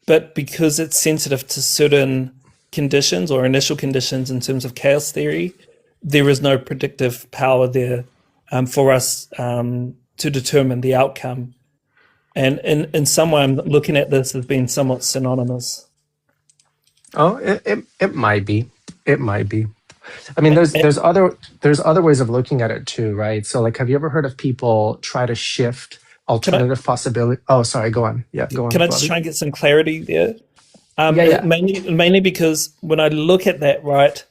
Speaker 3: but because it's sensitive to certain conditions or initial conditions in terms of chaos theory, there is no predictive power there for us to determine the outcome. And in some way, I'm looking at this as being somewhat synonymous.
Speaker 6: Oh, it might be. It might be. I mean, there's other ways of looking at it too, right? So, like, have you ever heard of people try to shift alternative possibility? Oh, sorry. Go on. Yeah, go on.
Speaker 3: Can I just try and get some clarity there?
Speaker 6: Yeah.
Speaker 3: Mainly because when I look at that, right,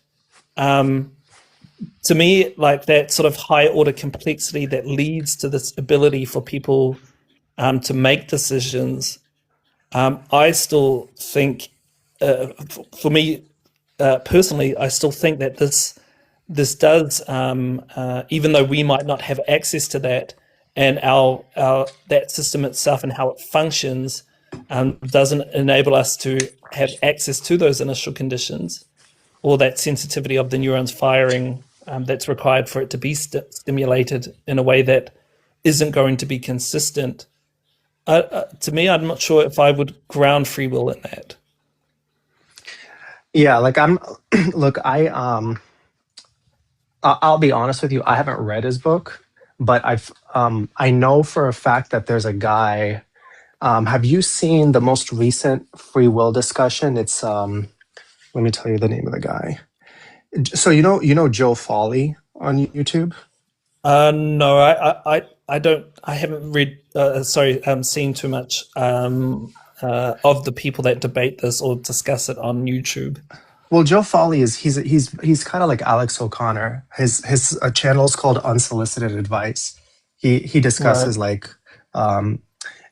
Speaker 3: to me, like that sort of high order complexity that leads to this ability for people to make decisions, I still think, for me personally, I still think that this does, even though we might not have access to that, and our that system itself and how it functions doesn't enable us to have access to those initial conditions or that sensitivity of the neurons firing that's required for it to be stimulated in a way that isn't going to be consistent. To me, I'm not sure if I would ground free will in that.
Speaker 6: Yeah, like look, I'll be honest with you. I haven't read his book, but I know for a fact that there's a guy. Have you seen the most recent free will discussion? It's let me tell you the name of the guy. So you know Joe Foley on YouTube?
Speaker 3: No, I don't. I haven't read. Seen too much of the people that debate this or discuss it on YouTube.
Speaker 6: Well, Joe Foley is he's kind of like Alex O'Connor. His channel is called Unsolicited Advice. He
Speaker 5: Right.
Speaker 6: discusses like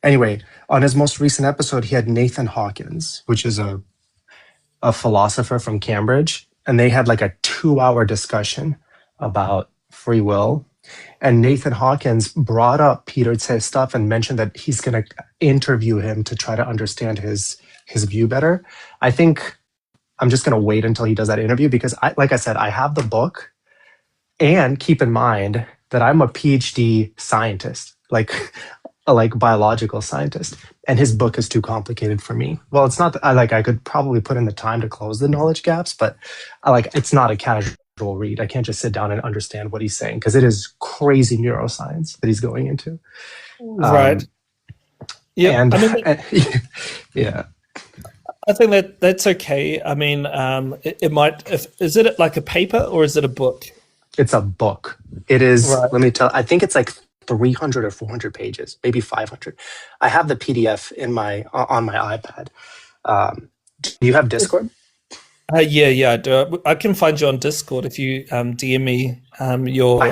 Speaker 6: anyway, on his most recent episode he had Nathan Hawkins, which is a philosopher from Cambridge, and they had like a 2-hour discussion about free will. And Nathan Hawkins brought up Peter Tse's stuff and mentioned that he's going to interview him to try to understand his view better. I think I'm just going to wait until he does that interview because, like I said, I have the book. And keep in mind that I'm a PhD scientist, like a biological scientist, and his book is too complicated for me. Well, it's not that I could probably put in the time to close the knowledge gaps, but it's not a casual read. I can't just sit down and understand what he's saying because it is crazy neuroscience that he's going into.
Speaker 5: Right. Yeah.
Speaker 6: And,
Speaker 5: I mean,
Speaker 6: yeah.
Speaker 5: I think that's okay. I mean, it might. Is it like a paper or is it a book?
Speaker 6: It's a book. It is.
Speaker 5: Right.
Speaker 6: Let me tell. I think it's like 300 or 400 pages, maybe 500. I have the PDF on my iPad. Do you have Discord?
Speaker 5: Yeah, I do. I can find you on Discord if you DM me your.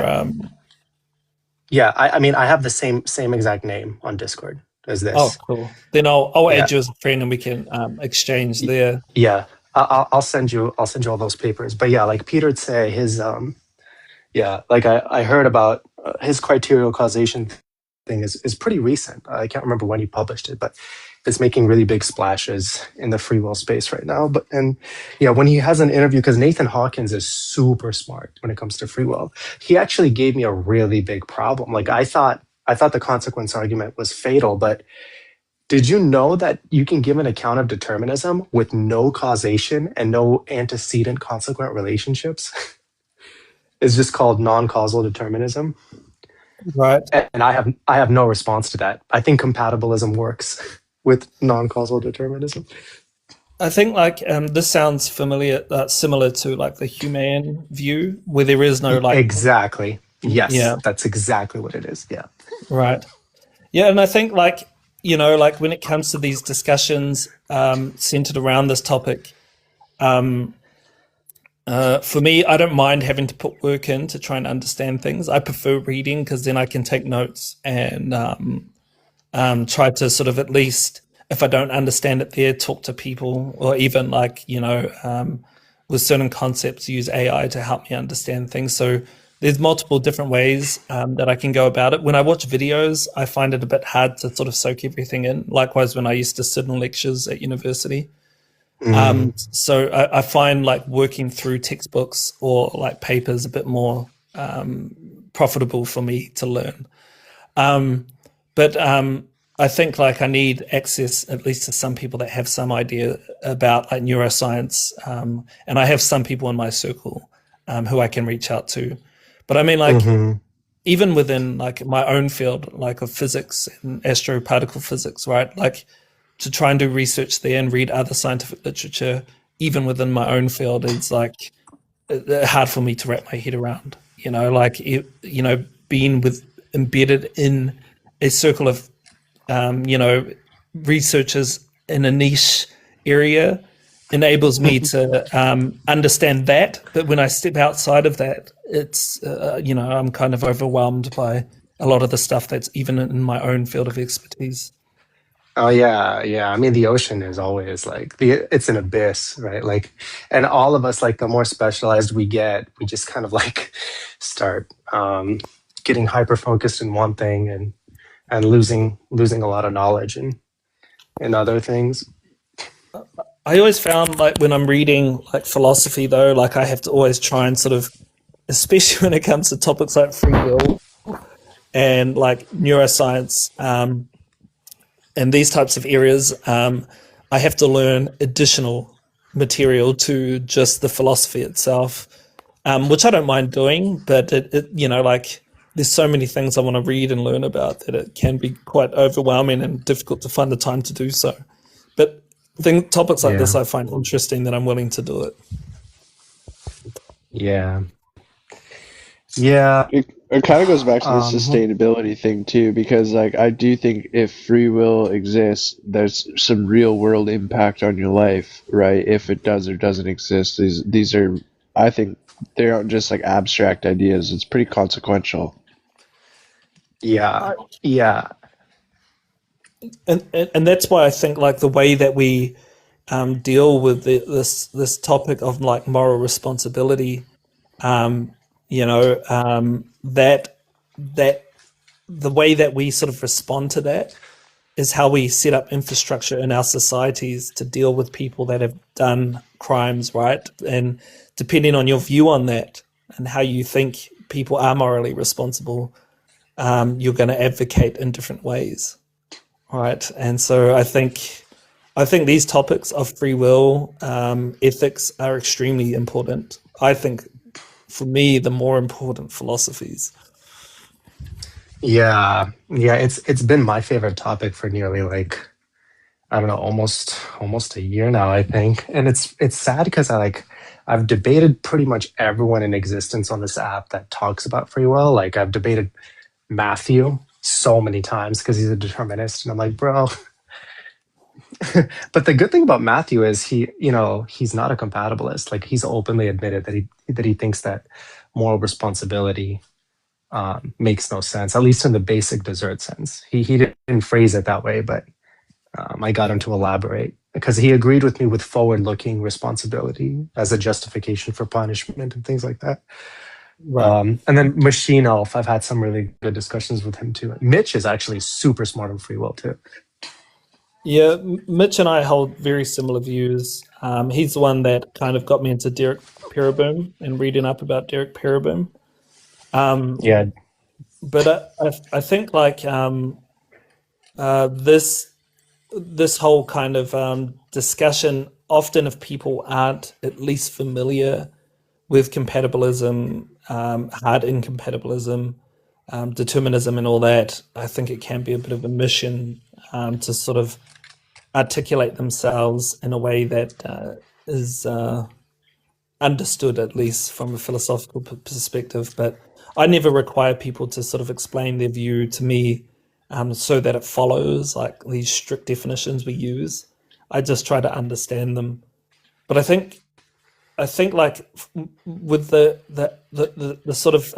Speaker 6: Yeah, I mean, I have the same exact name on Discord as this.
Speaker 5: Oh, cool. Then I'll
Speaker 6: Yeah.
Speaker 5: add you as a friend and we can exchange there.
Speaker 6: Yeah, I'll send you all those papers. But yeah, like Peter Tse, his like I heard about his criterial causation thing is pretty recent. I can't remember when he published it, but it's making really big splashes in the free will space right now. And when he has an interview, because Nathan Hawkins is super smart when it comes to free will, he actually gave me a really big problem. Like I thought the consequence argument was fatal, but did you know that you can give an account of determinism with no causation and no antecedent consequent relationships? It's just called non-causal determinism.
Speaker 5: Right.
Speaker 6: And I have no response to that. I think compatibilism works with non-causal determinism.
Speaker 5: I think this sounds similar to like the Humean view, where there is no like.
Speaker 6: Exactly. Yes.
Speaker 5: Yeah.
Speaker 6: That's exactly what it is. Yeah.
Speaker 5: Right. Yeah, and I think like when it comes to these discussions centered around this topic, for me, I don't mind having to put work in to try and understand things. I prefer reading because then I can take notes and try to sort of, at least if I don't understand it there, talk to people, or even with certain concepts, use AI to help me understand things. So there's multiple different ways that I can go about it. When I watch videos, I find it a bit hard to sort of soak everything in. Likewise, when I used to sit in lectures at university. So I find like working through textbooks or like papers a bit more profitable for me to learn. But I think like I need access at least to some people that have some idea about like neuroscience. And I have some people in my circle who I can reach out to. But I mean, like, even within like my own field, like of physics and astroparticle physics, right? Like, to try and do research there and read other scientific literature, even within my own field, is like hard for me to wrap my head around. Being embedded in a circle of, researchers in a niche area enables me to understand that. But when I step outside of that, it's, I'm kind of overwhelmed by a lot of the stuff that's even in my own field of expertise.
Speaker 6: Oh yeah. I mean, the ocean is always like it's an abyss, right? Like, and all of us, like, the more specialized we get, we just kind of like start getting hyper focused in one thing and losing a lot of knowledge in other things.
Speaker 5: I always found like when I'm reading like philosophy though, like I have to always try and sort of, especially when it comes to topics like free will and like neuroscience, and these types of areas, I have to learn additional material to just the philosophy itself, which I don't mind doing, but there's so many things I want to read and learn about that it can be quite overwhelming and difficult to find the time to do so. But topics like this I find interesting that I'm willing to do it.
Speaker 6: Yeah.
Speaker 2: It kind of goes back to the
Speaker 6: Well,
Speaker 2: sustainability thing too, because like I do think if free will exists, there's some real world impact on your life, right? If it does or doesn't exist, these are, I think, they aren't just like abstract ideas. It's pretty consequential.
Speaker 6: yeah, yeah,
Speaker 3: And that's why I think like the way that we deal with this topic of like moral responsibility, um, that the way that we sort of respond to that is how we set up infrastructure in our societies to deal with people that have done crimes, right? And depending on your view on that and how you think people are morally responsible, you're going to advocate in different ways, right? And so I think these topics of free will, ethics are extremely important. I think for me, the more important philosophies.
Speaker 6: yeah, yeah. It's been my favorite topic for nearly like I don't know, almost a year now, I think. And it's sad because I've debated pretty much everyone in existence on this app that talks about free will. Like I've debated Matthew so many times because he's a determinist, and I'm like, bro. But the good thing about Matthew is he's not a compatibilist. Like he's openly admitted that he thinks that moral responsibility makes no sense, at least in the basic dessert sense. He didn't phrase it that way, but I got him to elaborate because he agreed with me with forward-looking responsibility as a justification for punishment and things like that.
Speaker 3: Right.
Speaker 6: And then Machine Elf, I've had some really good discussions with him too. Mitch is actually super smart on free will too.
Speaker 3: Yeah, Mitch and I hold very similar views. He's the one that kind of got me into Derek Pereboom and reading up about Derek Pereboom. Um,
Speaker 6: Yeah,
Speaker 3: but I think like this whole kind of discussion, often if people aren't at least familiar with compatibilism, hard incompatibilism, determinism, and all that, I think it can be a bit of a mission to sort of articulate themselves in a way that is understood, at least from a philosophical perspective. But I never require people to sort of explain their view to me so that it follows like these strict definitions we use. I just try to understand them. But I think like with the sort of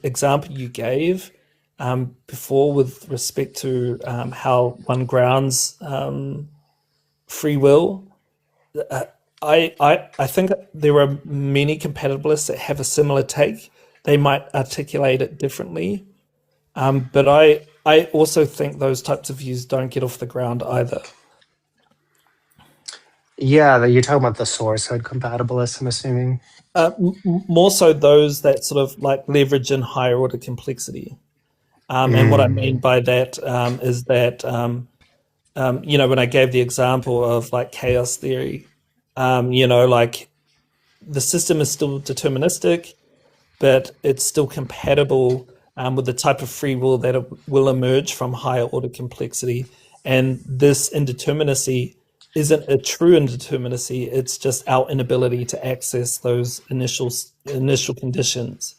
Speaker 3: example you gave before with respect to how one grounds free will, I think there are many compatibilists that have a similar take. They might articulate it differently, but I also think those types of views don't get off the ground either.
Speaker 6: yeah. You're talking about the source code compatibilists, I'm assuming.
Speaker 3: More so those that sort of like leverage in higher order complexity. And what I
Speaker 6: Mm,
Speaker 3: mean by that is that when I gave the example of like chaos theory, like the system is still deterministic, but it's still compatible with the type of free will that it will emerge from higher order complexity. And this indeterminacy isn't a true indeterminacy; it's just our inability to access those initial conditions,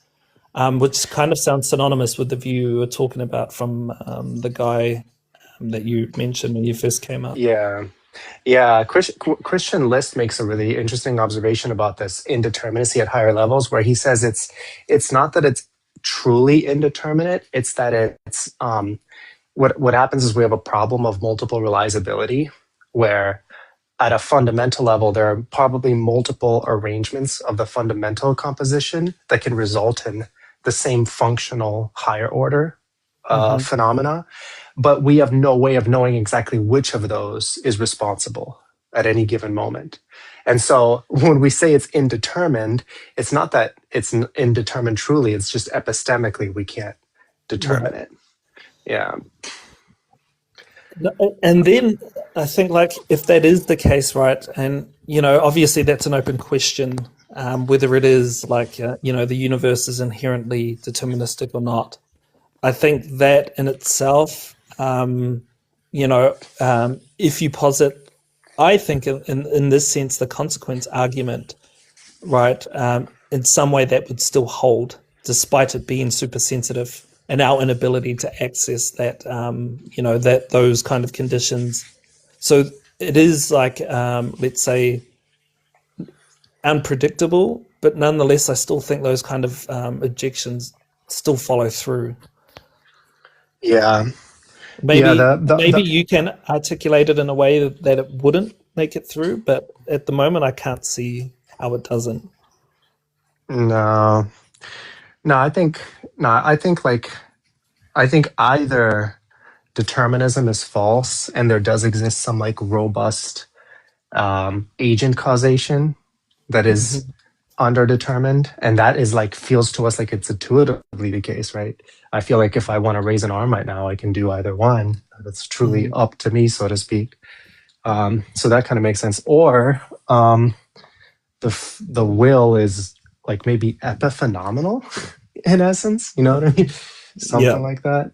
Speaker 3: which kind of sounds synonymous with the view we were talking about from the guy that you mentioned when you first came up.
Speaker 6: yeah. Yeah, Christian List makes a really interesting observation about this indeterminacy at higher levels, where he says it's not that it's truly indeterminate; it's that it's what happens is we have a problem of multiple realizability, where at a fundamental level there are probably multiple arrangements of the fundamental composition that can result in the same functional higher order
Speaker 3: Hmm.
Speaker 6: phenomena, but we have no way of knowing exactly which of those is responsible at any given moment. And so when we say it's indetermined, it's not that it's indeterminate truly, it's just epistemically we can't determine
Speaker 3: Right.
Speaker 6: it. Yeah.
Speaker 3: And then I think, like, if that is the case, right, and obviously that's an open question, whether it is like, the universe is inherently deterministic or not. I think that in itself, if you posit, I think in this sense, the consequence argument, right, in some way that would still hold. despite it being super sensitive and our inability to access that, that those kind of conditions. So it is like, let's say, unpredictable, but nonetheless, I still think those kind of objections still follow through.
Speaker 6: Yeah.
Speaker 3: Maybe
Speaker 6: The
Speaker 3: you can articulate it in a way that it wouldn't make it through, but at the moment, I can't see how it doesn't.
Speaker 6: no, no, I think either determinism is false and there does exist some like robust agent causation that is underdetermined, and that is like feels to us like it's intuitively the case, right? I feel like if I want to raise an arm right now, I can do either one. That's truly up to me, so to speak. So that kind of makes sense. Or the will is like maybe epiphenomenal in essence. You know what I mean? Something like that.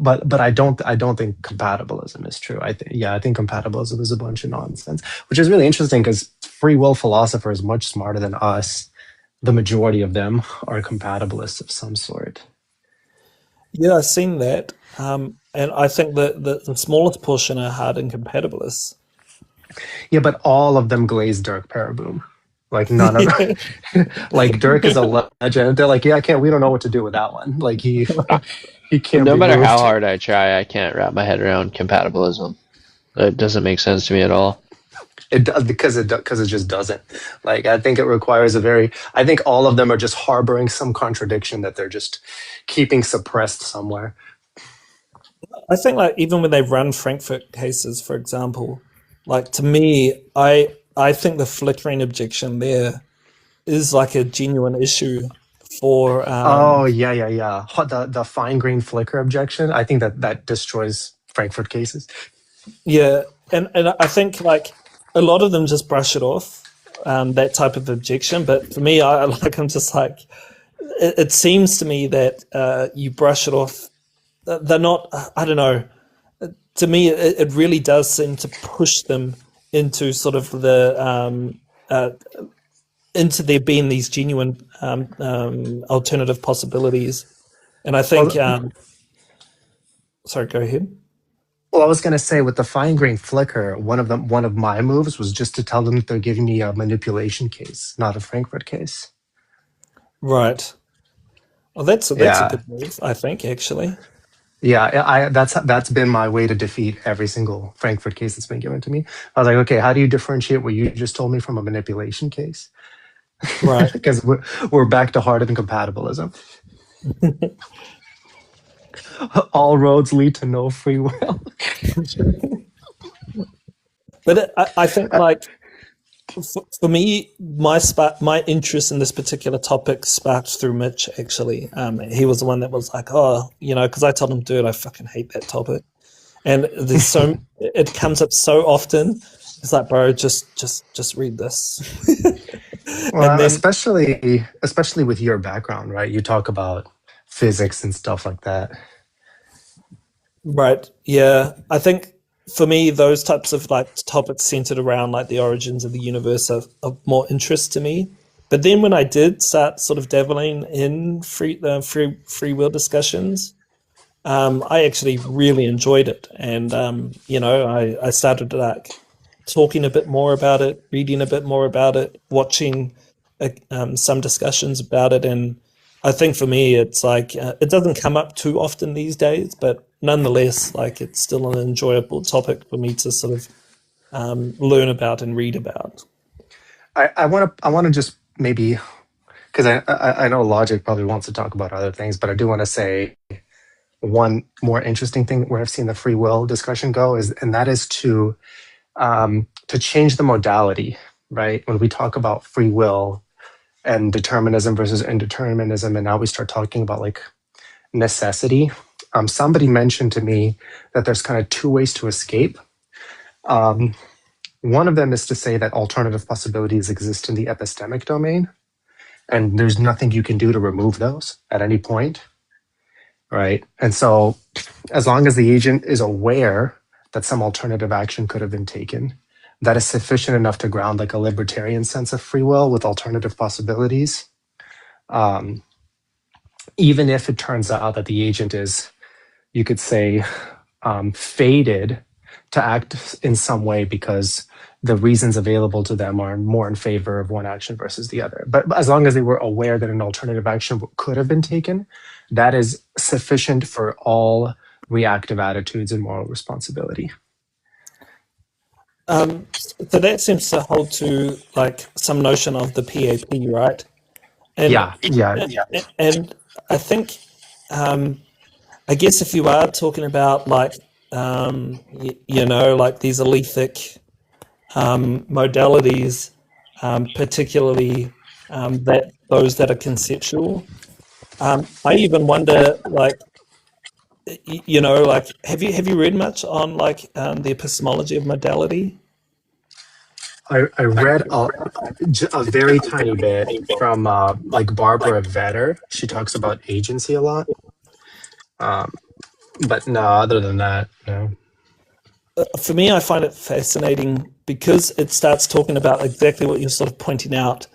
Speaker 6: But I don't think compatibilism is true. I think compatibilism is a bunch of nonsense, which is really interesting because free will philosophers much smarter than us. The majority of them are compatibilists of some sort.
Speaker 3: Yeah, I've seen that. And I think that the smallest portion are hard incompatibilists.
Speaker 6: Yeah, but all of them glaze Dirk Paraboom. Like none of like Dirk is a legend. They're like, yeah, we don't know what to do with that one. Like he can't.
Speaker 2: No
Speaker 6: be
Speaker 2: matter
Speaker 6: moved.
Speaker 2: how hard I try, I can't wrap my head around compatibilism. It doesn't make sense to me at all.
Speaker 6: It does because it just doesn't. Like I think it requires I think all of them are just harboring some contradiction that they're just keeping suppressed somewhere.
Speaker 3: I think like even when they run Frankfurt cases, for example, like to me, I think the flickering objection there is like a genuine issue for.
Speaker 6: Oh yeah. The fine grained flicker objection. I think that destroys Frankfurt cases.
Speaker 3: Yeah, and I think like a lot of them just brush it off, that type of objection. But for me, I'm just like, it seems to me that you brush it off. They're not. I don't know. To me, it really does seem to push them into sort of the into there being these genuine alternative possibilities, and I think. Sorry, go ahead.
Speaker 6: Well, I was going to say with the fine grained flicker, one of my moves was just to tell them that they're giving me a manipulation case, not a Frankfurt case.
Speaker 3: Right. Well, that's a good move, I think, actually.
Speaker 6: Yeah, that's been my way to defeat every single Frankfurt case that's been given to me. I was like, okay, how do you differentiate what you just told me from a manipulation case?
Speaker 3: Right.
Speaker 6: Because we're back to hard incompatibilism. All roads lead to no free will.
Speaker 3: But I think, like, for me, my interest in this particular topic sparked through Mitch, actually. He was the one that was like, because I told him, dude, I fucking hate that topic. And there's it comes up so often. It's like, bro, just read this.
Speaker 6: Well, and then, especially with your background, right? You talk about physics and stuff like that.
Speaker 3: Right. Yeah. I think for me, those types of like topics centered around like the origins of the universe are of more interest to me. But then when I did start sort of dabbling in free will discussions, I actually really enjoyed it. And, I started like talking a bit more about it, reading a bit more about it, watching some discussions about it. And I think for me, it's like, it doesn't come up too often these days, but nonetheless, like it's still an enjoyable topic for me to sort of learn about and read about.
Speaker 6: I want to just maybe, because I know Logic probably wants to talk about other things, but I do want to say one more interesting thing where I've seen the free will discussion go and that is to change the modality, right? When we talk about free will and determinism versus indeterminism, and now we start talking about like necessity. Somebody mentioned to me that there's kind of two ways to escape. One of them is to say that alternative possibilities exist in the epistemic domain, and there's nothing you can do to remove those at any point, right? And so as long as the agent is aware that some alternative action could have been taken, that is sufficient enough to ground like a libertarian sense of free will with alternative possibilities. even if it turns out that the agent is, you could say, fated to act in some way because the reasons available to them are more in favor of one action versus the other. But as long as they were aware that an alternative action could have been taken, that is sufficient for all reactive attitudes and moral responsibility.
Speaker 3: So that seems to hold to like some notion of the PAP, right? And,
Speaker 6: Yeah.
Speaker 3: And I think, I guess if you are talking about like, like these alethic modalities, particularly that those that are conceptual, I even wonder, like, like have you read much on like the epistemology of modality?
Speaker 6: I read a very tiny bit from like Barbara Vetter. She talks about agency a lot. But no, other than that, no.
Speaker 3: For me, I find it fascinating because it starts talking about exactly what you're sort of pointing out.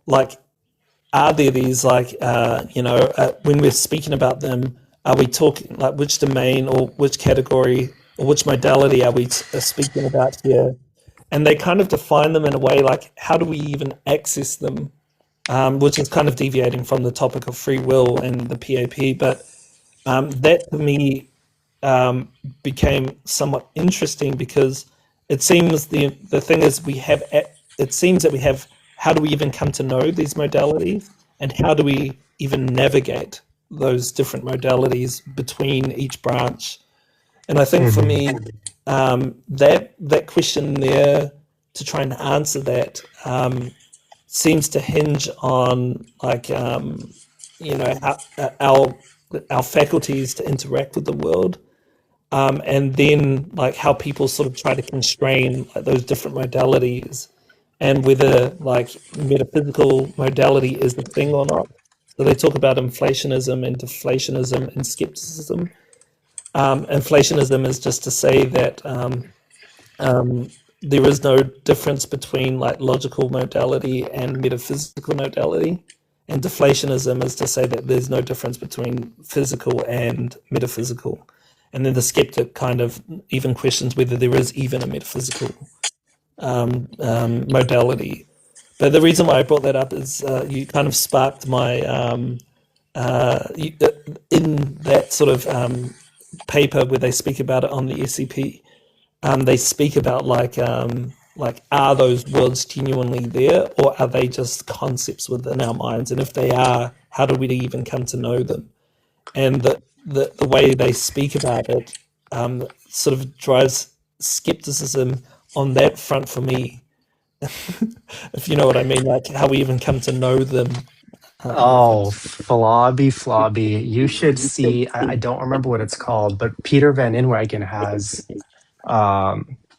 Speaker 3: Like, are there these like, when we're speaking about them, are we talking like which domain or which category or which modality are we speaking about here? And they kind of define them in a way like, how do we even access them? Which is kind of deviating from the topic of free will and the PAP. But that to me became somewhat interesting because it seems the thing is it seems that we have, how do we even come to know these modalities and how do we even navigate those different modalities between each branch? And I think for me, that question there, to try and answer that, seems to hinge on like how, our faculties to interact with the world, and then like how people sort of try to constrain like, those different modalities, and whether like metaphysical modality is the thing or not. So they talk about inflationism and deflationism and skepticism. Inflationism is just to say that there is no difference between like logical modality and metaphysical modality. And deflationism is to say that there's no difference between physical and metaphysical. And then the skeptic kind of even questions whether there is even a metaphysical modality. But the reason why I brought that up is you kind of sparked my in that sort of paper where they speak about it on the SCP. They speak about like are those worlds genuinely there, or are they just concepts within our minds? And if they are, how do we even come to know them? And the way they speak about it sort of drives skepticism on that front for me. If you know what I mean, like how we even come to know them.
Speaker 6: Oh, Flobby. You should see, I don't remember what it's called, but Peter Van Inwagen has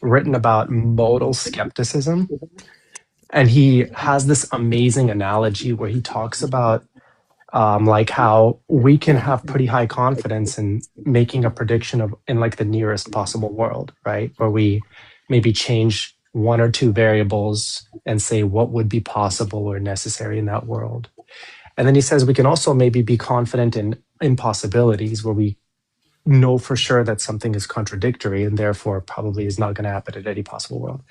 Speaker 6: written about modal skepticism. And he has this amazing analogy where he talks about like how we can have pretty high confidence in making a prediction of in like the nearest possible world, right? Where we maybe change one or two variables and say what would be possible or necessary in that world. And then he says we can also maybe be confident in impossibilities where we know for sure that something is contradictory and therefore probably is not going to happen in any possible world.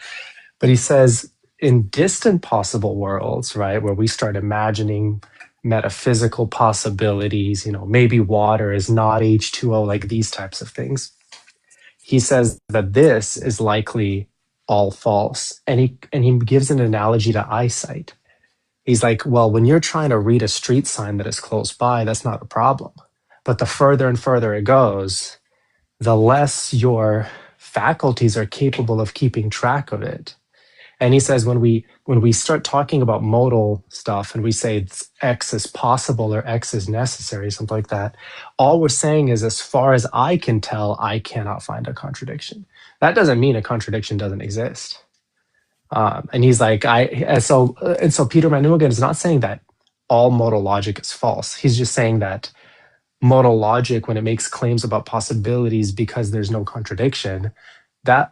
Speaker 6: But he says in distant possible worlds, right, where we start imagining metaphysical possibilities, maybe water is not H2O, like these types of things. He says that this is likely all false. And he gives an analogy to eyesight. He's like, well, when you're trying to read a street sign that is close by, that's not a problem. But the further and further it goes, the less your faculties are capable of keeping track of it. And he says when we start talking about modal stuff and we say X is possible or X is necessary, something like that, all we're saying is, as far as I can tell, I cannot find a contradiction. That doesn't mean a contradiction doesn't exist. And he's like, and so Peter Van Inwagen is not saying that all modal logic is false. He's just saying that modal logic, when it makes claims about possibilities because there's no contradiction, that's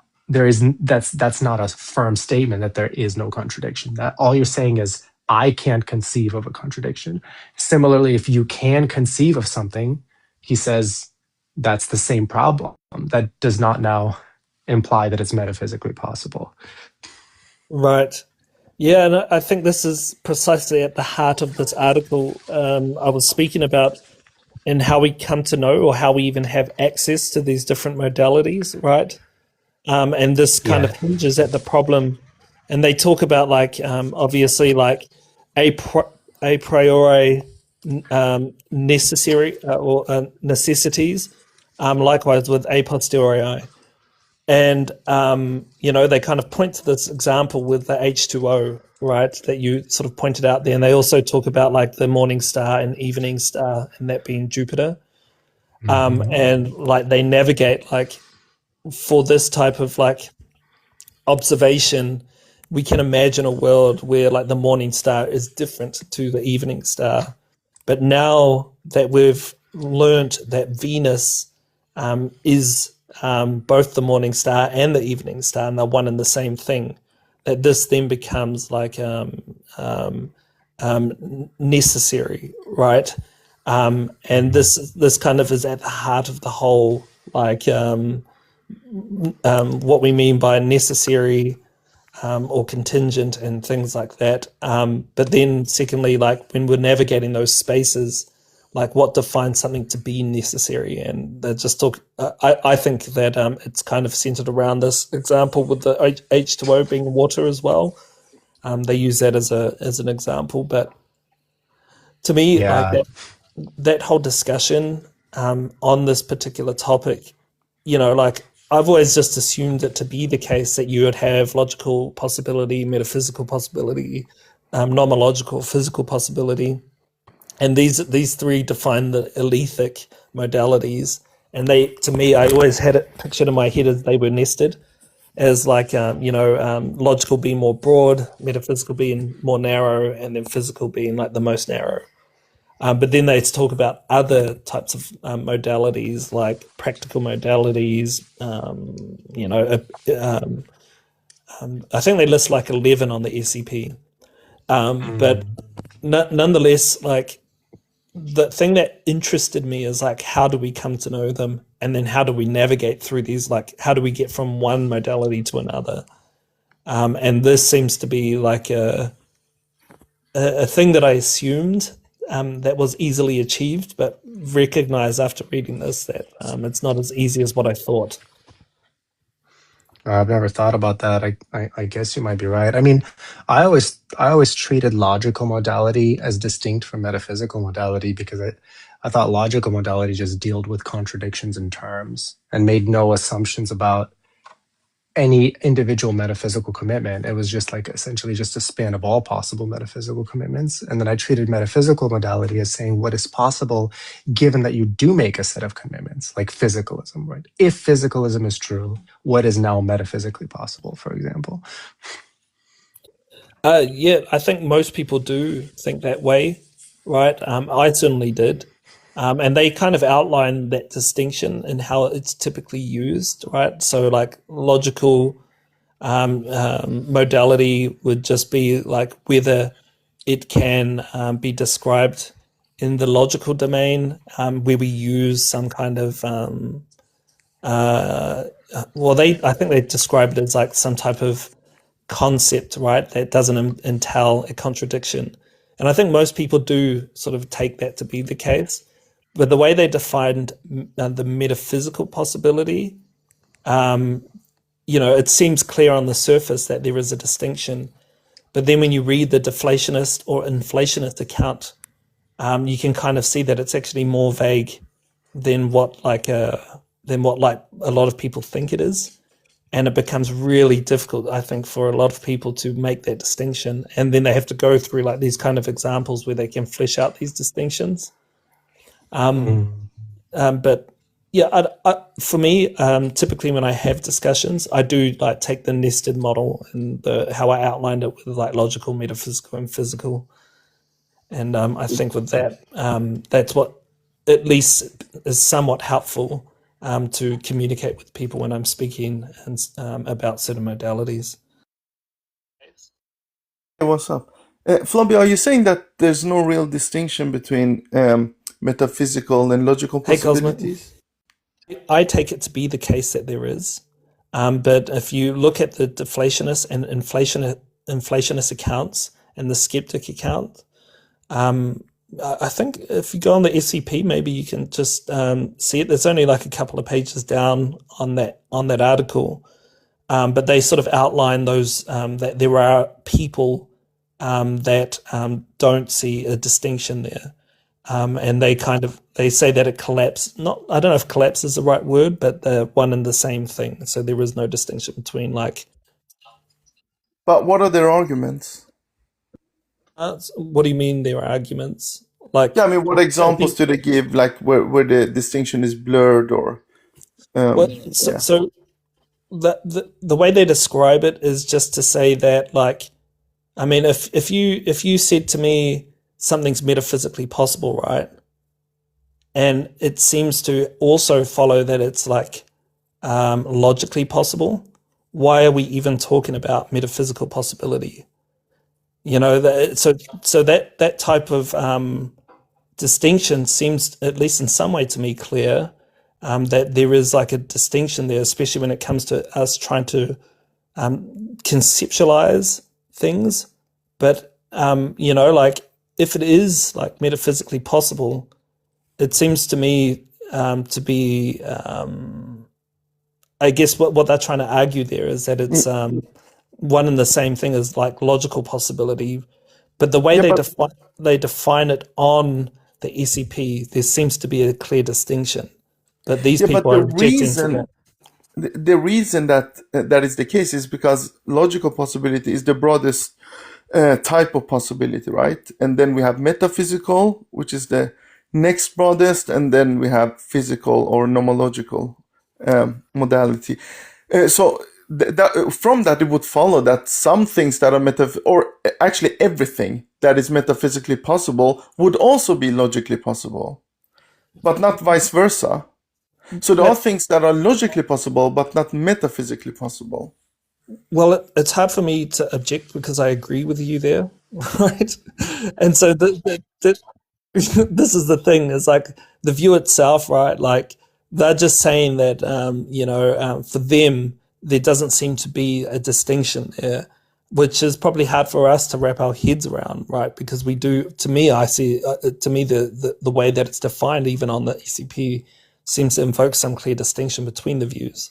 Speaker 6: not a firm statement that there is no contradiction. That all you're saying is I can't conceive of a contradiction. Similarly, if you can conceive of something, he says that's the same problem. That does not now imply that it's metaphysically possible.
Speaker 3: Right. Yeah, and I think this is precisely at the heart of this article I was speaking about, and how we come to know, or how we even have access to these different modalities, right? And this kind of
Speaker 6: Yeah.
Speaker 3: hinges at the problem. And they talk about, like, obviously, like a priori necessary or necessities, likewise with a posteriori. And, they kind of point to this example with the H2O, right, that you sort of pointed out there. And they also talk about, like, the morning star and evening star, and that being Jupiter.
Speaker 6: Mhm.
Speaker 3: And, like, they navigate, like, for this type of, like, observation, we can imagine a world where, like, the morning star is different to the evening star. But now that we've learned that Venus is both the morning star and the evening star, and they're one and the same thing, that this then becomes like necessary, right? And this kind of is at the heart of the whole, like, what we mean by necessary or contingent and things like that. But then, secondly, like, when we're navigating those spaces, like, what defines something to be necessary? And they just talk. I think that it's kind of centered around this example with the H2O being water as well. They use that as an example, but to me, like,
Speaker 6: Yeah.
Speaker 3: that whole discussion on this particular topic, like, I've always just assumed it to be the case that you would have logical possibility, metaphysical possibility, nomological, physical possibility, and these three define the alethic modalities. And they, to me, I always had it pictured in my head as they were nested, as like, logical being more broad, metaphysical being more narrow, and then physical being like the most narrow. But then they talk about other types of modalities, like practical modalities. I think they list like 11 on the SCP. But
Speaker 6: Mm.
Speaker 3: nonetheless, like, the thing that interested me is, like, how do we come to know them, and then how do we navigate through these? Like, how do we get from one modality to another? And this seems to be like a thing that I assumed that was easily achieved, but recognize after reading this that it's not as easy as what I thought.
Speaker 6: I've never thought about that. I guess you might be right. I mean, I always treated logical modality as distinct from metaphysical modality because I thought logical modality just dealt with contradictions in terms and made no assumptions about any individual metaphysical commitment. It was just like essentially just a span of all possible metaphysical commitments. And then I treated metaphysical modality as saying what is possible given that you do make a set of commitments, like physicalism, right? If physicalism is true, what is now metaphysically possible, for example?
Speaker 3: Yeah, I think most people do think that way, right? I certainly did. And they kind of outline that distinction and how it's typically used, right? So, like, logical modality would just be like whether it can be described in the logical domain, where we use some kind of I think they describe it as like some type of concept, right, that doesn't entail a contradiction. And I think most people do sort of take that to be the case. But the way they defined the metaphysical possibility, it seems clear on the surface that there is a distinction. But then when you read the deflationist or inflationist account, you can kind of see that it's actually more vague than what like a lot of people think it is. And it becomes really difficult, I think, for a lot of people to make that distinction. And then they have to go through like these kind of examples where they can flesh out these distinctions.
Speaker 6: Mm.
Speaker 3: But yeah, for me, typically when I have discussions, I do like take the nested model and how I outlined it with like logical, metaphysical, and physical. And I think with that, that's what at least is somewhat helpful to communicate with people when I'm speaking and about certain modalities.
Speaker 7: Hey, what's up? Flamby, are you saying that there's no real distinction between metaphysical and logical
Speaker 3: Hey, Cosmic.
Speaker 7: possibilities?
Speaker 3: I take it to be the case that there is. But if you look at the deflationist and inflationist accounts and the skeptic account, I think if you go on the SCP, maybe you can just see it. There's only like a couple of pages down on that article, but they sort of outline those that there are people that don't see a distinction there. And they say that it collapsed. I don't know if collapse is the right word, but they're one and the same thing. So there is no distinction between like.
Speaker 7: But what are their arguments?
Speaker 3: What do you mean their arguments? Like,
Speaker 7: Yeah, I mean, what examples do they give, like where the distinction is blurred or?
Speaker 3: So the way they describe it is just to say that, like, I mean, if you said to me something's metaphysically possible, right? And it seems to also follow that it's like logically possible. Why are we even talking about metaphysical possibility? You know, so that type of distinction seems, at least in some way to me, clear. That there is like a distinction there, especially when it comes to us trying to conceptualize things. But you know, like if it is like metaphysically possible, it seems to me to be, I guess what they're trying to argue there is that it's one and the same thing as like logical possibility, but the way they define it on the ECP, there seems to be a clear distinction. But these people are rejecting
Speaker 7: the reason that that is the case is because logical possibility is the broadest type of possibility, right? And then we have metaphysical, which is the next broadest, and then we have physical or nomological modality. So from that, it would follow that some things that are or actually everything that is metaphysically possible would also be logically possible, but not vice versa. So there are things that are logically possible, but not metaphysically possible.
Speaker 3: Well, it's hard for me to object because I agree with you there, right? And so this is the thing, is like the view itself, right? Like they're just saying that, for them, there doesn't seem to be a distinction there, which is probably hard for us to wrap our heads around, right? Because we do, to me, I see, the way that it's defined, even on the ECP, seems to invoke some clear distinction between the views.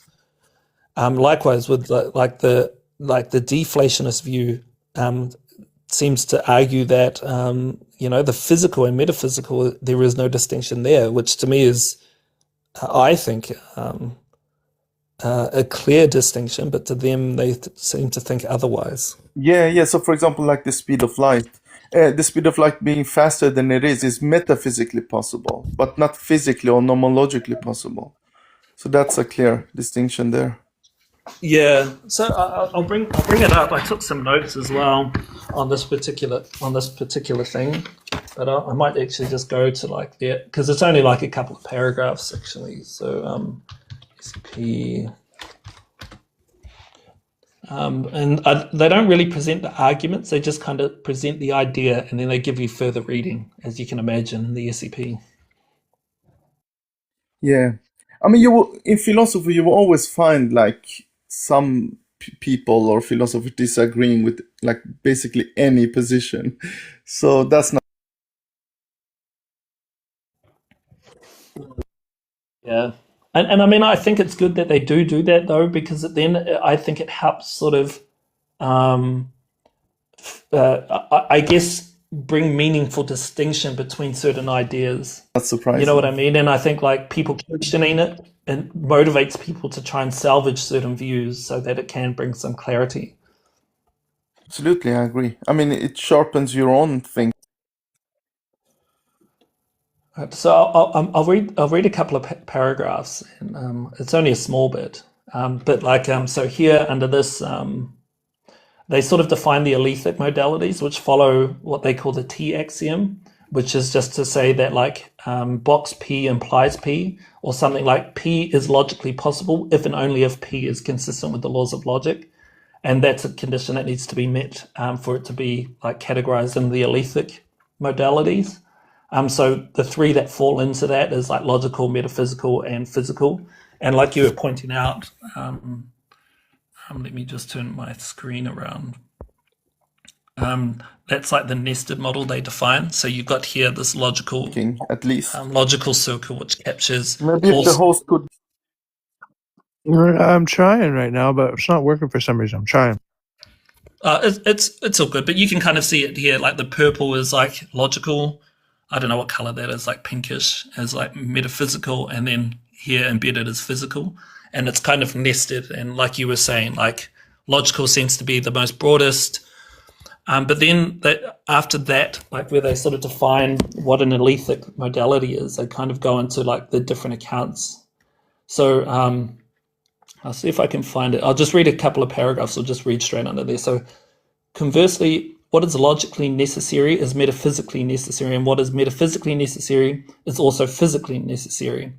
Speaker 3: Likewise, with the deflationist view, seems to argue that the physical and metaphysical, there is no distinction there, which to me is, I think, a clear distinction, but to them they seem to think otherwise.
Speaker 7: Yeah. So, for example, like the speed of light. The speed of light being faster than it is metaphysically possible, but not physically or nomologically possible. So that's a clear distinction there.
Speaker 3: Yeah. So I'll bring it up. I took some notes as well on this particular thing, but I might actually just go to like there because it's only like a couple of paragraphs actually. So SCP. And they don't really present the arguments, they just kind of present the idea and then they give you further reading, as you can imagine, in the SCP.
Speaker 7: Yeah. I mean, in philosophy, you will always find like some people or philosophers disagreeing with like basically any position. So that's not.
Speaker 3: Yeah. And I mean, I think it's good that they do that though, because then I think it helps sort of, I guess, bring meaningful distinction between certain ideas.
Speaker 7: That's surprising.
Speaker 3: You know what I mean? And I think like people questioning it and motivates people to try and salvage certain views so that it can bring some clarity.
Speaker 7: Absolutely, I agree. I mean, it sharpens your own thinking.
Speaker 3: So I'll read a couple of paragraphs, and it's only a small bit, but like so here under this, they sort of define the alethic modalities, which follow what they call the T axiom, which is just to say that like box P implies P, or something like P is logically possible if and only if P is consistent with the laws of logic.
Speaker 5: and that's a condition that needs to be met for it to be like categorized in the alethic modalities. So the three that fall into that is like logical, metaphysical, and physical. And like you were pointing out, let me just turn my screen around. That's like the nested model they define. So you've got here this logical,
Speaker 7: at least.
Speaker 5: logical circle which captures.
Speaker 7: Maybe if the host could.
Speaker 8: I'm trying right now, but it's not working for some reason. I'm trying.
Speaker 5: It's all good, but you can kind of see it here. Like the purple is like logical. I don't know what color that is, like pinkish, as like metaphysical, and then here embedded is physical, and it's kind of nested. And like you were saying, like logical seems to be the most broadest. But then after that, like where they sort of define what an alethic modality is, they kind of go into like the different accounts. So I'll see if I can find it. I'll just read a couple of paragraphs. I'll just read straight under there. So conversely, what is logically necessary is metaphysically necessary, and what is metaphysically necessary is also physically necessary.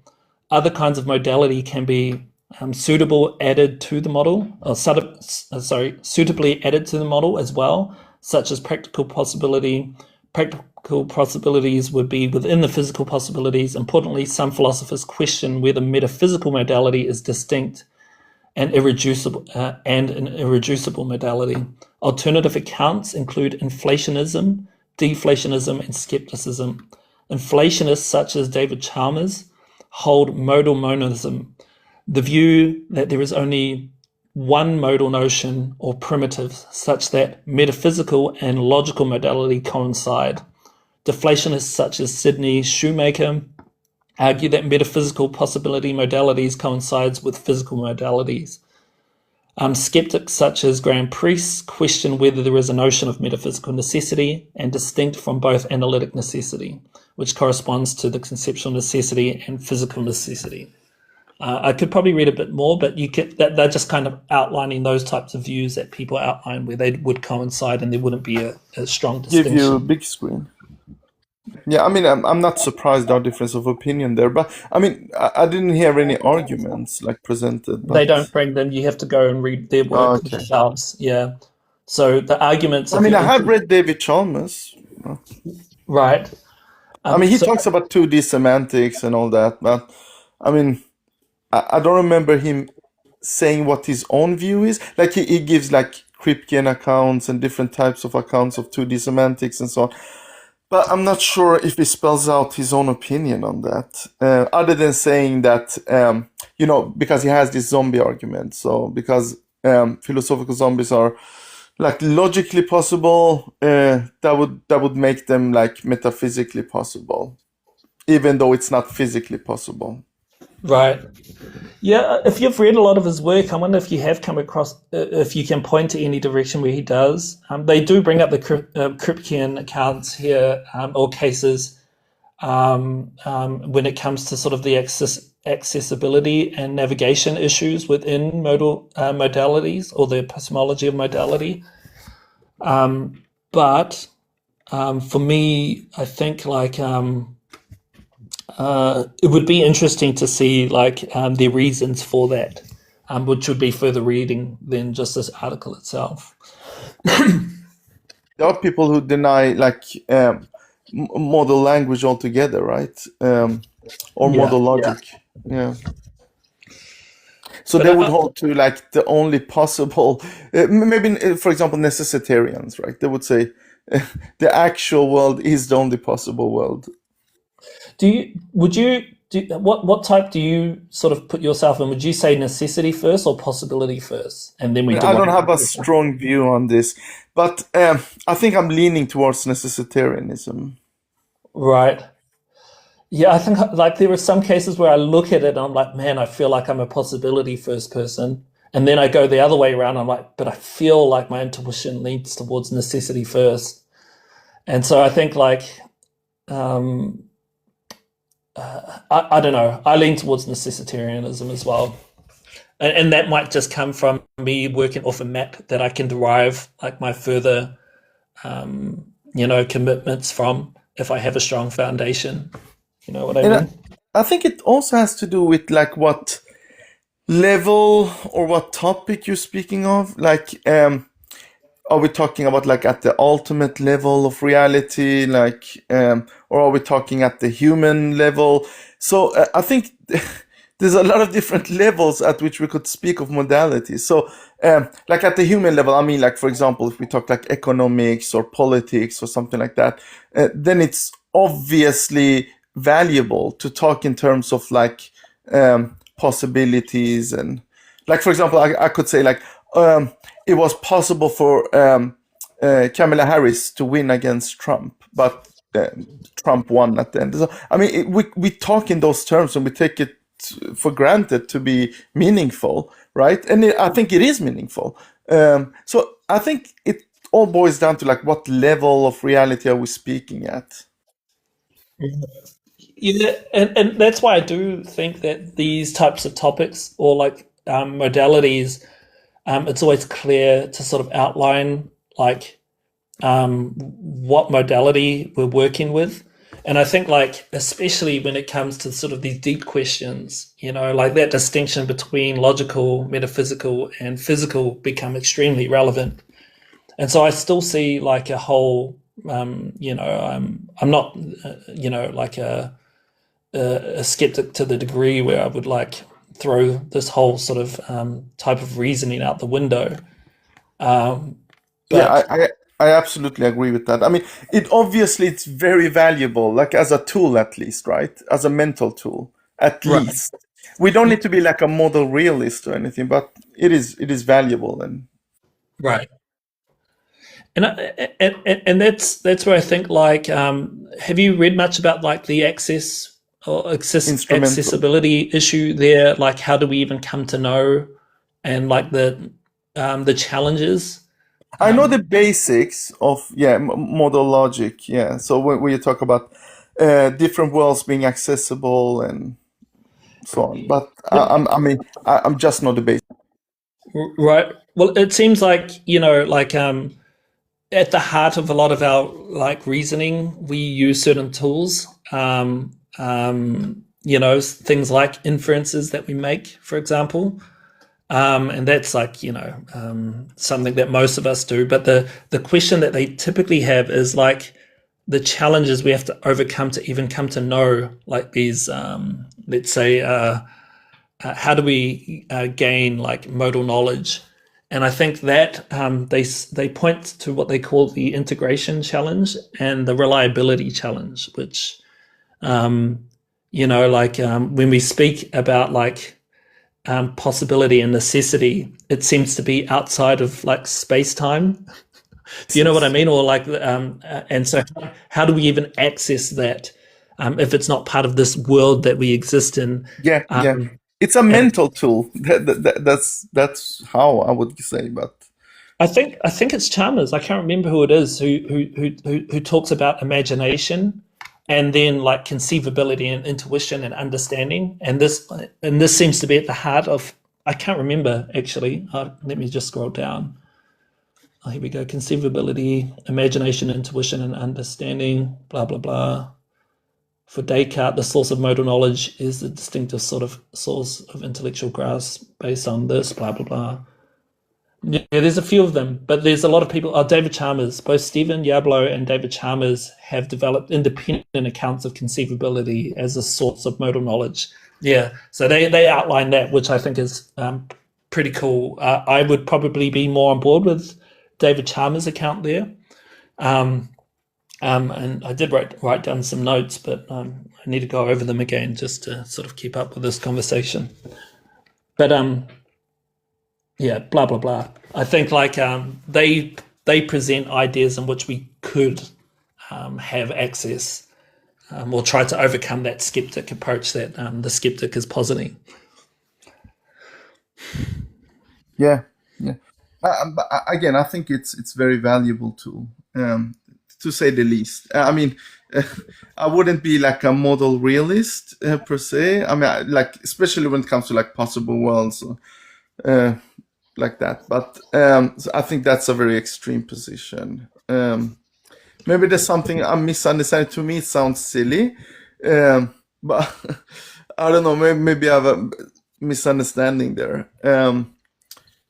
Speaker 5: Other kinds of modality can be suitably added to the model as well, such as practical possibility. Practical possibilities would be within the physical possibilities. Importantly, some philosophers question whether metaphysical modality is distinct and irreducible, and an irreducible modality. Alternative accounts include inflationism, deflationism, and skepticism. Inflationists such as David Chalmers hold modal monism, the view that there is only one modal notion or primitive, such that metaphysical and logical modality coincide. Deflationists such as Sidney Shoemaker argue that metaphysical possibility modalities coincides with physical modalities. Skeptics such as Graham Priest question whether there is a notion of metaphysical necessity and distinct from both analytic necessity, which corresponds to the conceptual necessity and physical necessity. I could probably read a bit more, but they're just kind of outlining those types of views that people outline where they would coincide and there wouldn't be a strong distinction.
Speaker 7: Give you a big screen. Yeah, I mean, I'm not surprised our difference of opinion there, but I mean, I didn't hear any arguments like presented. But...
Speaker 5: They don't bring them. You have to go and read their work themselves. Yeah. So the arguments.
Speaker 7: I mean, I have read David Chalmers.
Speaker 5: Right.
Speaker 7: I mean, he talks about 2D semantics and all that, but I mean, I don't remember him saying what his own view is. Like he gives like Kripkean accounts and different types of accounts of 2D semantics and so on. But I'm not sure if he spells out his own opinion on that, other than saying that, because he has this zombie argument. So because philosophical zombies are like logically possible, that would make them like metaphysically possible, even though it's not physically possible.
Speaker 5: Right. Yeah, if you've read a lot of his work, I wonder if you have come across, if you can point to any direction where he does. They do bring up the Kripkean accounts here, or cases, when it comes to sort of the accessibility and navigation issues within modal modalities, or the epistemology of modality. But for me, I think like... it would be interesting to see like the reasons for that, which would be further reading than just this article itself.
Speaker 7: There are people who deny like model language altogether, right? Or model logic. Yeah. So but they would hold to like the only possible, maybe for example necessitarians, right? They would say the actual world is the only possible world.
Speaker 5: What type do you sort of put yourself in? Would you say necessity first or possibility first? And then
Speaker 7: I don't have a strong view on this, but I think I'm leaning towards necessitarianism.
Speaker 5: Right. Yeah, I think like there are some cases where I look at it and I'm like, man, I feel like I'm a possibility first person. And then I go the other way around. I'm like, but I feel like my intuition leans towards necessity first. And so I think like, I don't know. I lean towards necessitarianism as well, and that might just come from me working off a map that I can derive like my further, commitments from if I have a strong foundation. You know what I mean?
Speaker 7: I think it also has to do with like what level or what topic you're speaking of? Like, are we talking about like at the ultimate level of reality, like, or are we talking at the human level? So I think there's a lot of different levels at which we could speak of modalities. So, like at the human level, I mean, like for example, if we talk like economics or politics or something like that, then it's obviously valuable to talk in terms of like possibilities and, like for example, I could say like it was possible for Kamala Harris to win against Trump, but Trump won at the end. So, I mean, we talk in those terms and we take it for granted to be meaningful, right? And I think it is meaningful. So I think it all boils down to like what level of reality are we speaking at?
Speaker 5: Yeah, and that's why I do think that these types of topics or like modalities, it's always clear to sort of outline like what modality we're working with. And I think like, especially when it comes to sort of these deep questions, you know, like that distinction between logical, metaphysical, and physical become extremely relevant. And so I still see like a whole, I'm not, like a skeptic to the degree where I would like throw this whole sort of type of reasoning out the window.
Speaker 7: Yeah,
Speaker 5: But
Speaker 7: I absolutely agree with that. I mean, it's very valuable, like as a tool at least, right? As a mental tool, at
Speaker 5: right,
Speaker 7: least. We don't need to be like a model realist or anything, but it is valuable and
Speaker 5: right. And that's where I think like, have you read much about like the access or
Speaker 7: instrumental.
Speaker 5: accessibility issue there? Like, how do we even come to know, and like the challenges?
Speaker 7: I know the
Speaker 5: Um,
Speaker 7: basics of model logic. Yeah. So when you talk about different worlds being accessible and so on, but
Speaker 5: yep.
Speaker 7: I'm just not the basic.
Speaker 5: Right. Well, it seems like, like at the heart of a lot of our like reasoning, we use certain tools. Things like inferences that we make, for example. And that's like, something that most of us do. But the question that they typically have is like the challenges we have to overcome to even come to know like these, let's say, how do we gain like modal knowledge? And I think that they point to what they call the integration challenge and the reliability challenge, which when we speak about like possibility and necessity, it seems to be outside of like space time. Do you know what I mean? Or like, and so how do we even access that if it's not part of this world that we exist in?
Speaker 7: Yeah, yeah.
Speaker 5: Um,
Speaker 7: It's a
Speaker 5: and
Speaker 7: mental tool. That's how I would say. But
Speaker 5: I think it's Chalmers. I can't remember who it is who talks about imagination and then like conceivability and intuition and understanding. And this seems to be at the heart of. I can't remember actually. Let me just scroll down. Oh, here we go. Conceivability, imagination, intuition, and understanding. Blah blah blah. For Descartes, the source of modal knowledge is the distinctive sort of source of intellectual grasp based on this. Blah blah blah. Yeah, there's a few of them, but there's a lot of people. David Chalmers, both Stephen Yablo and David Chalmers have developed independent accounts of conceivability as a source of modal knowledge. Yeah, so they outline that, which I think is pretty cool. I would probably be more on board with David Chalmers' account there. And I did write down some notes, but I need to go over them again just to sort of keep up with this conversation. But yeah, blah blah blah. I think like they present ideas in which we could have access or try to overcome that skeptic approach that the skeptic is positing.
Speaker 7: yeah, yeah. But again, I think it's very valuable tool, to say the least. I mean, I wouldn't be like a model realist per se. I mean, like especially when it comes to like possible worlds. Like that. But so I think that's a very extreme position. Maybe there's something I'm misunderstanding. To me, it sounds silly, but I don't know. Maybe I have misunderstanding there.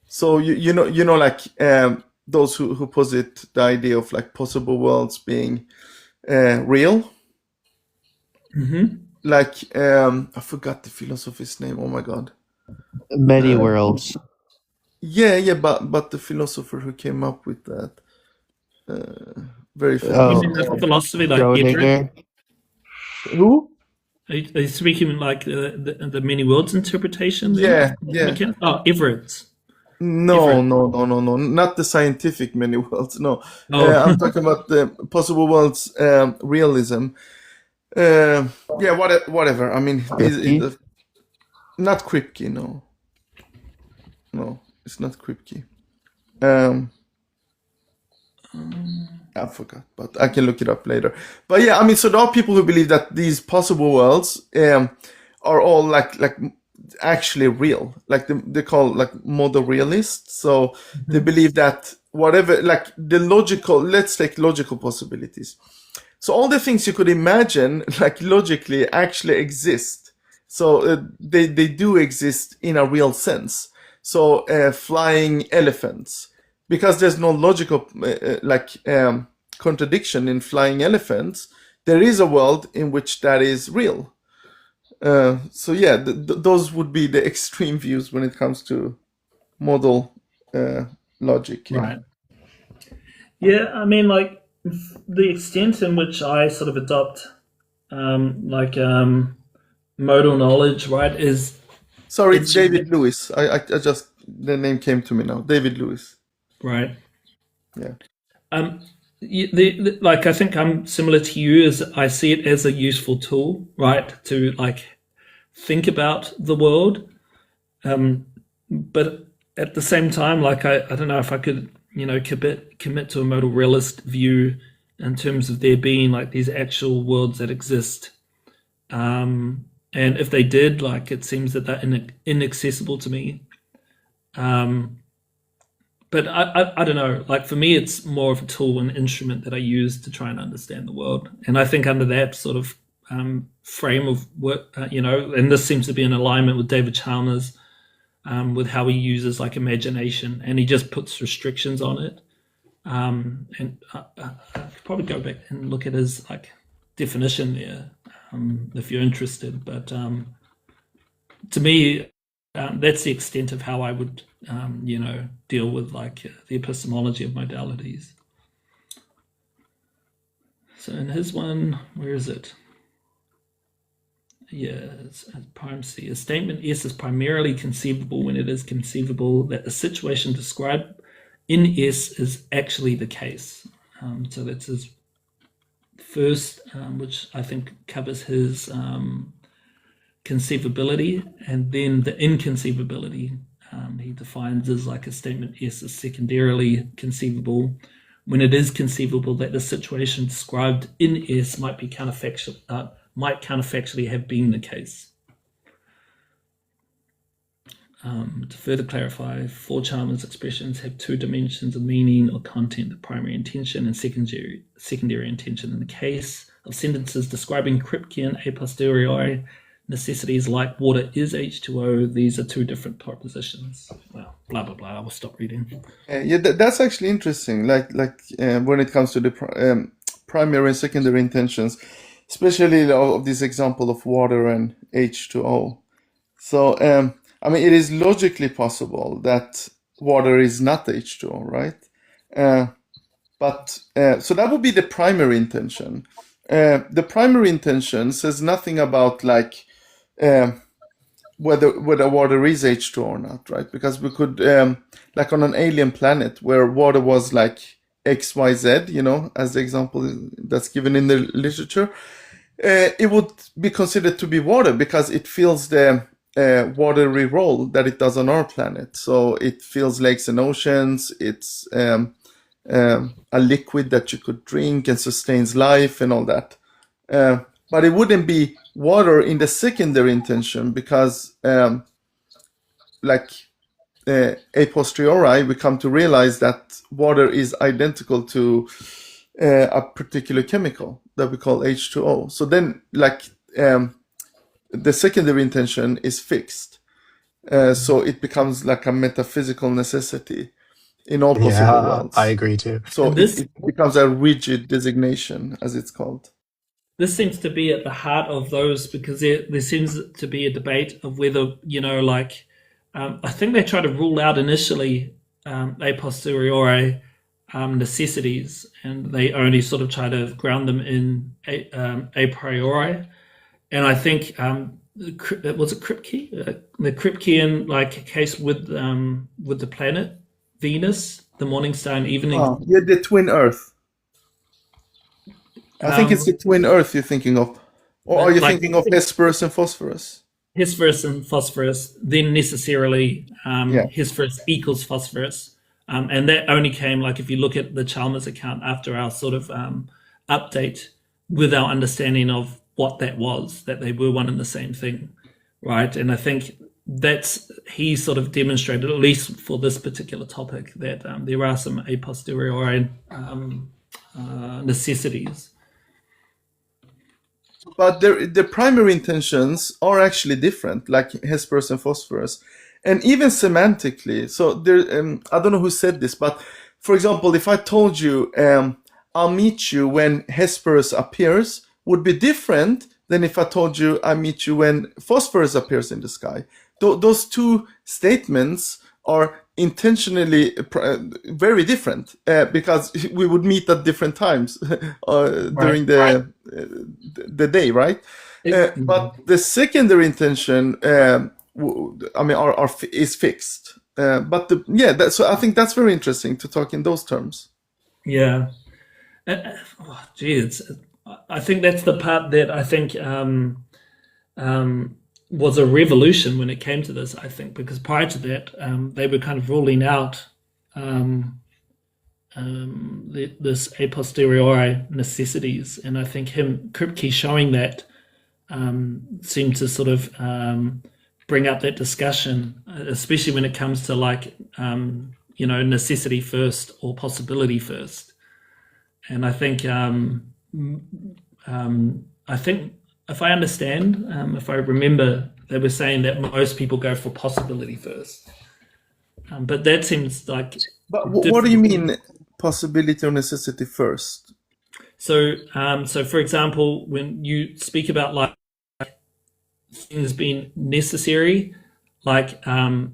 Speaker 7: So like those who posit the idea of like possible worlds being real. Like I forgot the philosopher's name. Oh my god.
Speaker 9: Many worlds.
Speaker 7: Yeah, but the philosopher who came up with that, very famous.
Speaker 9: Oh,
Speaker 5: You mean the philosophy like
Speaker 9: Schrodinger.
Speaker 5: Everett?
Speaker 7: Who?
Speaker 5: Are you speaking like the many worlds interpretation?
Speaker 7: Yeah.
Speaker 5: Oh, Everett.
Speaker 7: No, not the scientific many worlds. No,
Speaker 5: Oh.
Speaker 7: I'm talking about the possible worlds realism. Whatever. I mean,
Speaker 9: Kripke?
Speaker 7: not Kripke. No, it's not Kripke. I forgot, but I can look it up later. But yeah, I mean, so there are people who believe that these possible worlds are all like actually real. Like they call like model realists. So they believe that whatever, like the logical, let's take logical possibilities. So all the things you could imagine, like logically, actually exist. So they do exist in a real sense. So flying elephants, because there's no logical contradiction in flying elephants, there is a world in which that is real. So yeah, those would be the extreme views when it comes to model logic.
Speaker 5: Right. Yeah, I mean, like the extent in which I sort of adopt modal knowledge, right, is
Speaker 7: Sorry, it's David Lewis. I just, the name came to me now. David Lewis.
Speaker 5: right.
Speaker 7: Yeah.
Speaker 5: Like I think I'm similar to you, as I see it as a useful tool, right, to like think about the world. But at the same time, like I don't know if I could, commit to a modal realist view in terms of there being like these actual worlds that exist. And if they did, like it seems that they're inaccessible to me. But I don't know. Like for me, it's more of a tool and instrument that I use to try and understand the world. And I think under that sort of frame of work, and this seems to be in alignment with David Chalmers, with how he uses like imagination, and he just puts restrictions on it. And I could probably go back and look at his like definition there, if you're interested. But to me, that's the extent of how I would, deal with like the epistemology of modalities. So in his one, where is it? Yeah, it's prime C. A statement S is primarily conceivable when it is conceivable that the situation described in S is actually the case. So that's his first, which I think covers his conceivability, and then the inconceivability he defines as like a statement S is secondarily conceivable when it is conceivable that the situation described in S might counterfactually have been the case. To further clarify, 4 Chalmers expressions have 2 dimensions of meaning or content: the primary intention and secondary intention. In the case of sentences describing Kripkean a posteriori necessities like water is H2O, these are 2 different propositions. Well, blah blah blah. I will stop reading.
Speaker 7: That's actually interesting. Like when it comes to the primary and secondary intentions, especially of this example of water and H2O. So I mean, it is logically possible that water is not H2O, right? But so that would be the primary intention. The primary intention says nothing about like whether water is H2O or not, right? Because we could like on an alien planet where water was like XYZ, as the example that's given in the literature, it would be considered to be water because it fills the watery role that it does on our planet. So it fills lakes and oceans. It's a liquid that you could drink and sustains life and all that. But it wouldn't be water in the secondary intention because a posteriori, we come to realize that water is identical to a particular chemical that we call H2O. So then the secondary intention is fixed. So it becomes like a metaphysical necessity in all possible
Speaker 6: Yeah,
Speaker 7: worlds.
Speaker 6: I agree too.
Speaker 7: So
Speaker 5: And this
Speaker 7: it becomes a rigid designation, as it's called.
Speaker 5: this seems to be at the heart of those, because there seems to be a debate of whether, like, I think they try to rule out initially a posteriori necessities, and they only sort of try to ground them in a priori. And I think was it Kripke, the Kripkean like case with the planet Venus, the Morningstar evening.
Speaker 7: Oh, yeah, the twin Earth. I think it's the twin Earth you're thinking of, or are you
Speaker 5: like-
Speaker 7: thinking of Hesperus and Phosphorus?
Speaker 5: Hesperus and phosphorus, then necessarily
Speaker 7: Yeah.
Speaker 5: Hesperus equals phosphorus. And that only came, like, if you look at the Chalmers account after our sort of update with our understanding of what that was, that they were one and the same thing, right? And I think he sort of demonstrated, at least for this particular topic, that there are some a posteriori necessities.
Speaker 7: But the primary intentions are actually different, like Hesperus and Phosphorus, and even semantically. So there, I don't know who said this, but for example, if I told you I'll meet you when Hesperus appears, would be different than if I told you I meet you when Phosphorus appears in the sky. Those two statements are intentionally very different because we would meet at different times during the day, right? But the secondary intention, is fixed. So I think that's very interesting to talk in those terms.
Speaker 5: Yeah. I think that's the part that I think was a revolution when it came to this, I think, because prior to that, they were kind of ruling out this a posteriori necessities. And I think Kripke showing that seemed to sort of bring up that discussion, especially when it comes to like, necessity first or possibility first. And I think, if I understand, if I remember, they were saying that most people go for possibility first. But that seems like...
Speaker 7: But what do you mean possibility or necessity first?
Speaker 5: So for example, when you speak about like things being necessary, like that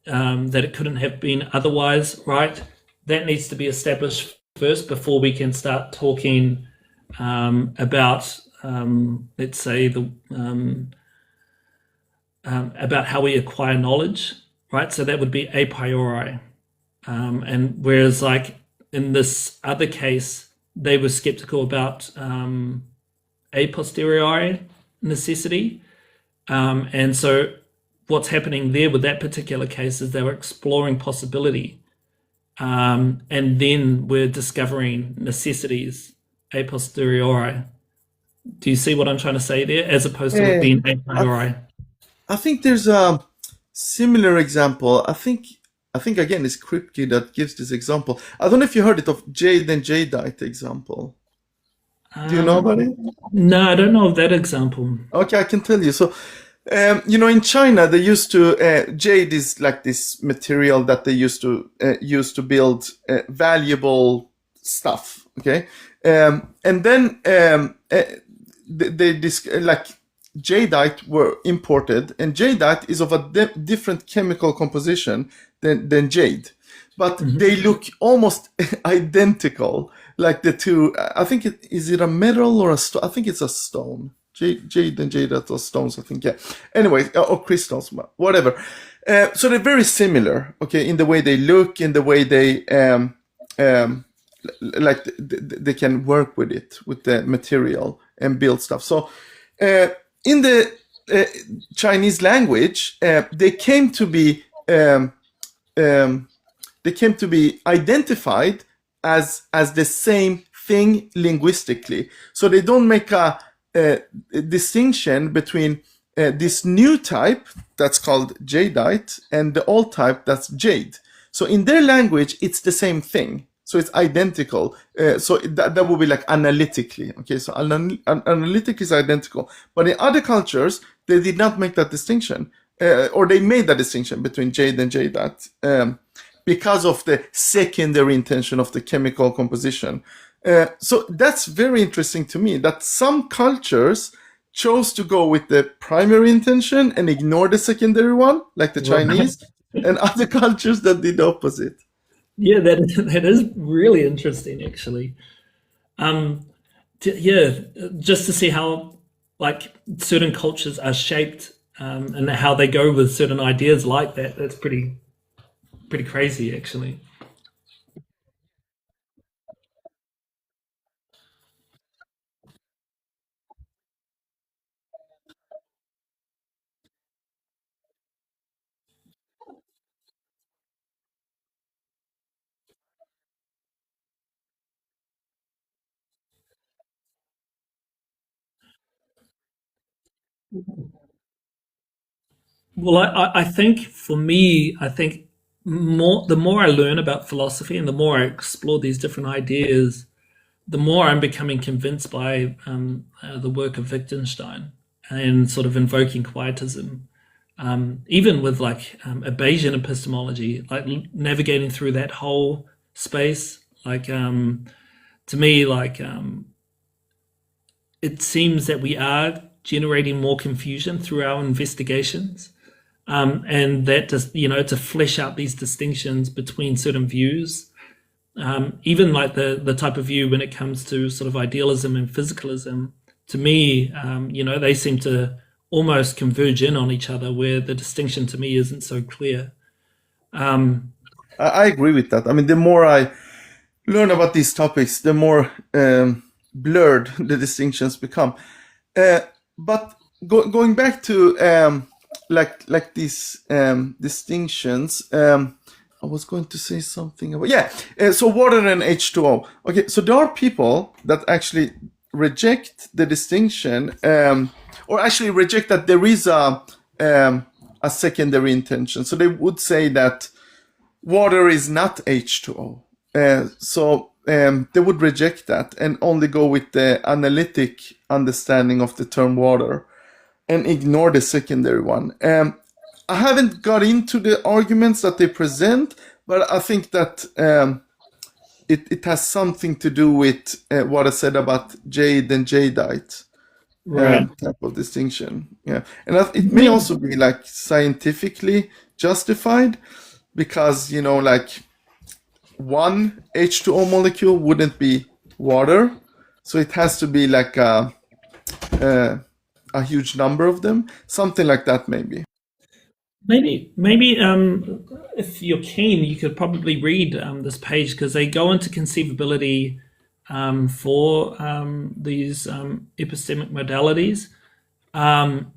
Speaker 5: it couldn't have been otherwise, right? That needs to be established first before we can start talking about, let's say, about how we acquire knowledge, right? So that would be a priori. And whereas like in this other case, they were skeptical about a posteriori necessity. And so what's happening there with that particular case is they were exploring possibility. And then we're discovering necessities a posteriori. Do you see what I'm trying to say there, as opposed to it being a priori?
Speaker 7: I think there's a similar example. I think again it's Kripke that gives this example. I don't know if you heard it of jade and jadeite example. Do you know about it?
Speaker 5: No, I don't know of that example.
Speaker 7: Okay, I can tell you. So, in China, they used to jade is like this material that they used to use to build valuable stuff. Okay, and then like jadeite were imported, and jadeite is of a different chemical composition than jade, but they look almost identical. Like the two, I think is it a metal or a stone? I think it's a stone. Jade and jadeite are stones, I think. Yeah. Anyway, or crystals, whatever. So they're very similar. Okay, in the way they look, in the way they like they can work with it, with the material and build stuff. So in the Chinese language, they came to be identified as the same thing linguistically. So they don't make a distinction between this new type that's called jadeite and the old type that's jade. So in their language, it's the same thing. So it's identical. So that would be like analytically. Okay, so analytic is identical. But in other cultures, they did not make that distinction. or they made that distinction between jade and jadeite because of the secondary intention of the chemical composition. So that's very interesting to me, that some cultures chose to go with the primary intention and ignore the secondary one, like the Chinese, and other cultures that did the opposite.
Speaker 5: Yeah, that is really interesting, actually. Yeah, just to see how like certain cultures are shaped and how they go with certain ideas like that. That's pretty crazy, actually. Well, I think for me, I think the more I learn about philosophy and the more I explore these different ideas, the more I'm becoming convinced by the work of Wittgenstein and sort of invoking quietism. Even with like a Bayesian epistemology, like navigating through that whole space, like to me, like it seems that we are generating more confusion through our investigations. And that just, to flesh out these distinctions between certain views, even like the type of view when it comes to sort of idealism and physicalism, to me, they seem to almost converge in on each other, where the distinction to me isn't so clear.
Speaker 7: I agree with that. I mean, the more I learn about these topics, the more blurred the distinctions become. But going back to like these distinctions, I was going to say something about so water and H2O. Okay, so there are people that actually reject the distinction, or actually reject that there is a secondary intention. So they would say that water is not H2O. So they would reject that and only go with the analytic understanding of the term water and ignore the secondary one. I haven't got into the arguments that they present, but I think that it has something to do with what I said about jade and jadeite. Type of distinction. Yeah. And it may also be like scientifically justified, because, like one H2O molecule wouldn't be water. So it has to be like a huge number of them. Something like that, maybe.
Speaker 5: Maybe, if you're keen, you could probably read this page, because they go into conceivability for these epistemic modalities. And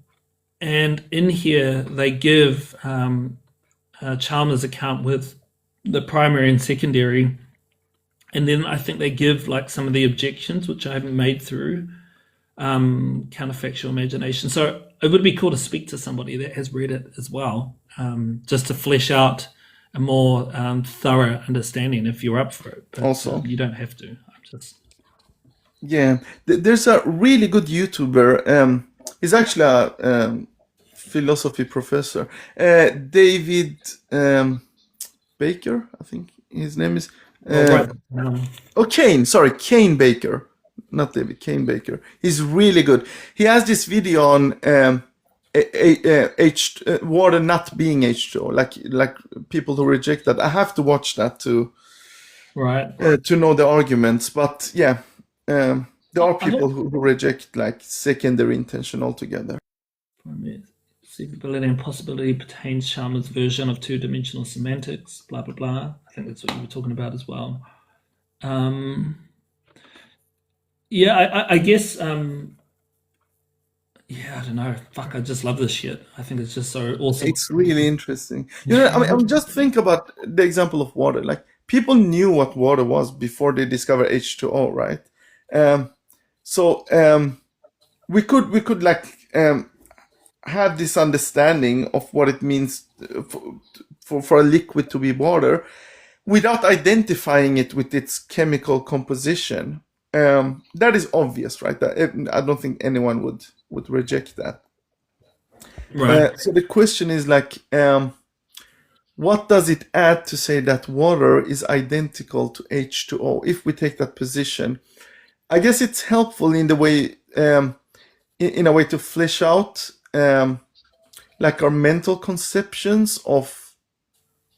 Speaker 5: in here, they give Chalmers' account with the primary and secondary. And then I think they give like some of the objections, which I haven't made through counterfactual imagination. So it would be cool to speak to somebody that has read it as well, just to flesh out a more thorough understanding if you're up for it. But
Speaker 7: Also,
Speaker 5: you don't have to.
Speaker 7: yeah, there's a really good YouTuber. He's actually a philosophy professor. David Baker, I think his name is. Kane Baker. Not David, Kane Baker. He's really good. He has this video on water not being H2O, like people who reject that. I have to watch that to know the arguments. But yeah, there are people who reject like secondary intention altogether.
Speaker 5: Conceivability and possibility pertains Chalmers' version of two-dimensional semantics, blah, blah, blah. I think that's what you were talking about as well. I guess, I don't know. Fuck, I just love this shit. I think it's just so awesome.
Speaker 7: It's really interesting. I mean, just think about the example of water. Like, people knew what water was before they discovered H2O, right? We could like have this understanding of what it means for a liquid to be water without identifying it with its chemical composition. That is obvious, right? I don't think anyone would reject that.
Speaker 5: Right.
Speaker 7: So the question is like, what does it add to say that water is identical to H2O if we take that position? I guess it's helpful in the way, in a way to flesh out like our mental conceptions of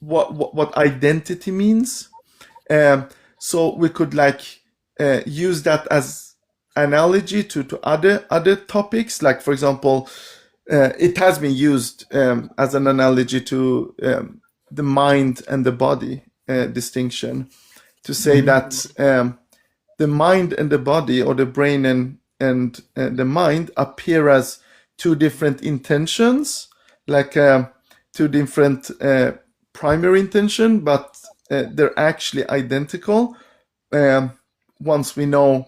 Speaker 7: what identity means. So we could like use that as analogy to other topics. Like for example, it has been used as an analogy to the mind and the body distinction, to say that the mind and the body, or the brain and the mind, appear as two different intentions, like two different primary intention, but they're actually identical once we know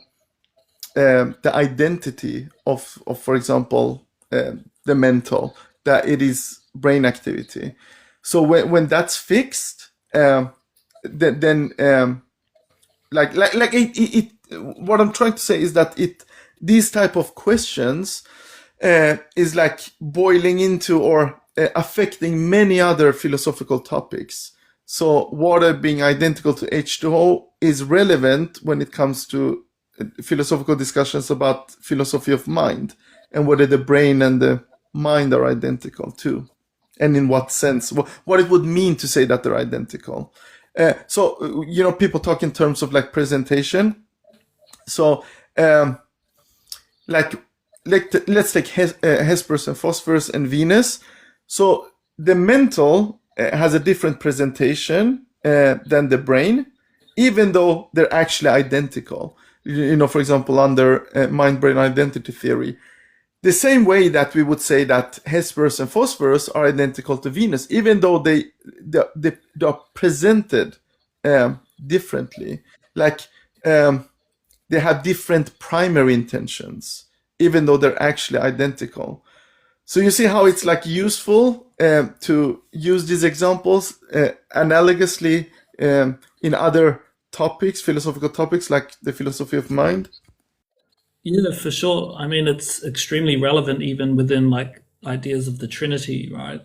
Speaker 7: the identity of for example, the mental, that it is brain activity. So when that's fixed, then like what I'm trying to say is that these type of questions is like boiling into or affecting many other philosophical topics. So water being identical to H2O is relevant when it comes to philosophical discussions about philosophy of mind, and whether the brain and the mind are identical too, and in what sense, what it would mean to say that they're identical. So people talk in terms of like presentation. So like let's take Hesperus and Phosphorus and Venus. So the mental has a different presentation than the brain, even though they're actually identical. For example, under mind-brain identity theory, the same way that we would say that Hesperus and Phosphorus are identical to Venus, even though they are presented differently. Like they have different primary intentions, even though they're actually identical. So you see how it's like useful to use these examples analogously in other topics, philosophical topics, like the philosophy of mind.
Speaker 5: Yeah, for sure. I mean, it's extremely relevant even within like ideas of the Trinity, right?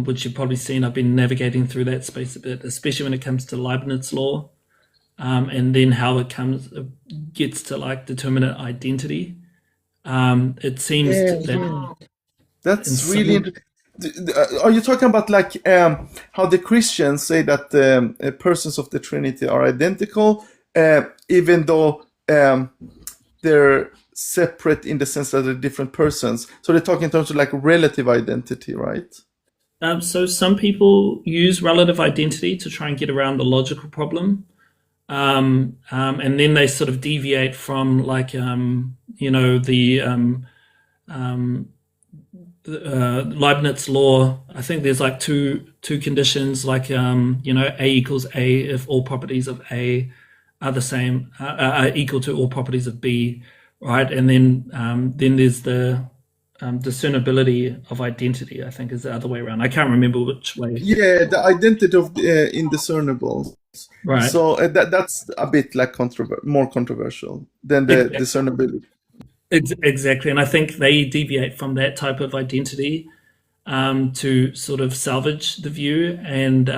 Speaker 5: Which you've probably seen. I've been navigating through that space a bit, especially when it comes to Leibniz law, and then how it gets to like determinate identity. It seems that
Speaker 7: that's really interesting. Are you talking about like how the Christians say that the persons of the Trinity are identical, even though they're separate in the sense that they're different persons? So they talk in terms of like relative identity, right?
Speaker 5: So some people use relative identity to try and get around the logical problem. And then they sort of deviate from like, Leibniz law. I think there's like two conditions, like A equals A if all properties of A are the same, are equal to all properties of B, right? And then there's the discernibility of identity, I think, is the other way around. I can't remember which way.
Speaker 7: Yeah, the identity of indiscernibles.
Speaker 5: Right.
Speaker 7: So that's a bit like more controversial than the discernibility.
Speaker 5: Exactly, and I think they deviate from that type of identity to sort of salvage the view, and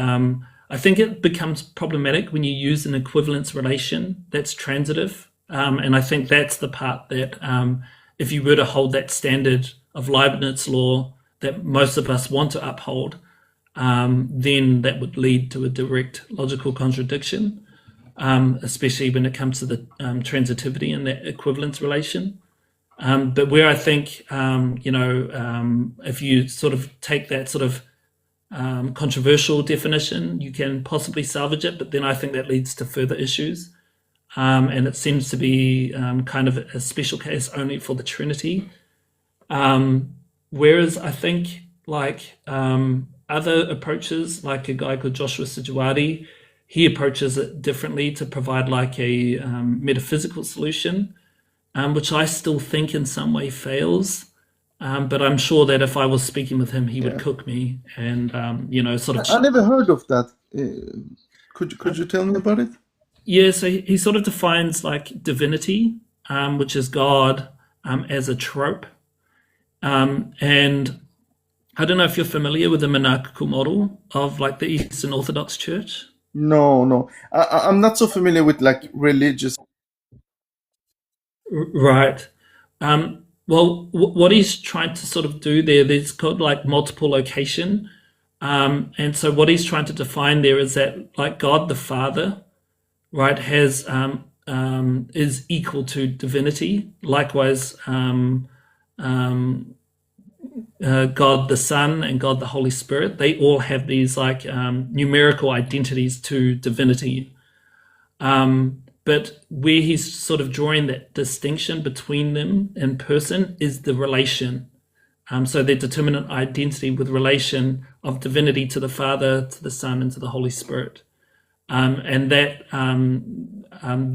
Speaker 5: I think it becomes problematic when you use an equivalence relation that's transitive, and I think that's the part that if you were to hold that standard of Leibniz law that most of us want to uphold, then that would lead to a direct logical contradiction, especially when it comes to the transitivity and that equivalence relation. But where I think, if you sort of take that sort of controversial definition, you can possibly salvage it, but then I think that leads to further issues. And it seems to be kind of a special case only for the Trinity. Whereas I think like other approaches, like a guy called Joshua Sijuwadi, he approaches it differently to provide like a metaphysical solution, which I still think in some way fails. But I'm sure that if I was speaking with him, he would cook me and, sort of...
Speaker 7: I never heard of that. Could you tell me about it?
Speaker 5: Yeah, so he sort of defines like divinity, which is God, as a trope. And I don't know if you're familiar with the monarchical model of like the Eastern Orthodox Church.
Speaker 7: No. I'm not so familiar with like religious.
Speaker 5: Right. Well, what he's trying to sort of do there's got like multiple location. And so what he's trying to define there is that like God the Father, right, has is equal to divinity. Likewise, God the Son and God the Holy Spirit, they all have these like numerical identities to divinity. But where he's sort of drawing that distinction between them in person is the relation. So their determinate identity with relation of divinity to the Father, to the Son, and to the Holy Spirit. And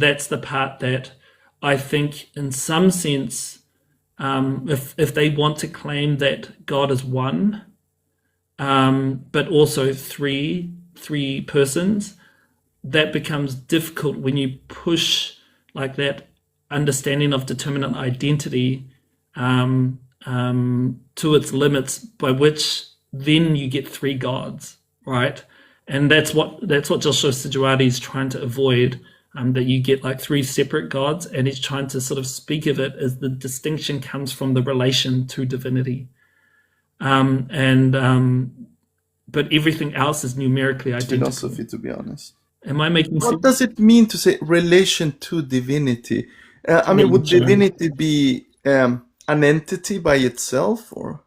Speaker 5: that's the part that I think, in some sense, if they want to claim that God is one, but also three persons, that becomes difficult when you push like that understanding of determinate identity to its limits, by which then you get three gods, right? And that's what Joshua Sijuati is trying to avoid, that you get like three separate gods, and he's trying to sort of speak of it as the distinction comes from the relation to divinity. But everything else is numerically identical.
Speaker 7: Philosophy, to be honest.
Speaker 5: Am I making sense?
Speaker 7: What does it mean to say relation to divinity? I mean, would divinity be an entity by itself, or?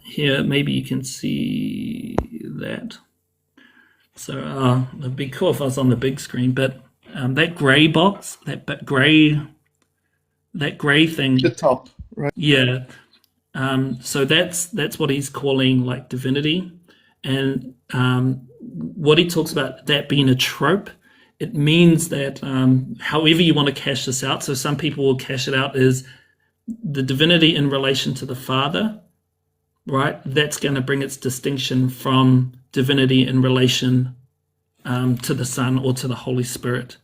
Speaker 5: Here, maybe you can see that. So it'd be cool if I was on the big screen, but that gray box, that gray thing,
Speaker 7: The top, right?
Speaker 5: yeah. So that's what he's calling like divinity, and what he talks about that being a trope. It means that however you want to cash this out. So some people will cash it out as the divinity in relation to the Father, right? That's going to bring its distinction from divinity in relation to the Son or to the Holy Spirit.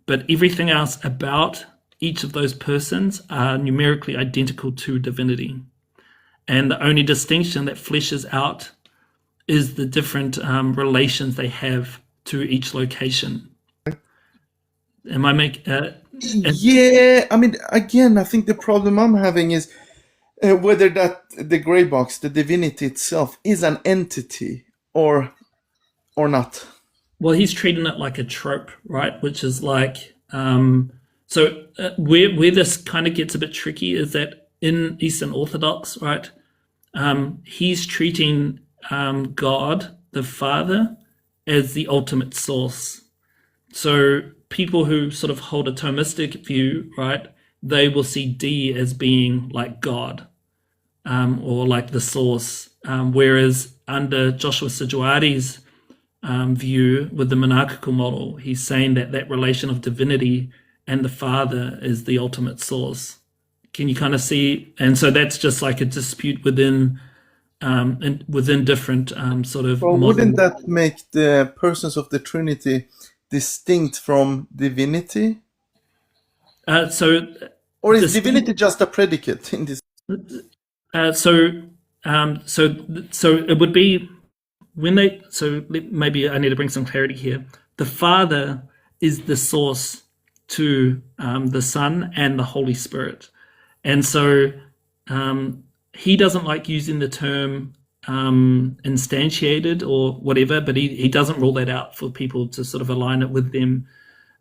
Speaker 5: But everything else about each of those persons are numerically identical to divinity. And the only distinction that fleshes out is the different relations they have to each location. Am I
Speaker 7: Yeah, I mean, again, I think the problem I'm having is whether that the gray box, the divinity itself, is an entity or not.
Speaker 5: Well, he's treating it like a trope, right? Which is like, where this kind of gets a bit tricky is that in Eastern Orthodox, right, he's treating God, the Father, as the ultimate source. So people who sort of hold a Thomistic view, right, they will see D as being like God, or like the source. Whereas under Joshua Sijuati's view with the monarchical model, he's saying that that relation of divinity and the Father is the ultimate source. Can you kind of see? And so that's just like a dispute within different sort of.
Speaker 7: Well, wouldn't that make the persons of the Trinity distinct from divinity? Or is divinity just a predicate in this?
Speaker 5: So it would be when they. So maybe I need to bring some clarity here. The Father is the source to the Son and the Holy Spirit, and so he doesn't like using the term instantiated or whatever, but he doesn't rule that out for people to sort of align it with them.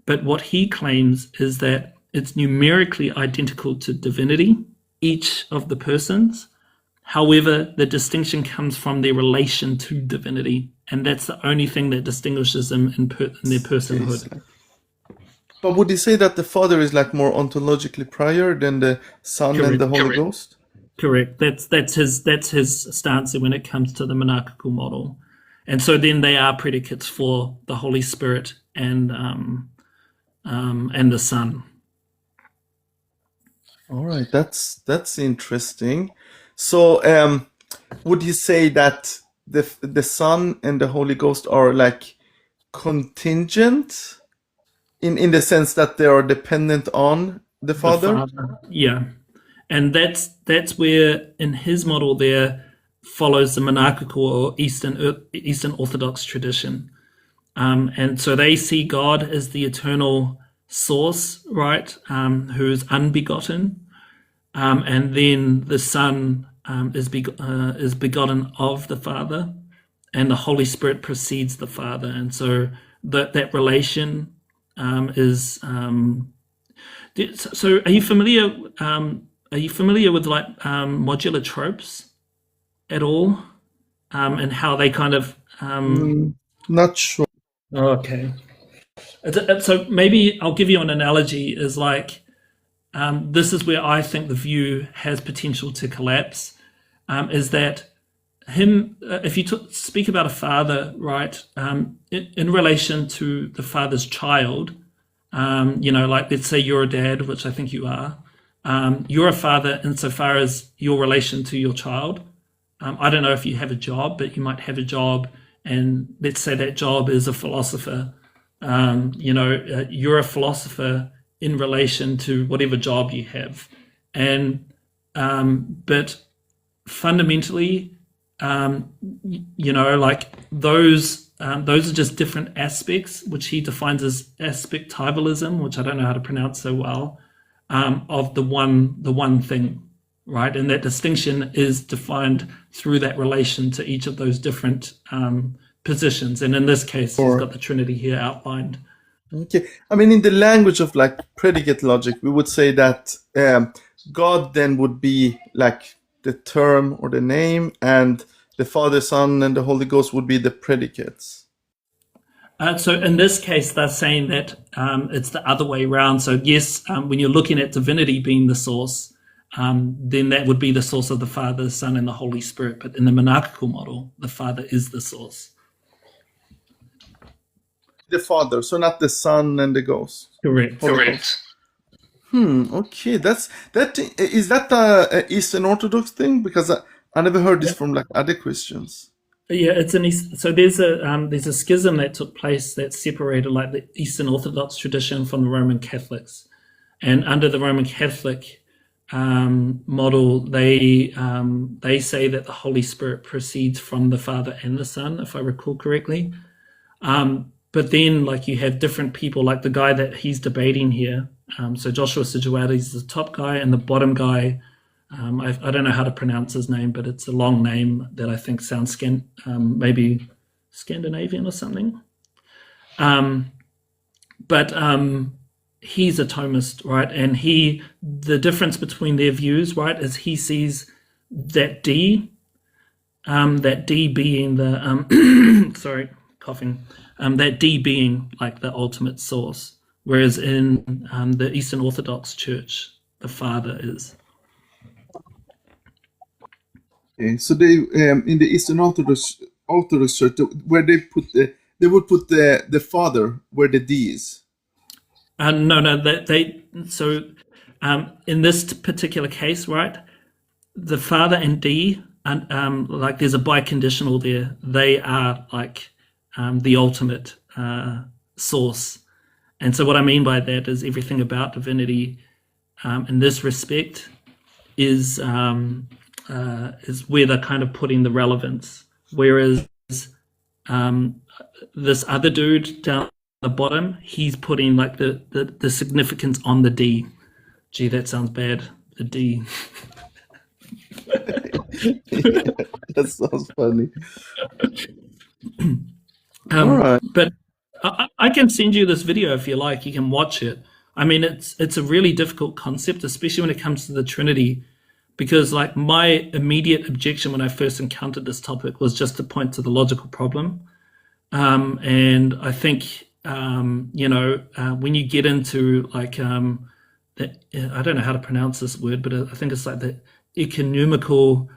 Speaker 5: But what he claims is that it's numerically identical to divinity, each of the persons. However, the distinction comes from their relation to divinity, and that's the only thing that distinguishes them in their personhood.
Speaker 7: But would you say that the Father is like more ontologically prior than the Son and the Holy Ghost?
Speaker 5: Correct. That's his stance when it comes to the monarchical model, and so then they are predicates for the Holy Spirit and the Son.
Speaker 7: All right, that's interesting. So, would you say that the Son and the Holy Ghost are like contingent in the sense that they are dependent on the Father?
Speaker 5: Yeah. and that's where in his model there follows the monarchical or Eastern Orthodox tradition. And so they see God as the eternal source, right, who's unbegotten, and then the Son is begotten of the Father, and the Holy Spirit precedes the Father, and so that relation is. So, are you familiar? With like modular tropes at all, and how they kind of?
Speaker 7: Not sure.
Speaker 5: Okay. So maybe I'll give you an analogy. Is like this is where I think the view has potential to collapse. Is that if you speak about a father, right, in relation to the father's child, like let's say you're a dad, which I think you are. You're a father insofar as your relation to your child. I don't know if you have a job, but you might have a job, and let's say that job is a philosopher. You're a philosopher in relation to whatever job you have, and but fundamentally, like those are just different aspects, which he defines as aspectivalism, which I don't know how to pronounce so well, of the one thing, right? And that distinction is defined through that relation to each of those different positions. And in this case, he's got the Trinity here outlined.
Speaker 7: Okay. I mean, in the language of like predicate logic, we would say that God then would be like the term or the name, and the Father, Son, and the Holy Ghost would be the predicates.
Speaker 5: So in this case, they're saying that it's the other way around. So yes, when you're looking at divinity being the source, then that would be the source of the Father, the Son, and the Holy Spirit. But in the monarchical model, the Father is the source.
Speaker 7: The Father, so not the Son and the Ghost.
Speaker 5: Correct.
Speaker 7: Okay, is that the Eastern Orthodox thing? Because I never heard this from like other Christians.
Speaker 5: Yeah, it's so there's a schism that took place that separated like the Eastern Orthodox tradition from the Roman Catholics, and under the Roman Catholic model, they say that the Holy Spirit proceeds from the Father and the Son, if I recall correctly. But then, like, you have different people, like the guy that he's debating here. So Joshua Sijuati is the top guy, and the bottom guy, I don't know how to pronounce his name, but it's a long name that I think sounds maybe Scandinavian or something. But he's a Thomist, right? And the difference between their views, right, is he sees that D being the sorry, coughing. That D being like the ultimate source, whereas in the Eastern Orthodox Church, the Father is.
Speaker 7: Okay, so they in the Eastern Orthodox Church, where they would put the Father where the D is.
Speaker 5: So in this particular case, right, the Father and D, and like there's a biconditional there. They are like the ultimate source. And so what I mean by that is everything about divinity in this respect is where they're kind of putting the relevance. Whereas this other dude down the bottom, he's putting like the significance on the D. Gee, that sounds bad. The D.
Speaker 7: That sounds funny.
Speaker 5: All right. But I can send you this video if you like. You can watch it. I mean, it's a really difficult concept, especially when it comes to the Trinity, because like my immediate objection when I first encountered this topic was just to point to the logical problem. And I think, when you get into like, I don't know how to pronounce this word, but I think it's like the ecumenical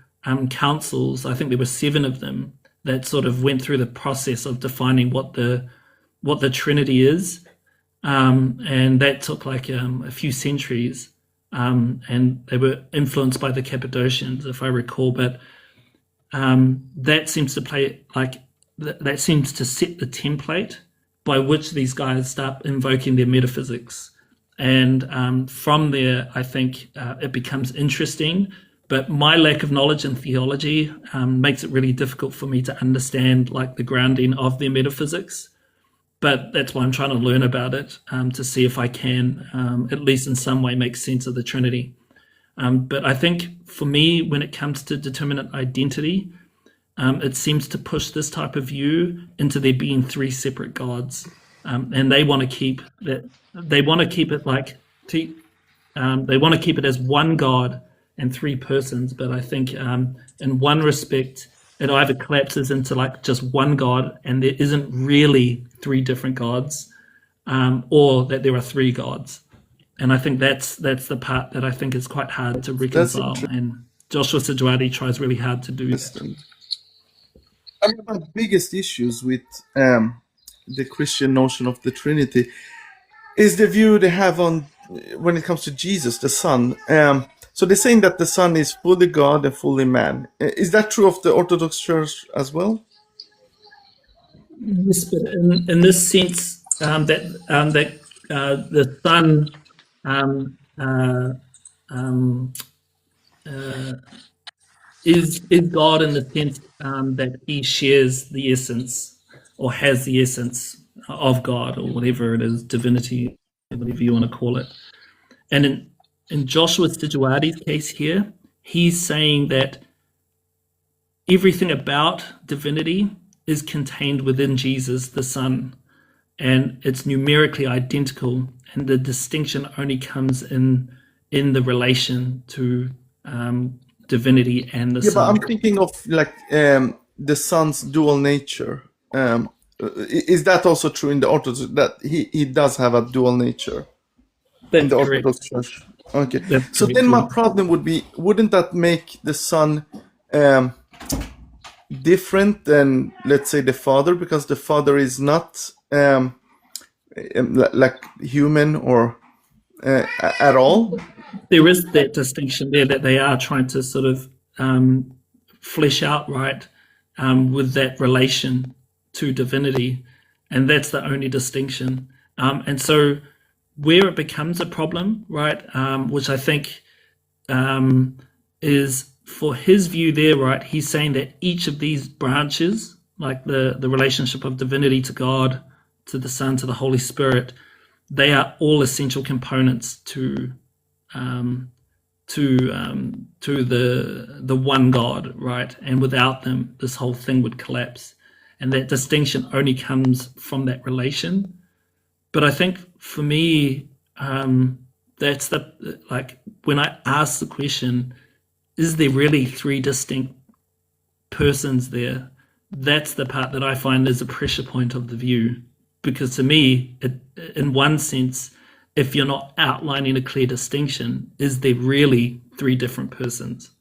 Speaker 5: councils. I think there were 7 of them that sort of went through the process of defining what the Trinity is. And that took like a few centuries. And they were influenced by the Cappadocians, if I recall. But that seems to play like that seems to set the template by which these guys start invoking their metaphysics. And from there, I think it becomes interesting. But my lack of knowledge in theology makes it really difficult for me to understand like the grounding of their metaphysics. But that's why I'm trying to learn about it to see if I can, at least in some way, make sense of the Trinity. But I think for me, when it comes to determinate identity, it seems to push this type of view into there being three separate gods, and they want to keep that. They want to keep it like they want to keep it as one God and three persons. But I think in one respect, it either collapses into like just one God, and there isn't really three different gods, or that there are three gods. And I think that's the part that I think is quite hard to reconcile. And Joshua Sijuati tries really hard to do that.
Speaker 7: I mean, my biggest issues with the Christian notion of the Trinity is the view they have on when it comes to Jesus, the Son. So they're saying that the Son is fully God and fully man. Is that true of the Orthodox Church as well?
Speaker 5: Yes, but in this sense, that the Son is God in the sense that he shares the essence or has the essence of God or whatever it is, divinity, whatever you want to call it. And in Joshua Sijuati's case here, he's saying that everything about divinity is contained within Jesus, the Son, and it's numerically identical, and the distinction only comes in the relation to divinity and the Son.
Speaker 7: But I'm thinking of like the Son's dual nature. Is that also true in the Orthodox, that he does have a dual nature in the Orthodox Church? Okay.
Speaker 5: That's
Speaker 7: so
Speaker 5: correct,
Speaker 7: then my
Speaker 5: yeah.
Speaker 7: problem would be, wouldn't that make the Son different than, let's say, the Father, because the Father is not like human or at all?
Speaker 5: There is that distinction there that they are trying to sort of flesh out, right, with that relation to divinity, and that's the only distinction. And so where it becomes a problem, right, which I think is for his view there, right, he's saying that each of these branches, like the relationship of divinity to God, to the Son, to the Holy Spirit, they are all essential components to the one God, right? And without them, this whole thing would collapse. And that distinction only comes from that relation. But I think for me, that's when I ask the question, is there really three distinct persons there? That's the part that I find is a pressure point of the view. Because to me, in one sense, if you're not outlining a clear distinction, is there really three different persons?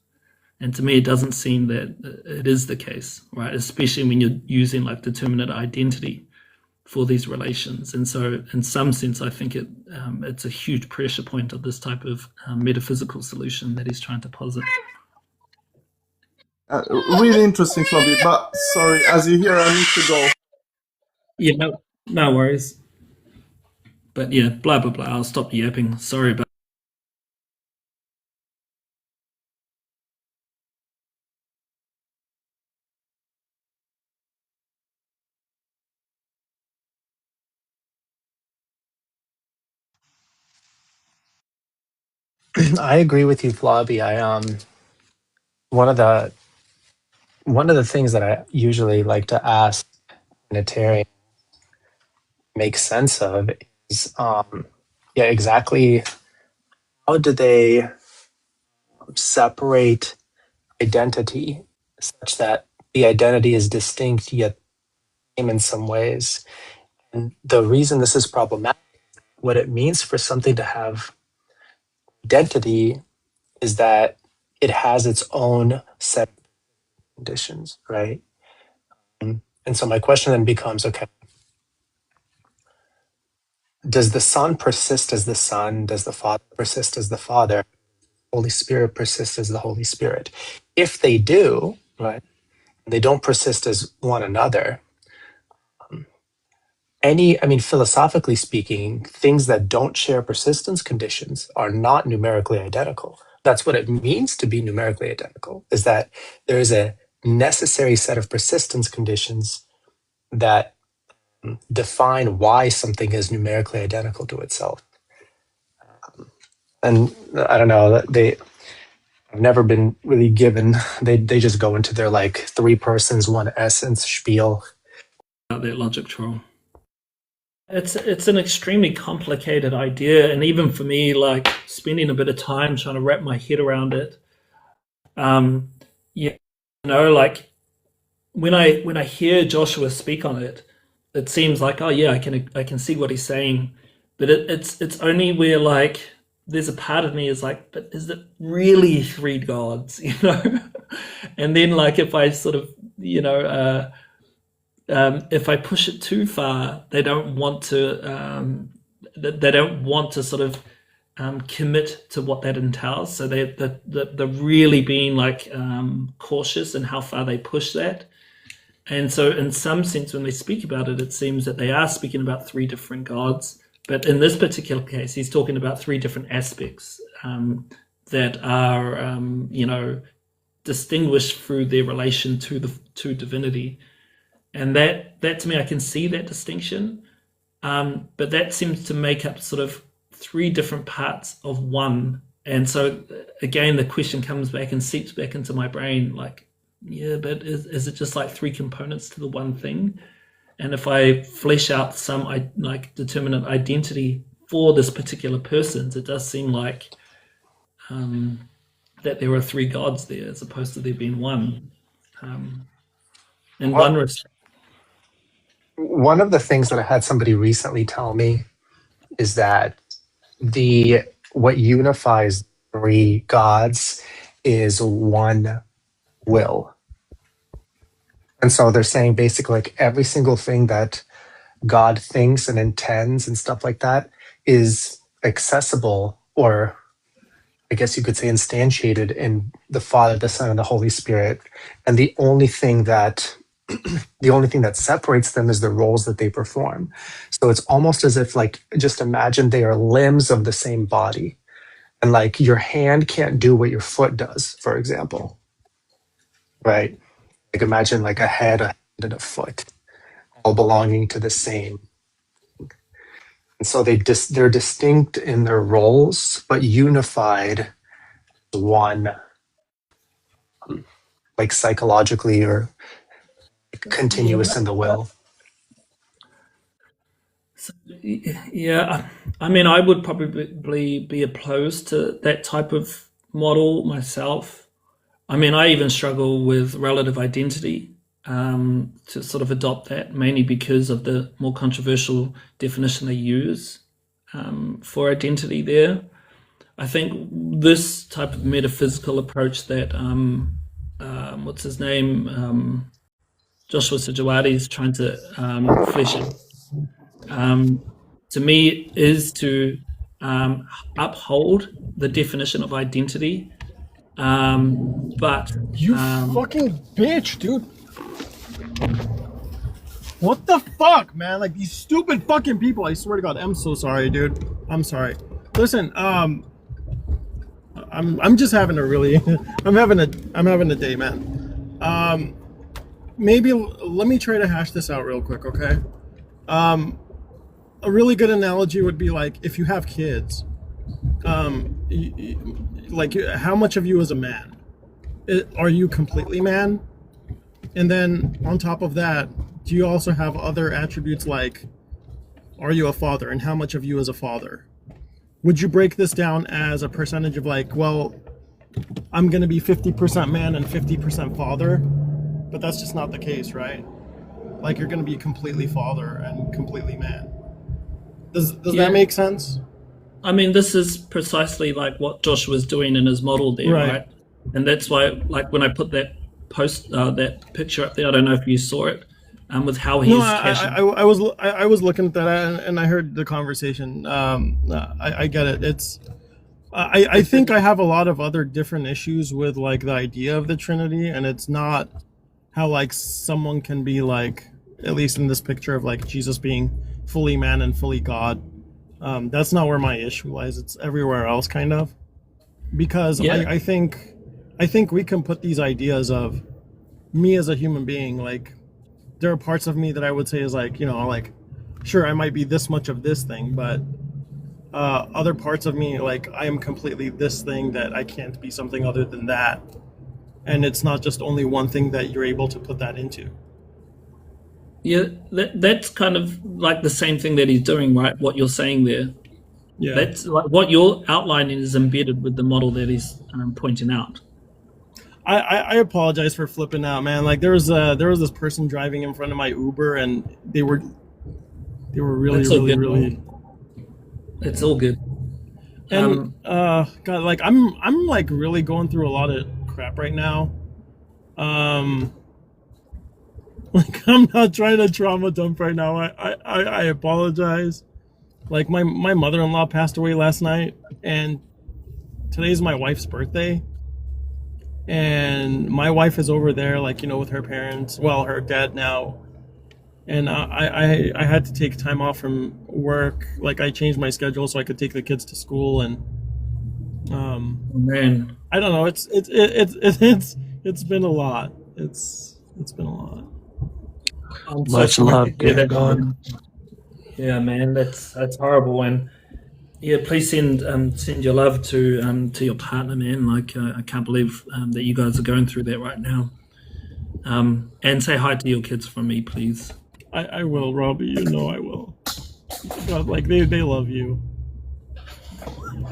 Speaker 5: And to me, it doesn't seem that it is the case, right? Especially when you're using like determinate identity for these relations. And so in some sense, I think it's a huge pressure point of this type of metaphysical solution that he's trying to posit.
Speaker 7: Really interesting, Flavio, but sorry, as you hear, I need to go.
Speaker 5: Yeah, no worries. But yeah, blah, blah, blah. I'll stop yapping. Sorry about
Speaker 6: I agree with you, Flavi. One of the things that I usually like to ask Unitarian make sense of is exactly how do they separate identity such that the identity is distinct yet same in some ways. And the reason this is problematic, what it means for something to have identity is that it has its own set of conditions, right? And so my question then becomes, okay, does the Son persist as the Son? Does the Father persist as the Father? Holy Spirit persist as the Holy Spirit? If they do, right, they don't persist as one another, I mean, philosophically speaking, things that don't share persistence conditions are not numerically identical. That's what it means to be numerically identical, is that there is a necessary set of persistence conditions that define why something is numerically identical to itself. And I don't know, I've never been really given, they just go into their like 3 persons, 1 essence spiel.
Speaker 5: About that logic troll. It's an extremely complicated idea, and even for me, like spending a bit of time trying to wrap my head around it. You know, like when I hear Joshua speak on it, it seems like, oh yeah, I can see what he's saying, but it's only where like there's a part of me is like, but is it really 3 gods, you know? And then like if I sort of, you know, if I push it too far, they don't want to sort of commit to what that entails. So they're really being like cautious in how far they push that. And so in some sense, when they speak about it, it seems that they are speaking about 3 different gods. But in this particular case, he's talking about 3 different aspects that are, you know, distinguished through their relation to divinity. And that to me, I can see that distinction, but that seems to make up sort of 3 different parts of one. And so again, the question comes back and seeps back into my brain, like, yeah, but is it just like 3 components to the one thing? And if I flesh out some like determinate identity for this particular person, it does seem like that there are 3 gods there as opposed to there being one. In one respect.
Speaker 6: One of the things that I had somebody recently tell me is that what unifies 3 gods is one will. And so they're saying basically like every single thing that God thinks and intends and stuff like that is accessible, or I guess you could say instantiated in the Father, the Son, and the Holy Spirit. And the only thing that separates them is the roles that they perform. So it's almost as if, like, just imagine they are limbs of the same body. And like your hand can't do what your foot does, for example. Right? Like imagine like a head, a hand, and a foot, all belonging to the same. And so they're distinct in their roles, but unified as one, like psychologically or continuous in the will.
Speaker 5: So, yeah, I mean, I would probably be opposed to that type of model myself. I mean, I even struggle with relative identity to sort of adopt that, mainly because of the more controversial definition they use for identity there. I think this type of metaphysical approach that, what's his name, Joshua Sajawadi is trying to flesh out, to me, is to uphold the definition of identity. But
Speaker 10: you fucking bitch, dude. What the fuck, man? Like these stupid fucking people. I swear to God, I'm so sorry, dude. I'm sorry. Listen, I'm just having a really I'm having a day, man. Maybe let me try to hash this out real quick, okay? A really good analogy would be like if you have kids, like how much of you is a man? Are you completely man? And then on top of that, do you also have other attributes like, are you a father, and how much of you is a father? Would you break this down as a percentage of like, well, I'm going to be 50% man and 50% father, but that's just not the case, right? Like you're going to be completely father and completely man. Does that make sense?
Speaker 5: I mean, this is precisely like what Josh was doing in his model there, right? And that's why, like, when I put that that picture up there, I don't know if you saw it, with how he's. No,
Speaker 10: I was looking at that and I heard the conversation. I get it. It's. I think I have a lot of other different issues with like the idea of the Trinity, and it's not how like someone can be like, at least in this picture of like Jesus being fully man and fully God. That's not where my issue lies. It's everywhere else, kind of, because
Speaker 5: Yeah.
Speaker 10: I think we can put these ideas of me as a human being, like there are parts of me that I would say is like, like sure I might be this much of this thing, but other parts of me, like I am completely this thing that I can't be something other than that, and it's not just only one thing that you're able to put that into.
Speaker 5: Yeah, that's kind of like the same thing that he's doing, right? What you're saying there.
Speaker 10: Yeah.
Speaker 5: That's like what you're outlining is embedded with the model that he's pointing out.
Speaker 10: I apologize for flipping out, man. Like there was this person driving in front of my Uber, and they were really
Speaker 5: That's all good.
Speaker 10: really.
Speaker 5: It's all good.
Speaker 10: And God, like I'm like really going through a lot of crap right now. Like I'm not trying to trauma dump right now. I apologize. Like my mother-in-law passed away last night, and today's my wife's birthday. And my wife is over there, like, with her parents. Well, her dad now. And I had to take time off from work. Like I changed my schedule so I could take the kids to school, and
Speaker 5: Man,
Speaker 10: I don't know. It's been a lot. It's been a lot.
Speaker 5: I'm so
Speaker 9: Much
Speaker 5: sorry
Speaker 9: love,
Speaker 5: to hear
Speaker 9: dear
Speaker 5: that.
Speaker 9: God.
Speaker 5: Yeah, man, that's horrible. And yeah, please send your love to your partner, man. Like I can't believe that you guys are going through that right now. And say hi to your kids from me, please.
Speaker 10: I will, Robbie. You know I will. God, like they love you.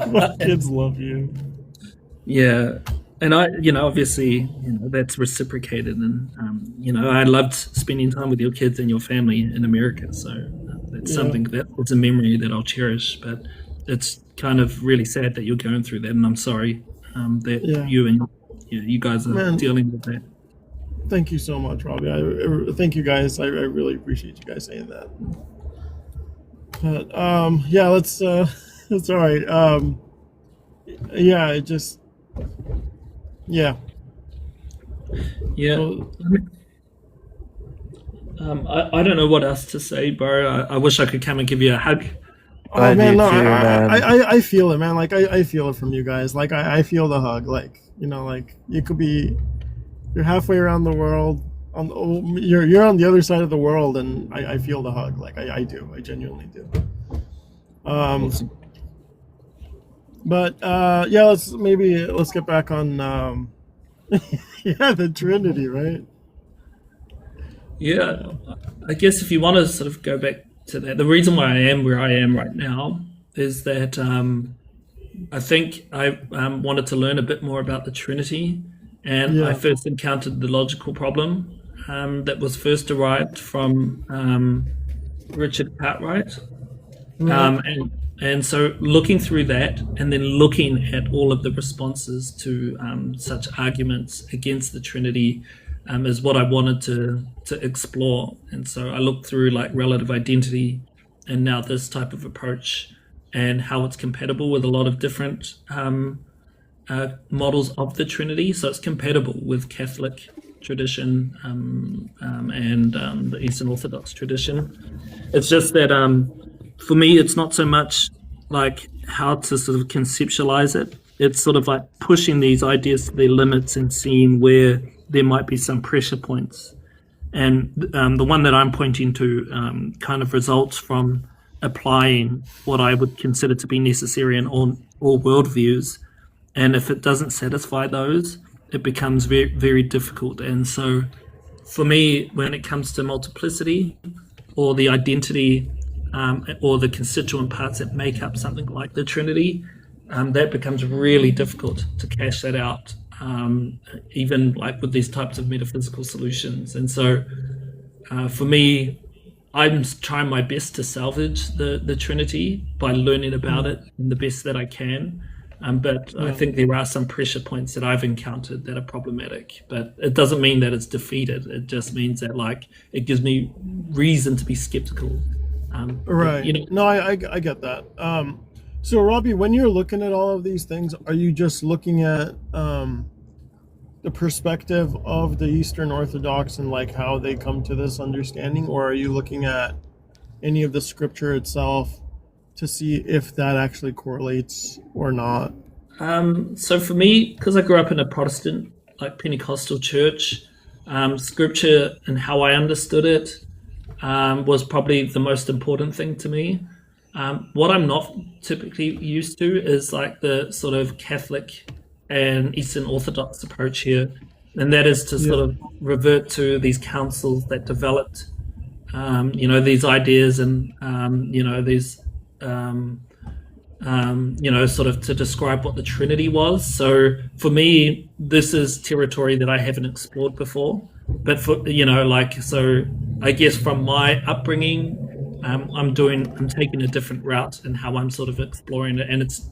Speaker 10: My kids love you.
Speaker 5: Yeah, and I, obviously, that's reciprocated, and I loved spending time with your kids and your family in America. So that's something that's a memory that I'll cherish. But it's kind of really sad that you're going through that, and I'm sorry that you and you guys are dealing with that.
Speaker 10: Thank you so much, Robbie. Thank you guys. I really appreciate you guys saying that. But let's. It's all right. It just. Yeah.
Speaker 5: Yeah.
Speaker 10: So,
Speaker 5: I don't know what else to say, bro. I wish I could come and give you a hug.
Speaker 10: oh man, no,
Speaker 9: man.
Speaker 10: I feel it, man. Like I feel it from you guys. Like I feel the hug. Like like you could be, you're halfway around the world. You're on the other side of the world, and I feel the hug. Like I do. I genuinely do. But let's get back on the Trinity, right?
Speaker 5: Yeah, I guess if you want to sort of go back to that, the reason why I am where I am right now is that I think I wanted to learn a bit more about the Trinity, and I first encountered the logical problem that was first derived from Richard Cartwright. And so looking through that and then looking at all of the responses to such arguments against the Trinity is what I wanted to explore. And so I looked through like relative identity and now this type of approach and how it's compatible with a lot of different models of the Trinity. So it's compatible with Catholic tradition and the Eastern Orthodox tradition. It's just that for me, it's not so much like how to sort of conceptualize it. It's sort of like pushing these ideas to their limits and seeing where there might be some pressure points. And the one that I'm pointing to kind of results from applying what I would consider to be necessary in all worldviews. And if it doesn't satisfy those, it becomes very, very difficult. And so for me, when it comes to multiplicity or the identity or the constituent parts that make up something like the Trinity, that becomes really difficult to cash that out, even like with these types of metaphysical solutions. And so for me, I'm trying my best to salvage the Trinity by learning about it in the best that I can. But I think there are some pressure points that I've encountered that are problematic. But it doesn't mean that it's defeated. It just means that like it gives me reason to be skeptical.
Speaker 10: Right. No, I get that. So Robbie, when you're looking at all of these things, are you just looking at the perspective of the Eastern Orthodox and like how they come to this understanding, or are you looking at any of the scripture itself to see if that actually correlates or not?
Speaker 5: So for me, because I grew up in a Protestant, like Pentecostal church, scripture and how I understood it was probably the most important thing to me. What I'm not typically used to is like the sort of Catholic and Eastern Orthodox approach here, and that is to sort of revert to these councils that developed, these ideas and these. Sort of to describe what the Trinity was. So for me, this is territory that I haven't explored before. But so I guess from my upbringing, I'm taking a different route in how I'm sort of exploring it, and it's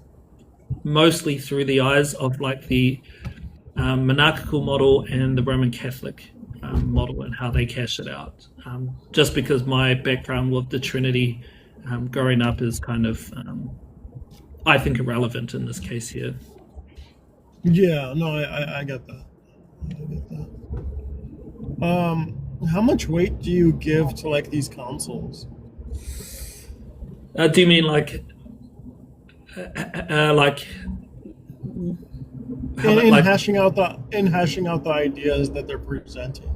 Speaker 5: mostly through the eyes of like the monarchical model and the Roman Catholic model and how they cash it out. Just because my background with the Trinity growing up is kind of I think irrelevant in this case here.
Speaker 10: Yeah, no, I get that. How much weight do you give to like these councils?
Speaker 5: Do you mean like
Speaker 10: hashing out the ideas that they're presenting?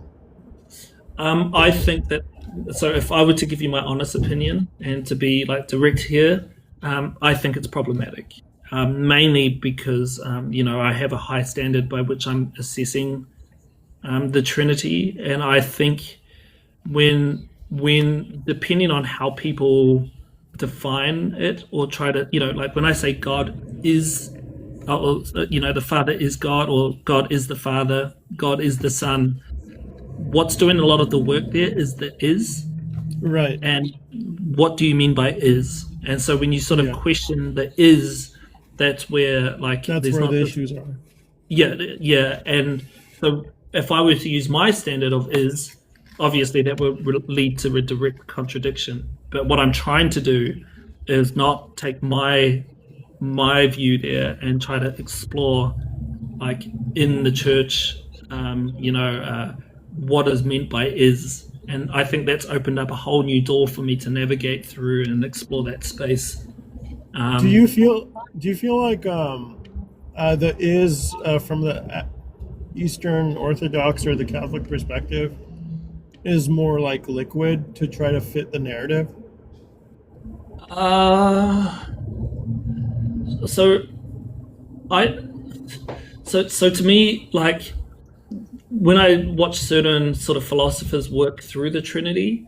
Speaker 5: I think that, so if I were to give you my honest opinion and to be like direct here, I think it's problematic, mainly because, I have a high standard by which I'm assessing the Trinity. And I think when depending on how people define it or try to, like when I say God is, the Father is God, or God is the Father, God is the Son, what's doing a lot of the work there is the is.
Speaker 10: Right.
Speaker 5: And what do you mean by is? And so when you sort of question the is, that's where
Speaker 10: the issues are.
Speaker 5: Yeah. And so if I were to use my standard of is, obviously that would lead to a direct contradiction. But what I'm trying to do is not take my view there and try to explore, like in the church, what is meant by is. And I think that's opened up a whole new door for me to navigate through and explore that space.
Speaker 10: Do you feel like the is from the Eastern Orthodox or the Catholic perspective is more like liquid to try to fit the narrative?
Speaker 5: So to me, like, when I watch certain sort of philosophers work through the Trinity,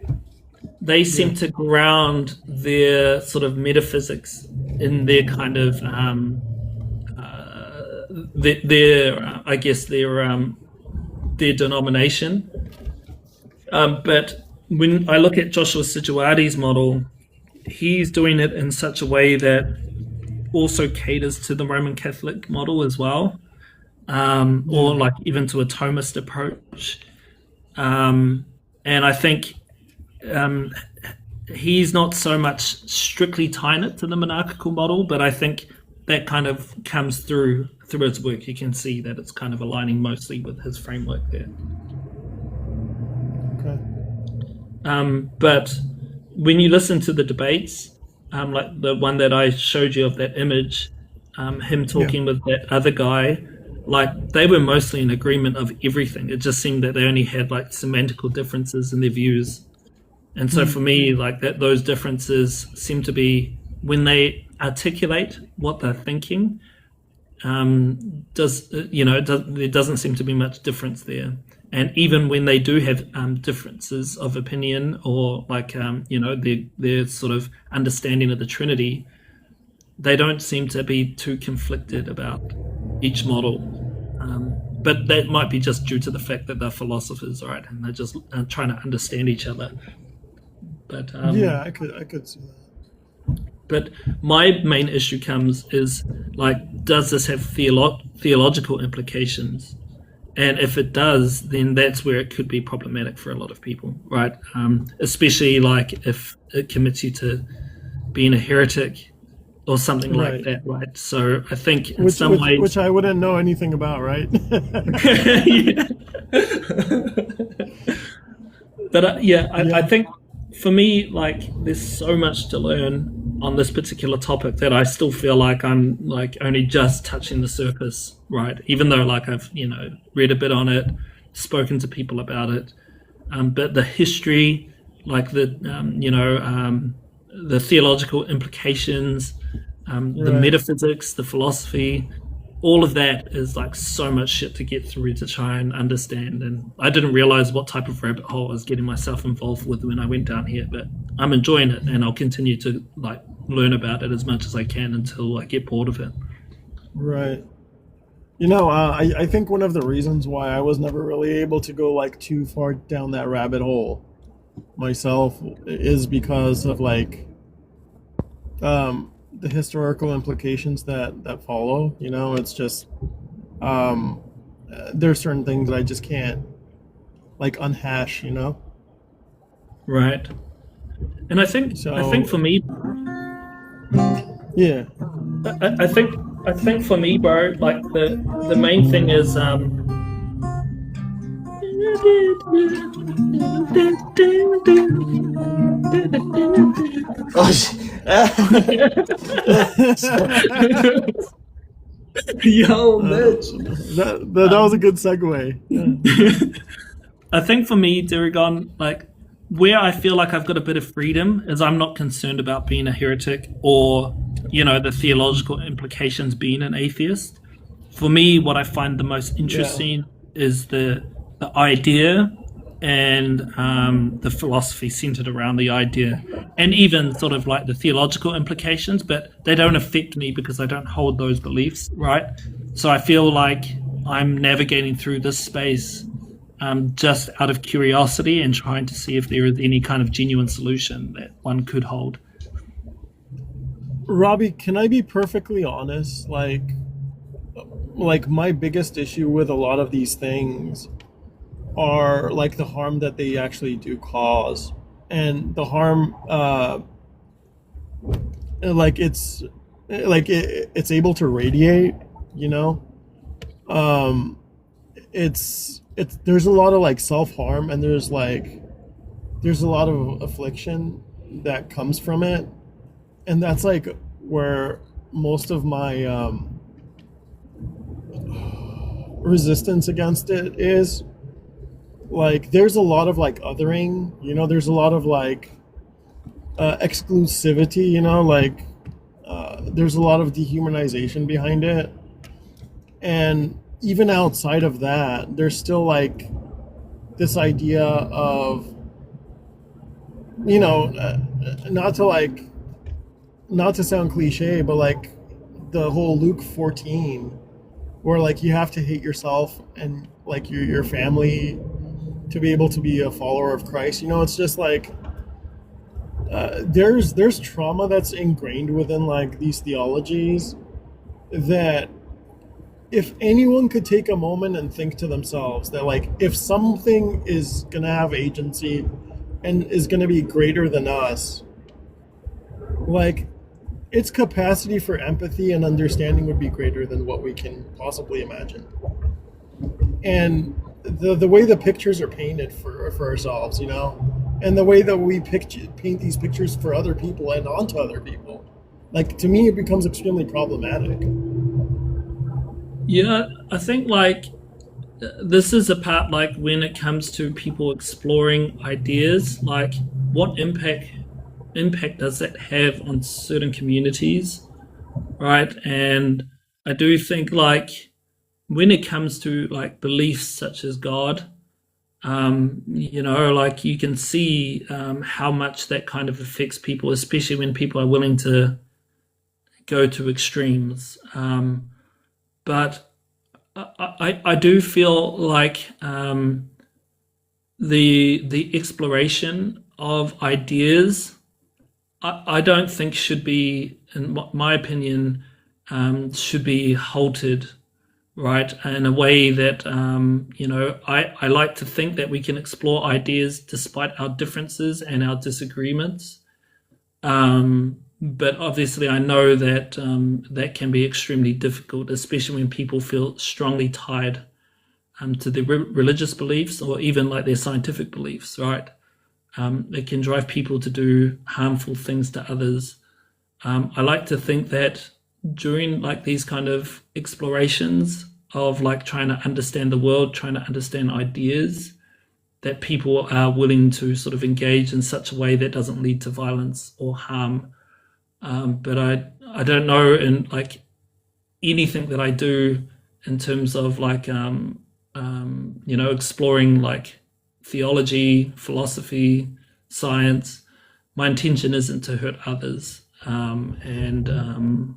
Speaker 5: they seem to ground their sort of metaphysics in their kind of their denomination. But when I look at Joshua Sijuati's model, he's doing it in such a way that also caters to the Roman Catholic model as well. Or like even to a Thomist approach. And I think he's not so much strictly tying it to the monarchical model, but I think that kind of comes through his work. You can see that it's kind of aligning mostly with his framework there.
Speaker 10: Okay.
Speaker 5: But when you listen to the debates, like the one that I showed you of that image, him talking with that other guy, like they were mostly in agreement of everything. It just seemed that they only had like semantical differences in their views. And so for me, like those differences seem to be when they articulate what they're thinking, there doesn't seem to be much difference there. And even when they do have differences of opinion or like, their sort of understanding of the Trinity, they don't seem to be too conflicted about each model. But that might be just due to the fact that they're philosophers, right? And they're just trying to understand each other. But
Speaker 10: I could see that.
Speaker 5: But my main issue is like, does this have theological implications? And if it does, then that's where it could be problematic for a lot of people, right? Especially like if it commits you to being a heretic or something like that, right? So I think in some ways...
Speaker 10: Which I wouldn't know anything about, right?
Speaker 5: But I think for me, like, there's so much to learn on this particular topic that I still feel like I'm like only just touching the surface, right? Even though like I've read a bit on it, spoken to people about it, but the history, like the the theological implications, the
Speaker 10: Right.
Speaker 5: metaphysics, the philosophy, all of that is like so much shit to get through to try and understand. And I didn't realize what type of rabbit hole I was getting myself involved with when I went down here, but I'm enjoying it, and I'll continue to like learn about it as much as I can until I get bored of it.
Speaker 10: Right. I think one of the reasons why I was never really able to go like too far down that rabbit hole myself is because of like the historical implications that follow. It's just there's certain things that I just can't like unhash.
Speaker 5: Right. And I think
Speaker 10: So
Speaker 5: for me,
Speaker 10: yeah.
Speaker 5: I think for me, bro, like the main thing is
Speaker 3: Oh,
Speaker 5: yo, Mitch.
Speaker 10: That was a good segue. Yeah.
Speaker 5: I think for me, Duragon, like where I feel like I've got a bit of freedom is I'm not concerned about being a heretic or, the theological implications being an atheist. For me, what I find the most interesting is the idea and the philosophy centered around the idea, and even sort of like the theological implications, but they don't affect me because I don't hold those beliefs, right? So I feel like I'm navigating through this space just out of curiosity and trying to see if there is any kind of genuine solution that one could hold.
Speaker 10: Robbie, can I be perfectly honest? Like my biggest issue with a lot of these things are like the harm that they actually do cause, and the harm like it's able to radiate. Um, it's there's a lot of like self-harm, and there's a lot of affliction that comes from it, and that's like where most of my resistance against it is. Like there's a lot of like othering, there's a lot of like exclusivity, there's a lot of dehumanization behind it. And even outside of that, there's still like this idea of not to sound cliche, but like the whole Luke 14, where like you have to hate yourself and like your family to be able to be a follower of Christ. It's just like there's trauma that's ingrained within like these theologies that if anyone could take a moment and think to themselves that like if something is gonna have agency and is gonna be greater than us, like its capacity for empathy and understanding would be greater than what we can possibly imagine. And the way the pictures are painted for ourselves, and the way that we paint these pictures for other people and onto other people, like to me it becomes extremely problematic.
Speaker 5: Yeah, I think like this is a part like when it comes to people exploring ideas, like what impact does that have on certain communities, right? And I do think like when it comes to like beliefs such as God, like you can see how much that kind of affects people, especially when people are willing to go to extremes. But I do feel like the exploration of ideas, I don't think should be, in my opinion, should be halted, right? In a way that, I like to think that we can explore ideas despite our differences and our disagreements. But obviously I know that that can be extremely difficult, especially when people feel strongly tied to their religious beliefs or even like their scientific beliefs, right? It can drive people to do harmful things to others. I like to think that during like these kind of explorations of like trying to understand the world, trying to understand ideas, that people are willing to sort of engage in such a way that doesn't lead to violence or harm. But I don't know, in like anything that I do in terms of like exploring like theology, philosophy, science, my intention isn't to hurt others.
Speaker 10: 100%.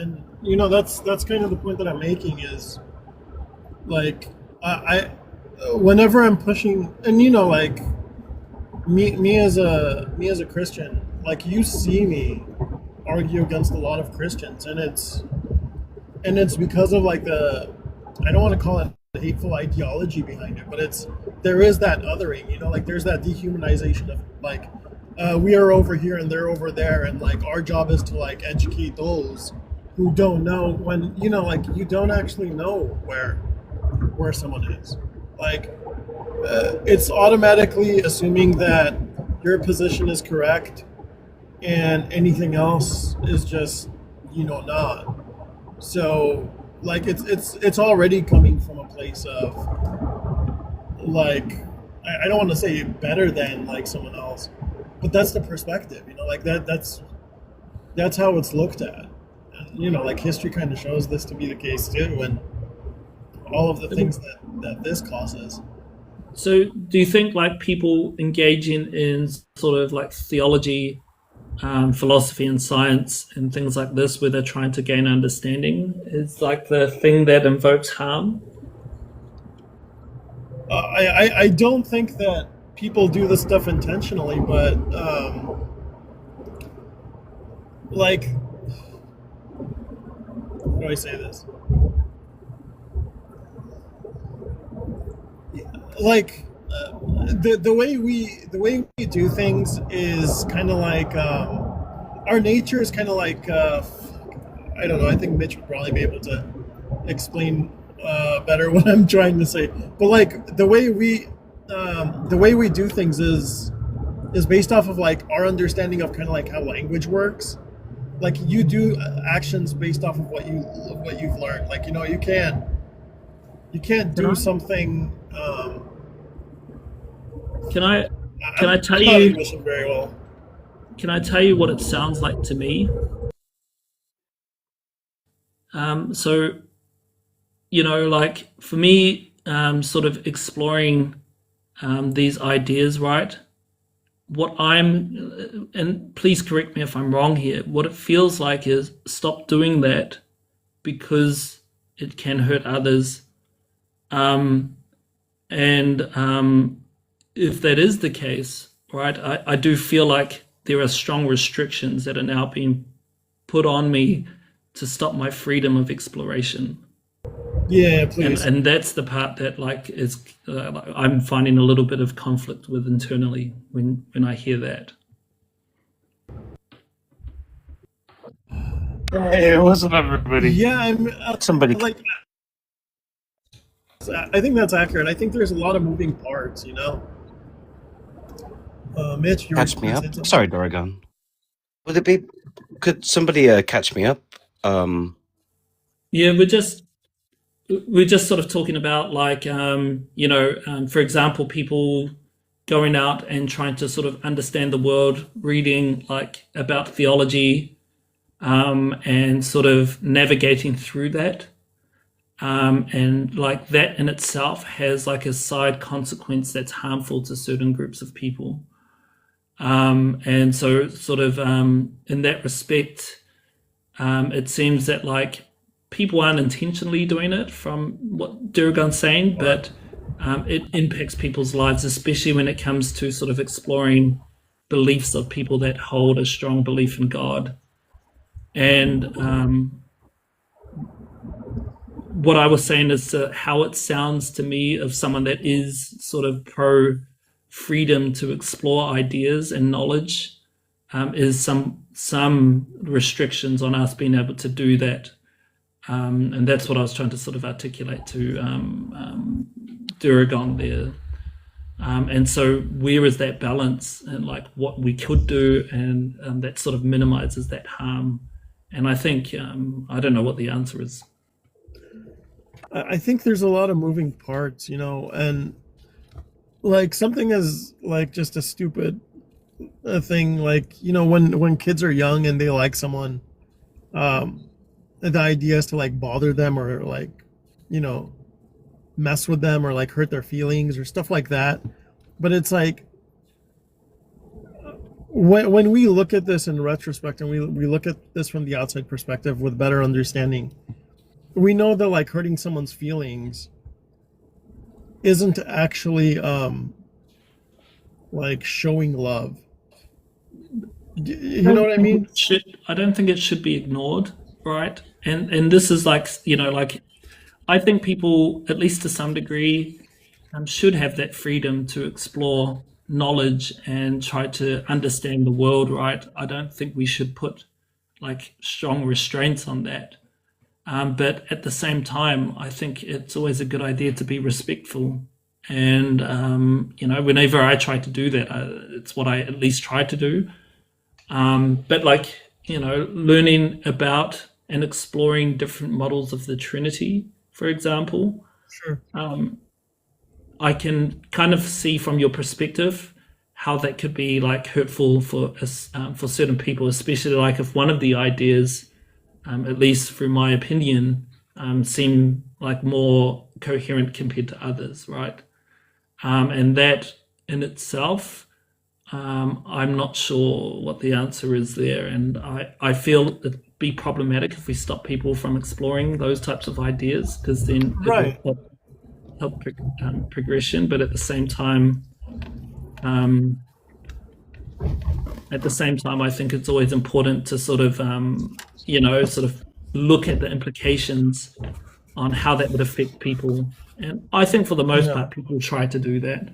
Speaker 10: And that's kind of the point that I'm making is like I whenever I'm pushing, and like me as a Christian, like you see me argue against a lot of Christians, and it's because of like I don't want to call it the hateful ideology behind it, but there is that othering, like there's that dehumanization of like we are over here and they're over there, and like our job is to like educate those who don't know, when like you don't actually know where someone is. Like it's automatically assuming that your position is correct and anything else is just not. So like it's already coming from a place of like I don't want to say better than like someone else, but that's the perspective, like that's how it's looked at. And, like history kind of shows this to be the case too, and all of the things that this causes.
Speaker 5: So do you think like people engaging in sort of like theology, philosophy and science and things like this, where they're trying to gain understanding, is like the thing that invokes harm?
Speaker 10: I don't think that people do this stuff intentionally, but like, how do I say this? Like the way we do things is kind of like our nature is kind of like I don't know. I think Mitch would probably be able to explain better what I'm trying to say. But like the way we do things is based off of like our understanding of kind of like how language works. Like you do actions based off of what you've learned. Like you can't do something.
Speaker 5: Can I tell
Speaker 10: I'm not
Speaker 5: you?
Speaker 10: Englishing very well.
Speaker 5: Can I tell you what it sounds like to me? So, like for me, sort of exploring these ideas, right? And please correct me if I'm wrong here, what it feels like is stop doing that because it can hurt others. If that is the case, right, I do feel like there are strong restrictions that are now being put on me to stop my freedom of exploration.
Speaker 10: Yeah, please.
Speaker 5: And that's the part that like is I'm finding a little bit of conflict with internally when I hear that.
Speaker 9: Hey, it wasn't everybody.
Speaker 10: Yeah, I'm
Speaker 9: Somebody.
Speaker 10: like. I think that's accurate. I think there's a lot of moving parts, Mitch,
Speaker 11: Catch me up. Sorry, Dorigon. Could somebody catch me up?
Speaker 5: Yeah, we're just sort of talking about like for example, people going out and trying to sort of understand the world, reading like about theology, and sort of navigating through that. And like that in itself has like a side consequence that's harmful to certain groups of people. And so sort of in that respect, it seems that like people aren't intentionally doing it from what Duragon's saying, but it impacts people's lives, especially when it comes to sort of exploring beliefs of people that hold a strong belief in God. And what I was saying is how it sounds to me of someone that is sort of pro freedom to explore ideas and knowledge, is some restrictions on us being able to do that. And that's what I was trying to sort of articulate to Duragon there. And so where is that balance, and like what we could do, and that sort of minimizes that harm? And I think I don't know what the answer is.
Speaker 10: I think there's a lot of moving parts, and like something as like just a stupid thing, like when kids are young and they like someone, the idea is to like bother them or like mess with them or like hurt their feelings or stuff like that. But it's like when we look at this in retrospect and we look at this from the outside perspective with better understanding, we know that like hurting someone's feelings isn't actually like showing love. You know what I mean?
Speaker 5: I don't think it should be ignored, right? And this is like, like I think people, at least to some degree, should have that freedom to explore knowledge and try to understand the world, right? I don't think we should put like strong restraints on that. But at the same time, I think it's always a good idea to be respectful. And, whenever I try to do that, it's what I at least try to do. But like, learning about and exploring different models of the Trinity, for example,
Speaker 10: Sure.
Speaker 5: I can kind of see from your perspective how that could be like hurtful for certain people, especially like if one of the ideas, at least through my opinion, seem like more coherent compared to others, right? And that in itself, I'm not sure what the answer is there. And I feel it'd be problematic if we stop people from exploring those types of ideas, because then
Speaker 10: Right.
Speaker 5: it will help progression. But at the same time, I think it's always important to sort of, sort of look at the implications on how that would affect people. And I think for the most part, people try to do that.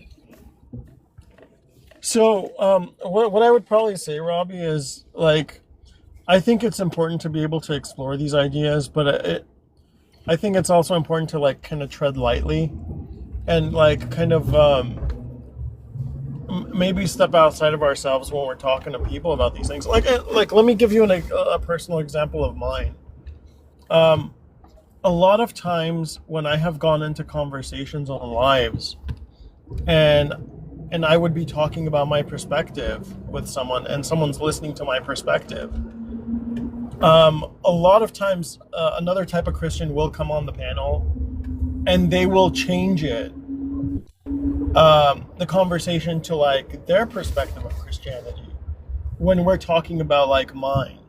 Speaker 10: So, what I would probably say, Robbie, is like, I think it's important to be able to explore these ideas, but I think it's also important to like kind of tread lightly and like kind of maybe step outside of ourselves when we're talking to people about these things. Like let me give you a personal example of mine. A lot of times when I have gone into conversations on lives and I would be talking about my perspective with someone and someone's listening to my perspective, a lot of times another type of Christian will come on the panel and they will change it, the conversation to like their perspective of Christianity when we're talking about like mine.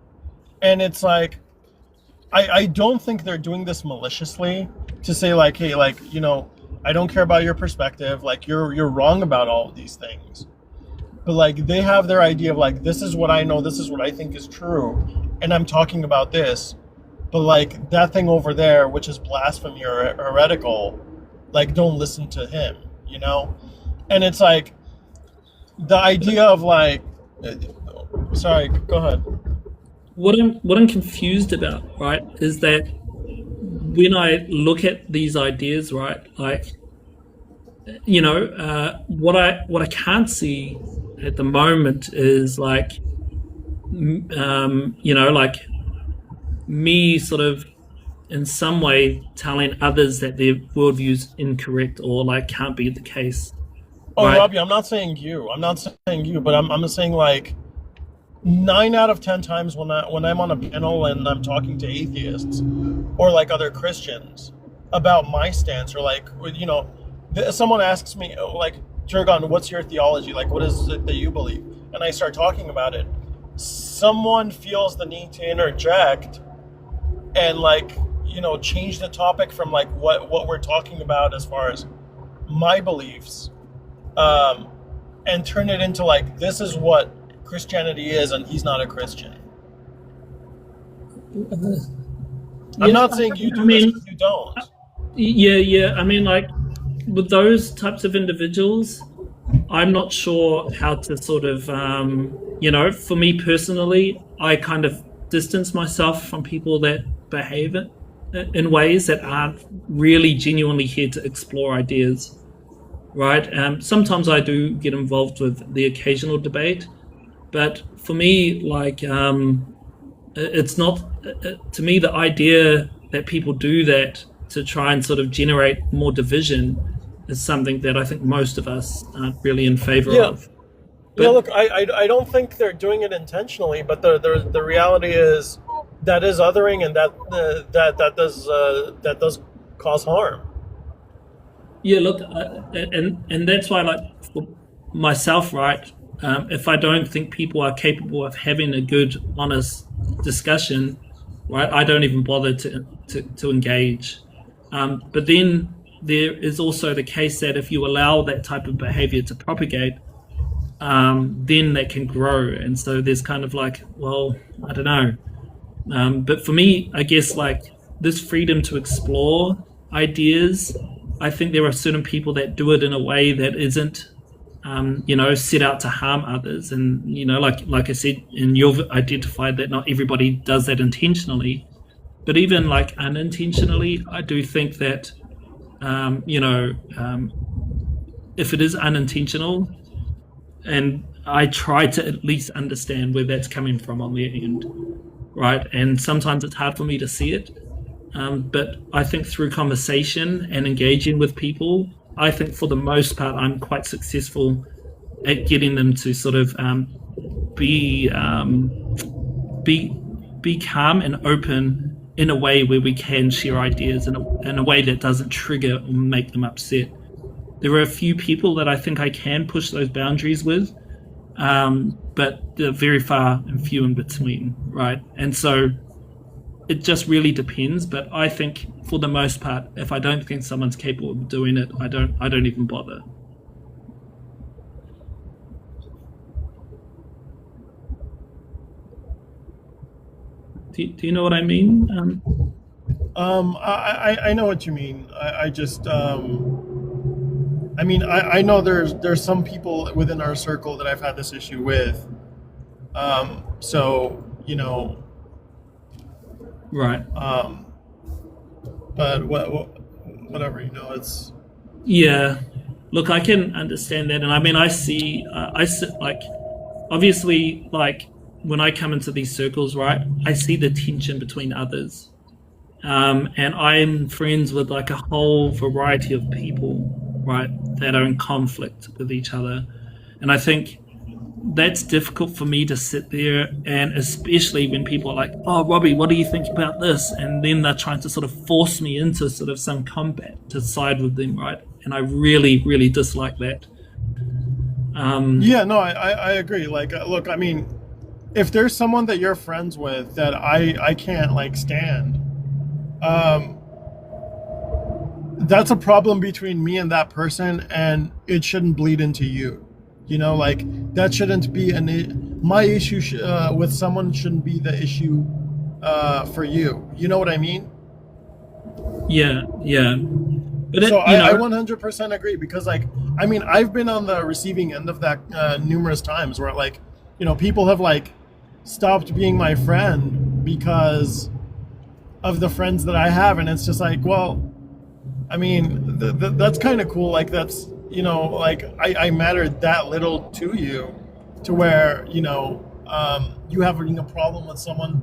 Speaker 10: And it's like, I don't think they're doing this maliciously to say like, hey, like, I don't care about your perspective. Like you're wrong about all of these things. But like they have their idea of like, this is what I know, this is what I think is true, and I'm talking about this. But like that thing over there, which is blasphemy or heretical, like don't listen to him, And it's like the idea of like, sorry, go ahead.
Speaker 5: What I'm confused about, right, is that when I look at these ideas, right, like, what I can't see at the moment is like, like me sort of in some way telling others that their worldview is incorrect or like can't be the case.
Speaker 10: Oh,
Speaker 5: right?
Speaker 10: Robbie, I'm not saying you, but I'm saying like 9 out of 10 times when I'm on a panel and I'm talking to atheists or like other Christians about my stance, or like, someone asks me like, Jurgon, what's your theology? Like, what is it that you believe? And I start talking about it. Someone feels the need to interject and like, change the topic from like what we're talking about as far as my beliefs, and turn it into like, this is what Christianity is, and he's not a Christian. I'm not saying you do this, you don't.
Speaker 5: Yeah. I mean, like, with those types of individuals, I'm not sure how to sort of, for me personally, I kind of distance myself from people that behave in ways that aren't really genuinely here to explore ideas. right? Sometimes I do get involved with the occasional debate, but for me, like, it's not, to me, the idea that people do that to try and sort of generate more division is something that I think most of us aren't really in favor
Speaker 10: Yeah.
Speaker 5: of.
Speaker 10: Yeah, look, I don't think they're doing it intentionally, but the reality is that is othering, and that does cause harm.
Speaker 5: Yeah, look, and that's why, like, for myself, right? If I don't think people are capable of having a good, honest discussion, right, I don't even bother to engage. But then there is also the case that if you allow that type of behavior to propagate, then that can grow. And so there's kind of like, well, I don't know. But for me, I guess, like, this freedom to explore ideas, I think there are certain people that do it in a way that isn't, set out to harm others. And, like I said, and you've identified that not everybody does that intentionally. But even, like, unintentionally, I do think that, if it is unintentional, and I try to at least understand where that's coming from on their end, right? And sometimes it's hard for me to see it. But I think through conversation and engaging with people, I think for the most part, I'm quite successful at getting them to sort of be calm and open in a way where we can share ideas in a way that doesn't trigger or make them upset. There are a few people that I think I can push those boundaries with, but they're very far and few in between, right? And so it just really depends. But I think for the most part, if I don't think someone's capable of doing it, I don't even bother. Do you know what I mean?
Speaker 10: I know what you mean. I just I know there's some people within our circle that I've had this issue with. So,
Speaker 5: Right.
Speaker 10: But whatever, it's.
Speaker 5: Yeah. Look, I can understand that, and I mean, I see, like, obviously, like, when I come into these circles, right, I see the tension between others, and I'm friends with, like, a whole variety of people, right, that are in conflict with each other, and I think that's difficult for me to sit there, and especially when people are like, "Oh, Robbie, what do you think about this?" And then they're trying to sort of force me into sort of some combat to side with them, right? And I really, really dislike that.
Speaker 10: Yeah, no, I agree. Like, look, I mean, if there's someone that you're friends with that I can't, like, stand, that's a problem between me and that person, and it shouldn't bleed into you. Like, that shouldn't be my issue with someone shouldn't be the issue for you. You know what I mean?
Speaker 5: Yeah. But
Speaker 10: so I 100% agree, because, like, I mean, I've been on the receiving end of that numerous times where, like, people have, like, stopped being my friend because of the friends that I have, and it's just like, well, I mean, that's kind of cool. Like, that's, like, I mattered that little to you, to where, you having a problem with someone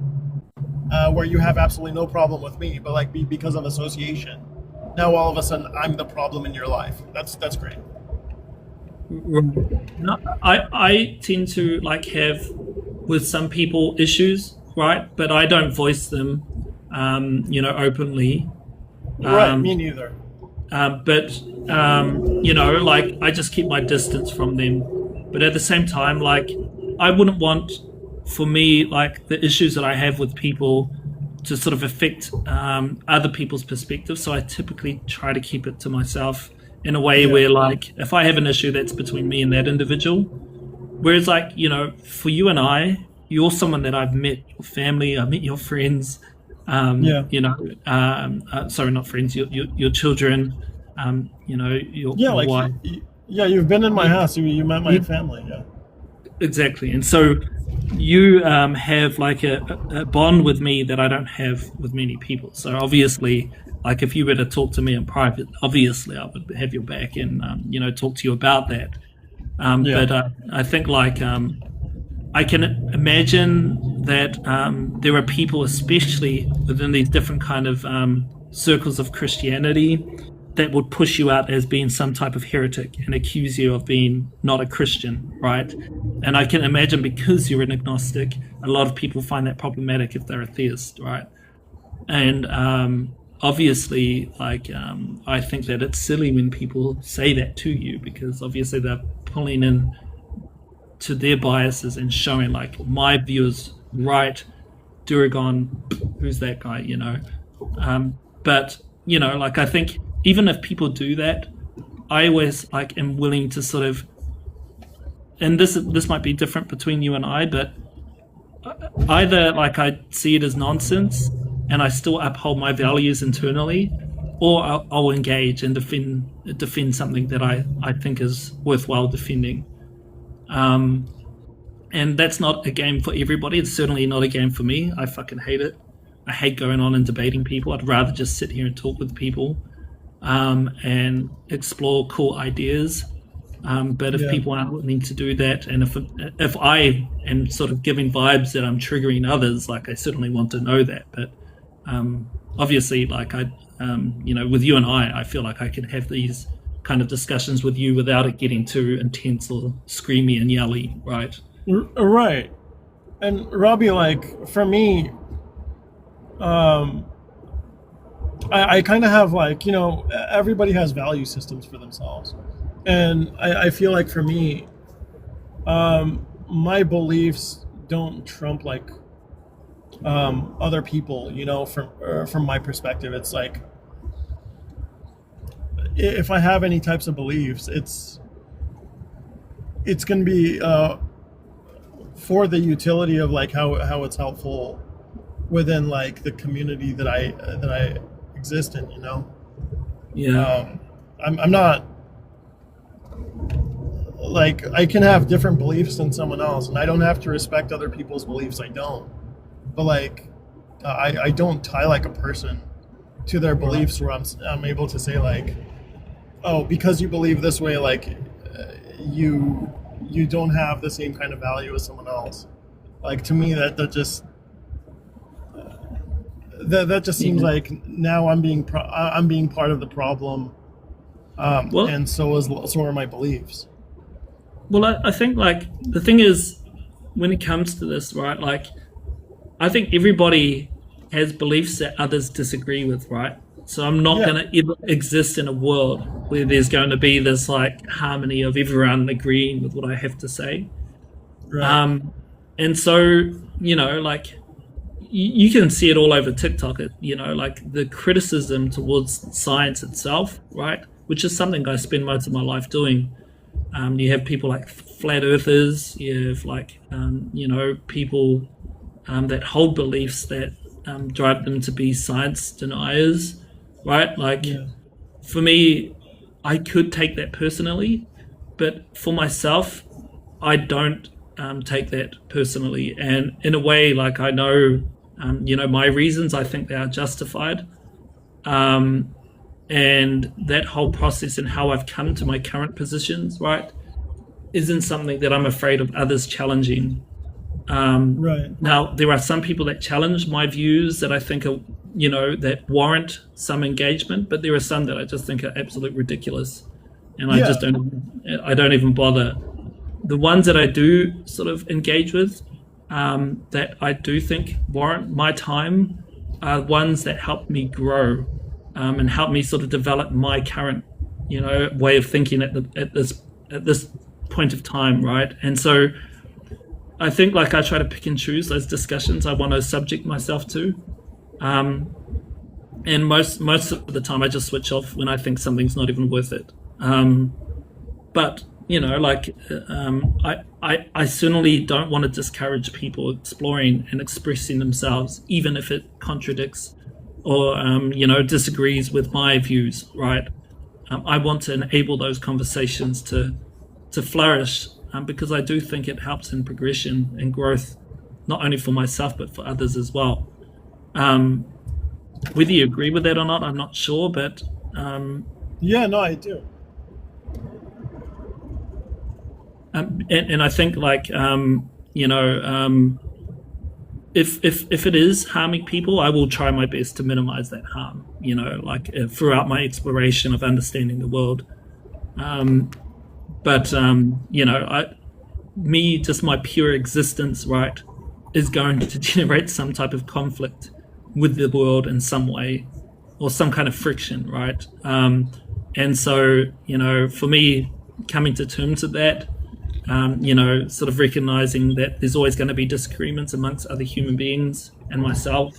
Speaker 10: where you have absolutely no problem with me, but, like, because of association, now all of a sudden I'm the problem in your life. That's great.
Speaker 5: No, I tend to, like, have with some people issues, right? But I don't voice them, openly.
Speaker 10: Right, me neither.
Speaker 5: But like, I just keep my distance from them. But at the same time, like, I wouldn't want, for me, like, the issues that I have with people to sort of affect other people's perspective. So I typically try to keep it to myself in a way where, like, if I have an issue, that's between me and that individual. Whereas, like, for you and I, you're someone that I've met, your family, I met your friends, sorry, not friends, your children, your
Speaker 10: like,
Speaker 5: wife.
Speaker 10: You've been in my house, you met my family, yeah.
Speaker 5: Exactly. And so you have like a bond with me that I don't have with many people. So obviously, like if you were to talk to me in private, obviously I would have your back and talk to you about that.
Speaker 10: Yeah.
Speaker 5: But I think like I can imagine that there are people, especially within these different kind of circles of Christianity, that would push you out as being some type of heretic and accuse you of being not a Christian, right? And I can imagine because you're an agnostic, a lot of people find that problematic if they're a theist, right? And obviously, like, I think that it's silly when people say that to you because obviously they're pulling in to their biases and showing like my view is right, Duragon, who's that guy, but like I think even if people do that, I always like am willing to sort of, and this might be different between you and I, but either like I see it as nonsense and I still uphold my values internally, or I'll engage and defend something that I think is worthwhile defending. And that's not a game for everybody. It's certainly not a game for me. I fucking hate it. I hate going on and debating people. I'd rather just sit here and talk with people and explore cool ideas. But if people aren't willing to do that, and if I am sort of giving vibes that I'm triggering others, like I certainly want to know that. But obviously, like with you and I feel like I can have these kind of discussions with you without it getting too intense or screamy and yelly, right?
Speaker 10: Right. And Robbie, like for me, I kind of have like, everybody has value systems for themselves. And I feel like for me, my beliefs don't trump like other people, from my perspective. It's like, if I have any types of beliefs, it's going to be for the utility of like how it's helpful within like the community that I exist in,
Speaker 5: Yeah.
Speaker 10: I'm not like, I can have different beliefs than someone else, and I don't have to respect other people's beliefs. I don't, but like I don't tie like a person to their beliefs where I'm able to say like, oh, because you believe this way, like you don't have the same kind of value as someone else. Like to me, that just seems like now I'm being part of the problem, and so are my beliefs.
Speaker 5: Well, I think like the thing is, when it comes to this, right? Like, I think everybody has beliefs that others disagree with, right? So I'm not going to ever exist in a world where there's going to be this like harmony of everyone agreeing with what I have to say.
Speaker 10: Right.
Speaker 5: And so, like you can see it all over TikTok, like the criticism towards science itself, right? Which is something I spend most of my life doing. You have people like flat earthers, you have like, people that hold beliefs that drive them to be science deniers. Right? Like, for me, I could take that personally, but for myself, I don't take that personally. And in a way, like I know, my reasons, I think they are justified. And that whole process and how I've come to my current positions, right, isn't something that I'm afraid of others challenging.
Speaker 10: Right.
Speaker 5: Now, there are some people that challenge my views that I think are, that warrant some engagement, but there are some that I just think are absolute ridiculous, and I just don't even bother. The ones that I do sort of engage with, that I do think warrant my time, are ones that help me grow, and help me sort of develop my current, way of thinking at this point of time, right? And so I think like I try to pick and choose those discussions I want to subject myself to. And most of the time I just switch off when I think something's not even worth it. But I certainly don't want to discourage people exploring and expressing themselves, even if it contradicts or disagrees with my views, right? I want to enable those conversations to flourish, because I do think it helps in progression and growth, not only for myself but for others as well. Whether you agree with that or not, I'm not sure, but
Speaker 10: Yeah, no, I do.
Speaker 5: and I think like if it is harming people, I will try my best to minimize that harm. Throughout my exploration of understanding the world. But just my pure existence, right, is going to generate some type of conflict with the world in some way, or some kind of friction, right? And so, for me, coming to terms with that, sort of recognizing that there's always going to be disagreements amongst other human beings and myself.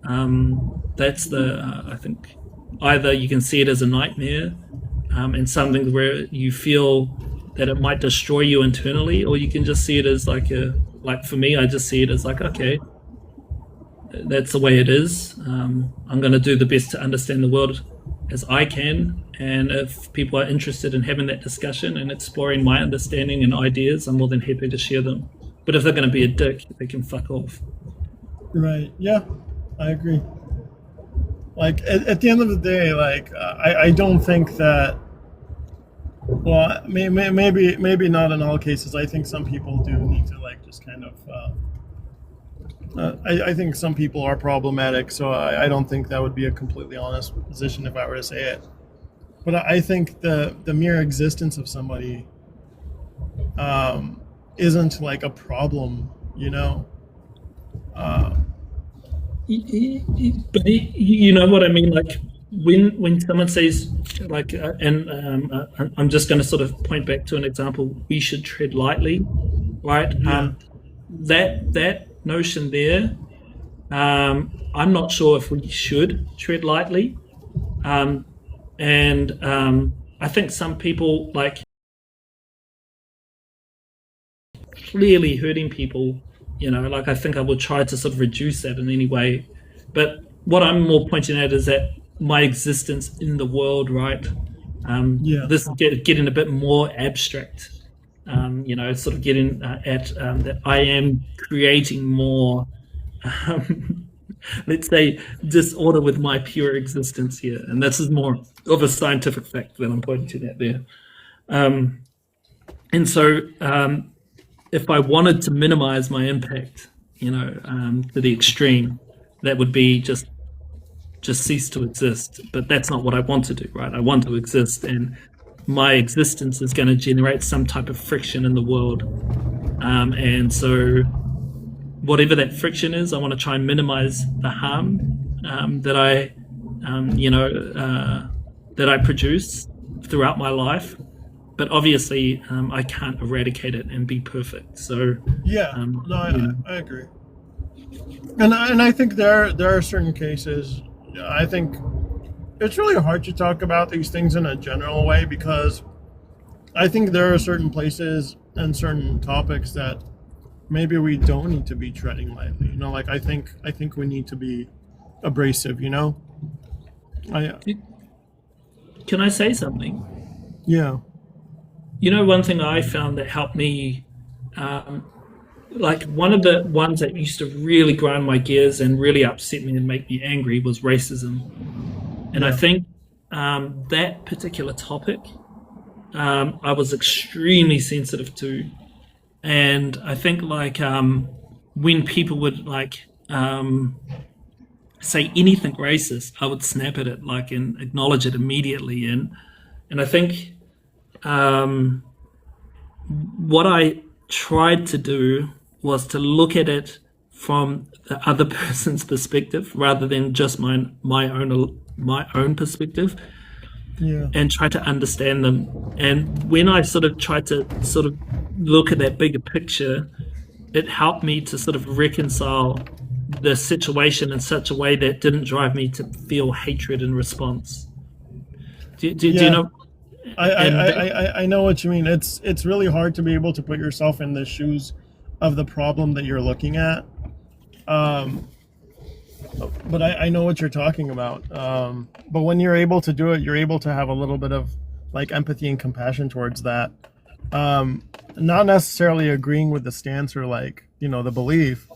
Speaker 5: That's I think either you can see it as a nightmare and something where you feel that it might destroy you internally, or you can just see it as like for me, I just see it as like, okay, that's the way it is. I'm going to do the best to understand the world as I can, and if people are interested in having that discussion and exploring my understanding and ideas, I'm more than happy to share them. But if they're going to be a dick, they can fuck off.
Speaker 10: Right. Yeah, I agree. Like at the end of the day, like I don't think that. Well, maybe not in all cases. I think some people do need to like just kind of. I think some people are problematic, so I don't think that would be a completely honest position if I were to say it. But I think the mere existence of somebody isn't like a problem,
Speaker 5: But you know what I mean? Like when someone says, like, I'm just going to sort of point back to an example. We should tread lightly, right?
Speaker 10: Yeah.
Speaker 5: That notion there, I'm not sure if we should tread lightly, and I think some people like clearly hurting people. Like I think I would try to sort of reduce that in any way, but what I'm more pointing at is that my existence in the world, right? This is getting a bit more abstract. Sort of getting at that I am creating more, let's say, disorder with my pure existence here. And this is more of a scientific fact that I'm pointing at there. And so if I wanted to minimize my impact, to the extreme, that would be just cease to exist. But that's not what I want to do, right? I want to exist, and my existence is going to generate some type of friction in the world. And so whatever that friction is, I want to try and minimize the harm that I produce throughout my life. But obviously, I can't eradicate it and be perfect. So
Speaker 10: I agree. And I think there are certain cases. I think it's really hard to talk about these things in a general way, because I think there are certain places and certain topics that maybe we don't need to be treading lightly. Like I think we need to be abrasive.
Speaker 5: Can I say something?
Speaker 10: Yeah.
Speaker 5: One thing I found that helped me, like one of the ones that used to really grind my gears and really upset me and make me angry was racism. And I think that particular topic, I was extremely sensitive to. And I think like when people would like say anything racist, I would snap at it like and acknowledge it immediately. And I think what I tried to do was to look at it from the other person's perspective rather than just my own perspective, and try to understand them. And when I sort of tried to sort of look at that bigger picture, it helped me to sort of reconcile the situation in such a way that didn't drive me to feel hatred in response. Do you know?
Speaker 10: I know what you mean. It's really hard to be able to put yourself in the shoes of the problem that you're looking at. But I know what you're talking about. But when you're able to do it, you're able to have a little bit of like empathy and compassion towards that. not necessarily agreeing with the stance or like, you know, the belief,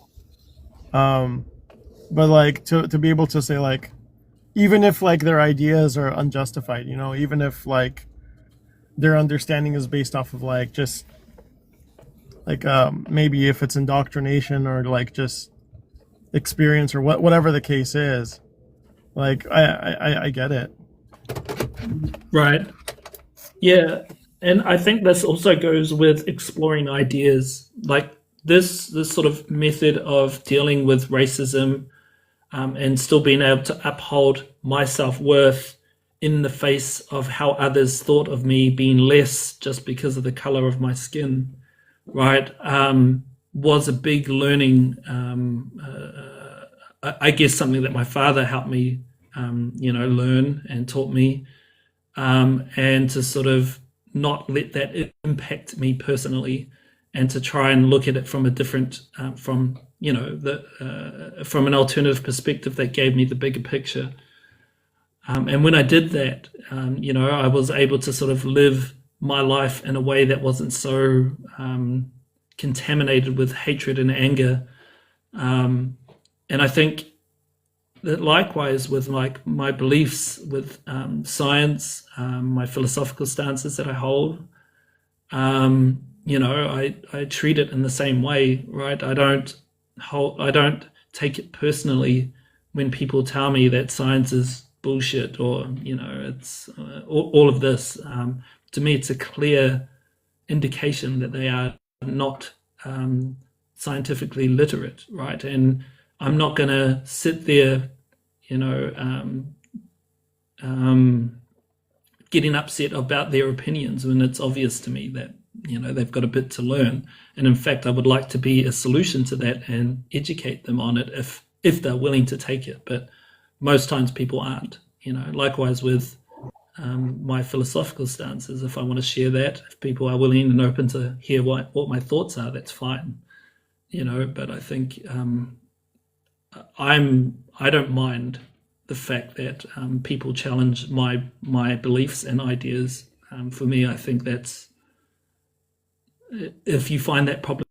Speaker 10: but like to be able to say like, even if like their ideas are unjustified, you know, even if like their understanding is based off of like just like maybe if it's indoctrination or like just experience or whatever the case is, like I get it.
Speaker 5: Right. Yeah. And I think this also goes with exploring ideas. Like this sort of method of dealing with racism, and still being able to uphold my self-worth in the face of how others thought of me being less just because of the color of my skin, right, was a big learning, I guess something that my father helped me, learn and taught me, and to sort of not let that impact me personally, and to try and look at it from a different, from an alternative perspective that gave me the bigger picture. And when I did that, I was able to sort of live my life in a way that wasn't so contaminated with hatred and anger. And I think that likewise with like my beliefs with science, my philosophical stances that I hold, I treat it in the same way, right? I don't take it personally when people tell me that science is bullshit or it's all of this. To me, it's a clear indication that they are not scientifically literate, right? And I'm not going to sit there, getting upset about their opinions when it's obvious to me that they've got a bit to learn. And in fact, I would like to be a solution to that and educate them on it if they're willing to take it. But most times people aren't. Likewise with my philosophical stances, if I want to share that, if people are willing and open to hear what my thoughts are, that's fine. But I think I don't mind the fact that people challenge my beliefs and ideas. For me, I think that's, if you find that problem